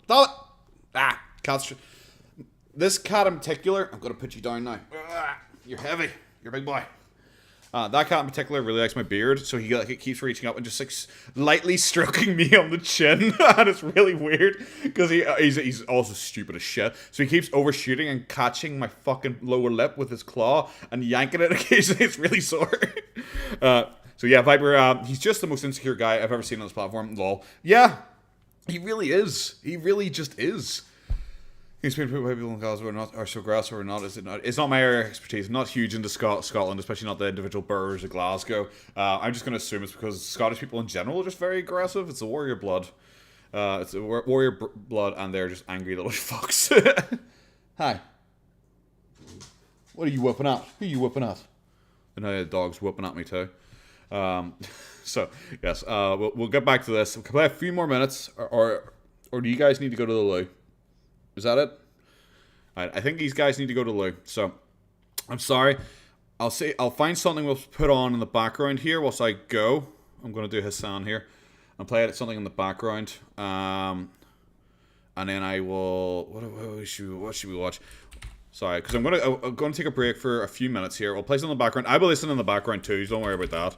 A: it. Ah, cats. This cat in particular, I'm gonna put you down now. You're heavy. You're a big boy. That cat in particular really likes my beard, so he keeps reaching up and just like lightly stroking me on the chin, and it's really weird because he's also stupid as shit. So he keeps overshooting and catching my fucking lower lip with his claw and yanking it occasionally. It's really sore. So yeah, Viper, he's just the most insecure guy I've ever seen on this platform. Lol. Yeah, he really is. He really just is. He's been put by people in Glasgow are so grass or not, is it not? It's not my area of expertise. I'm not huge into Scotland, especially not the individual boroughs of Glasgow. I'm just going to assume it's because Scottish people in general are just very aggressive. It's a warrior blood. It's a warrior blood, and they're just angry little fucks. Hi. What are you whooping at? Who are you whooping at? And now the dog's whooping at me too. So, yes, we'll get back to this. We'll play a few more minutes, or do you guys need to go to the loo? Is that it? I think these guys need to go to the loo. So, I'm sorry. I'll find something we'll put on in the background here whilst I go. I'm going to do Hassan here. I'll play something in the background. And then I will... What should we watch? Sorry, because I'm going to take a break for a few minutes here. We'll play something in the background. I will listen in the background too, so don't worry about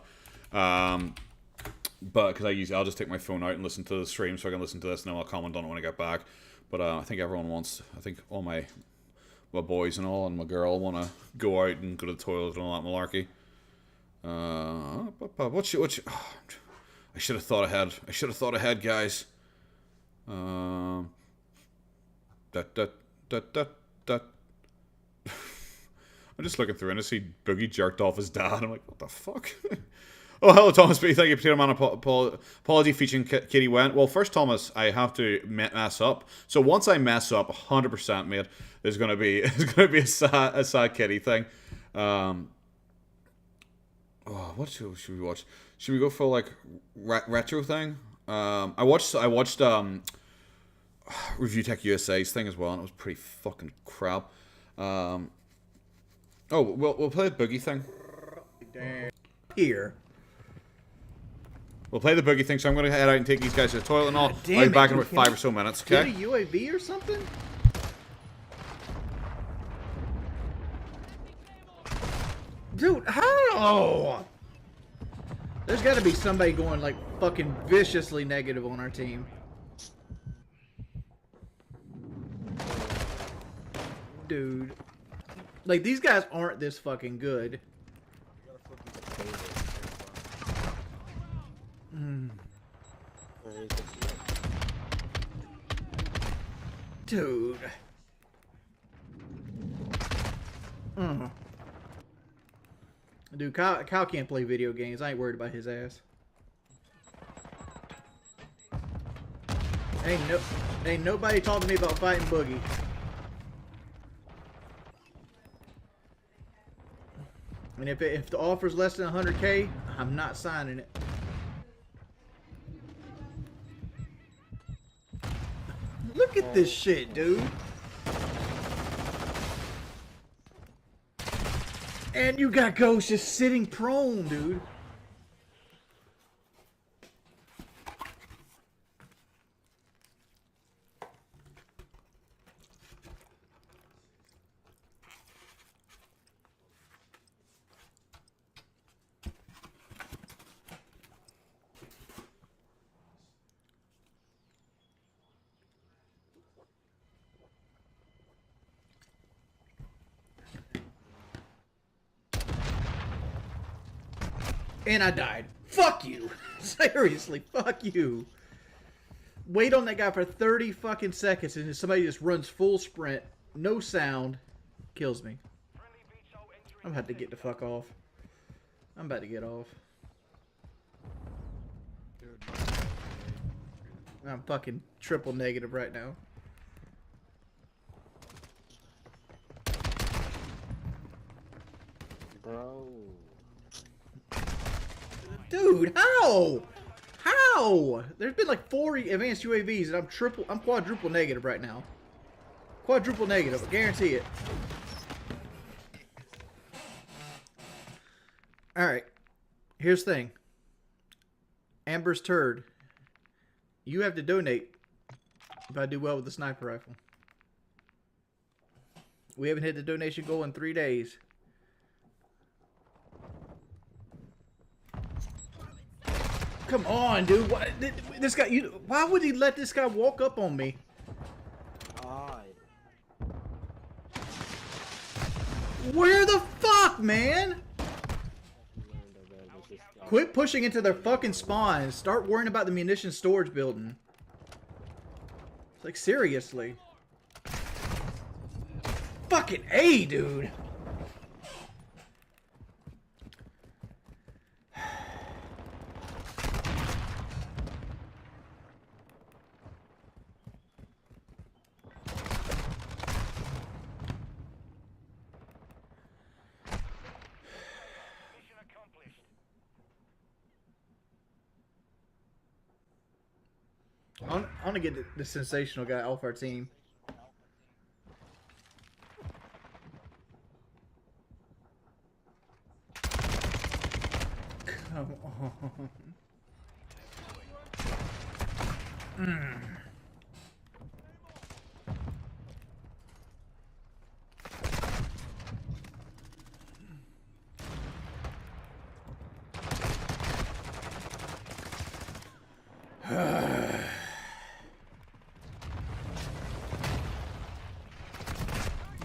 A: that. But because I'll just take my phone out and listen to the stream so I can listen to this, and then I'll comment on it when I get back. But I think everyone wants... I think all my boys and all and my girl want to go out and go to the toilet and all that malarkey. I should have thought ahead. Guys. I'm just looking through and I see Boogie jerked off his dad. I'm like, what the fuck? Oh, hello, Thomas B. Thank you, Potato Man. Apology featuring Kitty Went. Well, first, Thomas, I have to mess up. So once I mess up, 100%, mate, there's gonna be a sad Kitty thing. What should we watch? Should we go for like retro thing? I watched Review Tech USA's thing as well, and it was pretty fucking crap. We'll play the Boogie thing.
M: Here.
A: We'll play the Boogie thing, so I'm going to head out and take these guys to the toilet and all. I'll be back in about 5 or so minutes, okay?
M: Get a UAV or something? Dude, how? There's got to be somebody going like fucking viciously negative on our team. Dude. Like, these guys aren't this fucking good. Dude. Dude, Kyle can't play video games. I ain't worried about his ass. Ain't nobody talking to me about fighting Boogie. And if the offer's less than 100K, I'm not signing it. Look at this shit, dude. And you got Ghost just sitting prone, dude. And I died. Fuck you. Seriously, fuck you. Wait on that guy for 30 fucking seconds and somebody just runs full sprint, no sound, kills me. I'm about to get the fuck off. I'm about to get off. I'm fucking triple negative right now.
N: Bro.
M: Dude, how? How? There's been like 4 advanced UAVs and I'm quadruple negative right now. Quadruple negative, I guarantee it. Alright. Here's the thing. Amber's turd. You have to donate if I do well with the sniper rifle. We haven't hit the donation goal in 3 days. Come on, dude. Why, this guy? Why would he let this guy walk up on me? Where the fuck, man? Quit pushing into their fucking spawns. Start worrying about the munition storage building. It's like, seriously. Fucking A, dude. I want to get the sensational guy off our team. Come on.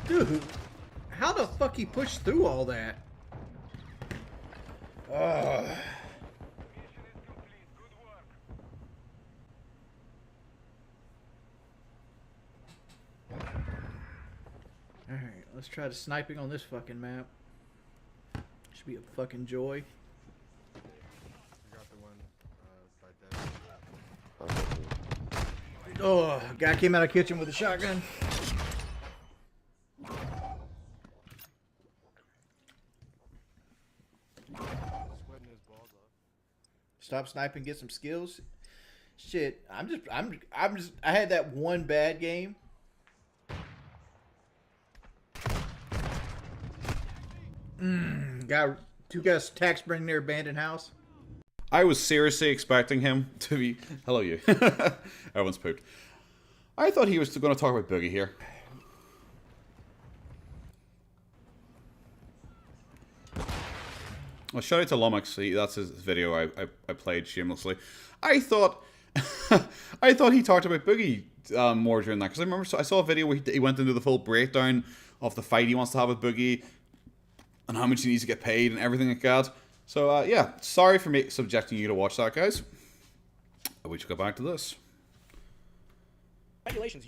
M: Dude, how the fuck he pushed through all that? Alright, let's try the sniping on this fucking map. Should be a fucking joy.
D: I got the one right there.
M: Oh, guy came out of the kitchen with a shotgun. Stop sniping, get some skills. Shit, I had that one bad game. Two guys tax bring their abandoned house.
A: I was seriously expecting him to be... Hello, you. Everyone's pooped. I thought he was going to talk about Boogie here. Well, shout out to Lummox. That's his video I played shamelessly. I thought he talked about Boogie more during that, because I remember I saw a video where he went into the full breakdown of the fight he wants to have with Boogie and how much he needs to get paid and everything like that. So yeah, sorry for subjecting you to watch that, guys. we should go back to this.
K: Congratulations,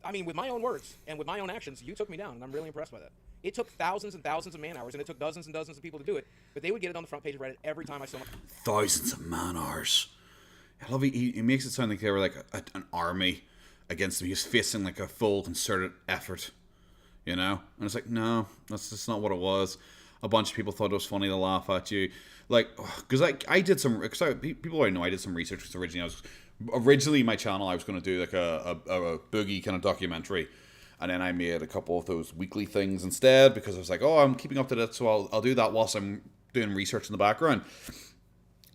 K: I mean, with my own words and with my own actions, you took me down, and I'm really impressed by that. It took thousands and thousands of man hours, and it took dozens and dozens of people to do it, but they would get it on the front page of Reddit every time I saw it.
A: Thousands of man hours. I love he makes it sound like they were like an army against him. He was facing like a full concerted effort, you know? And it's like, no, that's just not what it was. A bunch of people thought it was funny to laugh at you. Like, because I did some, because people already know I did some research, because originally my channel, I was going to do like a Boogie kind of documentary. And then I made a couple of those weekly things instead, because I was like, oh, I'm keeping up to date, so I'll do that whilst I'm doing research in the background.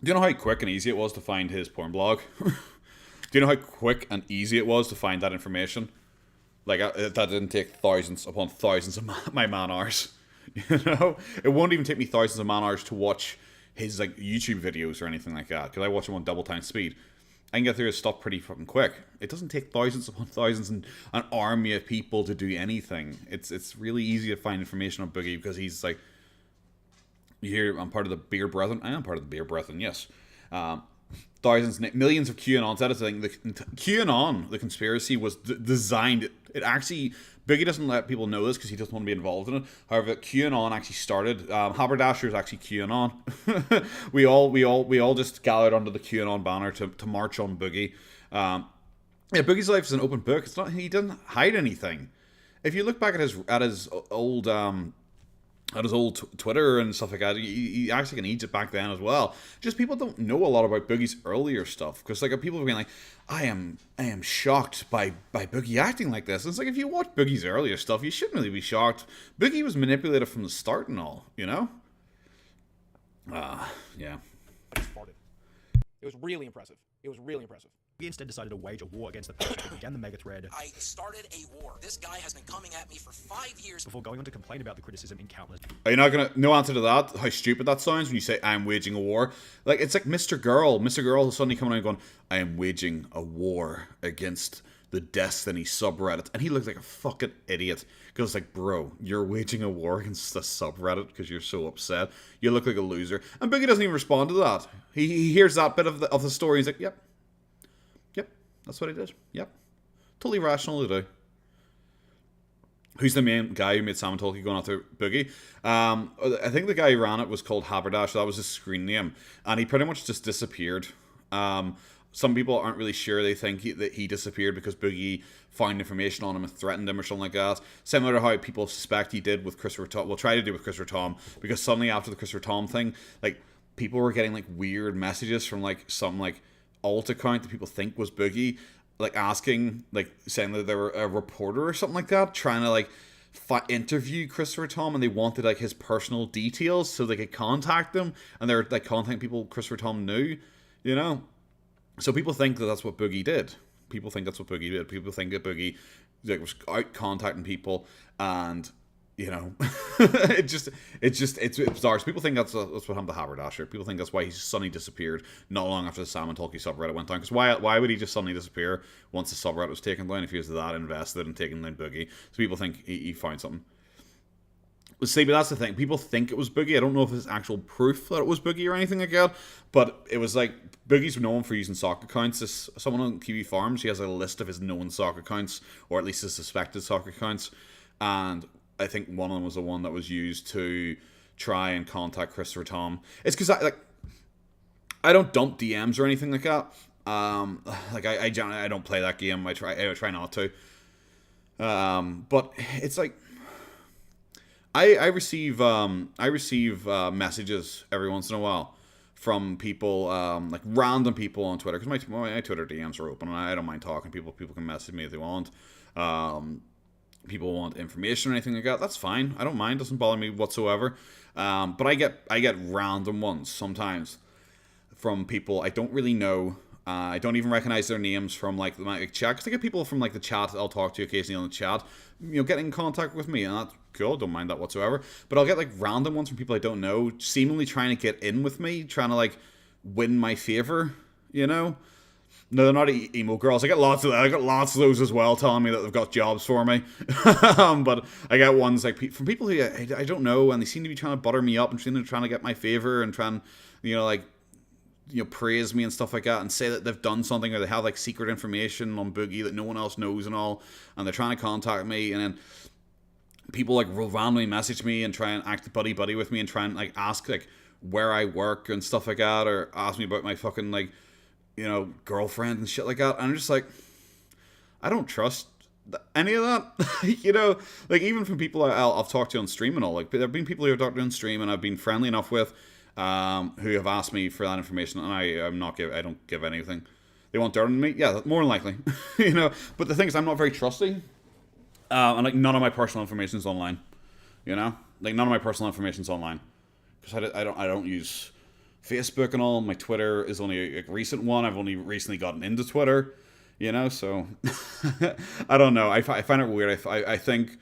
A: Do you know how quick and easy it was to find his porn blog? Do you know how quick and easy it was to find that information? Like, that didn't take thousands upon thousands of my man hours. You know? It won't even take me thousands of man hours to watch his like YouTube videos or anything like that, because I watch them on double time speed. I can get through his stuff pretty fucking quick. It doesn't take thousands upon thousands and an army of people to do anything. It's really easy to find information on Boogie, because he's like, you hear, I'm part of the Beer Brethren. I am part of the Beer Brethren, yes. Thousands, millions of QAnons. That is the thing. QAnon, the conspiracy, was designed. It actually, Biggie doesn't let people know this because he doesn't want to be involved in it. However, QAnon actually started. Haberdasher is actually QAnon. we all just gathered under the QAnon banner to march on Boogie. Yeah, Boogie's life is an open book. It's not. He didn't hide anything. If you look back at his old Twitter and stuff like that, he actually can eat it back then as well. Just people don't know a lot about Boogie's earlier stuff, because like people have been like, I am shocked by Boogie acting like this. And it's like, if you watch Boogie's earlier stuff, you shouldn't really be shocked. Boogie was manipulated from the start and all, you know. Yeah.
K: It was really impressive.
B: We instead decided to wage a war against the person who began the mega thread.
N: I started a war. This guy has been coming at me for 5 years.
B: Before going on to complain about the criticism in countless...
A: Are you not gonna... No answer to that? How stupid that sounds when you say, I'm waging a war. Like, it's like Mr. Girl. Mr. Girl is suddenly coming out and going, I am waging a war against the Destiny subreddit. And he looked like a fucking idiot. Because it's like, bro, you're waging a war against the subreddit because you're so upset. You look like a loser. And Boogie doesn't even respond to that. He hears that bit of the story. He's like, yep. That's what he did. Yep. Totally rational to do. Who's the main guy who made Sam and Tolkien going after Boogie? I think the guy who ran it was called Haberdash. That was his screen name. And he pretty much just disappeared. Some people aren't really sure. They think that he disappeared because Boogie found information on him and threatened him or something like that. Similar to how people suspect he did with Christopher Tom. Well, try to do with Christopher Tom. Because suddenly after the Christopher Tom thing, like, people were getting, like, weird messages from, like, some, like, alt account that people think was Boogie, like asking, like saying that they were a reporter or something like that, trying to like interview Christopher Tom, and they wanted like his personal details so they could contact him, and they're like contacting people Christopher Tom knew, you know. So people think that that's what Boogie did. People think that Boogie like was out contacting people, and you know, it's bizarre. So people think that's what happened to Haberdasher. People think that's why he suddenly disappeared not long after the Sam and Tolkien subreddit went down. Because why would he just suddenly disappear once the subreddit was taken down if he was that invested in taking down Boogie? So people think he found something. See, but that's the thing. People think it was Boogie. I don't know if there's actual proof that it was Boogie or anything like that. But it was like, Boogie's known for using sock accounts. This, someone on TV Farms, he has a list of his known sock accounts, or at least his suspected sock accounts. And I think one of them was the one that was used to try and contact Christopher Tom. It's because I don't dump DMs or anything like that. Like I don't play that game. I try not to. But it's like I receive messages every once in a while from people, like random people on Twitter, because my Twitter DMs are open and I don't mind talking to people. People can message me if they want. People want information or anything like that, that's fine. I don't mind. It doesn't bother me whatsoever. But I get random ones sometimes from people I don't really know. I don't even recognize their names from like the chat. Because I get people from like the chat I'll talk to occasionally on the chat, you know, getting in contact with me, and that's cool. Don't mind that whatsoever. But I'll get like random ones from people I don't know, seemingly trying to get in with me, trying to like win my favor, you know. No, they're not emo girls. I got lots of those as well, telling me that they've got jobs for me. But I get ones like from people who I don't know, and they seem to be trying to butter me up and trying to get my favor and trying, you know, like praise me and stuff like that and say that they've done something or they have like secret information on Boogie that no one else knows and all, and they're trying to contact me, and then people like will randomly message me and try and act buddy with me and try and like ask like where I work and stuff like that, or ask me about my fucking like girlfriend and shit like that, and I'm just like, I don't trust any of that. Like even from people I've talked to on stream and all, like there have been people who I've talked to on stream and I've been friendly enough with, who have asked me for that information, and I don't give anything. They want dirt on me, yeah, more than likely. But the thing is, I'm not very trusting, and like none of my personal information is online. Like none of my personal information is online, because I don't use Facebook and all. My Twitter is only a recent one. I've only recently gotten into Twitter. So I don't know. I find it weird. I think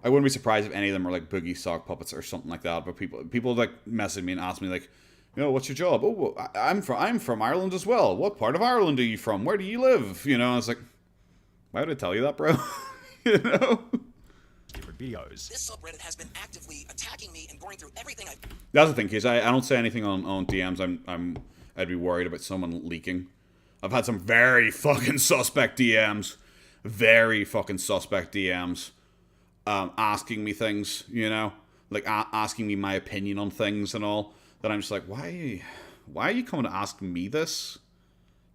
A: I wouldn't be surprised if any of them are like Boogie sock puppets or something like that. But people like message me and ask me like, what's your job? Oh, well, I'm from Ireland as well. What part of Ireland are you from? Where do you live? I was like, why would I tell you that, bro?
B: Different videos.
N: This subreddit has been actively attacking me and going through everything I.
A: That's the thing, case I don't say anything on DMs. I'd be worried about someone leaking. I've had some very fucking suspect DMs. Very fucking suspect DMs. Asking me things, like asking me my opinion on things and all. That I'm just like, why are you coming to ask me this?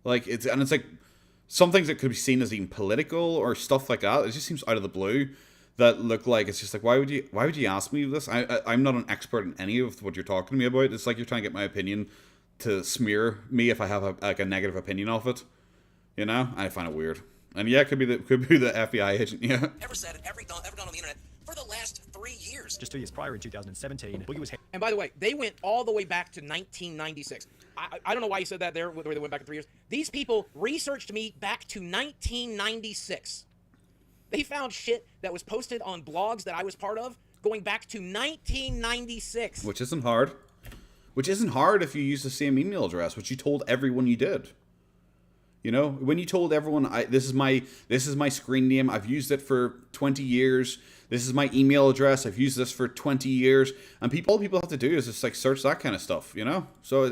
A: Like, it's like some things that could be seen as even political or stuff like that. It just seems out of the blue. That look like it's just like, why would you ask me this? I'm not an expert in any of what you're talking to me about. It's like you're trying to get my opinion to smear me if I have a negative opinion of it. I find it weird. And yeah, it could be the FBI agent. Yeah.
N: Ever said it, ever done on the internet for the last 3 years.
B: Just 2 years prior, in 2017, Boogie was.
K: And by the way, they went all the way back to 1996. I don't know why you said that there, where they went back in 3 years. These people researched me back to 1996. They found shit that was posted on blogs that I was part of going back to 1996.
A: Which isn't hard. Which isn't hard if you use the same email address, which you told everyone you did. When you told everyone, this is my screen name, I've used it for 20 years. This is my email address, I've used this for 20 years. And all people have to do is just like search that kind of stuff, So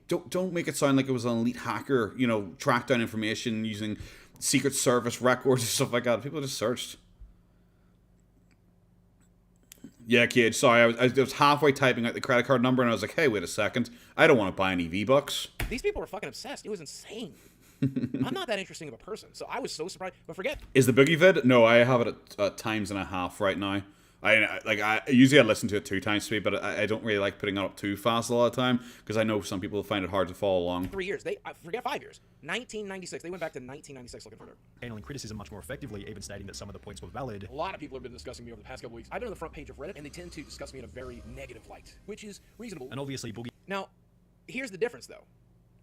A: don't make it sound like it was an elite hacker, track down information using Secret Service records and stuff like that. People just searched. Yeah, kid. Sorry, I was halfway typing out the credit card number, and I was like, "Hey, wait a second. I don't want to buy any V-Bucks."
K: These people were fucking obsessed. It was insane. I'm not that interesting of a person, so I was so surprised. But forget.
A: Is the Boogie vid? No, I have it at times and a half right now. I usually listen to it 2 times speed, but I don't really like putting it up too fast a lot of the time because I know some people find it hard to follow along.
K: 3 years. Forget 5 years. 1996. They went back to 1996 looking for dirt.
B: Handling criticism much more effectively, even stating that some of the points were valid.
K: A lot of people have been discussing me over the past couple weeks. I've been on the front page of Reddit, and they tend to discuss me in a very negative light, which is reasonable.
B: And obviously, Boogie.
K: Now, here's the difference, though.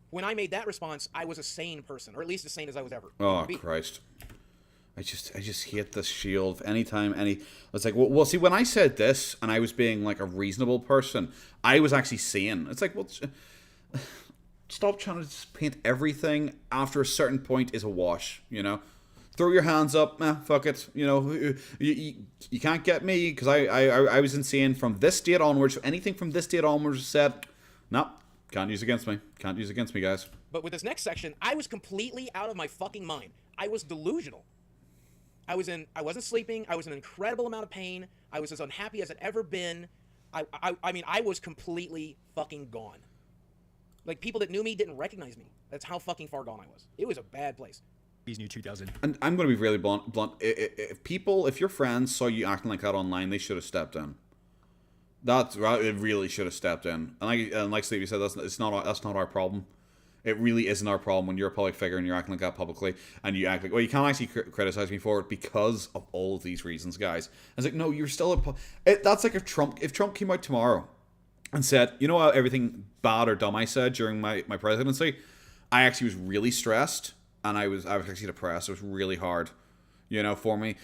K: When I made that response, I was a sane person, or at least as sane as I was ever.
A: Oh, Christ. I just hate this shield. It's like, well, see, when I said this and I was being like a reasonable person, I was actually sane. It's like, well, stop trying to just paint everything after a certain point is a wash, Throw your hands up, fuck it. You can't get me because I was insane from this date onwards. So anything from this date onwards is said, nope, can't use against me. Can't use against me, guys.
K: But with this next section, I was completely out of my fucking mind. I was delusional. I wasn't sleeping. I was in an incredible amount of pain. I was as unhappy as I'd ever been. I mean, I was completely fucking gone. Like, people that knew me didn't recognize me. That's how fucking far gone I was. It was a bad place.
B: He's new 2000.
A: And I'm going to be really blunt. If your friends saw you acting like that online, they should have stepped in. It really should have stepped in. And like Stevie said, that's not our problem. It really isn't our problem when you're a public figure and you're acting like that publicly, and you act like, well, you can't actually criticize me for it because of all of these reasons, guys. I was like, no, you're still that's like if Trump came out tomorrow and said, you know what, everything bad or dumb I said during my presidency, I actually was really stressed and I was actually depressed. It was really hard, for me.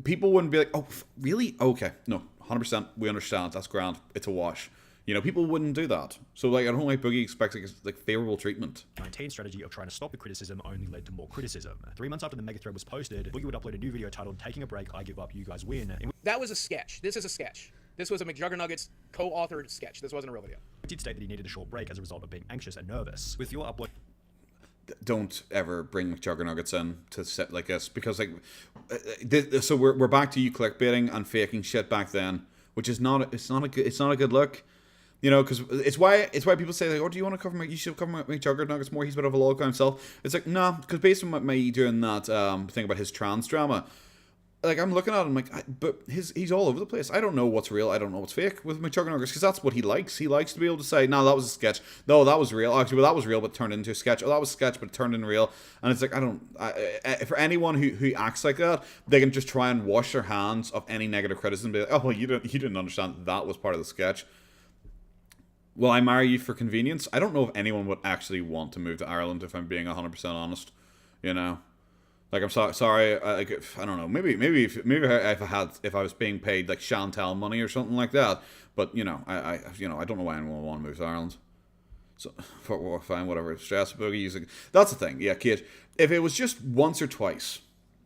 A: People wouldn't be like, oh, really? Okay, no, 100%. We understand. That's grand. It's a wash. People wouldn't do that. So, I don't like Boogie expects favorable treatment.
B: 19 strategy of trying to stop the criticism only led to more criticism. 3 months after the mega thread was posted, Boogie would upload a new video titled "Taking a Break, I Give Up, You Guys Win."
K: That was a sketch. This is a sketch. This was a McJuggernuggets co-authored sketch. This wasn't a real video.
B: He did state that he needed a short break as a result of being anxious and nervous. With your upload...
A: Don't ever bring McJuggernuggets in to set like this, because like, so we're back to you clickbaiting and faking shit back then, which is not a good look, you know, because it's why people say like, oh, do you want to cover you should cover McJuggernuggets more? He's a bit of a log guy himself. It's like, no, because based on me doing that thing about his trans drama. Like, I'm looking at him like, but he's all over the place. I don't know what's real. I don't know what's fake with McJuggernuggets, because that's what he likes. He likes to be able to say, no, that was a sketch. No, that was real. Actually, well, that was real, but turned into a sketch. Oh, that was a sketch, but it turned into real. And it's like, for anyone who acts like that, they can just try and wash their hands of any negative criticism. Be like, oh, well, you didn't understand that was part of the sketch. Will I marry you for convenience? I don't know if anyone would actually want to move to Ireland, if I'm being 100% honest. You know? Like, I'm sorry. I don't know. Maybe if I was being paid like Chantel money or something like that. But I don't know why anyone would want to move to Ireland. So fine, whatever. Stress boogie using. That's the thing. Yeah, kid. If it was just once or twice,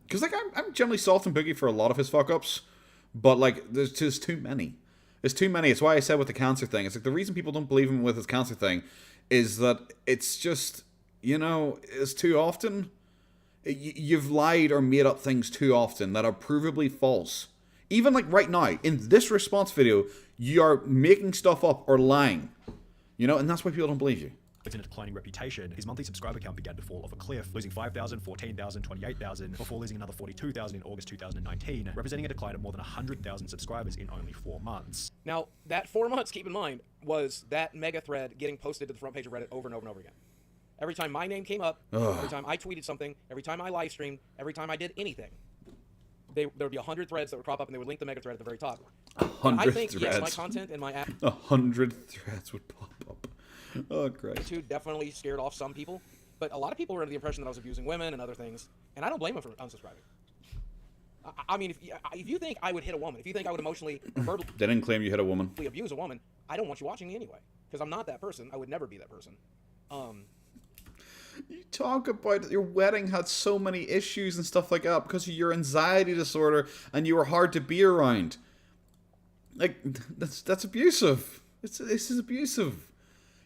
A: because like I'm generally soft and boogie for a lot of his fuck ups, but like there's just too many. There's too many. It's why I said with the cancer thing. It's like the reason people don't believe him with his cancer thing is that it's just it's too often. You've lied or made up things too often that are provably false. Even like right now, in this response video, you are making stuff up or lying. And that's why people don't believe you.
B: With a declining reputation, his monthly subscriber count began to fall off a cliff, losing 5,000, 14,000, 28,000, before losing another 42,000 in August 2019, representing a decline of more than 100,000 subscribers in only 4 months.
K: Now, that 4 months, keep in mind, was that mega thread getting posted to the front page of Reddit over and over and over again. Every time my name came up, every time I tweeted something, every time I live streamed, every time I did anything, there would be 100 threads that would crop up, and they would link the mega thread at the very top.
A: 100
K: I think,
A: threads.
K: yes, my content and my app...
A: 100 threads would pop up. Oh, great.
K: Attitude definitely scared off some people, but a lot of people were under the impression that I was abusing women and other things, and I don't blame them for unsubscribing. I mean, if you think I would hit a woman, if you think I would emotionally or verbally...
A: They didn't claim you hit a woman.
K: ...abuse a woman, I don't want you watching me anyway, because I'm not that person. I would never be that person.
A: You talk about your wedding had so many issues and stuff like that because of your anxiety disorder and you were hard to be around. Like, that's abusive. This is abusive.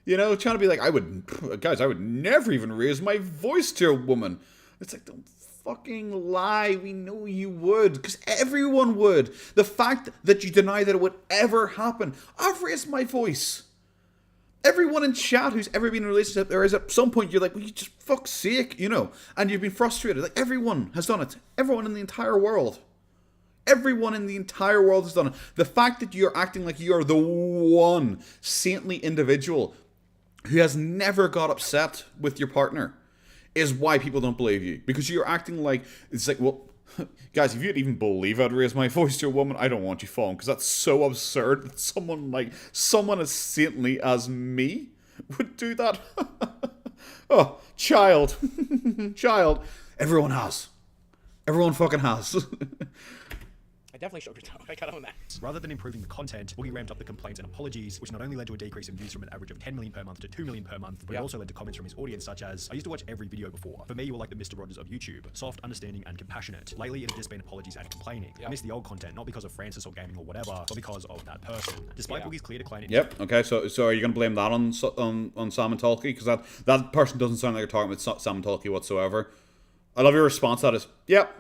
A: Trying to be like, I would never even raise my voice to a woman. It's like, don't fucking lie. We know you would, because everyone would. The fact that you deny that it would ever happen. I've raised my voice. Everyone in chat who's ever been in a relationship, there is at some point you're like, well, you just fuck's sake, and you've been frustrated. Like, everyone has done it. Everyone in the entire world. Everyone in the entire world has done it. The fact that you're acting like you are the one saintly individual who has never got upset with your partner is why people don't believe you. Because you're acting like, it's like, well, guys, if you'd even believe I'd raise my voice to a woman, I don't want you following, because that's so absurd that someone as saintly as me would do that. Oh, child. Child. Everyone has. Everyone fucking has.
K: I definitely showed your toe. I got on that.
B: Rather than improving the content, Boogie ramped up the complaints and apologies, which not only led to a decrease in views from an average of 10 million per month to 2 million per month, but it also led to comments from his audience such as, I used to watch every video before. For me, you were like the Mr. Rogers of YouTube. Soft, understanding, and compassionate. Lately, it has just been apologies and complaining. I miss the old content, not because of Francis or gaming or whatever, but because of that person. Despite Boogie's clear decline in...
A: Yep, okay, so are you going to blame that on Sam and Tolkien? Because that person doesn't sound like you're talking about Sam and Tolkien whatsoever. I love your response to that is, yep.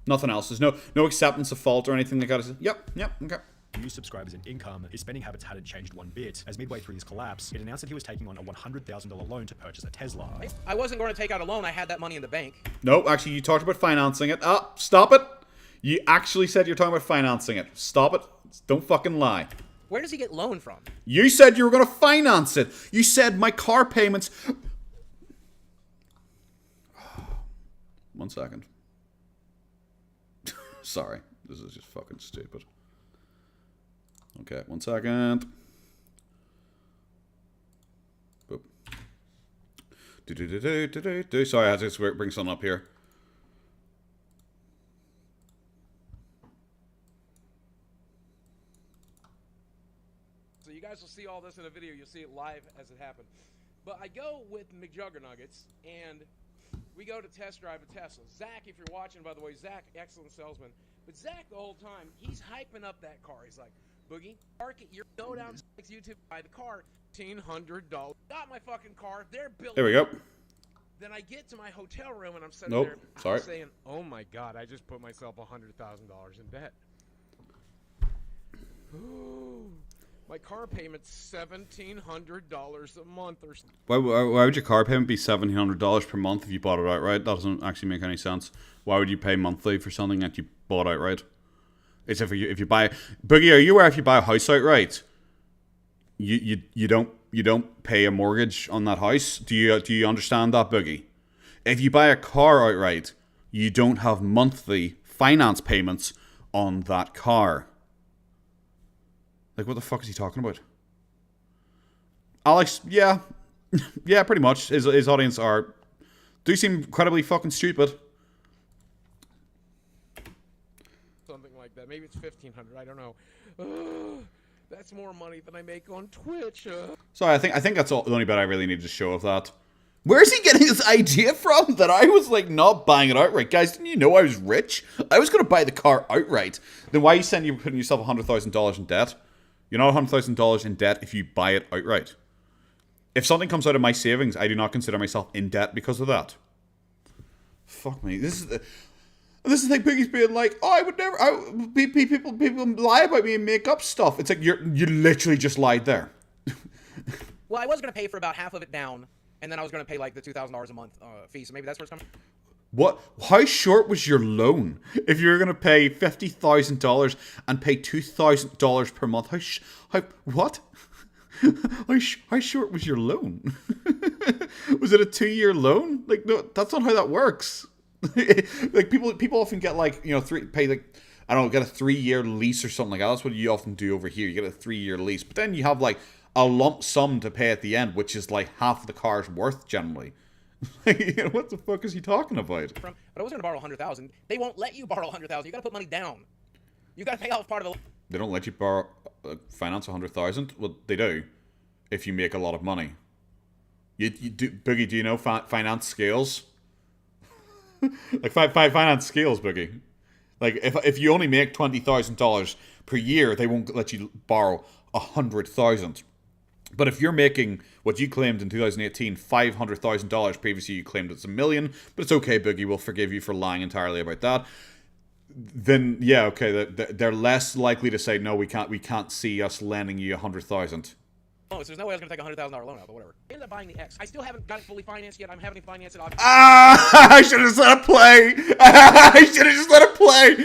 A: Nothing else. There's no acceptance of fault or anything like that. It's, yep, okay.
B: New subscribers and income, his spending habits hadn't changed one bit. As midway through his collapse, it announced that he was taking on a $100,000 loan to purchase a Tesla.
K: I wasn't going to take out a loan. I had that money in the bank.
A: No, actually, you talked about financing it. Stop it. You actually said you're talking about financing it. Stop it. Don't fucking lie.
K: Where does he get loan from?
A: You said you were going to finance it. You said my car payments... 1 second. Sorry, this is just fucking stupid. Okay, 1 second. Boop. Sorry, I had to bring something up here.
K: So you guys will see all this in a video. You'll see it live as it happened. But I go with McJuggernuggets, and we go to test drive a Tesla. Zach, if you're watching, by the way, Zach, excellent salesman, But Zach, the whole time, he's hyping up that car. He's like, Boogie, park it. You go down to YouTube, buy the car, $1,500. Got my fucking car. They're built.
A: There we go.
K: Then I get to my hotel room and I'm sitting
A: Nope.
K: there
A: Sorry.
K: saying,
D: Oh my God, I just put myself $100,000 in debt. My car payment's $1,700 a month or something.
A: Why would your car payment be $1,700 per month if you bought it outright? That doesn't actually make any sense. Why would you pay monthly for something that you bought outright? It's if you buy Boogie. Are you aware if you buy a house outright, you don't pay a mortgage on that house? Do you understand that, Boogie? If you buy a car outright, you don't have monthly finance payments on that car. Like, what the fuck is he talking about? Alex, yeah. Yeah, pretty much. His audience do seem incredibly fucking stupid.
K: something like that. Maybe it's $1,500. I don't know. That's more money than I make on Twitch.
A: Sorry, I think that's the only bit I really need to show of that. Where's he getting this idea from that I was like not buying it outright? Guys, didn't you know I was rich? I was going to buy the car outright. Then why are you saying you're putting yourself $100,000 in debt? You're not $100,000 in debt if you buy it outright. If something comes out of my savings, I do not consider myself in debt because of that. Fuck me. This is the thing Biggie's being like, oh, I would never. People lie about me and make up stuff. It's like you literally just lied there.
K: Well, I was going to pay for about half of it down, and then I was going to pay like the $2,000 a month fee. So maybe that's where it's coming.
A: What? How short was your loan? If you were going to pay $50,000 and pay $2,000 per month, what? How short was your loan? Was it a 2-year loan? Like, no, that's not how that works. Like people often get like, get a 3-year lease or something like that. That's what you often do over here. You get a 3-year lease, but then you have like a lump sum to pay at the end, which is like half of the car's worth generally. What the fuck is he talking about?
K: But I was going to borrow $100,000. They won't let you borrow $100,000. You got to put money down. You got to pay off part of the.
A: They don't let you borrow finance $100,000. Well, they do, if you make a lot of money. You do, Boogie. Do you know finance scales? Like finance scales, Boogie. Like if you only make $20,000 per year, they won't let you borrow $100,000. But if you're making what you claimed in 2018, $500,000, previously you claimed it's $1 million, but it's okay, Boogie, we'll forgive you for lying entirely about that. Then yeah, okay, they're less likely to say no. We can't see us lending you $100,000.
K: Oh, so there's no way I was going to take a $100,000 loan out, but whatever. I ended up buying the X. I still haven't got it fully financed yet. I'm having to finance it.
A: I should have just let it play. I should have just let it play.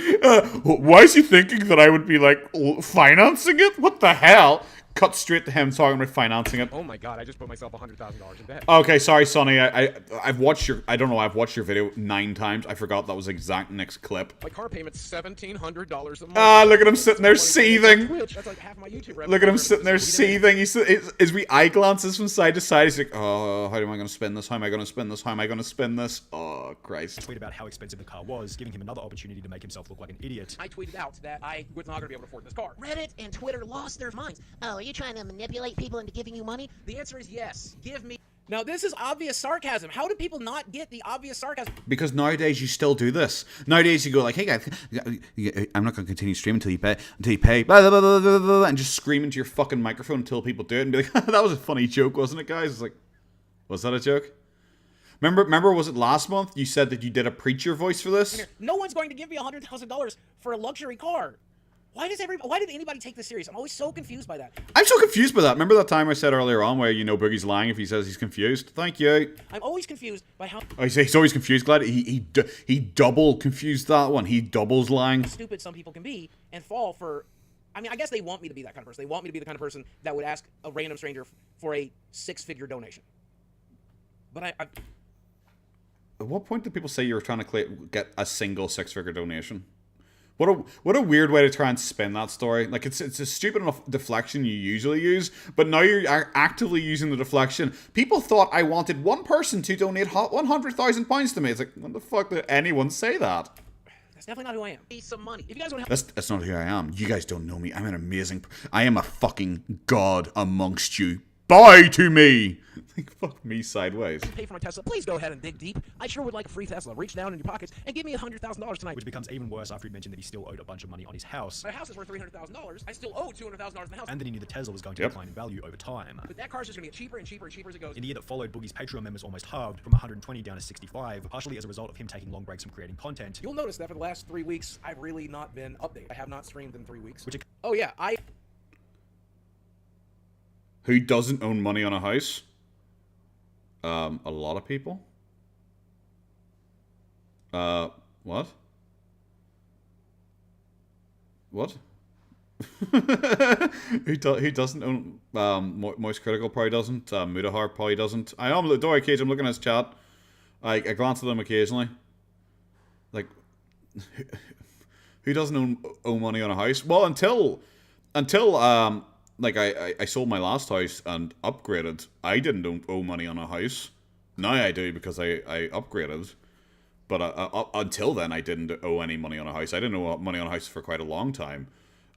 A: Why is he thinking that I would be like financing it? What the hell? Cut straight to him talking about financing it.
D: Oh my god, I just put myself $100,000 in debt.
A: Okay, sorry, Sonny. I've watched your I've watched your video 9 times. I forgot that was the exact next clip.
D: My car payment's $1,700 a month.
A: Look at him sitting there seething.
D: That's like half my YouTube revenue.
A: Look at him sitting there seething. His wee eye glances from side to side. He's like, oh, how am I going to spin this? How am I going to spin this? How am I going to spin this? Oh, Christ.
B: Tweet about how expensive the car was, giving him another opportunity to make himself look like an idiot.
K: I tweeted out that I was not going to be able to afford this car.
O: Reddit and Twitter lost their minds. Oh, are you trying to manipulate people into giving you money?
K: The answer is yes. Give me. Now, this is obvious sarcasm. How do people not get the obvious sarcasm?
A: Because nowadays you still do this. Nowadays you go like, hey guys, I'm not going to continue streaming until you pay, blah, blah, blah, blah, blah, and just scream into your fucking microphone until people do it and be like, that was a funny joke, wasn't it, guys? It's like, was that a joke? Remember, was it last month you said that you did a preacher voice for this?
K: No one's going to give me $100,000 for a luxury car. Why did anybody take this serious? I'm always so confused by that.
A: I'm so confused by that. Remember that time I said earlier on where Boogie's lying if he says he's confused? Thank you.
K: I'm always confused by how.
A: Oh, he's always confused. Glad he double confused that one. He doubles lying.
K: Stupid some people can be and fall for. I mean, I guess they want me to be that kind of person. They want me to be the kind of person that would ask a random stranger for a 6-figure donation. But I
A: At what point did people say you were trying to get a single 6-figure donation? What a weird way to try and spin that story. Like, it's a stupid enough deflection you usually use, but now you are actively using the deflection. People thought I wanted one person to donate £100,000 to me. It's like, when the fuck did anyone say that?
K: That's definitely not who I am. Need some money. If you guys want to help.
A: That's not who I am. You guys don't know me. I'm an amazing. I am a fucking god amongst you. Buy to me. Like, fuck me sideways.
L: Pay for my Tesla. Please go ahead and dig deep. I sure would like a free Tesla. Reach down in your pockets and give me $100,000 tonight.
B: Which becomes even worse after he'd mentioned that he still owed a bunch of money on his house.
L: My house is worth $300,000. I still owe $200,000 in the house.
B: And then he knew the Tesla was going to decline in value over time.
L: But that car's just going to get cheaper and cheaper and cheaper as it goes.
B: In the year that followed, Boogie's Patreon members almost halved from 120 down to 65, partially as a result of him taking long breaks from creating content.
L: You'll notice that for the last 3 weeks, I've really not been updated. I have not streamed in 3 weeks.
B: Which
L: oh yeah,
A: Who doesn't own money on a house? A lot of people. What? What? Who doesn't own Moist Critical probably doesn't. Mudahar probably doesn't. I am the door cage. I'm looking at his chat. I glance at them occasionally. Like, who doesn't own money on a house? Well, until like I sold my last house and upgraded. I didn't owe money on a house. Now I do because I upgraded. But until then, I didn't owe any money on a house. I didn't owe money on a house for quite a long time.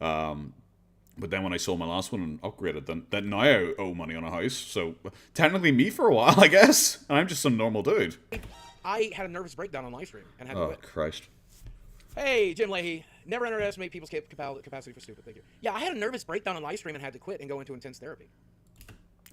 A: But then when I sold my last one and upgraded, then now I owe money on a house. So technically me for a while, I guess. And I'm just some normal dude.
L: I had a nervous breakdown on live stream and had to quit.
A: Oh, Christ.
L: Hey, Jim Leahy. Never underestimate people's capacity for stupid. Thank you. Yeah, I had a nervous breakdown on live stream and had to quit and go into intense therapy.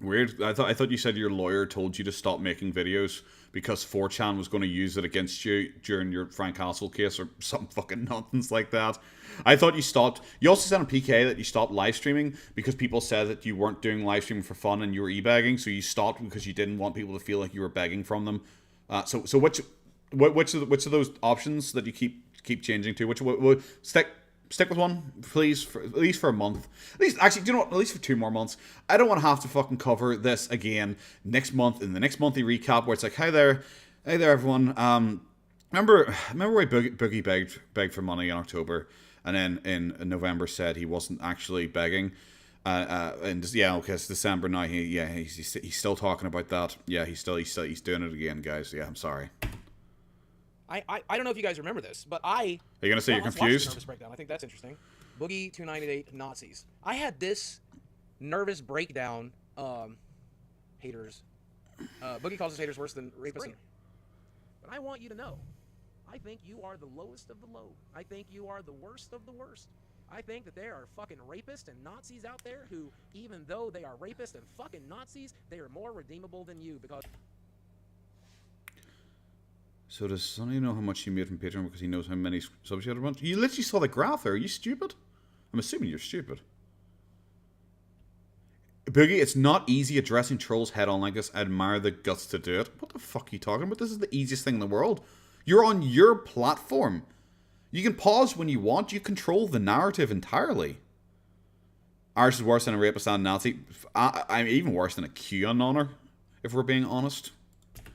A: Weird. I thought you said your lawyer told you to stop making videos because 4chan was going to use it against you during your Frank Castle case or some fucking nonsense like that. I thought you stopped. You also said on PK that you stopped live streaming because people said that you weren't doing live streaming for fun and you were e-begging, so you stopped because you didn't want people to feel like you were begging from them. So which of those options that you keep changing to? Which stick with one, please, at least for a month. At least, actually, do you know what? At least for 2 more months. I don't want to have to fucking cover this again next month in the next monthly recap where it's like, hey there, everyone. Remember where Boogie begged for money in October, and then in November said he wasn't actually begging. And yeah, okay, it's December now. He's still talking about that. Yeah, he's doing it again, guys. Yeah, I'm sorry.
L: I don't know if you guys remember this, but Are
A: you gonna say you're confused?
L: Nervous breakdown. I think that's interesting. Boogie 298 Nazis. I had this nervous breakdown. Haters. Boogie calls his haters worse than rapists. But I want you to know, I think you are the lowest of the low. I think you are the worst of the worst. I think that there are fucking rapists and Nazis out there who, even though they are rapists and fucking Nazis, they are more redeemable than you because.
A: So does Sonny know how much he made from Patreon because he knows how many subs you had a bunch? You literally saw the graph there. Are you stupid? I'm assuming you're stupid. Boogie, it's not easy addressing trolls head on like this. I admire the guts to do it. What the fuck are you talking about? This is the easiest thing in the world. You're on your platform. You can pause when you want. You control the narrative entirely. Ours is worse than a rapist and a Nazi. I'm even worse than a QAnon, if we're being honest.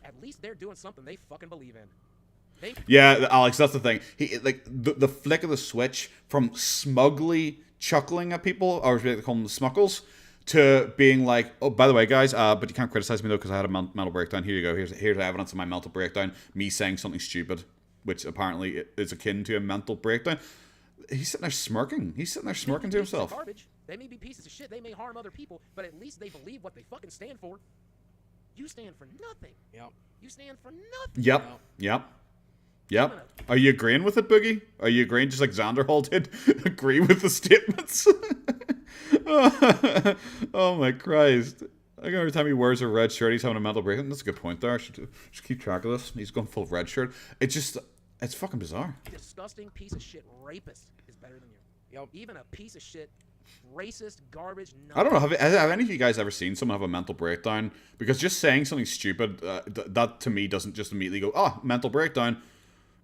L: At least they're doing something they fucking believe in.
A: Yeah, Alex, that's the thing. He like the flick of the switch from smugly chuckling at people, or they call them the smuckles, to being like, oh, by the way, guys, but you can't criticize me though because I had a mental breakdown. Here you go. Here's evidence of my mental breakdown. Me saying something stupid, which apparently is akin to a mental breakdown. He's sitting there smirking. He's sitting there smirking to himself.
L: Garbage. They may be pieces of shit. They may harm other people, but at least they believe what they fucking stand for. You stand for nothing.
F: Yep.
L: You stand for nothing.
A: Yep. Are you agreeing with it, Boogie? Are you agreeing just like Xanderhall did? Agree with the statements? Oh my Christ. I think every time he wears a red shirt, he's having a mental breakdown. That's a good point there. I should just keep track of this. He's going full red shirt. It's fucking bizarre.
L: Disgusting piece of shit rapist is better than you. Yo, even a piece of shit racist garbage.
A: I don't know. Have any of you guys ever seen someone have a mental breakdown? Because just saying something stupid, that to me doesn't just immediately go, oh, mental breakdown.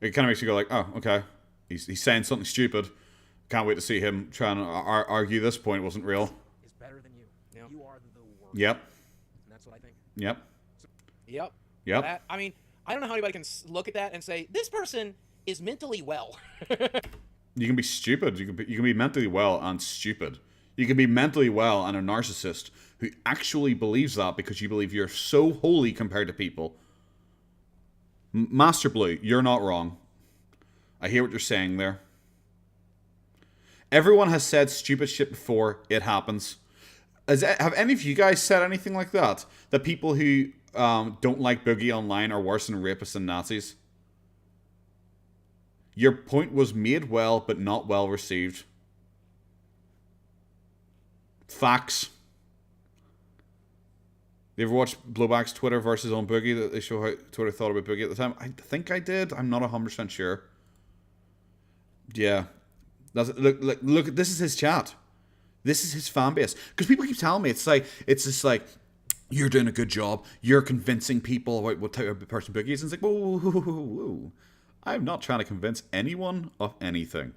A: It kind of makes you go like, oh, okay. He's saying something stupid. Can't wait to see him trying to argue this point wasn't real.
L: Is better than you. Yeah. You are the worst.
A: Yep.
L: And that's what I think.
A: Yep.
L: Yep. I mean, I don't know how anybody can look at that and say this person is mentally well.
A: You can be stupid. You can be mentally well and stupid. You can be mentally well and a narcissist who actually believes that because you believe you're so holy compared to people. Master Blue, you're not wrong. I hear what you're saying there. Everyone has said stupid shit before. It happens. Have any of you guys said anything like that? That people who don't like Boogie online are worse than rapists and Nazis? Your point was made well, but not well received. Facts. You ever watched Blowback's Twitter versus on Boogie that they show how Twitter thought about Boogie at the time? I think I did. I'm not 100% sure. Yeah. Look, this is his chat. This is his fan base. Because people keep telling me, it's just like, you're doing a good job. You're convincing people about what type of person Boogie is. And it's like, whoa. I'm not trying to convince anyone of anything.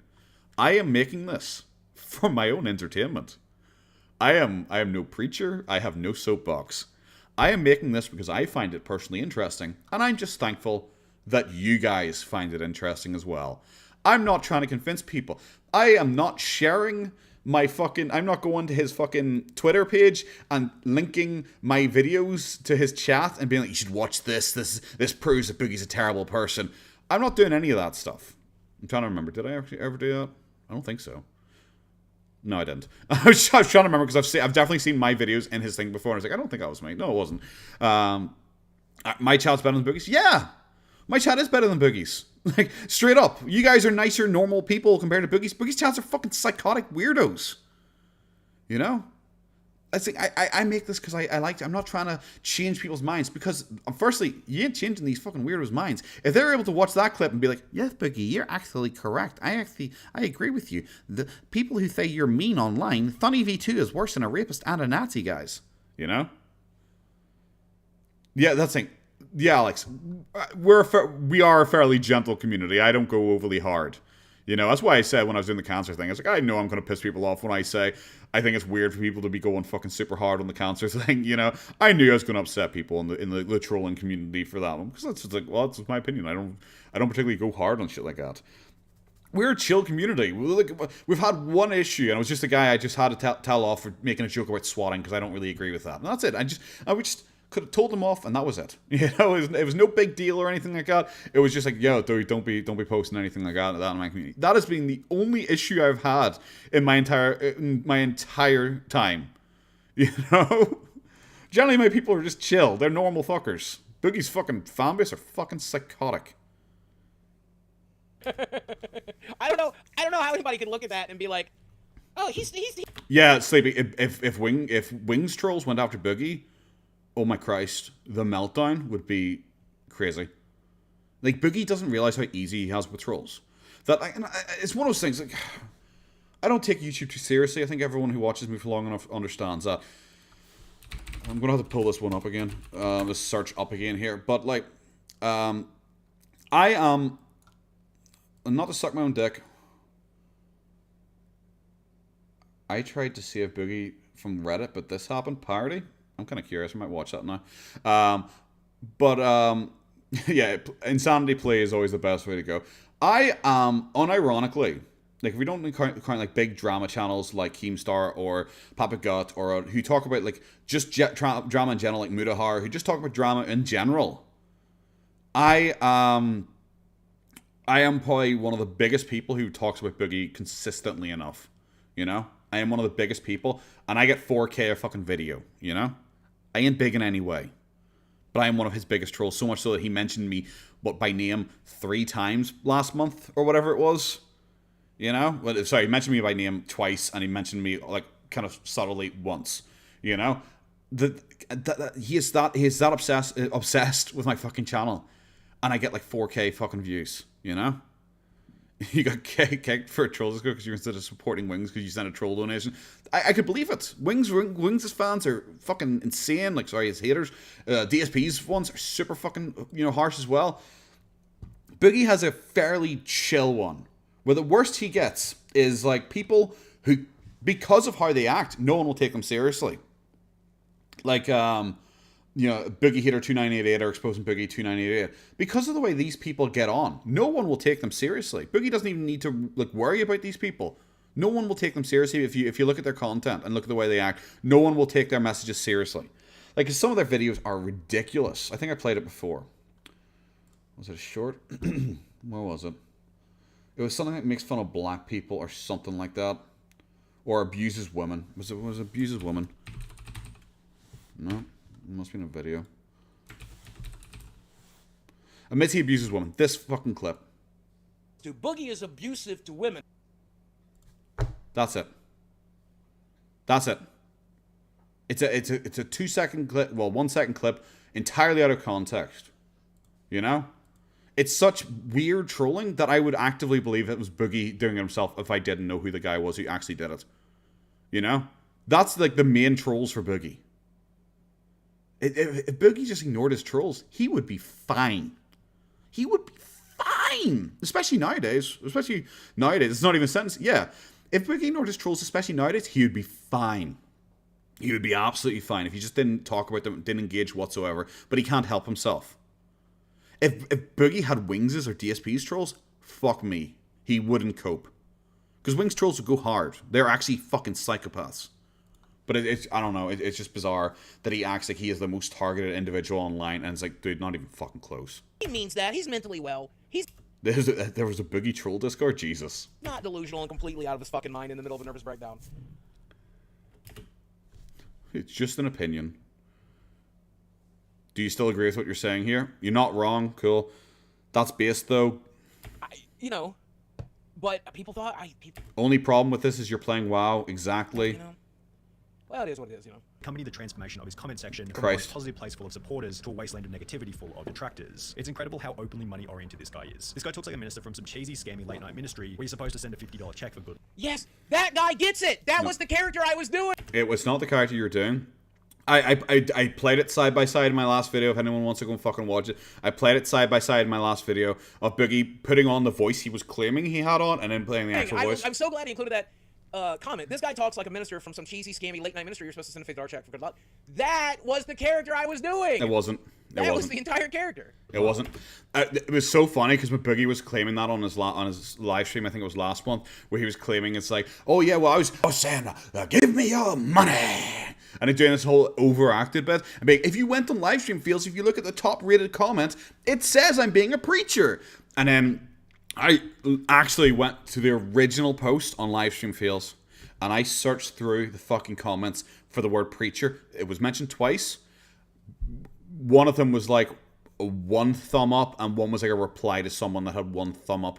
A: I am making this for my own entertainment. I am no preacher. I have no soapbox. I am making this because I find it personally interesting. And I'm just thankful that you guys find it interesting as well. I'm not trying to convince people. I am not sharing I'm not going to his fucking Twitter page and linking my videos to his chat and being like, you should watch this. This proves that Boogie's a terrible person. I'm not doing any of that stuff. I'm trying to remember. Did I actually ever do that? I don't think so. No, I didn't. I was trying to remember because I've definitely seen my videos in his thing before. And I was like, I don't think that was me. No, it wasn't. My chat's better than Boogie's? Yeah. My chat is better than Boogie's. Like, straight up. You guys are nicer, normal people compared to Boogie's. Boogie's chats are fucking psychotic weirdos. You know? I make this because I like it. I'm not trying to change people's minds because, firstly, you ain't changing these fucking weirdos' minds. If they're able to watch that clip and be like, yes, Boogie, you're actually correct. I agree with you. The people who say you're mean online, Thunny V2 is worse than a rapist and a Nazi, guys. You know? Yeah, that's the thing. Yeah, Alex, we are a fairly gentle community. I don't go overly hard. You know, that's why I said when I was doing the cancer thing, I was like, I know I'm going to piss people off when I say I think it's weird for people to be going fucking super hard on the cancer thing. You know, I knew I was going to upset people in the trolling community for that one because that's just like, well, that's my opinion. I don't particularly go hard on shit like that. We're a chill community. We've had one issue, and it was just a guy I just had to tell off for making a joke about swatting because I don't really agree with that. And that's it. I would just could have told him off, and that was it. You know, it was no big deal or anything like that. It was just like, yo, dude, don't be posting anything like that in my community. That has been the only issue I've had in my entire time. You know, generally my people are just chill. They're normal fuckers. Boogie's fucking fanbase are fucking psychotic.
L: I don't know how anybody can look at that and be like, oh, he's
A: Yeah, Sleepy. If Wings trolls went after Boogie, oh my Christ, the meltdown would be crazy. Like, Boogie doesn't realize how easy he has with trolls. It's one of those things, like, I don't take YouTube too seriously. I think everyone who watches me for long enough understands that. I'm going to have to pull this one up again. This search up again here. But, like, I am, not to suck my own dick, I tried to save Boogie from Reddit, but this happened. Parody? I'm kind of curious. I might watch that now. Yeah, Insanity Play is always the best way to go. I unironically, like, if we don't count like big drama channels like Keemstar or Papa Gut or who talk about like just drama in general, like Mudahar, who just talk about drama in general. I am probably one of the biggest people who talks about Boogie consistently enough. You know, I am one of the biggest people, and I get 4K a fucking video. You know. I ain't big in any way, but I am one of his biggest trolls, so much so that he mentioned me, by name 3 times last month, or whatever it was, you know? Well, sorry, he mentioned me by name twice, and he mentioned me, like, kind of subtly once, you know? He is that obsessed with my fucking channel, and I get, like, 4K fucking views, you know? You got kicked for a troll because you instead of supporting Wings because you sent a troll donation. I could believe it. Wings' fans are fucking insane. Like, sorry, his haters. DSP's ones are super fucking, harsh as well. Boogie has a fairly chill one, where the worst he gets is like people who, because of how they act, no one will take them seriously. Like, Boogie Hater 2988 or Exposing Boogie 2988. Because of the way these people get on, no one will take them seriously. Boogie doesn't even need to worry about these people. No one will take them seriously if you look at their content and look at the way they act. No one will take their messages seriously. Like, some of their videos are ridiculous. I think I played it before. Was it a short? Where was it? It was something that makes fun of black people or something like that. Or abuses women. Was it abuses women? No, it must be in a video. Admits he abuses women. This fucking clip.
L: Boogie is abusive to women.
A: That's it. That's it. It's a 2 second clip, well, 1 second clip, entirely out of context. You know? It's such weird trolling that I would actively believe it was Boogie doing it himself if I didn't know who the guy was who actually did it. You know? That's like the main trolls for Boogie. If Boogie just ignored his trolls, he would be fine. He would be fine. Especially nowadays. It's not even a sentence. Yeah. If Boogie ignored his trolls, especially nowadays, he would be fine. He would be absolutely fine if he just didn't talk about them, didn't engage whatsoever. But he can't help himself. If Boogie had Wings' or DSP's trolls, fuck me. He wouldn't cope. Because Wings trolls would go hard. They're actually fucking psychopaths. But it's I don't know, it's just bizarre that he acts like he is the most targeted individual online, and it's like, dude, not even fucking close.
L: He means that. He's mentally well. He's
A: There was a Boogie troll Discord? Jesus.
L: not delusional and completely out of his fucking mind in the middle of a nervous breakdown.
A: It's just an opinion. Do you still agree with what you're saying here? You're not wrong. Cool. That's based, though.
L: You know, but people thought
A: Only problem with this is you're playing WoW. Exactly.
L: You know, well, it is what it is, you know.
B: Accompany the transformation of his comment section from a
A: Christ.
B: most positive place full of supporters to a wasteland of negativity full of detractors. It's incredible how openly money-oriented this guy is. This guy talks like a minister from some cheesy, scammy late-night ministry where you're supposed to send a $50 check for good.
L: Yes, that guy gets it. That was the character I was doing.
A: It was not the character you were doing. I played it side by side in my last video. If anyone wants to go and fucking watch it, I played it side by side in my last video of Boogie putting on the voice he was claiming he had on, and then playing the actual voice.
L: I'm so glad he included that comment. This guy talks like a minister from some cheesy, scammy late-night ministry. You're supposed to send a $50 check for good luck. That was the character I was doing.
A: It wasn't.
L: That was the entire character.
A: It wasn't. It was so funny because when Boogie was claiming that on his live stream, I think it was last month, where he was claiming it's like, oh yeah, well I was saying, give me your money, and he's doing this whole overacted bit. I mean, if you went on live stream Fields, if you look at the top rated comments, it says I'm being a preacher, and then I actually went to the original post on live stream Fields, and I searched through the fucking comments for the word preacher. It was mentioned twice. One of them was like a 1 thumb up, and one was like a reply to someone that had 1 thumb up.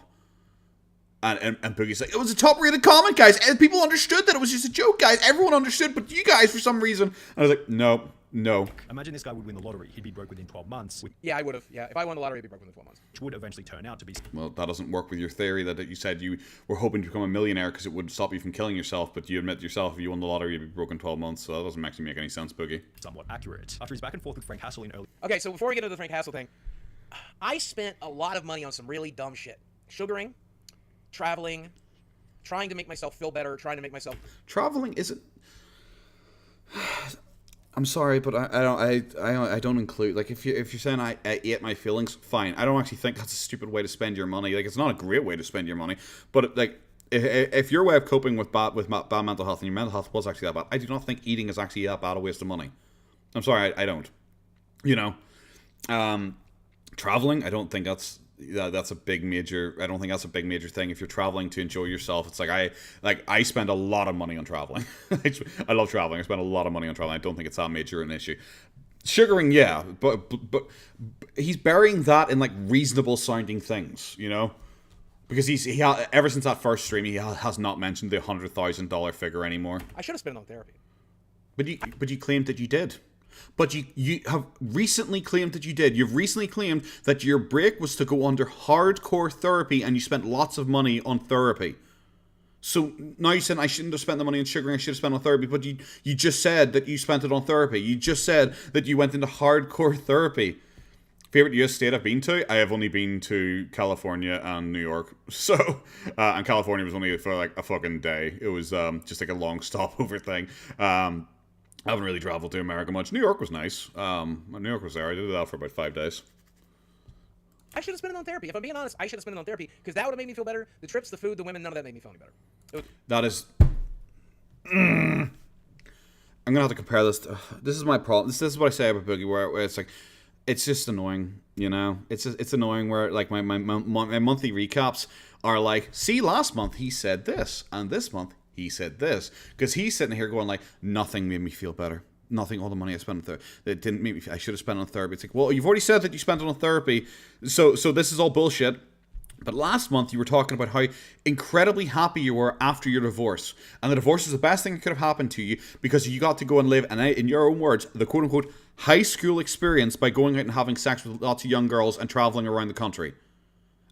A: And Boogie's like, it was a top rated comment, guys. And people understood that it was just a joke, guys. Everyone understood, but you guys, for some reason. And I was like, no.
B: Imagine this guy would win the lottery. He'd be broke within 12 months.
L: Yeah, I would have. Yeah, if I won the lottery, I'd be broke within 12 months.
B: Which would eventually turn out to be...
A: Well, that doesn't work with your theory that you said you were hoping to become a millionaire because it would stop you from killing yourself, but you admit yourself if you won the lottery, you'd be broke in 12 months, so that doesn't actually make any sense, Boogie.
B: Somewhat accurate. After his back and forth with Frank Hassel in early...
L: Okay, so before we get into the Frank Hassel thing, I spent a lot of money on some really dumb shit. Sugaring, traveling, trying to make myself feel better, trying to make myself...
A: Traveling isn't... I'm sorry, but I don't include, like, if you're saying I ate my feelings, fine. I don't actually think that's a stupid way to spend your money. Like, it's not a great way to spend your money, but like, if your way of coping with bad mental health and your mental health was actually that bad, I do not think eating is actually that bad a waste of money. I'm sorry, I don't. You know, traveling, I don't think that's a big major. I don't think that's a big major thing. If you're traveling to enjoy yourself, it's like I spend a lot of money on traveling. I love traveling. I spend a lot of money on traveling. I don't think it's that major an issue. Sugaring, yeah, but he's burying that in like reasonable sounding things, you know, because he ever since that first stream he has not mentioned the $100,000 figure anymore.
L: I should have spent it on therapy.
A: But you claimed that you did. But you have recently claimed that you did. You've recently claimed that your break was to go under hardcore therapy and you spent lots of money on therapy. So now you're saying I shouldn't have spent the money on sugaring, I should have spent on therapy, but you just said that you spent it on therapy. You just said that you went into hardcore therapy. Favorite US state I've been to? I have only been to California and New York. So, and California was only for like a fucking day. It was just like a long stopover thing. I haven't really traveled to America much. New York was nice. New York was there. I did that for about 5 days.
L: I should have spent it on therapy. If I'm being honest, I should have spent it on therapy because that would have made me feel better. The trips, the food, the women, none of that made me feel any better.
A: That is... I'm going to have to compare this. This is my problem. This is what I say about Boogie, where it's like, it's just annoying, you know? It's annoying where like my monthly recaps are like, see, last month he said this, and this month he said this. Because he's sitting here going like, nothing made me feel better. nothing, all the money I spent on therapy. It didn't make me, I should have spent on therapy. It's like, well, you've already said that you spent it on therapy, so this is all bullshit. But last month you were talking about how incredibly happy you were after your divorce. And the divorce is the best thing that could have happened to you because you got to go and live, and in your own words, the quote-unquote high school experience by going out and having sex with lots of young girls and traveling around the country.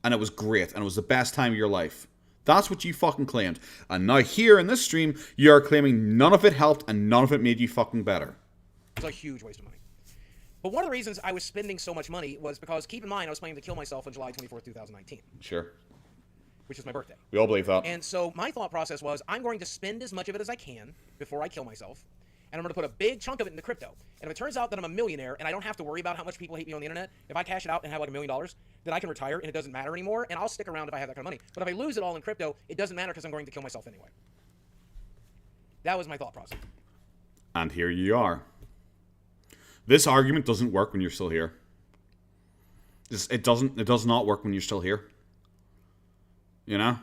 A: And it was great, and it was the best time of your life. That's what you fucking claimed. And now here in this stream, you're claiming none of it helped and none of it made you fucking better.
L: It's a huge waste of money. But one of the reasons I was spending so much money was because, keep in mind, I was planning to kill myself on July 24th, 2019.
A: Sure.
L: Which is my birthday.
A: We all believe that.
L: And so my thought process was, I'm going to spend as much of it as I can before I kill myself, and I'm going to put a big chunk of it into crypto. And if it turns out that I'm a millionaire and I don't have to worry about how much people hate me on the internet, if I cash it out and have like $1 million, then I can retire and it doesn't matter anymore, and I'll stick around if I have that kind of money. But if I lose it all in crypto, it doesn't matter because I'm going to kill myself anyway. That was my thought process.
A: And here you are. This argument doesn't work when you're still here. It does not work when you're still here. You know?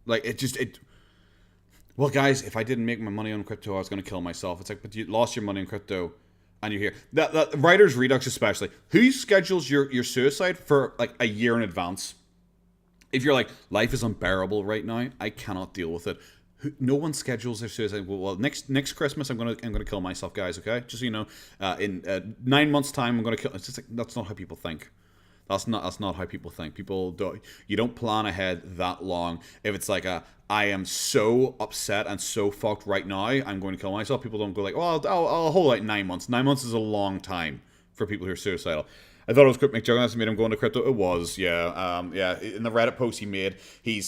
A: Like, well, guys, if I didn't make my money on crypto, I was going to kill myself. It's like, but you lost your money on crypto, and you're here. That Writer's Redux especially. Who schedules your suicide for, like, a year in advance? If you're like, life is unbearable right now, I cannot deal with it. No one schedules their suicide. Well, next Christmas, I'm gonna kill myself, guys. Okay, just so you know, in 9 months' time, I'm gonna kill. It's just like, that's not how people think. That's not how people think. You don't plan ahead that long. If it's like I am so upset and so fucked right now, I'm going to kill myself. People don't go like, oh, I'll hold like 9 months. 9 months is a long time for people who are suicidal. I thought it was McJuggernuts made him go into crypto. It was, yeah. Yeah, in the Reddit post he made, he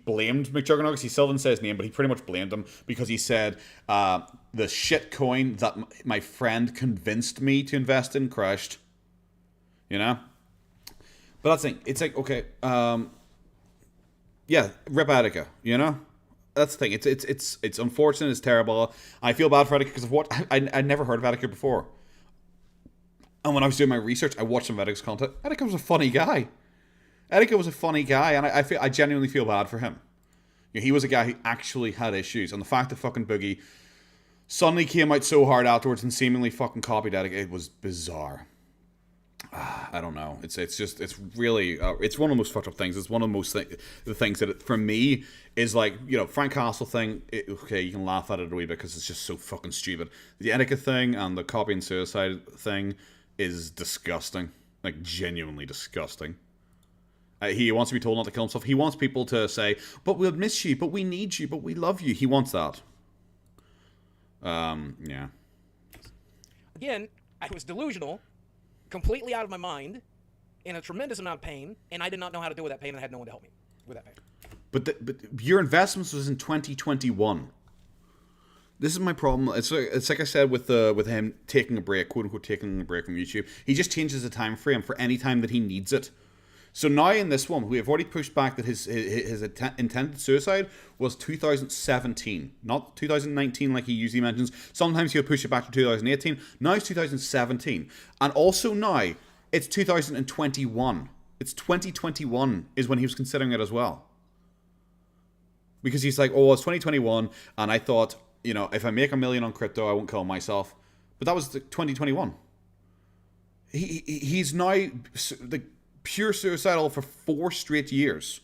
A: blamed McJuggernuts. He still didn't say his name, but he pretty much blamed him because he said the shit coin that my friend convinced me to invest in crashed. You know? But that's the thing. It's like, okay, yeah, rip Attica, you know? That's the thing. It's unfortunate, it's terrible. I feel bad for Attica because of what I never heard of Attica before. And when I was doing my research, I watched some of Attica's content. Attica was a funny guy. Attica was a funny guy, and I genuinely feel bad for him. You know, he was a guy who actually had issues, and the fact that fucking Boogie suddenly came out so hard afterwards and seemingly fucking copied Attica, it was bizarre. I don't know. It's really it's one of the most fucked up things. It's one of the most the things that for me is like, you know, Frank Castle thing. Okay, you can laugh at it a wee bit because it's just so fucking stupid. The Attica thing and the copy and suicide thing is disgusting, like genuinely disgusting. He wants to be told not to kill himself. He wants people to say, "But we'll miss you, but we need you, but we love you." He wants that. Yeah.
L: Again, I was delusional, completely out of my mind, in a tremendous amount of pain, and I did not know how to deal with that pain, and I had no one to help me with that pain.
A: But your investments was in 2021. This is my problem. It's like I said with him taking a break, quote unquote, taking a break from YouTube. He just changes the time frame for any time that he needs it. So now in this one, we have already pushed back that his intended suicide was 2017, not 2019 like he usually mentions. Sometimes he'll push it back to 2018. Now it's 2017. And also now, it's 2021. It's 2021 is when he was considering it as well. Because he's like, oh, it's 2021, and I thought, you know, if I make $1 million on crypto, I won't kill myself. But that was 2021. He's now the pure suicidal for 4 straight years.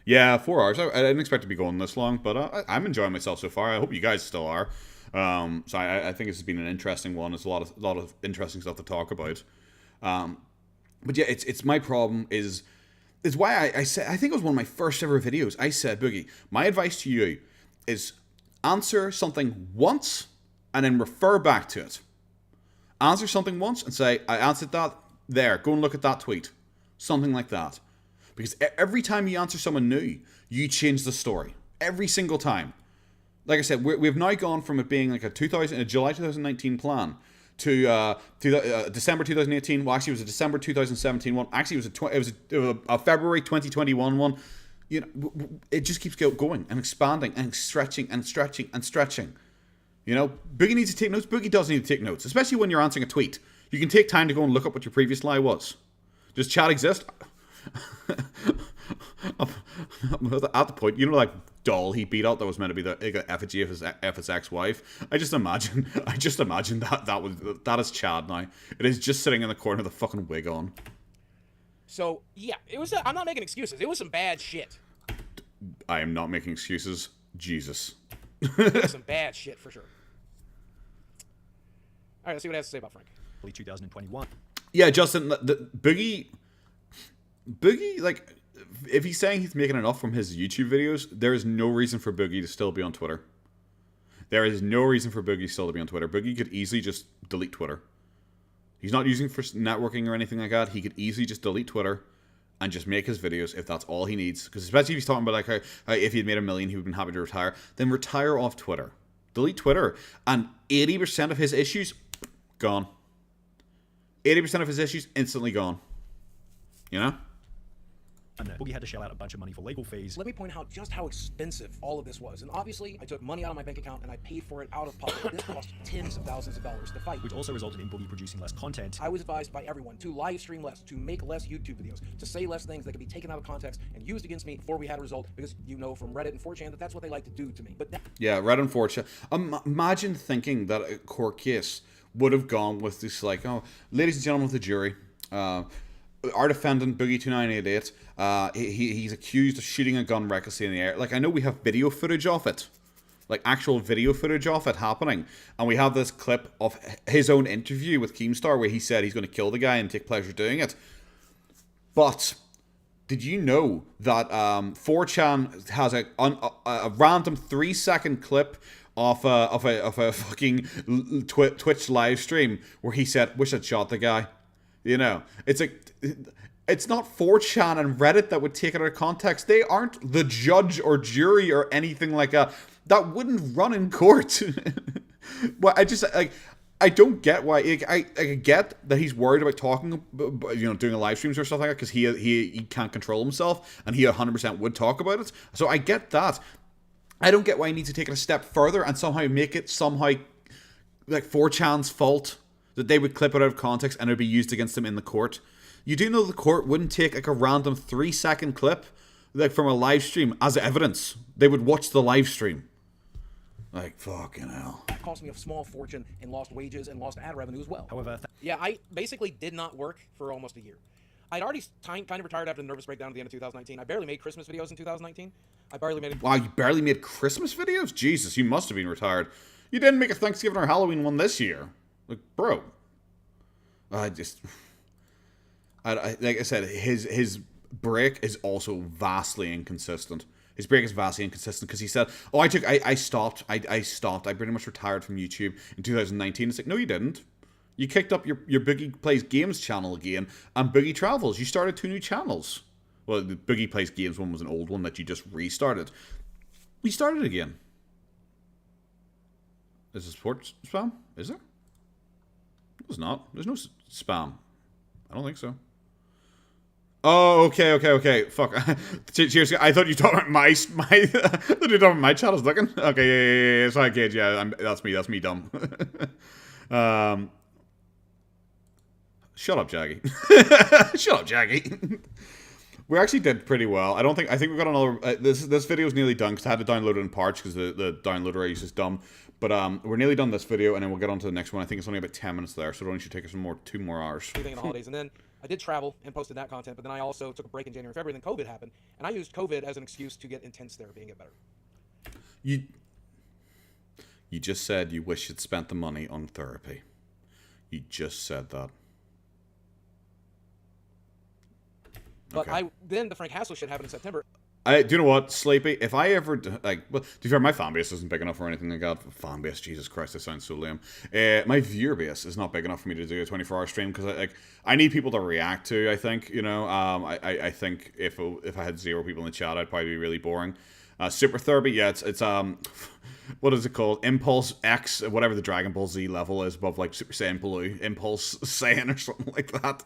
A: Yeah, 4 hours. I didn't expect to be going this long, but I'm enjoying myself so far. I hope you guys still are. So I think this has been an interesting one. There's a lot of interesting stuff to talk about. But yeah, it's my problem is why I said, I think it was one of my first ever videos. I said, Boogie, my advice to you is answer something once and then refer back to it. Answer something once and say, I answered that. There, go and look at that tweet. Something like that. Because every time you answer someone new, you change the story. Every single time. Like I said, we've now gone from it being like a July 2019 plan to December 2018. Well, actually, it was a December 2017 one. Actually, it was a February 2021 one. You know, it just keeps going and expanding and stretching and stretching and stretching. You know, Boogie needs to take notes. Boogie does need to take notes, especially when you're answering a tweet. You can take time to go and look up what your previous lie was. Does chat exist? I'm at the point, you know, like doll he beat up that was meant to be the like, effigy of his ex-wife. I just imagine that is Chad now. It is just sitting in the corner with a fucking wig on.
L: So yeah, it was. I'm not making excuses. It was some bad shit.
A: I am not making excuses. Jesus.
L: It was some bad shit for sure. All right, let's see what it has to say about Frank.
B: 2021.
A: Yeah, Justin, the Boogie, like, if he's saying he's making enough from his YouTube videos, there is no reason for Boogie to still be on Twitter. There is no reason for Boogie still to be on Twitter. Boogie could easily just delete Twitter. He's not using it for networking or anything like that. He could easily just delete Twitter and just make his videos if that's all he needs. Because especially if he's talking about like how if he had made $1 million, he would have been happy to retire. Then retire off Twitter. Delete Twitter. And 80% of his issues, gone. 80% of his issues, instantly gone. You know?
B: And Boogie had to shell out a bunch of money for legal fees.
L: Let me point out just how expensive all of this was. And obviously, I took money out of my bank account and I paid for it out of pocket. This cost tens of thousands of dollars to fight.
B: Which also resulted in Boogie producing less content.
L: I was advised by everyone to live stream less, to make less YouTube videos, to say less things that could be taken out of context and used against me before we had a result, because you know from Reddit and 4chan that that's what they like to do to me. But
A: yeah, Reddit and 4chan. Imagine thinking that a court case would have gone with this, like, oh, ladies and gentlemen of the jury, our defendant, Boogie2988, he's accused of shooting a gun recklessly in the air. Like, I know we have video footage of it. Like, actual video footage of it happening. And we have this clip of his own interview with Keemstar where he said he's going to kill the guy and take pleasure doing it. But did you know that 4chan has a random 3-second clip of a fucking Twitch live stream where he said, "Wish I'd shot the guy." You know, it's not 4chan and Reddit that would take it out of context. They aren't the judge or jury or anything like that. That wouldn't run in court. Well, I don't get why. I get that he's worried about talking, you know, doing a live streams or stuff like that because he can't control himself and he 100% would talk about it. So I get that. I don't get why he needs to take it a step further and somehow make it like 4chan's fault that they would clip it out of context and it would be used against him in the court. You do know the court wouldn't take like a random 3-second clip like from a live stream as evidence. They would watch the live stream. Like, fucking hell.
L: That cost me a small fortune and lost wages and lost ad revenue as well.
B: However,
L: yeah, I basically did not work for almost a year. I'd already kind of retired after the nervous breakdown at the end of 2019. I barely made Christmas videos in 2019. I barely made...
A: Wow, you barely made Christmas videos? Jesus, you must have been retired. You didn't make a Thanksgiving or Halloween one this year. Like, bro. Like I said, his break is also vastly inconsistent. His break is vastly inconsistent because he said, "Oh, I stopped. I pretty much retired from YouTube in 2019." It's like, no, you didn't. You kicked up your Boogie Plays Games channel again and Boogie Travels. You started 2 new channels. Well, the Boogie Plays Games one was an old one that you just restarted. We started again. Is it sports spam? Is there? It's not. There's no spam. I don't think so. Oh, okay. Fuck. Cheers. I thought you talking about my I thought you were talking about my channel's looking. Okay, yeah. Sorry, Gage. Yeah, that's me dumb. Shut up, Jaggy. Shut up, Jaggy. We actually did pretty well. I think we got another... this video is nearly done because I had to download it in parts because the downloader I use is dumb. But we're nearly done this video and then we'll get on to the next one. I think it's only about 10 minutes there, so it only should take us 2 more hours.
L: Everything in the holidays. And then I did travel and posted that content, but then I also took a break in January and February, and then COVID happened. And I used COVID as an excuse to get intense therapy and get better.
A: You just said you wish you'd spent the money on therapy. You just said that.
L: But okay. Then the Frank Hassel shit happened in September.
A: Do you know what, Sleepy? If I ever well, to be fair, my fan base isn't big enough or anything like that. Fan base, Jesus Christ, that sounds so lame. My viewer base is not big enough for me to do a 24-hour stream because I need people to react to. I think I think if I had 0 people in the chat, I'd probably be really boring. Super therapy, yeah, it's what is it called? Impulse X, whatever the Dragon Ball Z level is above like Super Saiyan Blue, Impulse Saiyan or something like that.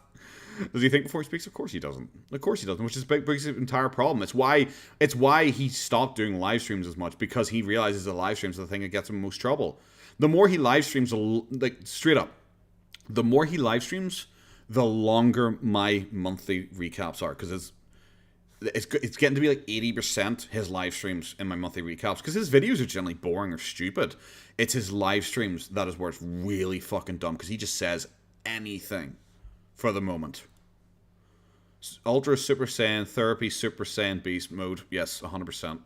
A: Does he think before he speaks? Of course he doesn't. Of course he doesn't, which is Big's entire problem. It's why he stopped doing live streams as much, because he realizes the live streams are the thing that gets him most trouble. The more he live streams, like straight up, the more he live streams, the longer my monthly recaps are, because it's getting to be like 80% his live streams in my monthly recaps, because his videos are generally boring or stupid. It's his live streams that is where it's really fucking dumb, because he just says anything for the moment. Ultra Super Saiyan, Therapy Super Saiyan Beast mode. Yes, 100%.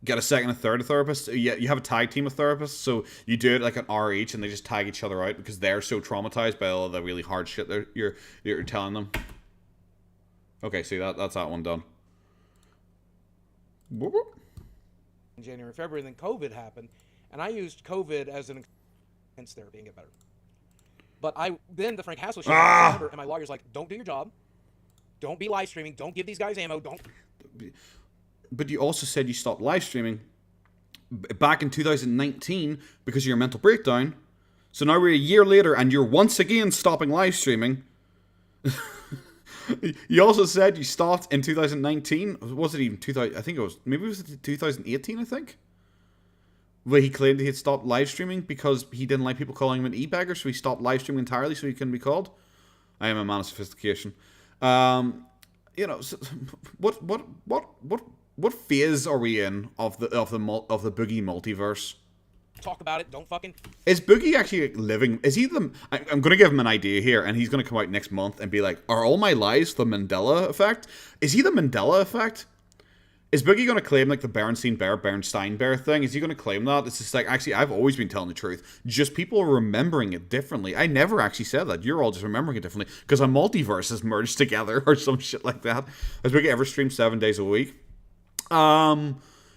A: Get a second and third therapist. Yeah, you have a tag team of therapists, so you do it like an hour each, and they just tag each other out because they're so traumatized by all of the really hard shit that you're telling them. Okay, see that's that one done.
L: In January, February, and then COVID happened, and I used COVID as an against therapy and get better. But then the Frank Hassel shit, and my lawyer's like, don't do your job, don't be live streaming, don't give these guys ammo, don't.
A: But you also said you stopped live streaming back in 2019 because of your mental breakdown. So now we're a year later and you're once again stopping live streaming. You also said you stopped in 2019. Was it even 2000? I think it was, maybe it was 2018, I think. Where he claimed he had stopped live streaming because he didn't like people calling him an e-bagger, so he stopped live streaming entirely so he couldn't be called. I am a man of sophistication. You know, so what phase are we in of the Boogie multiverse?
L: Talk about it. Don't fucking.
A: Is Boogie actually living? Is he the? I'm going to give him an idea here, and he's going to come out next month and be like, "Are all my lies the Mandela effect? Is he the Mandela effect? Is Boogie going to claim like the Bernstein Bear thing? Is he going to claim that? It's just like, actually, I've always been telling the truth. Just people are remembering it differently. I never actually said that. You're all just remembering it differently because a multiverse has merged together or some shit like that. Has Boogie ever streamed 7 days a week?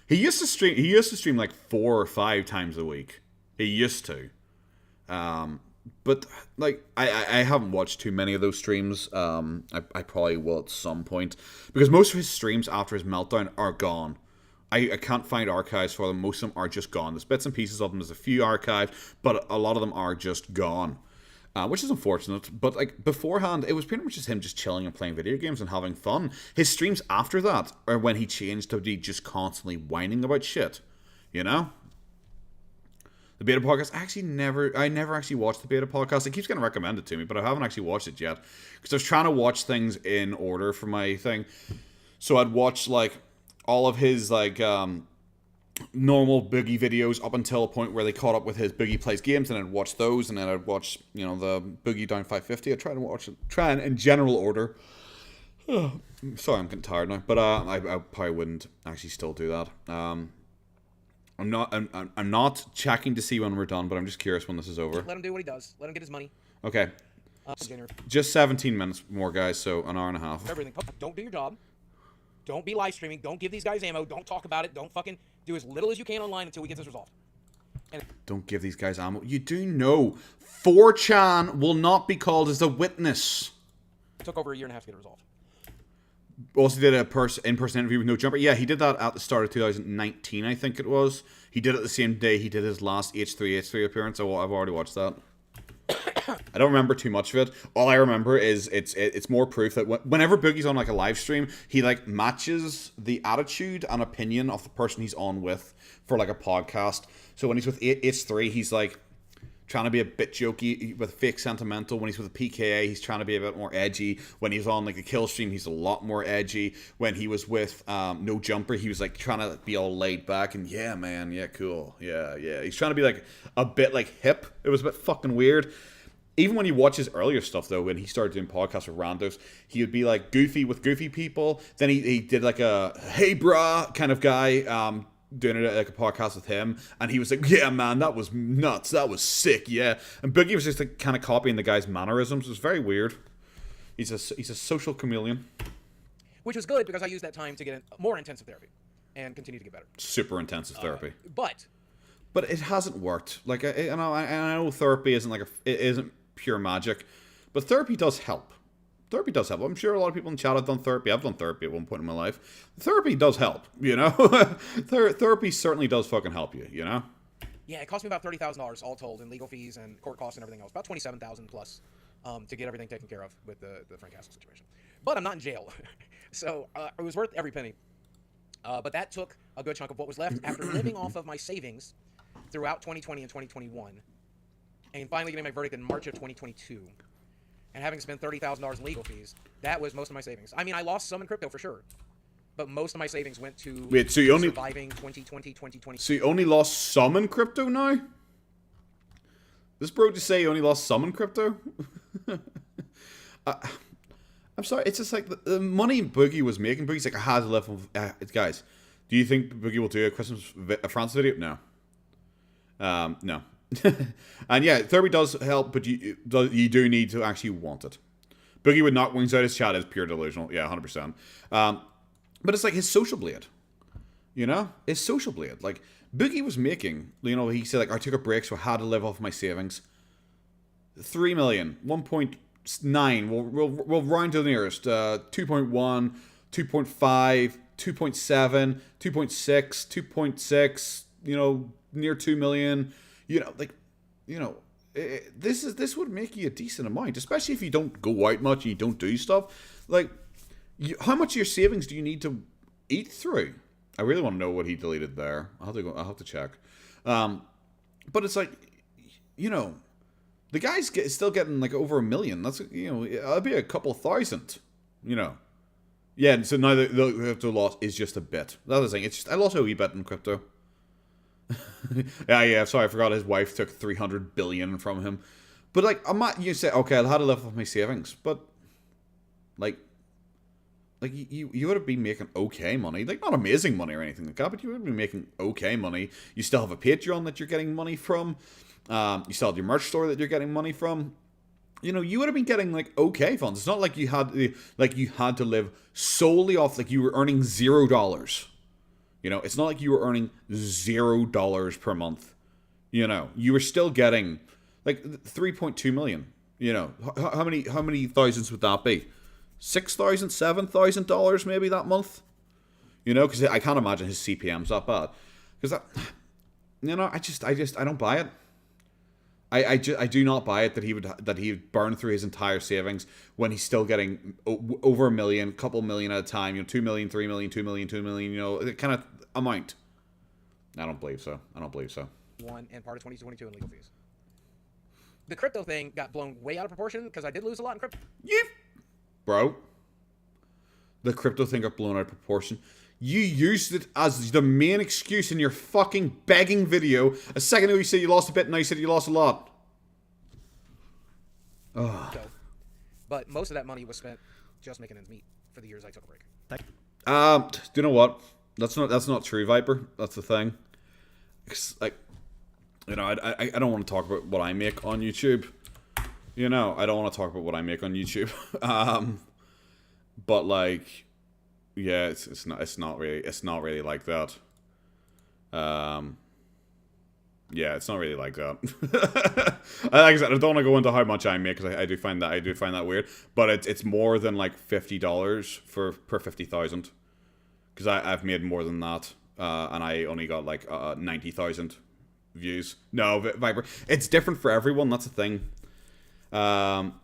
A: He used to stream like 4 or 5 times a week. He used to. But like I haven't watched too many of those streams. I probably will at some point, because most of his streams after his meltdown are gone. I can't find archives for them. Most of them are just gone. There's bits and pieces of them. There's a few archived, but a lot of them are just gone. Which is unfortunate, but like beforehand, it was pretty much just him just chilling and playing video games and having fun. His streams after that are when he changed to be just constantly whining about shit, you know? The beta podcast, I never actually watched the beta podcast. It keeps getting recommended to me, but I haven't actually watched it yet, because I was trying to watch things in order for my thing. So I'd watch like all of his like normal Boogie videos up until a point where they caught up with his Boogie Plays Games, and I'd watch those, and then I'd watch, you know, the Boogie Down 550. I'd try and in general order. Sorry, I'm getting tired now, but I probably wouldn't actually still do that. I'm not checking to see when we're done, but I'm just curious when this is over.
L: Let him do what he does. Let him get his money.
A: Okay. Just 17 minutes more, guys, so an hour and a half.
L: Everything. Don't do your job. Don't be live streaming. Don't give these guys ammo. Don't talk about it. Don't fucking do as little as you can online until we get this resolved.
A: Don't give these guys ammo. You do know 4chan will not be called as a witness.
L: It took over a year and a half to get it resolved.
A: Also did a in-person interview with No Jumper. Yeah, he did that at the start of 2019, I think it was. He did it the same day he did his last H3 appearance. So I've already watched that. I don't remember too much of it. All I remember is it's more proof that whenever Boogie's on like a live stream, he like matches the attitude and opinion of the person he's on with for like a podcast. So when he's with H3, he's like trying to be a bit jokey with fake sentimental. When he's with the PKA, he's trying to be a bit more edgy. When he's on like a kill stream, he's a lot more edgy. When he was with No Jumper, he was like trying to be all laid back and yeah, man, yeah, cool, yeah. He's trying to be like a bit like hip. It was a bit fucking weird. Even when you watch his earlier stuff, though, when he started doing podcasts with randos, he would be like goofy with goofy people. Then he did like a hey brah kind of guy, doing it like a podcast with him, and he was like, yeah man, that was nuts, that was sick, yeah. And Boogie was just like kind of copying the guy's mannerisms. It was very weird. He's a social chameleon,
L: which was good because I used that time to get more intensive therapy and continue to get better.
A: Super intensive therapy,
L: but
A: it hasn't worked. Like I know therapy isn't it isn't pure magic, but therapy does help. Therapy does help. I'm sure a lot of people in chat have done therapy. I've done therapy at one point in my life. Therapy does help, you know? Therapy certainly does fucking help you, you know?
L: Yeah, it cost me about $30,000 all told in legal fees and court costs and everything else. About $27,000 plus to get everything taken care of with the Frank Castle situation. But I'm not in jail. So it was worth every penny. But that took a good chunk of what was left after living off of my savings throughout 2020 and 2021. And finally getting my verdict in March of 2022. and having spent $30,000 in legal fees, that was most of my savings. I mean, I lost some in crypto for sure, but most of my savings went to surviving 2020, 2020.
A: So you only lost some in crypto now? This bro just say you only lost some in crypto? I'm sorry, it's just like the money Boogie was making. Boogie's like, I had to live with... guys, do you think Boogie will do a France video? No. No. And yeah, therapy does help, but you do need to actually want it. Boogie would knock wings out his chat is pure delusional. Yeah, 100%. But it's like his social blade. You know? His social blade. Like, Boogie was making, you know, he said, like, I took a break, so I had to live off my savings. 3 million, 1.9, we'll round to the nearest. 2.1, 2.5, 2.7, 2.6, 2.6, you know, near 2 million. You know, like, you know, this would make you a decent amount, especially if you don't go out much and you don't do stuff. Like, how much of your savings do you need to eat through? I really want to know what he deleted there. I'll have to check. But it's like, you know, the guy's still getting like over 1 million. That's, you know, that'll be a couple thousand, you know. Yeah, so now the crypto loss is just a bit. That's the thing. It's just, I lost a wee bit in crypto. yeah, sorry, I forgot his wife took 300 billion from him. But like, you say, okay, I had to live off my savings, but like you would have been making okay money, like not amazing money or anything like that, but you would have been making okay money. You still have a Patreon that you're getting money from. You still have your merch store that you're getting money from. You know, you would have been getting like okay funds. It's not like you had to live solely off, like you were earning $0. You know, it's not like you were earning $0 per month. You know, you were still getting like 3.2 million. You know, how many thousands would that be? $6,000, $7,000 maybe that month. You know, because I can't imagine his CPM's that bad. Because that, you know, I don't buy it. I do not buy it that he would burn through his entire savings when he's still getting over 1 million, couple million at a time. You know, 2 million, 3 million, 2 million, 2 million. You know, the kind of amount. I don't believe so.
L: And part of 2022 in legal fees. The crypto thing got blown way out of proportion because I did lose a lot in crypto.
A: Bro, the crypto thing got blown out of proportion. You used it as the main excuse in your fucking begging video. A second ago you said you lost a bit, now you said you lost a lot.
L: So, but most of that money was spent just making ends meet for the years I took a break.
A: Do you know what? That's not true, Viper. That's the thing. Like, you know, I don't want to talk about what I make on YouTube. You know, I don't want to talk about what I make on YouTube. But like, yeah, it's not really like that. Yeah, it's not really like that. Like I said, I don't want to go into how much I make because I do find that weird. But it's more than like $50 per 50,000. Because I've made more than that, and I only got like 90,000 views. No, Viper, it's different for everyone. That's the thing.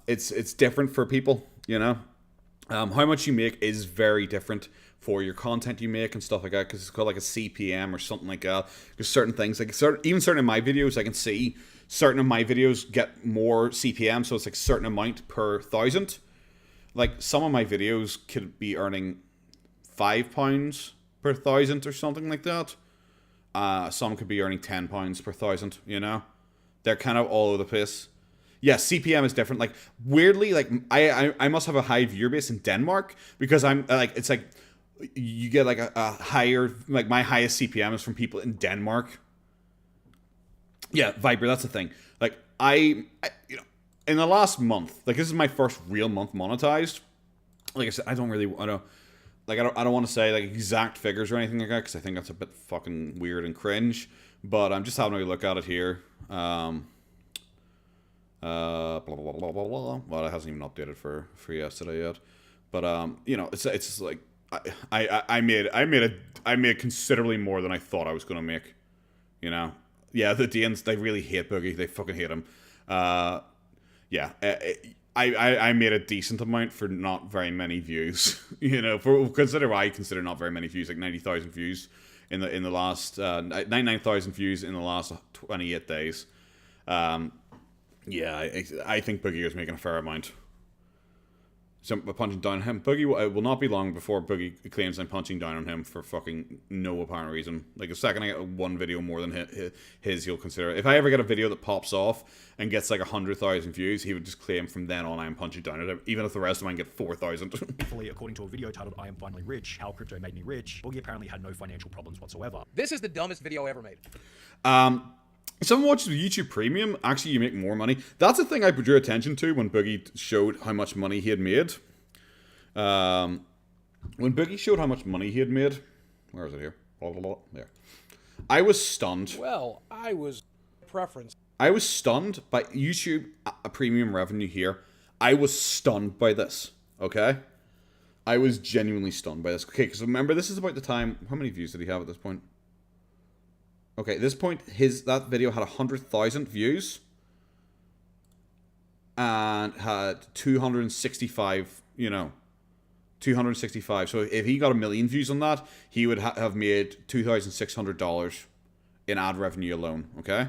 A: It's different for people, you know. How much you make is very different for your content you make and stuff like that, because it's called like a CPM or something like that. There's certain things, like even certain of my videos, I can see certain of my videos get more CPM, so it's like a certain amount per 1,000. Like some of my videos could be earning £5 per 1,000 or something like that. Some could be earning £10 per 1,000. You know, they're kind of all over the place. Yeah, CPM is different. Like weirdly, like I must have a high viewer base in Denmark because I'm like, it's like you get like a higher, like my highest CPM is from people in Denmark. Yeah, Viper, that's the thing. Like I you know, in the last month, like this is my first real month monetized. Like I said, I don't want to say like exact figures or anything like that because I think that's a bit fucking weird and cringe. But I'm just having a look at it here. Blah, blah, blah, blah, blah, blah. Well, it hasn't even updated for yesterday yet. But you know, it's just like I made considerably more than I thought I was gonna make. You know, yeah, the Danes, they really hate Boogie. They fucking hate him. Yeah, I made a decent amount for not very many views. You know, I consider not very many views, like 90,000 views in the last 99,000 views in the last 28 days. Yeah, I think Boogie was making a fair amount. punching down on him. Boogie, it will not be long before Boogie claims I'm punching down on him for fucking no apparent reason. Like, the second I get one video more than his, he'll consider it. If I ever get a video that pops off and gets like 100,000 views, he would just claim from then on I'm punching down at him, even if the rest of mine get 4,000.
B: Thankfully, according to a video titled I Am Finally Rich, How Crypto Made Me Rich, Boogie apparently had no financial problems whatsoever.
L: This is the dumbest video ever made.
A: Someone watches YouTube Premium, actually you make more money. That's the thing I drew attention to when Boogie showed how much money he had made. When Boogie showed how much money he had made, where is it here? Blah, blah, blah. There. I was stunned.
L: Well, I was preference.
A: I was stunned by YouTube Premium revenue here. I was stunned by this. Okay? I was genuinely stunned by this. Okay, because remember, this is about the time. How many views did he have at this point? Okay, at this point, that video had 100,000 views and had 265. 265. So if he got 1 million views on that, he would have made $2,600 in ad revenue alone. Okay,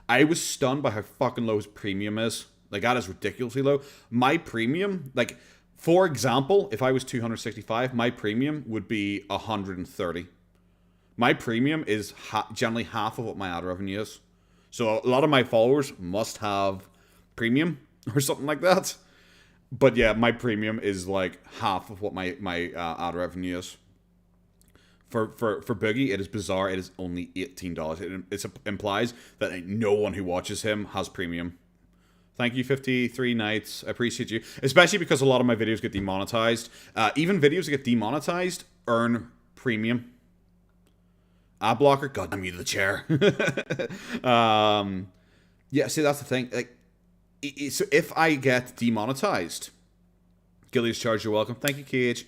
A: I was stunned by how fucking low his premium is. Like, that is ridiculously low. My premium, like, for example, if I was 265, my premium would be 130. My premium is generally half of what my ad revenue is. So a lot of my followers must have premium or something like that. But yeah, my premium is like half of what my ad revenue is. For Boogie, it is bizarre. It is only $18. It implies that no one who watches him has premium. Thank you, 53 nights. I appreciate you. Especially because a lot of my videos get demonetized. Even videos that get demonetized earn premium. Ad blocker, god damn you to the chair. Yeah, see, that's the thing. Like, so if I get demonetized, Gilly's charge, you're welcome. Thank you, KH.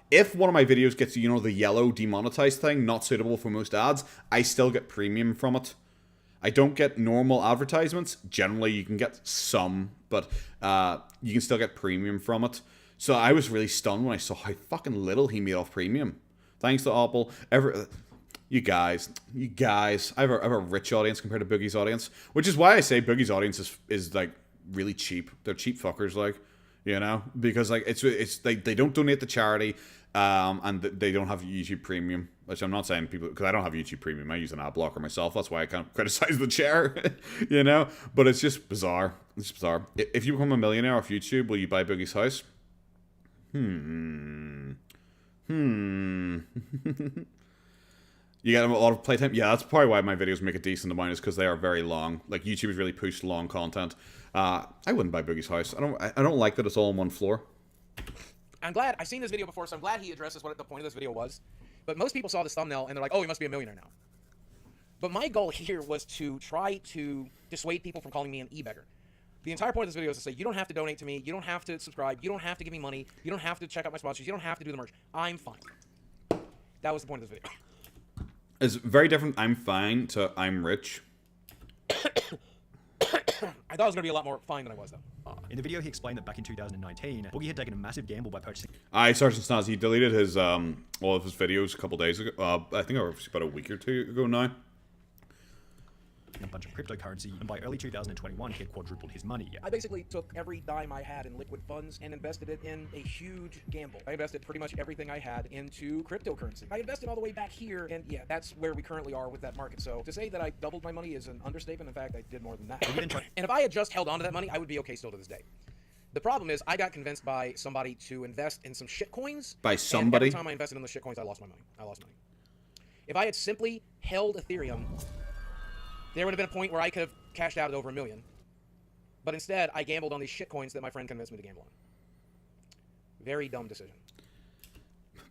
A: If one of my videos gets, the yellow demonetized thing, not suitable for most ads, I still get premium from it. I don't get normal advertisements. Generally, you can get some, but you can still get premium from it. So I was really stunned when I saw how fucking little he made off premium. Thanks to Apple. You guys. I have a rich audience compared to Boogie's audience, which is why I say Boogie's audience is like really cheap. They're cheap fuckers, like, because like it's like they don't donate to charity, and they don't have YouTube Premium, which I'm not saying people, because I don't have YouTube Premium. I use an ad blocker myself. That's why I can't criticize the chair, But it's just bizarre. It's bizarre. If you become a millionaire off YouTube, will you buy Boogie's house? You get a lot of playtime? Yeah, that's probably why my videos make a decent amount, is because they are very long. Like, YouTube has really pushed long content. I wouldn't buy Boogie's house. I don't like that it's all on one floor.
L: I'm glad. I've seen this video before, so I'm glad he addresses what the point of this video was. But most people saw this thumbnail, and they're like, oh, he must be a millionaire now. But my goal here was to try to dissuade people from calling me an e-beggar. The entire point of this video is to say, you don't have to donate to me, you don't have to subscribe, you don't have to give me money, you don't have to check out my sponsors, you don't have to do the merch. I'm fine. That was the point of this video.
A: It's very different I'm fine to I'm rich.
L: I thought it was going to be a lot more fine than I was, though.
B: In the video, he explained that back in 2019, Boogie had taken a massive gamble by purchasing...
A: Sergeant Snaz, he deleted his all of his videos a couple days ago. I think it was about a week or two ago now.
B: A bunch of cryptocurrency, and by early 2021, he had quadrupled his money.
L: I basically took every dime I had in liquid funds and invested it in a huge gamble. I invested pretty much everything I had into cryptocurrency. I invested all the way back here, and yeah, that's where we currently are with that market. So to say that I doubled my money is an understatement. In fact, I did more than that. And if I had just held on to that money, I would be okay still to this day. The problem is, I got convinced by somebody to invest in some shit coins.
A: By somebody?
L: And every time I invested in the shit coins, I lost my money. If I had simply held Ethereum, there would have been a point where I could have cashed out at over $1 million. But instead, I gambled on these shit coins that my friend convinced me to gamble on. Very dumb decision.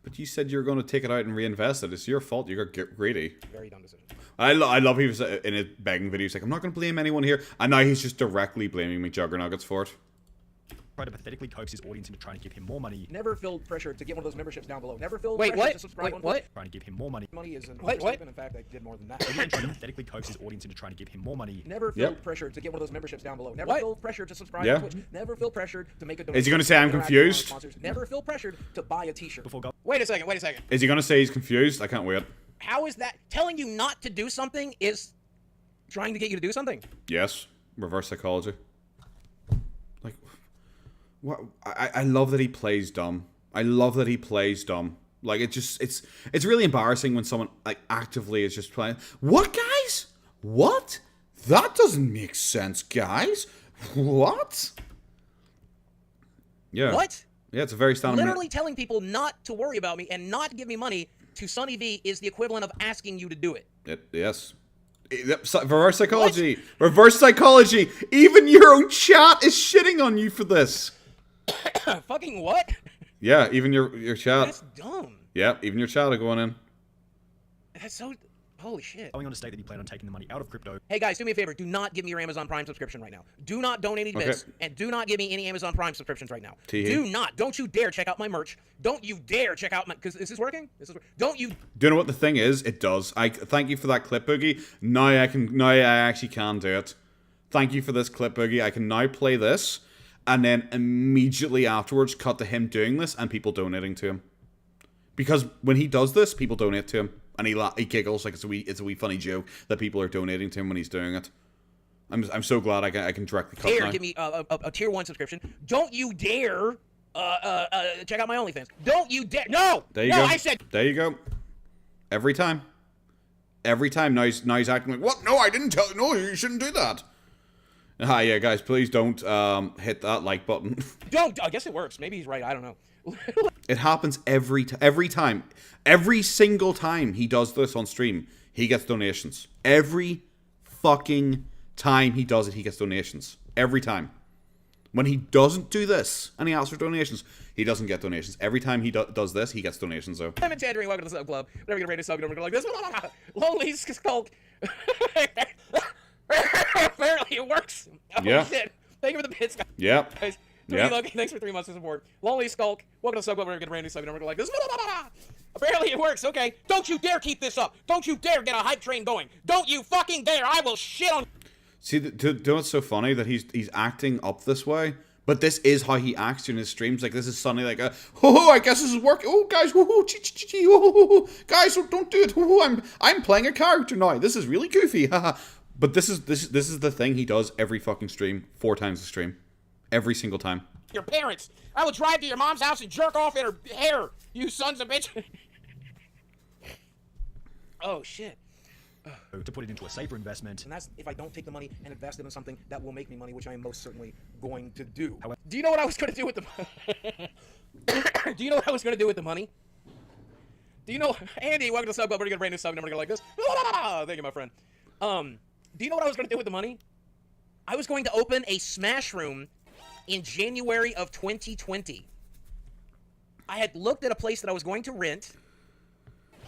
A: But you said you were going to take it out and reinvest it. It's your fault. You got greedy.
L: Very dumb decision.
A: I love he was in his begging videos like, I'm not going to blame anyone here. And now he's just directly blaming me Juggernuggets for it.
B: Tried to pathetically coax his audience into trying to give him more money.
L: Never feel pressure to get one of those memberships down below. Never feel
F: pressure
L: to subscribe.
F: Wait, what?
B: Trying to give him more money.
L: Money is an understatement. In fact, I did more than that.
B: Again, tried to pathetically coax his audience into trying to give him more money.
L: Never feel pressure to get one of those memberships down below. Never feel pressure to subscribe to Twitch. Never feel pressured to make a donation.
A: Is he going to say I'm confused?
L: Never feel pressured to buy a t-shirt.
F: Wait a second.
A: Is he going to say he's confused? I can't wait.
F: How is that? Telling you not to do something is trying to get you to do something?
A: Yes. Reverse psychology. Like, I love that he plays dumb. I love that he plays dumb. Like, it's really embarrassing when someone, like, actively is just playing. What, guys? What? That doesn't make sense, guys. What? Yeah.
L: What?
A: Yeah, it's a very standard.
L: Literally telling people not to worry about me and not give me money to Sonny V is the equivalent of asking you to do it.
A: Yes. Reverse psychology. What? Reverse psychology. Even your own chat is shitting on you for this.
L: Fucking what?
A: Yeah, even your chat.
L: That's dumb.
A: Yeah, even your chat are going in.
L: That's so... Holy shit.
B: Going on to state that you plan on taking the money out of crypto.
L: Hey guys, do me a favor. Do not give me your Amazon Prime subscription right now. Do not donate any bits. And do not give me any Amazon Prime subscriptions right now. Do not. Don't you dare check out my merch. Don't you dare check out my... Because is this working? Don't you...
A: Do you know what the thing is? It does. I thank you for that clip, Boogie. Now I actually can do it. Thank you for this clip, Boogie. I can now play this, and then immediately afterwards cut to him doing this and people donating to him. Because when he does this, people donate to him. And he giggles like it's a wee funny joke that people are donating to him when he's doing it. I'm so glad I can directly cut now.
L: Give me a tier 1 subscription. Don't you dare check out my OnlyFans. Don't you dare. No.
A: There you go. I said. There you go. Every time. Now he's acting like, what? No, I didn't tell. No, you shouldn't do that. Yeah, guys, please don't hit that like button.
L: Don't. I guess it works. Maybe he's right. I don't know.
A: It happens every time. Every single time he does this on stream, he gets donations. Every fucking time he does it, he gets donations. Every time. When he doesn't do this and he asks for donations, he doesn't get donations. Every time he does this, he gets donations, though.
L: I'm Tandering, welcome to the sub club. Whenever you get ready to sub, you don't go like this. Lonely Skulk. Apparently it works. Oh,
A: yeah.
L: Shit. Thank you for the bits, guys.
A: Yep.
L: Guys, thanks for 3 months of support. Lonely Skulk, welcome to the sub club. Whenever you get ready to sub, you don't go like this. Apparently it works, okay. Don't you dare keep this up. Don't you dare get a hype train going. Don't you fucking dare. I will shit on...
A: See, do you know what's so funny? That he's acting up this way, but this is how he acts during his streams. Like, this is suddenly like, I guess this is working. Oh, guys, guys, don't do it. I'm playing a character now. This is really goofy. But this is the thing he does every fucking stream, 4 times a stream. Every single time.
L: Your parents. I will drive to your mom's house and jerk off in her hair, you sons of bitch. Oh, shit.
B: To put it into a safer investment.
L: And that's if I don't take the money and invest it in something that will make me money, which I am most certainly going to do. Do you know what I was going to do with the money? Do you know what I was going to do with the money? Do you know... Andy, welcome to the sub club. We're going to get a brand new sub, and I'm going to go like this. Thank you, my friend. Do you know what I was going to do with the money? I was going to open a Smash Room in January of 2020. I had looked at a place that I was going to rent.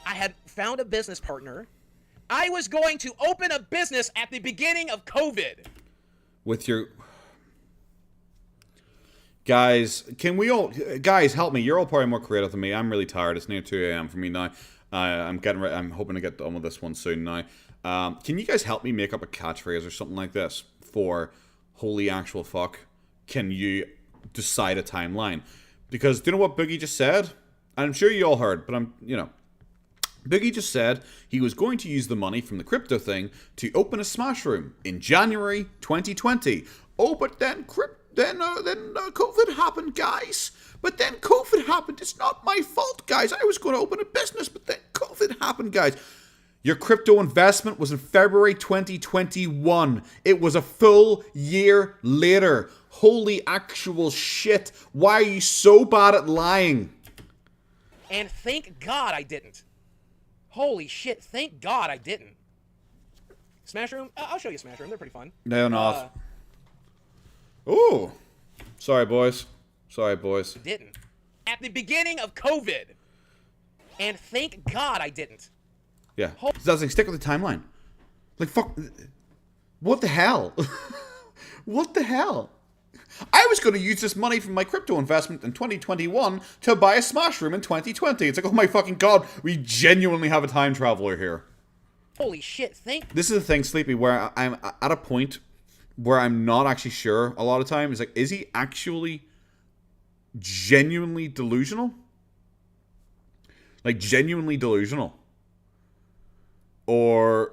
L: I had found a business partner. I was going to open a business at the beginning of COVID.
A: With your... Guys, guys, help me. You're all probably more creative than me. I'm really tired. It's near 2 a.m. for me now. I'm hoping to get done with this one soon now. Can you guys help me make up a catchphrase or something like this for holy actual fuck? Can you decide a timeline? Because do you know what Boogie just said? I'm sure you all heard, but Boogie just said he was going to use the money from the crypto thing to open a Smash Room in January 2020. Oh, but then COVID happened, guys. But then COVID happened. It's not my fault, guys. I was going to open a business, but then COVID happened, guys. Your crypto investment was in February 2021. It was a full year later. Holy actual shit. Why are you so bad at lying?
L: And thank God I didn't. Holy shit, thank God I didn't. Smash Room? I'll show you Smash Room. They're pretty fun.
A: No, not. Ooh. Sorry, boys.
L: Didn't. At the beginning of COVID. And thank God I didn't.
A: Yeah. Doesn't stick with the timeline. Like, fuck. What the hell? What the hell? I was going to use this money from my crypto investment in 2021 to buy a Smash Room in 2020. It's like, oh my fucking God, we genuinely have a time traveler here.
L: Holy shit,
A: This is the thing, Sleepy, where I'm at a point where I'm not actually sure a lot of times. It's like, is he actually genuinely delusional? Like, genuinely delusional? Or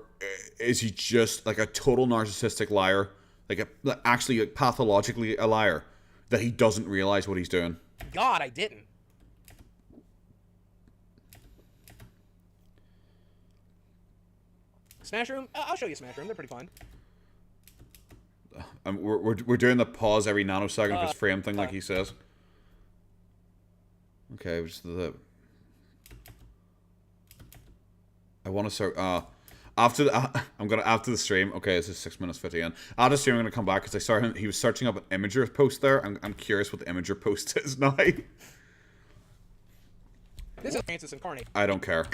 A: is he just like a total narcissistic liar? Like, actually pathologically a liar? that he doesn't realize what he's doing.
L: God, I didn't. Smash Room? I'll show you Smash Room. They're pretty fun.
A: We're doing the pause every nanosecond of his frame thing, like he says. Okay, just the. I want to start. After the stream. Okay, this is 6 minutes 50 in. After the stream, I'm gonna come back because I saw him. He was searching up an Imager post there. I'm curious what the Imager post is now.
L: This is Francis Incarnate.
A: I don't care.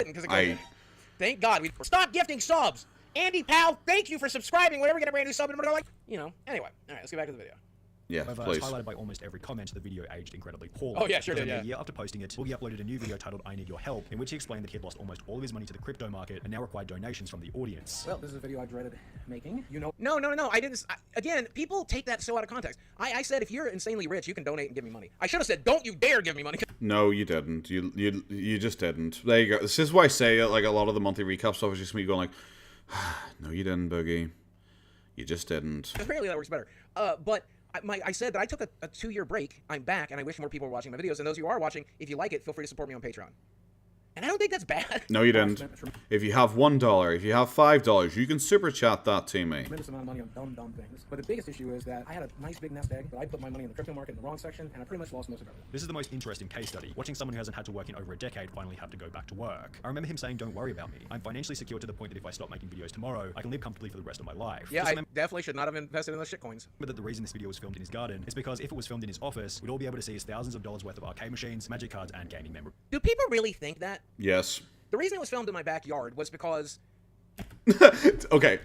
L: Thank God we stop gifting subs. Andy Powell, thank you for subscribing. Whenever we get a brand new sub, and we're like, Anyway, all right, let's get back to the video.
A: Yeah,
B: However,
A: please.
B: as highlighted by almost every comment, the video aged incredibly poorly.
L: Oh, yeah, sure did,
B: Only
L: yeah.
B: A year after posting it, Boogie uploaded a new video titled I Need Your Help, in which he explained that he had lost almost all of his money to the crypto market and now required donations from the audience.
K: Well, this is a video I dreaded making. You know.
L: No. I didn't. Again, people take that so out of context. I said if you're insanely rich, you can donate and give me money. I should have said, don't you dare give me money.
A: No, you didn't. You just didn't. There you go. This is why I say like a lot of the monthly recap stuff is just me going like, no, you didn't, Boogie. You just didn't.
L: Apparently that works better. But I said that I took a 2-year break. I'm back, and I wish more people were watching my videos. And those who are watching, if you like it, feel free to support me on Patreon. And I don't think that's bad.
A: No, you didn't. If you have $1, if you have $5, you can super chat that to me.
K: Tremendous amount of money on dumb things. But the biggest issue is that I had a nice big nest egg, but I put my money in the crypto market in the wrong section, and I pretty much lost most of it.
B: This is the most interesting case study, watching someone who hasn't had to work in over a decade finally have to go back to work. I remember him saying, don't worry about me. I'm financially secure to the point that if I stop making videos tomorrow, I can live comfortably for the rest of my life.
L: Yeah, I definitely should not have invested in those shitcoins.
B: But that the reason this video was filmed in his garden is because if it was filmed in his office, we'd all be able to see his thousands of dollars worth of arcade machines, magic cards, and gaming memory.
L: Do people really think that?
A: Yes.
L: The reason it was filmed in my backyard was because...
A: Okay,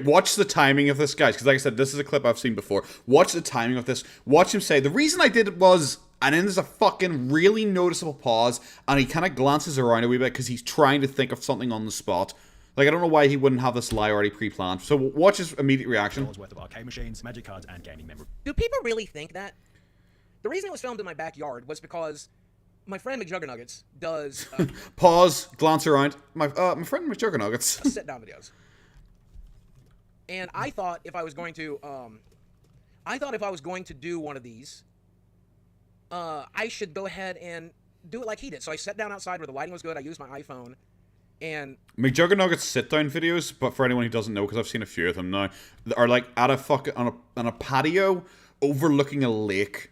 A: watch the timing of this, guys, because like I said, this is a clip I've seen before. Watch the timing of this. Watch him say, the reason I did it was... And then there's a fucking really noticeable pause, and he kind of glances around a wee bit because he's trying to think of something on the spot. Like, I don't know why he wouldn't have this lie already pre-planned. So watch his immediate reaction.
B: Worth of arcade machines, magic cards, and gaming memory.
L: Do people really think that? The reason it was filmed in my backyard was because... My friend McJuggernuggets does...
A: Pause, glance around. My friend McJuggernuggets.
L: Sit-down videos. And I thought if I was going to... do one of these, I should go ahead and do it like he did. So I sat down outside where the lighting was good. I used my iPhone. And...
A: McJuggernuggets sit-down videos, but for anyone who doesn't know, because I've seen a few of them now, are like at on a patio overlooking a lake.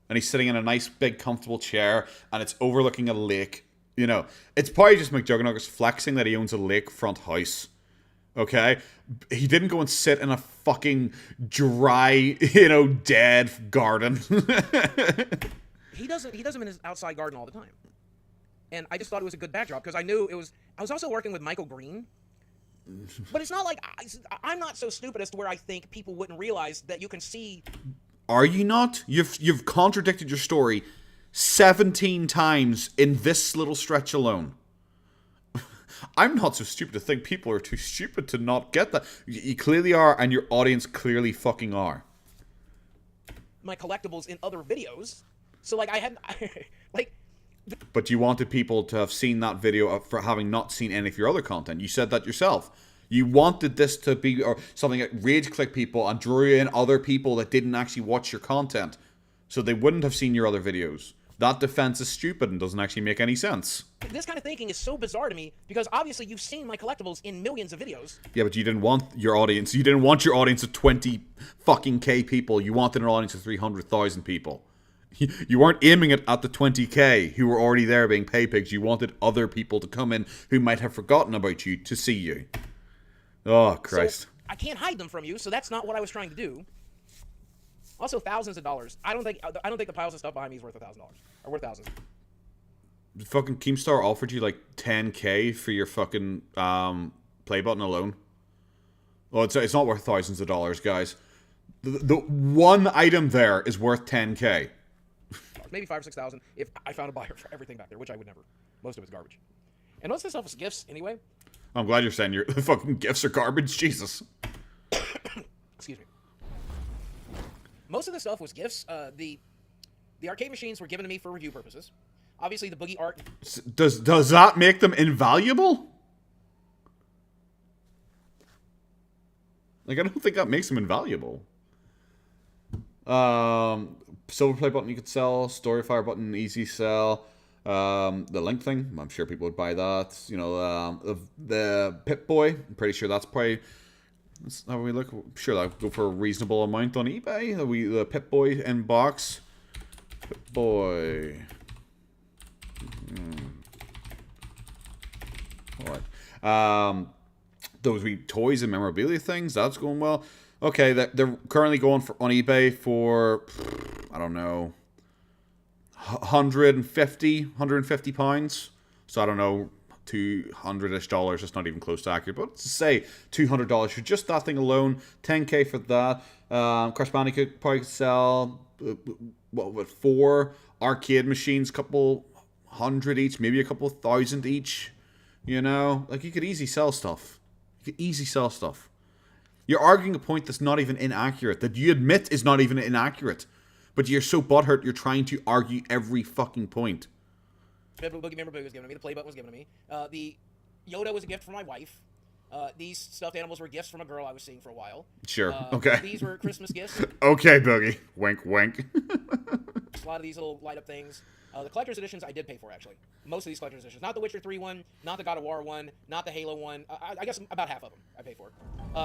A: And he's sitting in a nice, big, comfortable chair, and it's overlooking a lake. You know, it's probably just McJuggernuggets flexing that he owns a lakefront house. Okay? He didn't go and sit in a fucking dry, dead garden.
L: He does them in his outside garden all the time. And I just thought it was a good backdrop, because I knew it was... I was also working with Michael Green. But it's not like... I'm not so stupid as to where I think people wouldn't realize that you can see...
A: Are you not? You've contradicted your story 17 times in this little stretch alone. I'm not so stupid to think people are too stupid to not get that. You clearly are, and your audience clearly fucking are.
L: My collectibles in other videos. So, like, I had... like...
A: But you wanted people to have seen that video for having not seen any of your other content. You said that yourself. You wanted this to be something that rage click people and drew in other people that didn't actually watch your content. So they wouldn't have seen your other videos. That defense is stupid and doesn't actually make any sense.
L: This kind of thinking is so bizarre to me because obviously you've seen my collectibles in millions of videos.
A: Yeah, but you didn't want your audience. You didn't want your audience of 20 fucking K people. You wanted an audience of 300,000 people. You weren't aiming it at the 20K who were already there being pay pigs. You wanted other people to come in who might have forgotten about you to see you. Oh, Christ.
L: So I can't hide them from you, so that's not what I was trying to do. Also, thousands of dollars. I don't think the piles of stuff behind me is worth $1,000 or worth thousands.
A: Fucking Keemstar offered you like 10K for your fucking play button alone. Well, it's not worth thousands of dollars, guys. The one item there is worth 10K.
L: Maybe 5,000 or 6,000 if I found a buyer for everything back there, which I would never. Most of it's garbage. And most of this stuff is gifts anyway.
A: I'm glad you're saying the fucking gifts are garbage. Jesus.
L: Excuse me. Most of the stuff was gifts. The arcade machines were given to me for review purposes. Obviously, the Boogie art...
A: Does that make them invaluable? Like, I don't think that makes them invaluable. Silver play button you could sell. Storyfire button, easy sell. The link thing, I'm sure people would buy that. You know, the Pip-Boy, I'm pretty sure that's probably... Let's have we look. Sure, that'll go for a reasonable amount on eBay. The Pip-Boy in box. Pip-Boy. What? Those wee toys and memorabilia things, that's going well. Okay, they're currently going on eBay for, I don't know, 150 pounds. So I don't know, $200-ish. It's not even close to accurate, but let's say $200 for just that thing alone. 10k for that. Crash Bandicoot probably could sell 4 arcade machines, couple hundred each, maybe a couple thousand each. You know, like you could easily sell stuff. You're arguing a point that's not even inaccurate, that you admit is not even inaccurate, but you're so butthurt you're trying to argue every fucking point.
L: Member Boogie was given to me. The play button was given to me. The Yoda was a gift from my wife. These stuffed animals were gifts from a girl I was seeing for a while.
A: Sure. Okay.
L: These were Christmas gifts.
A: Okay, Boogie. Wink, wink.
L: A lot of these little light up things. The collector's editions I did pay for, actually. Most of these collector's editions. Not the Witcher 3 one, not the God of War one, not the Halo one. I guess about half of them I paid for.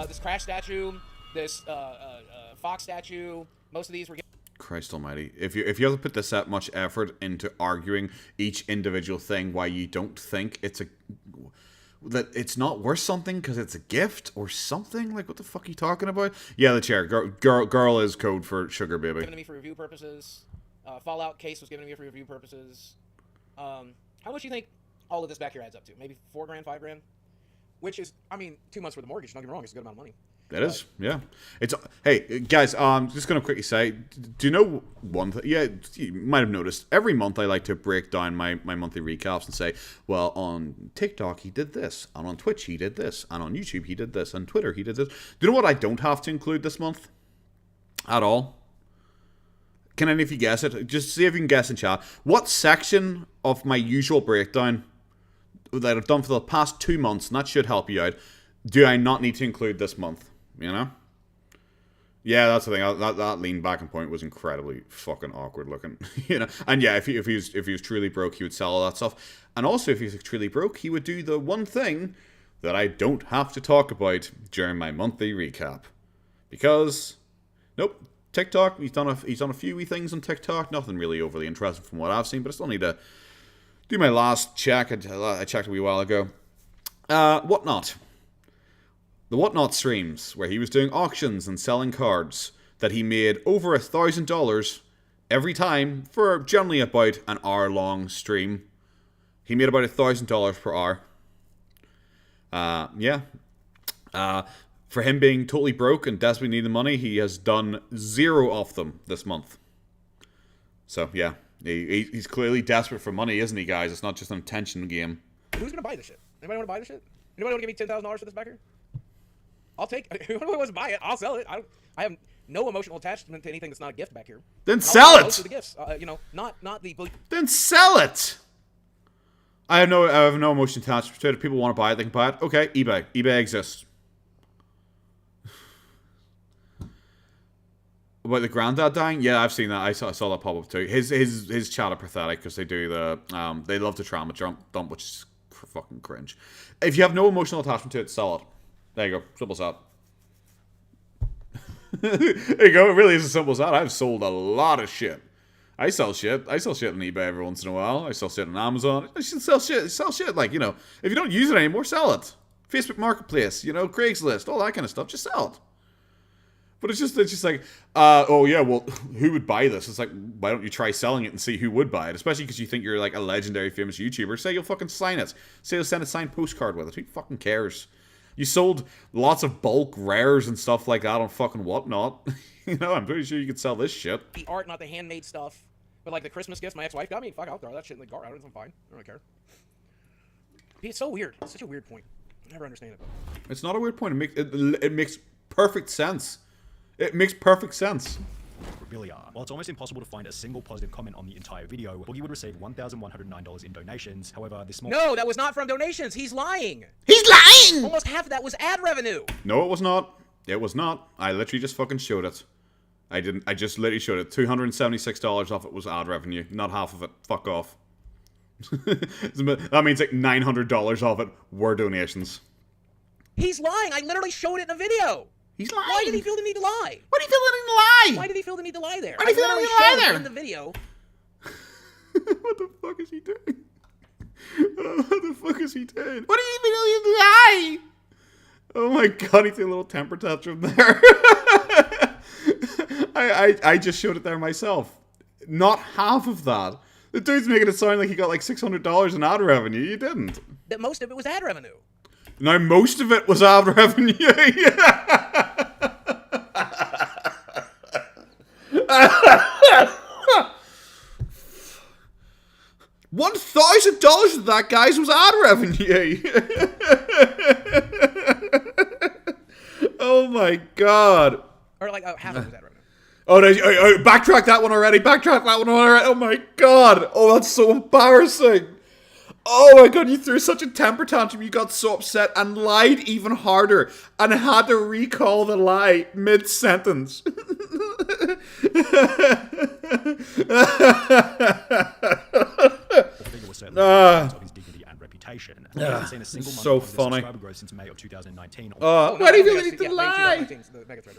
L: This Crash statue, this Fox statue. Most of these were...
A: Christ almighty. If you have to put this that much effort into arguing each individual thing why you don't think that it's not worth something because it's a gift or something, like what the fuck are you talking about? Yeah, the chair. Girl is code for sugar baby.
L: Given to me for review purposes. Fallout case was given to me for review purposes. How much do you think all of this back here adds up to? Maybe $4,000, $5,000? Which is, I mean, 2 months worth of mortgage. Don't get me wrong, it's a good amount of money.
A: That is, yeah. It's hey guys. Just gonna quickly say, do you know one thing? Yeah, you might have noticed. Every month I like to break down my monthly recaps and say, well, on TikTok he did this, and on Twitch he did this, and on YouTube he did this, and Twitter he did this. Do you know what I don't have to include this month? At all. Can any of you guess it? Just see if you can guess in chat. What section of my usual breakdown that I've done for the past 2 months, and that should help you out, do I not need to include this month? You know? Yeah, that's the thing. That lean back and point was incredibly fucking awkward looking. You know? And yeah, if he was truly broke, he would sell all that stuff. And also, if he was truly broke, he would do the one thing that I don't have to talk about during my monthly recap. Because, nope, TikTok, he's done a few wee things on TikTok. Nothing really overly interesting from what I've seen, but I still need to do my last check. I checked a wee while ago. Whatnot. The Whatnot streams, where he was doing auctions and selling cards, that he made over $1,000 every time for generally about an hour-long stream. He made about $1,000 per hour. Yeah. For him being totally broke and desperately needing money, he has done 0 of them this month. So, yeah. He's clearly desperate for money, isn't he, guys? It's not just an attention game.
L: Who's going to buy this shit? Anybody want to buy this shit? Anybody want to give me $10,000 for this back here? I'll take it. Whoever wants to buy it, I'll sell it. I have no emotional attachment to anything that's not a gift back here.
A: Then sell it!
L: Most of the gifts. Not the...
A: Then sell it! I have no emotion attached to it. If people want to buy it, they can buy it. Okay, eBay. eBay exists. About the granddad dying? Yeah, I've seen that. I saw that pop up too. His chat are pathetic because they do the they love the trauma dump, which is fucking cringe. If you have no emotional attachment to it, sell it. There you go. Simple as that. There you go. It really is as simple as that. I've sold a lot of shit. I sell shit. I sell shit on eBay every once in a while. I sell shit on Amazon. I should sell shit. Sell shit. Like, you know, if you don't use it anymore, sell it. Facebook Marketplace, you know, Craigslist, all that kind of stuff. Just sell it. But it's just like, oh yeah, well, who would buy this? It's like, why don't you try selling it and see who would buy it? Especially because you think you're like a legendary famous YouTuber. Say you'll fucking sign it. Say you'll send a signed postcard with it. Who fucking cares? You sold lots of bulk rares and stuff like that on fucking Whatnot. You know, I'm pretty sure you could sell this shit.
L: The art, not the handmade stuff. But like the Christmas gifts my ex-wife got me, fuck, I'll throw that shit in the garbage. I'm fine. I don't care. It's so weird. It's such a weird point. I never understand it. Though.
A: It's not a weird point. It makes perfect sense. It makes perfect sense.
B: While it's almost impossible to find a single positive comment on the entire video, Boogie would receive $1,109 in donations. However, this small...
L: No, that was not from donations. He's lying.
A: He's lying!
L: Almost half of that was ad revenue.
A: No, it was not. It was not. I literally just fucking showed it. I didn't. I just literally showed it. $276 off it was ad revenue. Not half of it. Fuck off. That means like $900 of it were donations.
L: He's lying. I literally showed it in a video.
A: He's lying.
L: Why did he feel the need to lie?
A: Why did he feel the need to lie?
L: Why did he feel the need to lie there?
A: Why did he feel the need to lie there?
L: In the video.
A: What the fuck is he doing? What the fuck is he doing? What did he feel the need to lie? Oh my god, he's a little temper tantrum there. I just showed it there myself. Not half of that. The dude's making it sound like he got like $600 in ad revenue. You didn't.
L: That most of it was ad revenue.
A: Now, most of it was ad revenue. $1,000 of that, guys, was ad revenue. Oh my god.
L: Or like half of it was ad revenue.
A: Oh, no, backtrack that one already. Backtrack that one already. Oh my god. Oh, that's so embarrassing. Oh my god, you threw such a temper tantrum. You got so upset and lied even harder and had to recall the lie mid-sentence. So funny.
B: Since May of 2019.
A: Why do you feel the need to lie?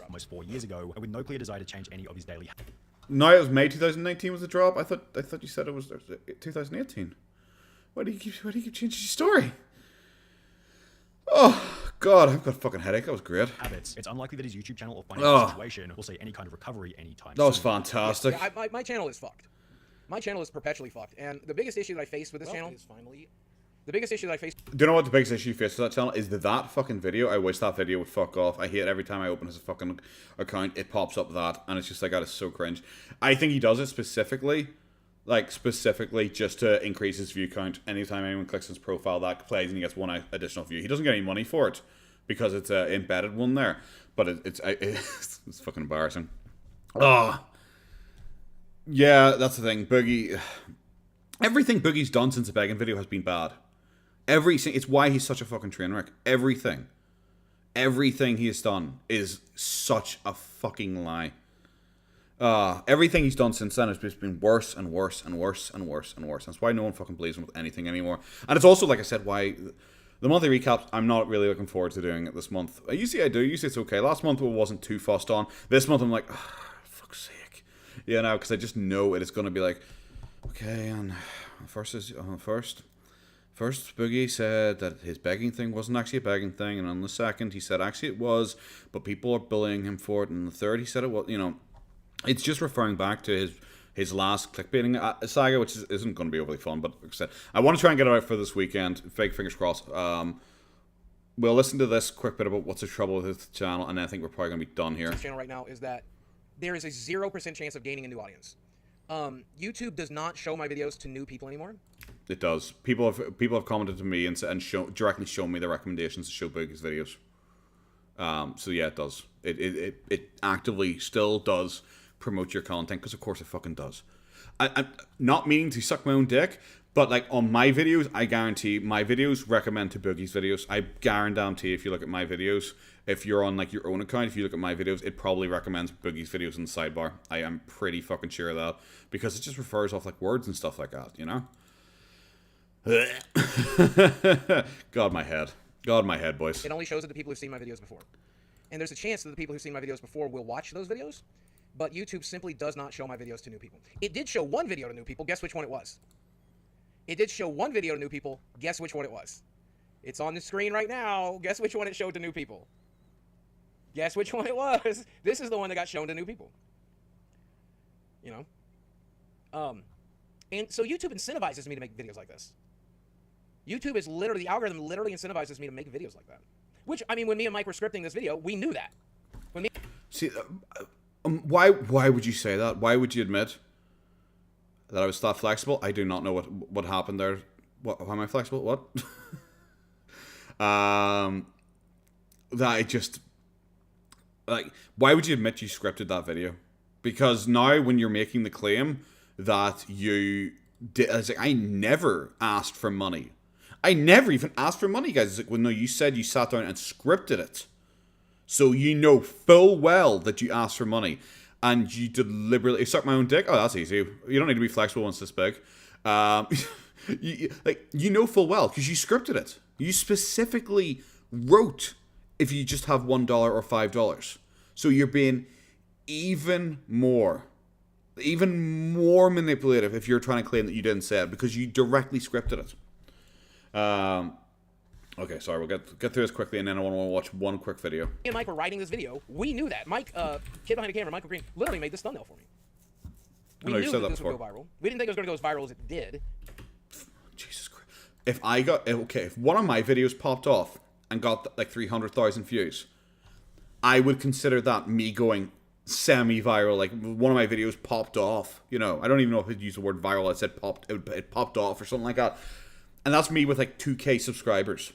B: Almost 4 years ago, and with no clear desire to change any of his daily habits.
A: No, it was May 2019 was the drop. I thought you said it was 2018. Why do you keep changing your story? Oh god, I've got a fucking headache. That was great.
B: Habits. It's unlikely that his YouTube channel or financial situation will see any kind of recovery anytime soon.
A: That was fantastic.
L: Yeah, my channel is fucked. My channel is perpetually fucked, and the biggest issue that I face with this channel is finally. The biggest issue that I face.
A: Do you know what the biggest issue you face with that channel is? That fucking video. I wish that video would fuck off. I hate every time I open his fucking account, it pops up that, and it's just like, that is so cringe. I think he does it specifically just to increase his view count. Anytime anyone clicks his profile, that plays and he gets one additional view. He doesn't get any money for it because it's an embedded one there, but it's fucking embarrassing. Oh, yeah, that's the thing. Boogie, everything Boogie's done since the begging video has been bad. It's why he's such a fucking train wreck. Everything he has done is such a fucking lie. Everything he's done since then has just been worse and worse and worse and worse and worse. That's why no one fucking believes him with anything anymore. And it's also, like I said, why the monthly recaps, I'm not really looking forward to doing it this month. Usually I do. Usually it's okay. Last month I wasn't too fussed on. This month I'm like, fuck's sake. You know, because I just know it is going to be like, okay, and first Boogie said that his begging thing wasn't actually a begging thing, and on the second he said actually it was, but people are bullying him for it, and on the third he said it was, you know. It's just referring back to his last clickbaiting saga, which isn't going to be overly fun. But like I said, I want to try and get it out for this weekend. Fingers crossed. We'll listen to this quick bit about what's the trouble with his channel, and then I think we're probably going to be done here.
L: This channel right now is that there is a 0% chance of gaining a new audience. YouTube does not show my videos to new people anymore.
A: It does. People have commented to me and directly shown me the recommendations to show Boogie's videos. So yeah, it does. It actively still does promote your content, because of course it fucking does. I'm not meaning to suck my own dick, but like on my videos, I guarantee my videos recommend to Boogie's videos. I guarantee if you look at my videos, if you're on like your own account, if you look at my videos, it probably recommends Boogie's videos in the sidebar. I am pretty fucking sure of that, because it just refers off like words and stuff like that, you know? God, my head, boys.
L: It only shows it to people who've seen my videos before. And there's a chance that the people who've seen my videos before will watch those videos, but YouTube simply does not show my videos to new people. It did show one video to new people. Guess which one it was? It did show one video to new people. Guess which one it was? It's on the screen right now. Guess which one it showed to new people? Guess which one it was? This is the one that got shown to new people. You know? And so YouTube incentivizes me to make videos like this. YouTube is literally, the algorithm literally incentivizes me to make videos like that. Which, I mean, when me and Mike were scripting this video, we knew that.
A: See, why would you say that? Why would you admit that I was that flexible? I do not know what happened there. How am I flexible? What? That I just, like, why would you admit you scripted that video? Because now when you're making the claim that you did, I was like, I never asked for money. I never even asked for money, guys. It's like, well, no, you said you sat down and scripted it. So you know full well that you asked for money. and you deliberately suck my own dick. Oh, that's easy. You don't need to be flexible once this big. You know full well because you scripted it. You specifically wrote if you just have $1 or $5. So you're being even more manipulative if you're trying to claim that you didn't say it because you directly scripted it. Okay, sorry, we'll get through this quickly, and then I want to watch one quick video.
L: Me and Mike were writing this video. We knew that. Mike, kid behind the camera, Michael Green, literally made this thumbnail for me. We knew that this would go viral. We didn't think it was going to go as viral as it did.
A: Jesus Christ. If one of my videos popped off and got like 300,000 views, I would consider that me going semi-viral. Like one of my videos popped off. You know, I don't even know if I'd use the word viral. I said it popped off or something like that. And that's me with like 2K subscribers.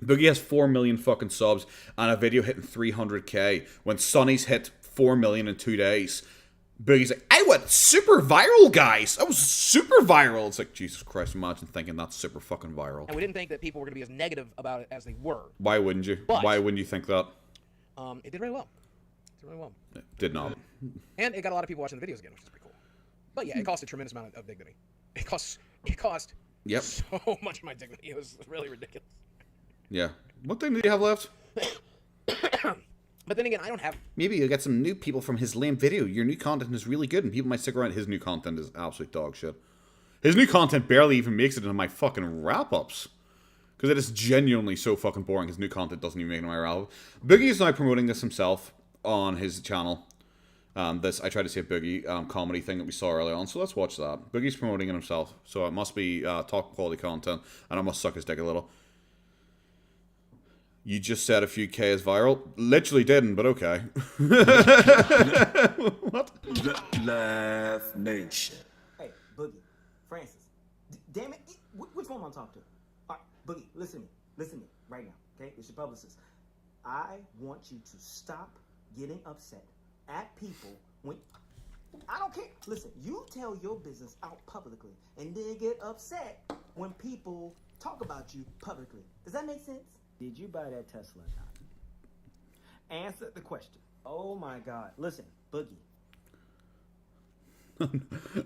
A: Boogie has 4 million fucking subs and a video hitting 300K when Sonny's hit 4 million in 2 days. Boogie's like, I went super viral, guys. I was super viral. It's like, Jesus Christ, imagine thinking that's super fucking viral.
L: And we didn't think that people were going to be as negative about it as they were.
A: Why wouldn't you?
L: But,
A: why wouldn't you think that?
L: It did really well. It did really well.
A: It did not.
L: And it got a lot of people watching the videos again, which is pretty cool. But yeah, it cost a tremendous amount of dignity. It cost
A: Yep.
L: so much of my dignity. It was really ridiculous.
A: Yeah. What thing do you have left?
L: But then again, I don't have...
A: Maybe you'll get some new people from his lame video. Your new content is really good, and people might stick around. His new content is absolute dog shit. His new content barely even makes it into my fucking wrap-ups. Because it is genuinely so fucking boring. His new content doesn't even make it into my wrap-up. Boogie is now promoting this himself on his channel. I tried to say a Boogie comedy thing that we saw earlier on, so let's watch that. Boogie's promoting it himself, so it must be top quality content, and I must suck his dick a little. You just said a few K is viral? Literally didn't, but okay. What?
P: Laugh Nation.
Q: Hey, Boogie, Francis, damn it, which one am I talking to? All right, Boogie, listen to me right now, okay? It's your publicist. I want you to stop getting upset at people when I don't care. Listen, you tell your business out publicly and then get upset when people talk about you publicly. Does that make sense? Did you buy that Tesla or not? Answer the question. Oh my God. Listen, Boogie.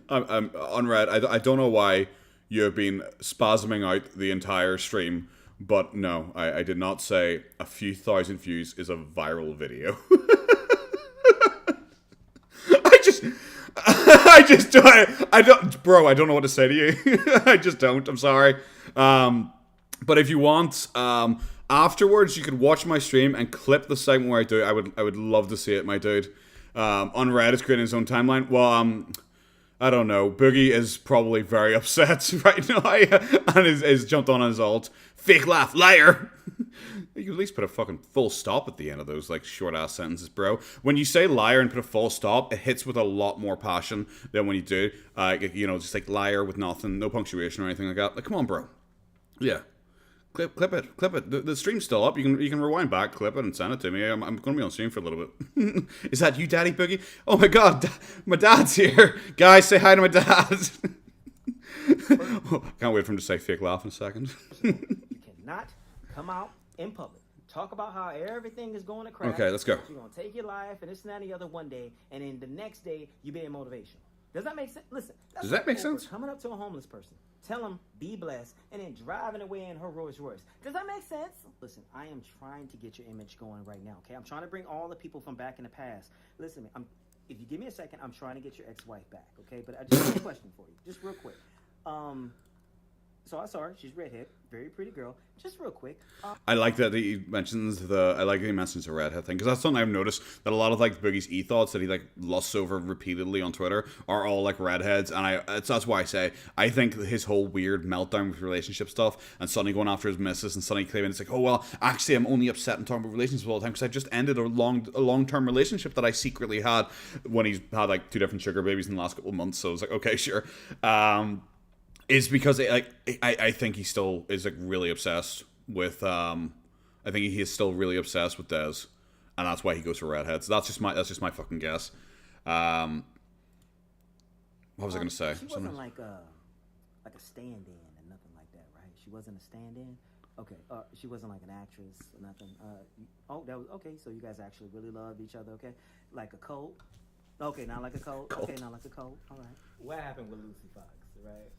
A: I'm unread. I don't know why you've been spasming out the entire stream, but no, I did not say a few thousand views is a viral video. I don't, bro, I don't know what to say to you. I just don't. I'm sorry. But if you want, afterwards you could watch my stream and clip the segment where I do it. I would love to see it, my dude. Unread is creating his own timeline. Well, I don't know. Boogie is probably very upset right now and is jumped on his alt. Fake laugh, liar. You could at least put a fucking full stop at the end of those like short ass sentences, bro. When you say liar and put a full stop, it hits with a lot more passion than when you do, just like liar with nothing, no punctuation or anything like that. Like, come on, bro. Yeah, clip it. The stream's still up. You can rewind back, clip it, and send it to me. I'm going to be on stream for a little bit. Is that you, Daddy Boogie? Oh my God, my dad's here. Guys, say hi to my dad. Can't wait for him to say fake laugh in a second.
Q: You cannot come out in public, talk about how everything is going to crap.
A: Okay, let's go.
Q: You're going to take your life and this and that and the other one day, and then the next day you be in motivation. Does that make sense? Listen,
A: does that make sense?
Q: Coming up to a homeless person, tell him be blessed, and then driving away in her Rolls Royce. Does that make sense? Listen, I am trying to get your image going right now. Okay, I'm trying to bring all the people from back in the past. Listen, to me, if you give me a second, I'm trying to get your ex-wife back. Okay, but I just have a question for you, just real quick. So I saw her. She's redhead, very pretty girl. Just real quick.
A: I like that he mentions the redhead thing because that's something I've noticed that a lot of like Boogie's ethos that he like lusts over repeatedly on Twitter are all like redheads, and that's why I say I think his whole weird meltdown with relationship stuff and Sonny going after his missus and Sonny claiming it's like, oh well, actually I'm only upset and talking about relationships all the time because I just ended a long-term relationship that I secretly had when he's had like 2 different sugar babies in the last couple of months. So I was like, okay, sure. Is because I think he still is like really obsessed with I think he is still really obsessed with Dez, and that's why he goes for redheads. That's just my fucking guess. What was I gonna say?
Q: She wasn't like a stand-in or nothing like that, right? She wasn't a stand-in. Okay, she wasn't like an actress or nothing. That was okay. So you guys actually really loved each other, okay? Like a cult. Okay, not like a cold. Okay, not like a cold. All right. What happened with Lucy Fox? Right.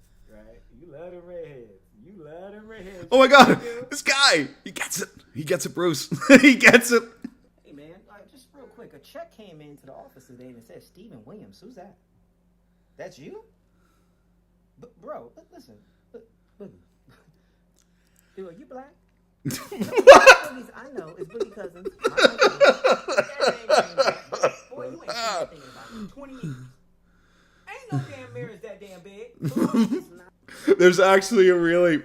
Q: You love them redheads.
A: Oh my God, this guy. He gets it. He gets it, Bruce. He gets it.
Q: Hey man, just real quick, a check came into the office today and it said Stephen Williams. Who's that? That's you? Bro, listen. Boogie. Dude, are you black? I know, it's Boogie Cousins. Boy, you ain't seen anything about 20 years. Ain't no damn mirrors that damn big.
A: There's actually a really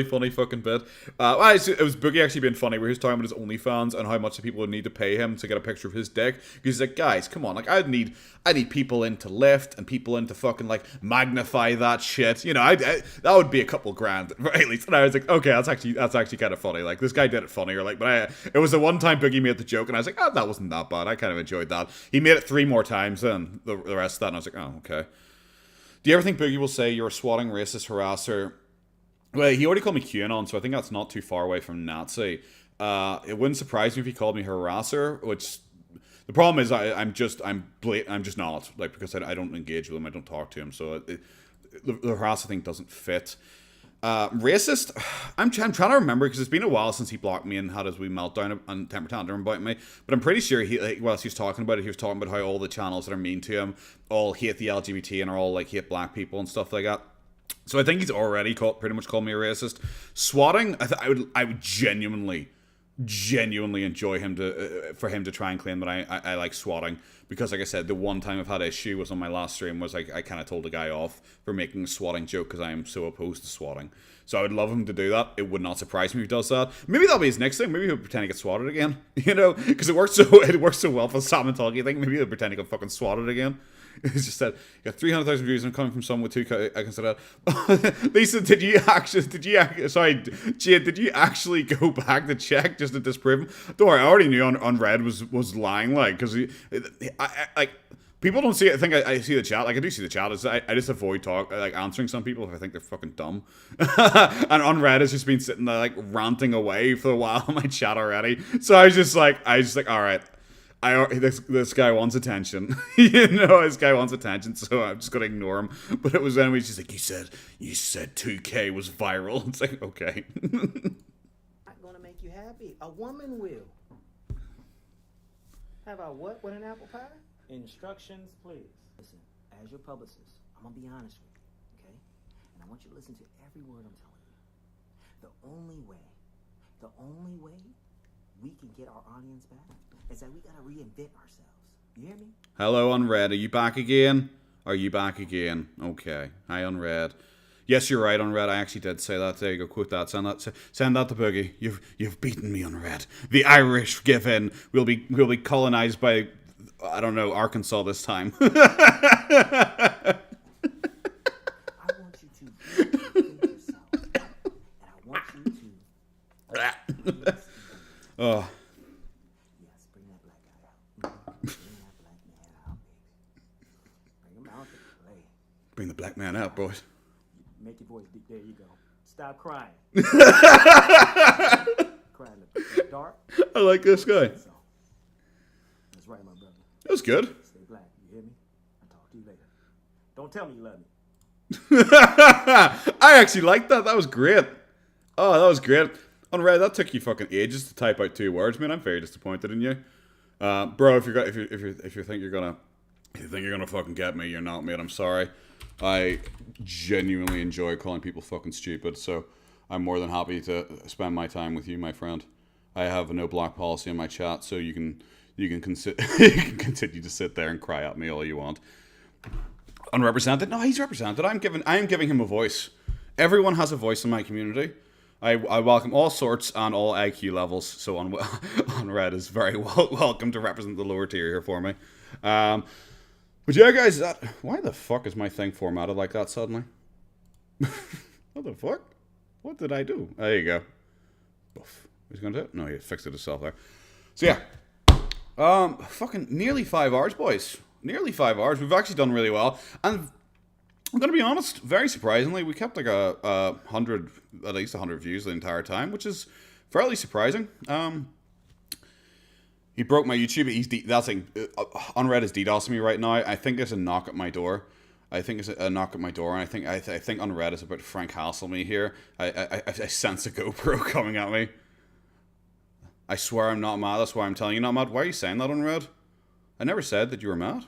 A: funny fucking bit. It was Boogie actually being funny where he was talking about his OnlyFans and how much the people would need to pay him to get a picture of his dick. Because he's like, guys, come on, like I need people in to lift and people in to fucking like magnify that shit. You know, that would be a couple grand, right? At least. And I was like, okay, that's actually kind of funny. Like this guy did it funnier. Like, but it was the one time Boogie made the joke, and I was like, oh, that wasn't that bad. I kind of enjoyed that. He made it 3 more times, and the rest of that, and I was like, oh, okay. Do you ever think Boogie will say you're a swatting racist harasser? Well, he already called me QAnon, so I think that's not too far away from Nazi. It wouldn't surprise me if he called me harasser, which the problem is I'm just not, like, because I don't engage with him, I don't talk to him, so the harasser thing doesn't fit. Racist, I'm trying to remember because it's been a while since he blocked me and had his wee meltdown on Temper Tantrum about me. But I'm pretty sure whilst he was talking about it, he was talking about how all the channels that are mean to him all hate the LGBT and are all like hate black people and stuff like that. So I think he's already pretty much called me a racist. Swatting, I would genuinely enjoy for him to try and claim that I like swatting, because like I said, the one time I've had an issue was on my last stream was like I kind of told a guy off for making a swatting joke because I am so opposed to swatting. So I would love him to do that. It would not surprise me if he does that. Maybe that'll be his next thing. Maybe he'll pretend to get swatted again, you know, because it works so well for the Salmon Talkie thing. Maybe he'll pretend to get fucking swatted again. It's just that you got 300,000 views and coming from someone with 2K. I consider that. Lisa, did you actually go back to check just to disprove him? Don't worry, I already knew on Red was lying, like, because people don't see it. I think I see the chat. Like, I do see the chat. I just avoid answering some people if I think they're fucking dumb. And on Red has just been sitting there like ranting away for a while on my chat already. So I was just like, all right. This guy wants attention. You know, this guy wants attention, so I'm just gonna ignore him. But it was anyway, she's like, you said 2K was viral. It's like, okay.
Q: Not gonna make you happy. A woman will. Have I what with an apple pie? Instructions, please. Listen, as your publicist, I'm gonna be honest with you, okay? And I want you to listen to every word I'm telling you. The only way we can get our audience back is that we gotta reinvent ourselves. You hear me?
A: Hello, Unread. Are you back again? Are you back again? Okay. Hi, Unread. Yes, you're right, Unread. I actually did say that. There you go. Quote that. Send that to Boogie. You've beaten me, Unread. The Irish give in. We'll be colonized by, I don't know, Arkansas this time.
Q: I want you to reinvent yourself, and I want you to.
A: Oh.
Q: Yes, bring that black guy out. Bring that black man out, baby. Bring him out to play.
A: Bring the black man out, boys.
Q: Make your voice deep. There you go. Stop crying. Crying in the dark.
A: I like this guy.
Q: That's right, my brother.
A: That was good.
Q: Stay black. You hear me? I'll talk to you later. Don't tell me you love me.
A: I actually liked that. That was great. Oh, that was great. Unread, that took you fucking ages to type out 2 words, man. I'm very disappointed in you, bro. If you think you're gonna fucking get me, you're not, mate. I'm sorry. I genuinely enjoy calling people fucking stupid, so I'm more than happy to spend my time with you, my friend. I have a no block policy in my chat, so you can you can continue to sit there and cry at me all you want. Unrepresented? No, he's represented. I am giving him a voice. Everyone has a voice in my community. I welcome all sorts and all IQ levels, so Unread is very welcome to represent the lower tier here for me. But yeah, guys, why the fuck is my thing formatted like that suddenly? What the fuck? What did I do? There you go. Boof. Who's gonna do it? No, he fixed it himself there. So yeah, fucking nearly 5 hours, boys. Nearly 5 hours. We've actually done really well, and I'm gonna be honest. Very surprisingly, we kept like at least 100 views the entire time, which is fairly surprising. He broke my YouTube. That thing, Unread is DDoSing me right now. I think it's a knock at my door. I think it's a knock at my door, and I think Unread is about to Frank Hassle me here. I sense a GoPro coming at me. I swear I'm not mad. That's why I'm telling you not mad. Why are you saying that, Unread? I never said that you were mad.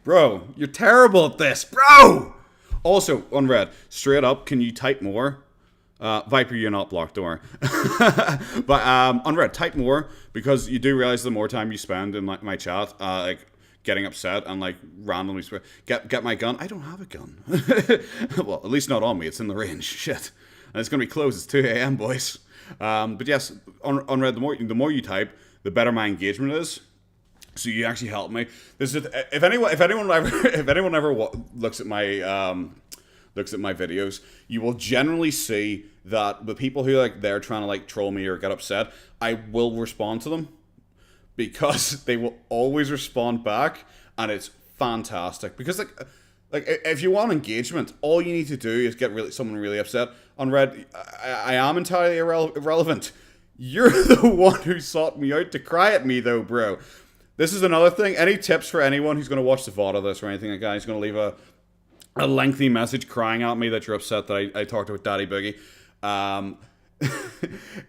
A: Bro, you're terrible at this, bro! Also, Unread, straight up, can you type more? Viper, you're not blocked, don't worry. But, Unread, type more, because you do realize the more time you spend in my chat, like, getting upset and, like, randomly get my gun. I don't have a gun. Well, at least not on me. It's in the range. Shit. And it's going to be closed. It's 2 a.m., boys. But yes, Unread, the more you type, the better my engagement is. So you actually help me. This is if anyone ever looks at my videos, you will generally see that the people who like they're trying to like troll me or get upset, I will respond to them because they will always respond back, and it's fantastic. Because like if you want engagement, all you need to do is get someone really upset. Unread, I am entirely irrelevant. You're the one who sought me out to cry at me, though, bro. This is another thing. Any tips for anyone who's going to watch the VOD of this or anything like that? Who's going to leave a lengthy message crying at me that you're upset that I talked about Daddy Boogie.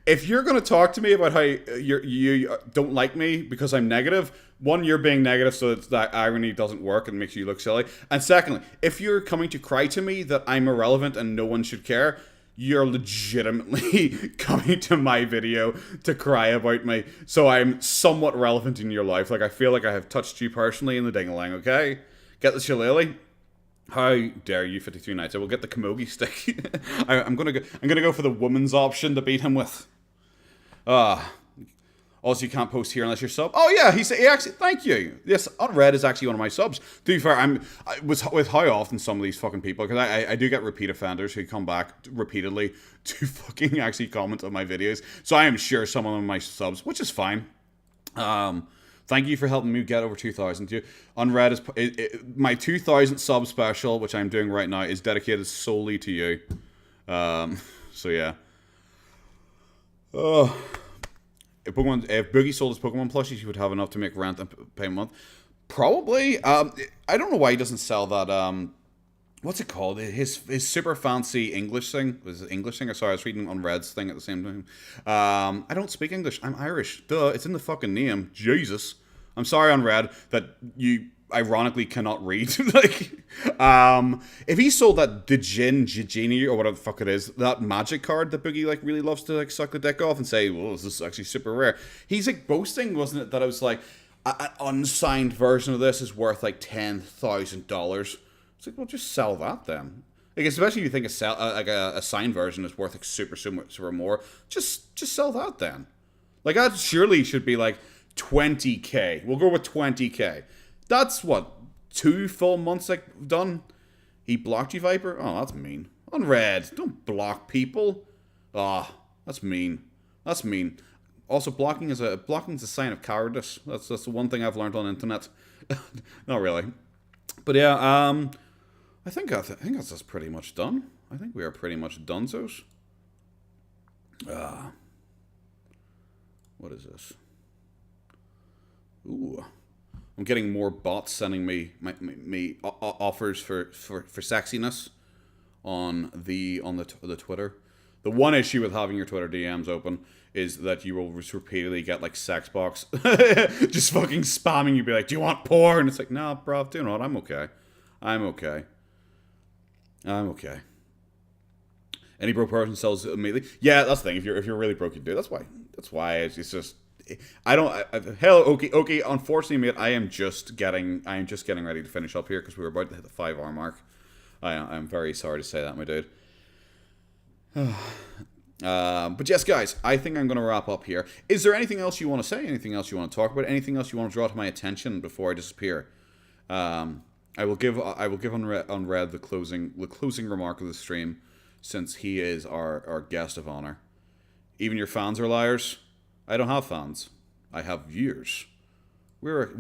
A: If you're going to talk to me about how you don't like me because I'm negative, one, you're being negative so that irony doesn't work and makes you look silly. And secondly, if you're coming to cry to me that I'm irrelevant and no one should care, you're legitimately coming to my video to cry about me, so I'm somewhat relevant in your life. Like, I feel like I have touched you personally in the ding-a-ling, okay? Get the shillelagh? How dare you, 53 Nights? I will get the Camogie stick. I'm gonna go for the woman's option to beat him with. Also, you can't post here unless you're sub. Oh yeah, he actually. Thank you. Yes, Unread is actually one of my subs. To be fair, with how often some of these fucking people, because I do get repeat offenders who come back repeatedly to fucking actually comment on my videos. So I am sure some of them are my subs, which is fine. Thank you for helping me get over 2,000. Unread is my 2,000 sub special, which I'm doing right now, is dedicated solely to you. So yeah. Oh. If Boogie sold his Pokemon plushies, he would have enough to make rent and pay a month. Probably. I don't know why he doesn't sell that. What's it called? His super fancy English thing. Was it English thing? Or sorry, I was reading on Red's thing at the same time. I don't speak English. I'm Irish. Duh. It's in the fucking name. Jesus. I'm sorry on Red that you ironically cannot read. Like, if he sold that Genie or whatever the fuck it is, that magic card that Boogie like really loves to like suck the dick off and say, well, this is actually super rare. He's like boasting, wasn't it, that I was like, an unsigned version of this is worth like $10,000. It's like, well, just sell that then. Like, especially if you think a signed version is worth like super more, just sell that then. Like, that surely should be like 20k. We'll go with 20k. That's what, 2 full months like done. He blocked you, Viper? Oh, that's mean. Unread, don't block people. Ah, that's mean. That's mean. Also, blocking is a sign of cowardice. That's the one thing I've learned on the internet. Not really, but yeah. I think that's pretty much done. I think we are pretty much donezos. What is this? Ooh. I'm getting more bots sending me offers for sexiness on the Twitter. The one issue with having your Twitter DMs open is that you will repeatedly get like sex box just fucking spamming you, be like, do you want porn? It's like, nah, bro, do you know what? I'm okay. Any broke person sells immediately. Yeah, that's the thing. If you're really broke, you do. That's why it's just. Hell, okay. Unfortunately, mate, I am just getting ready to finish up here because we were about to hit the 5-hour mark. I'm very sorry to say that, my dude. But yes, guys, I think I'm going to wrap up here. Is there anything else you want to say? Anything else you want to talk about? Anything else you want to draw to my attention before I disappear? I will give Unread the closing remark of the stream, since he is our guest of honor. Even your fans are liars. I don't have fans. I have viewers. We're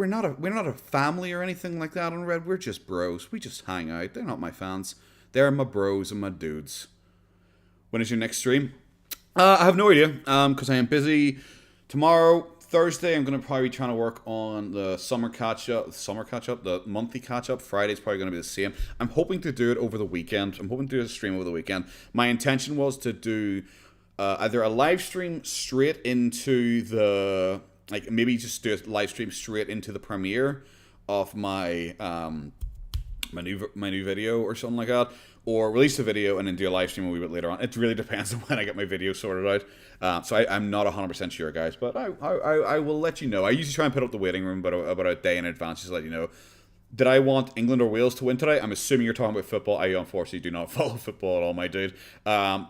A: not a family or anything like that on Red. We're just bros. We just hang out. They're not my fans. They're my bros and my dudes. When is your next stream? I have no idea, because I am busy tomorrow. Thursday, I'm going to probably be trying to work on the summer catch-up, the monthly catch-up. Friday's probably going to be the same. I'm hoping to do it over the weekend. I'm hoping to do a stream over the weekend. My intention was to do either a live stream straight into the, like, maybe just do a live stream straight into the premiere of my my new video or something like that, or release a video and then do a live stream a wee bit later on. It really depends on when I get my video sorted out. So I'm not 100% sure, guys, but I will let you know. I usually try and put up the waiting room about a day in advance just to let you know. Did I want England or Wales to win today? I'm assuming you're talking about football. I unfortunately do not follow football at all, my dude.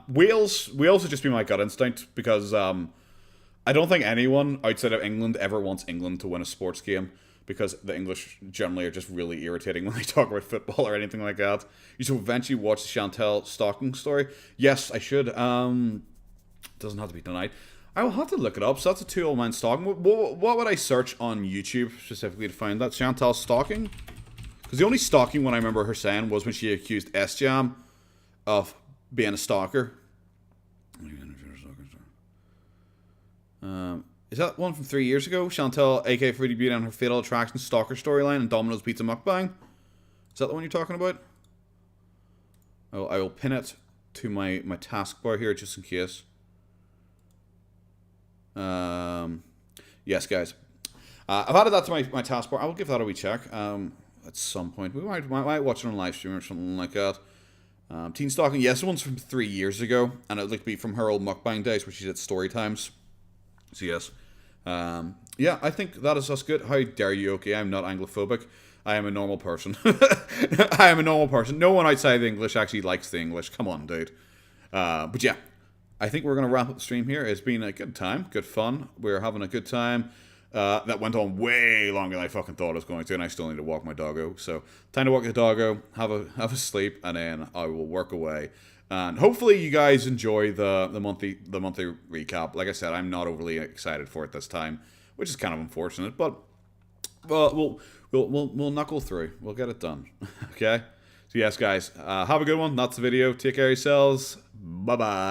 A: Wales would just be my gut instinct, because I don't think anyone outside of England ever wants England to win a sports game, because the English generally are just really irritating when they talk about football or anything like that. You should eventually watch the Chantal Stocking story. Yes, I should. Doesn't have to be tonight. I will have to look it up. So that's a 2 old man stalking. What would I search on YouTube specifically to find that? Chantal Stocking? Because the only stalking one I remember her saying was when she accused S-Jam of being a stalker. Is that one from 3 years ago? Chantal, aka Fruity Beauty, and her Fatal Attraction stalker storyline and Domino's Pizza mukbang? Is that the one you're talking about? I will pin it to my taskbar here just in case. Yes, guys. I've added that to my taskbar. I will give that a wee check at some point. We might watch it on live stream or something like that. Teen Stalking, yes, the one's from 3 years ago, and it would be from her old mukbang days where she did story times. So yes. Yeah, I think that is us good. How dare you? Okay, I'm not Anglophobic. I am a normal person. I am a normal person. No one outside the English actually likes the English. Come on, dude. But yeah, I think we're going to wrap up the stream here. It's been a good time, good fun. We're having a good time. That went on way longer than I fucking thought it was going to, and I still need to walk my doggo. So, time to walk the doggo, have a sleep, and then I will work away. And hopefully you guys enjoy the monthly recap. Like I said, I'm not overly excited for it this time, which is kind of unfortunate, but we'll knuckle through. We'll get it done. Okay? So yes, guys, have a good one. That's the video. Take care of yourselves. Bye-bye.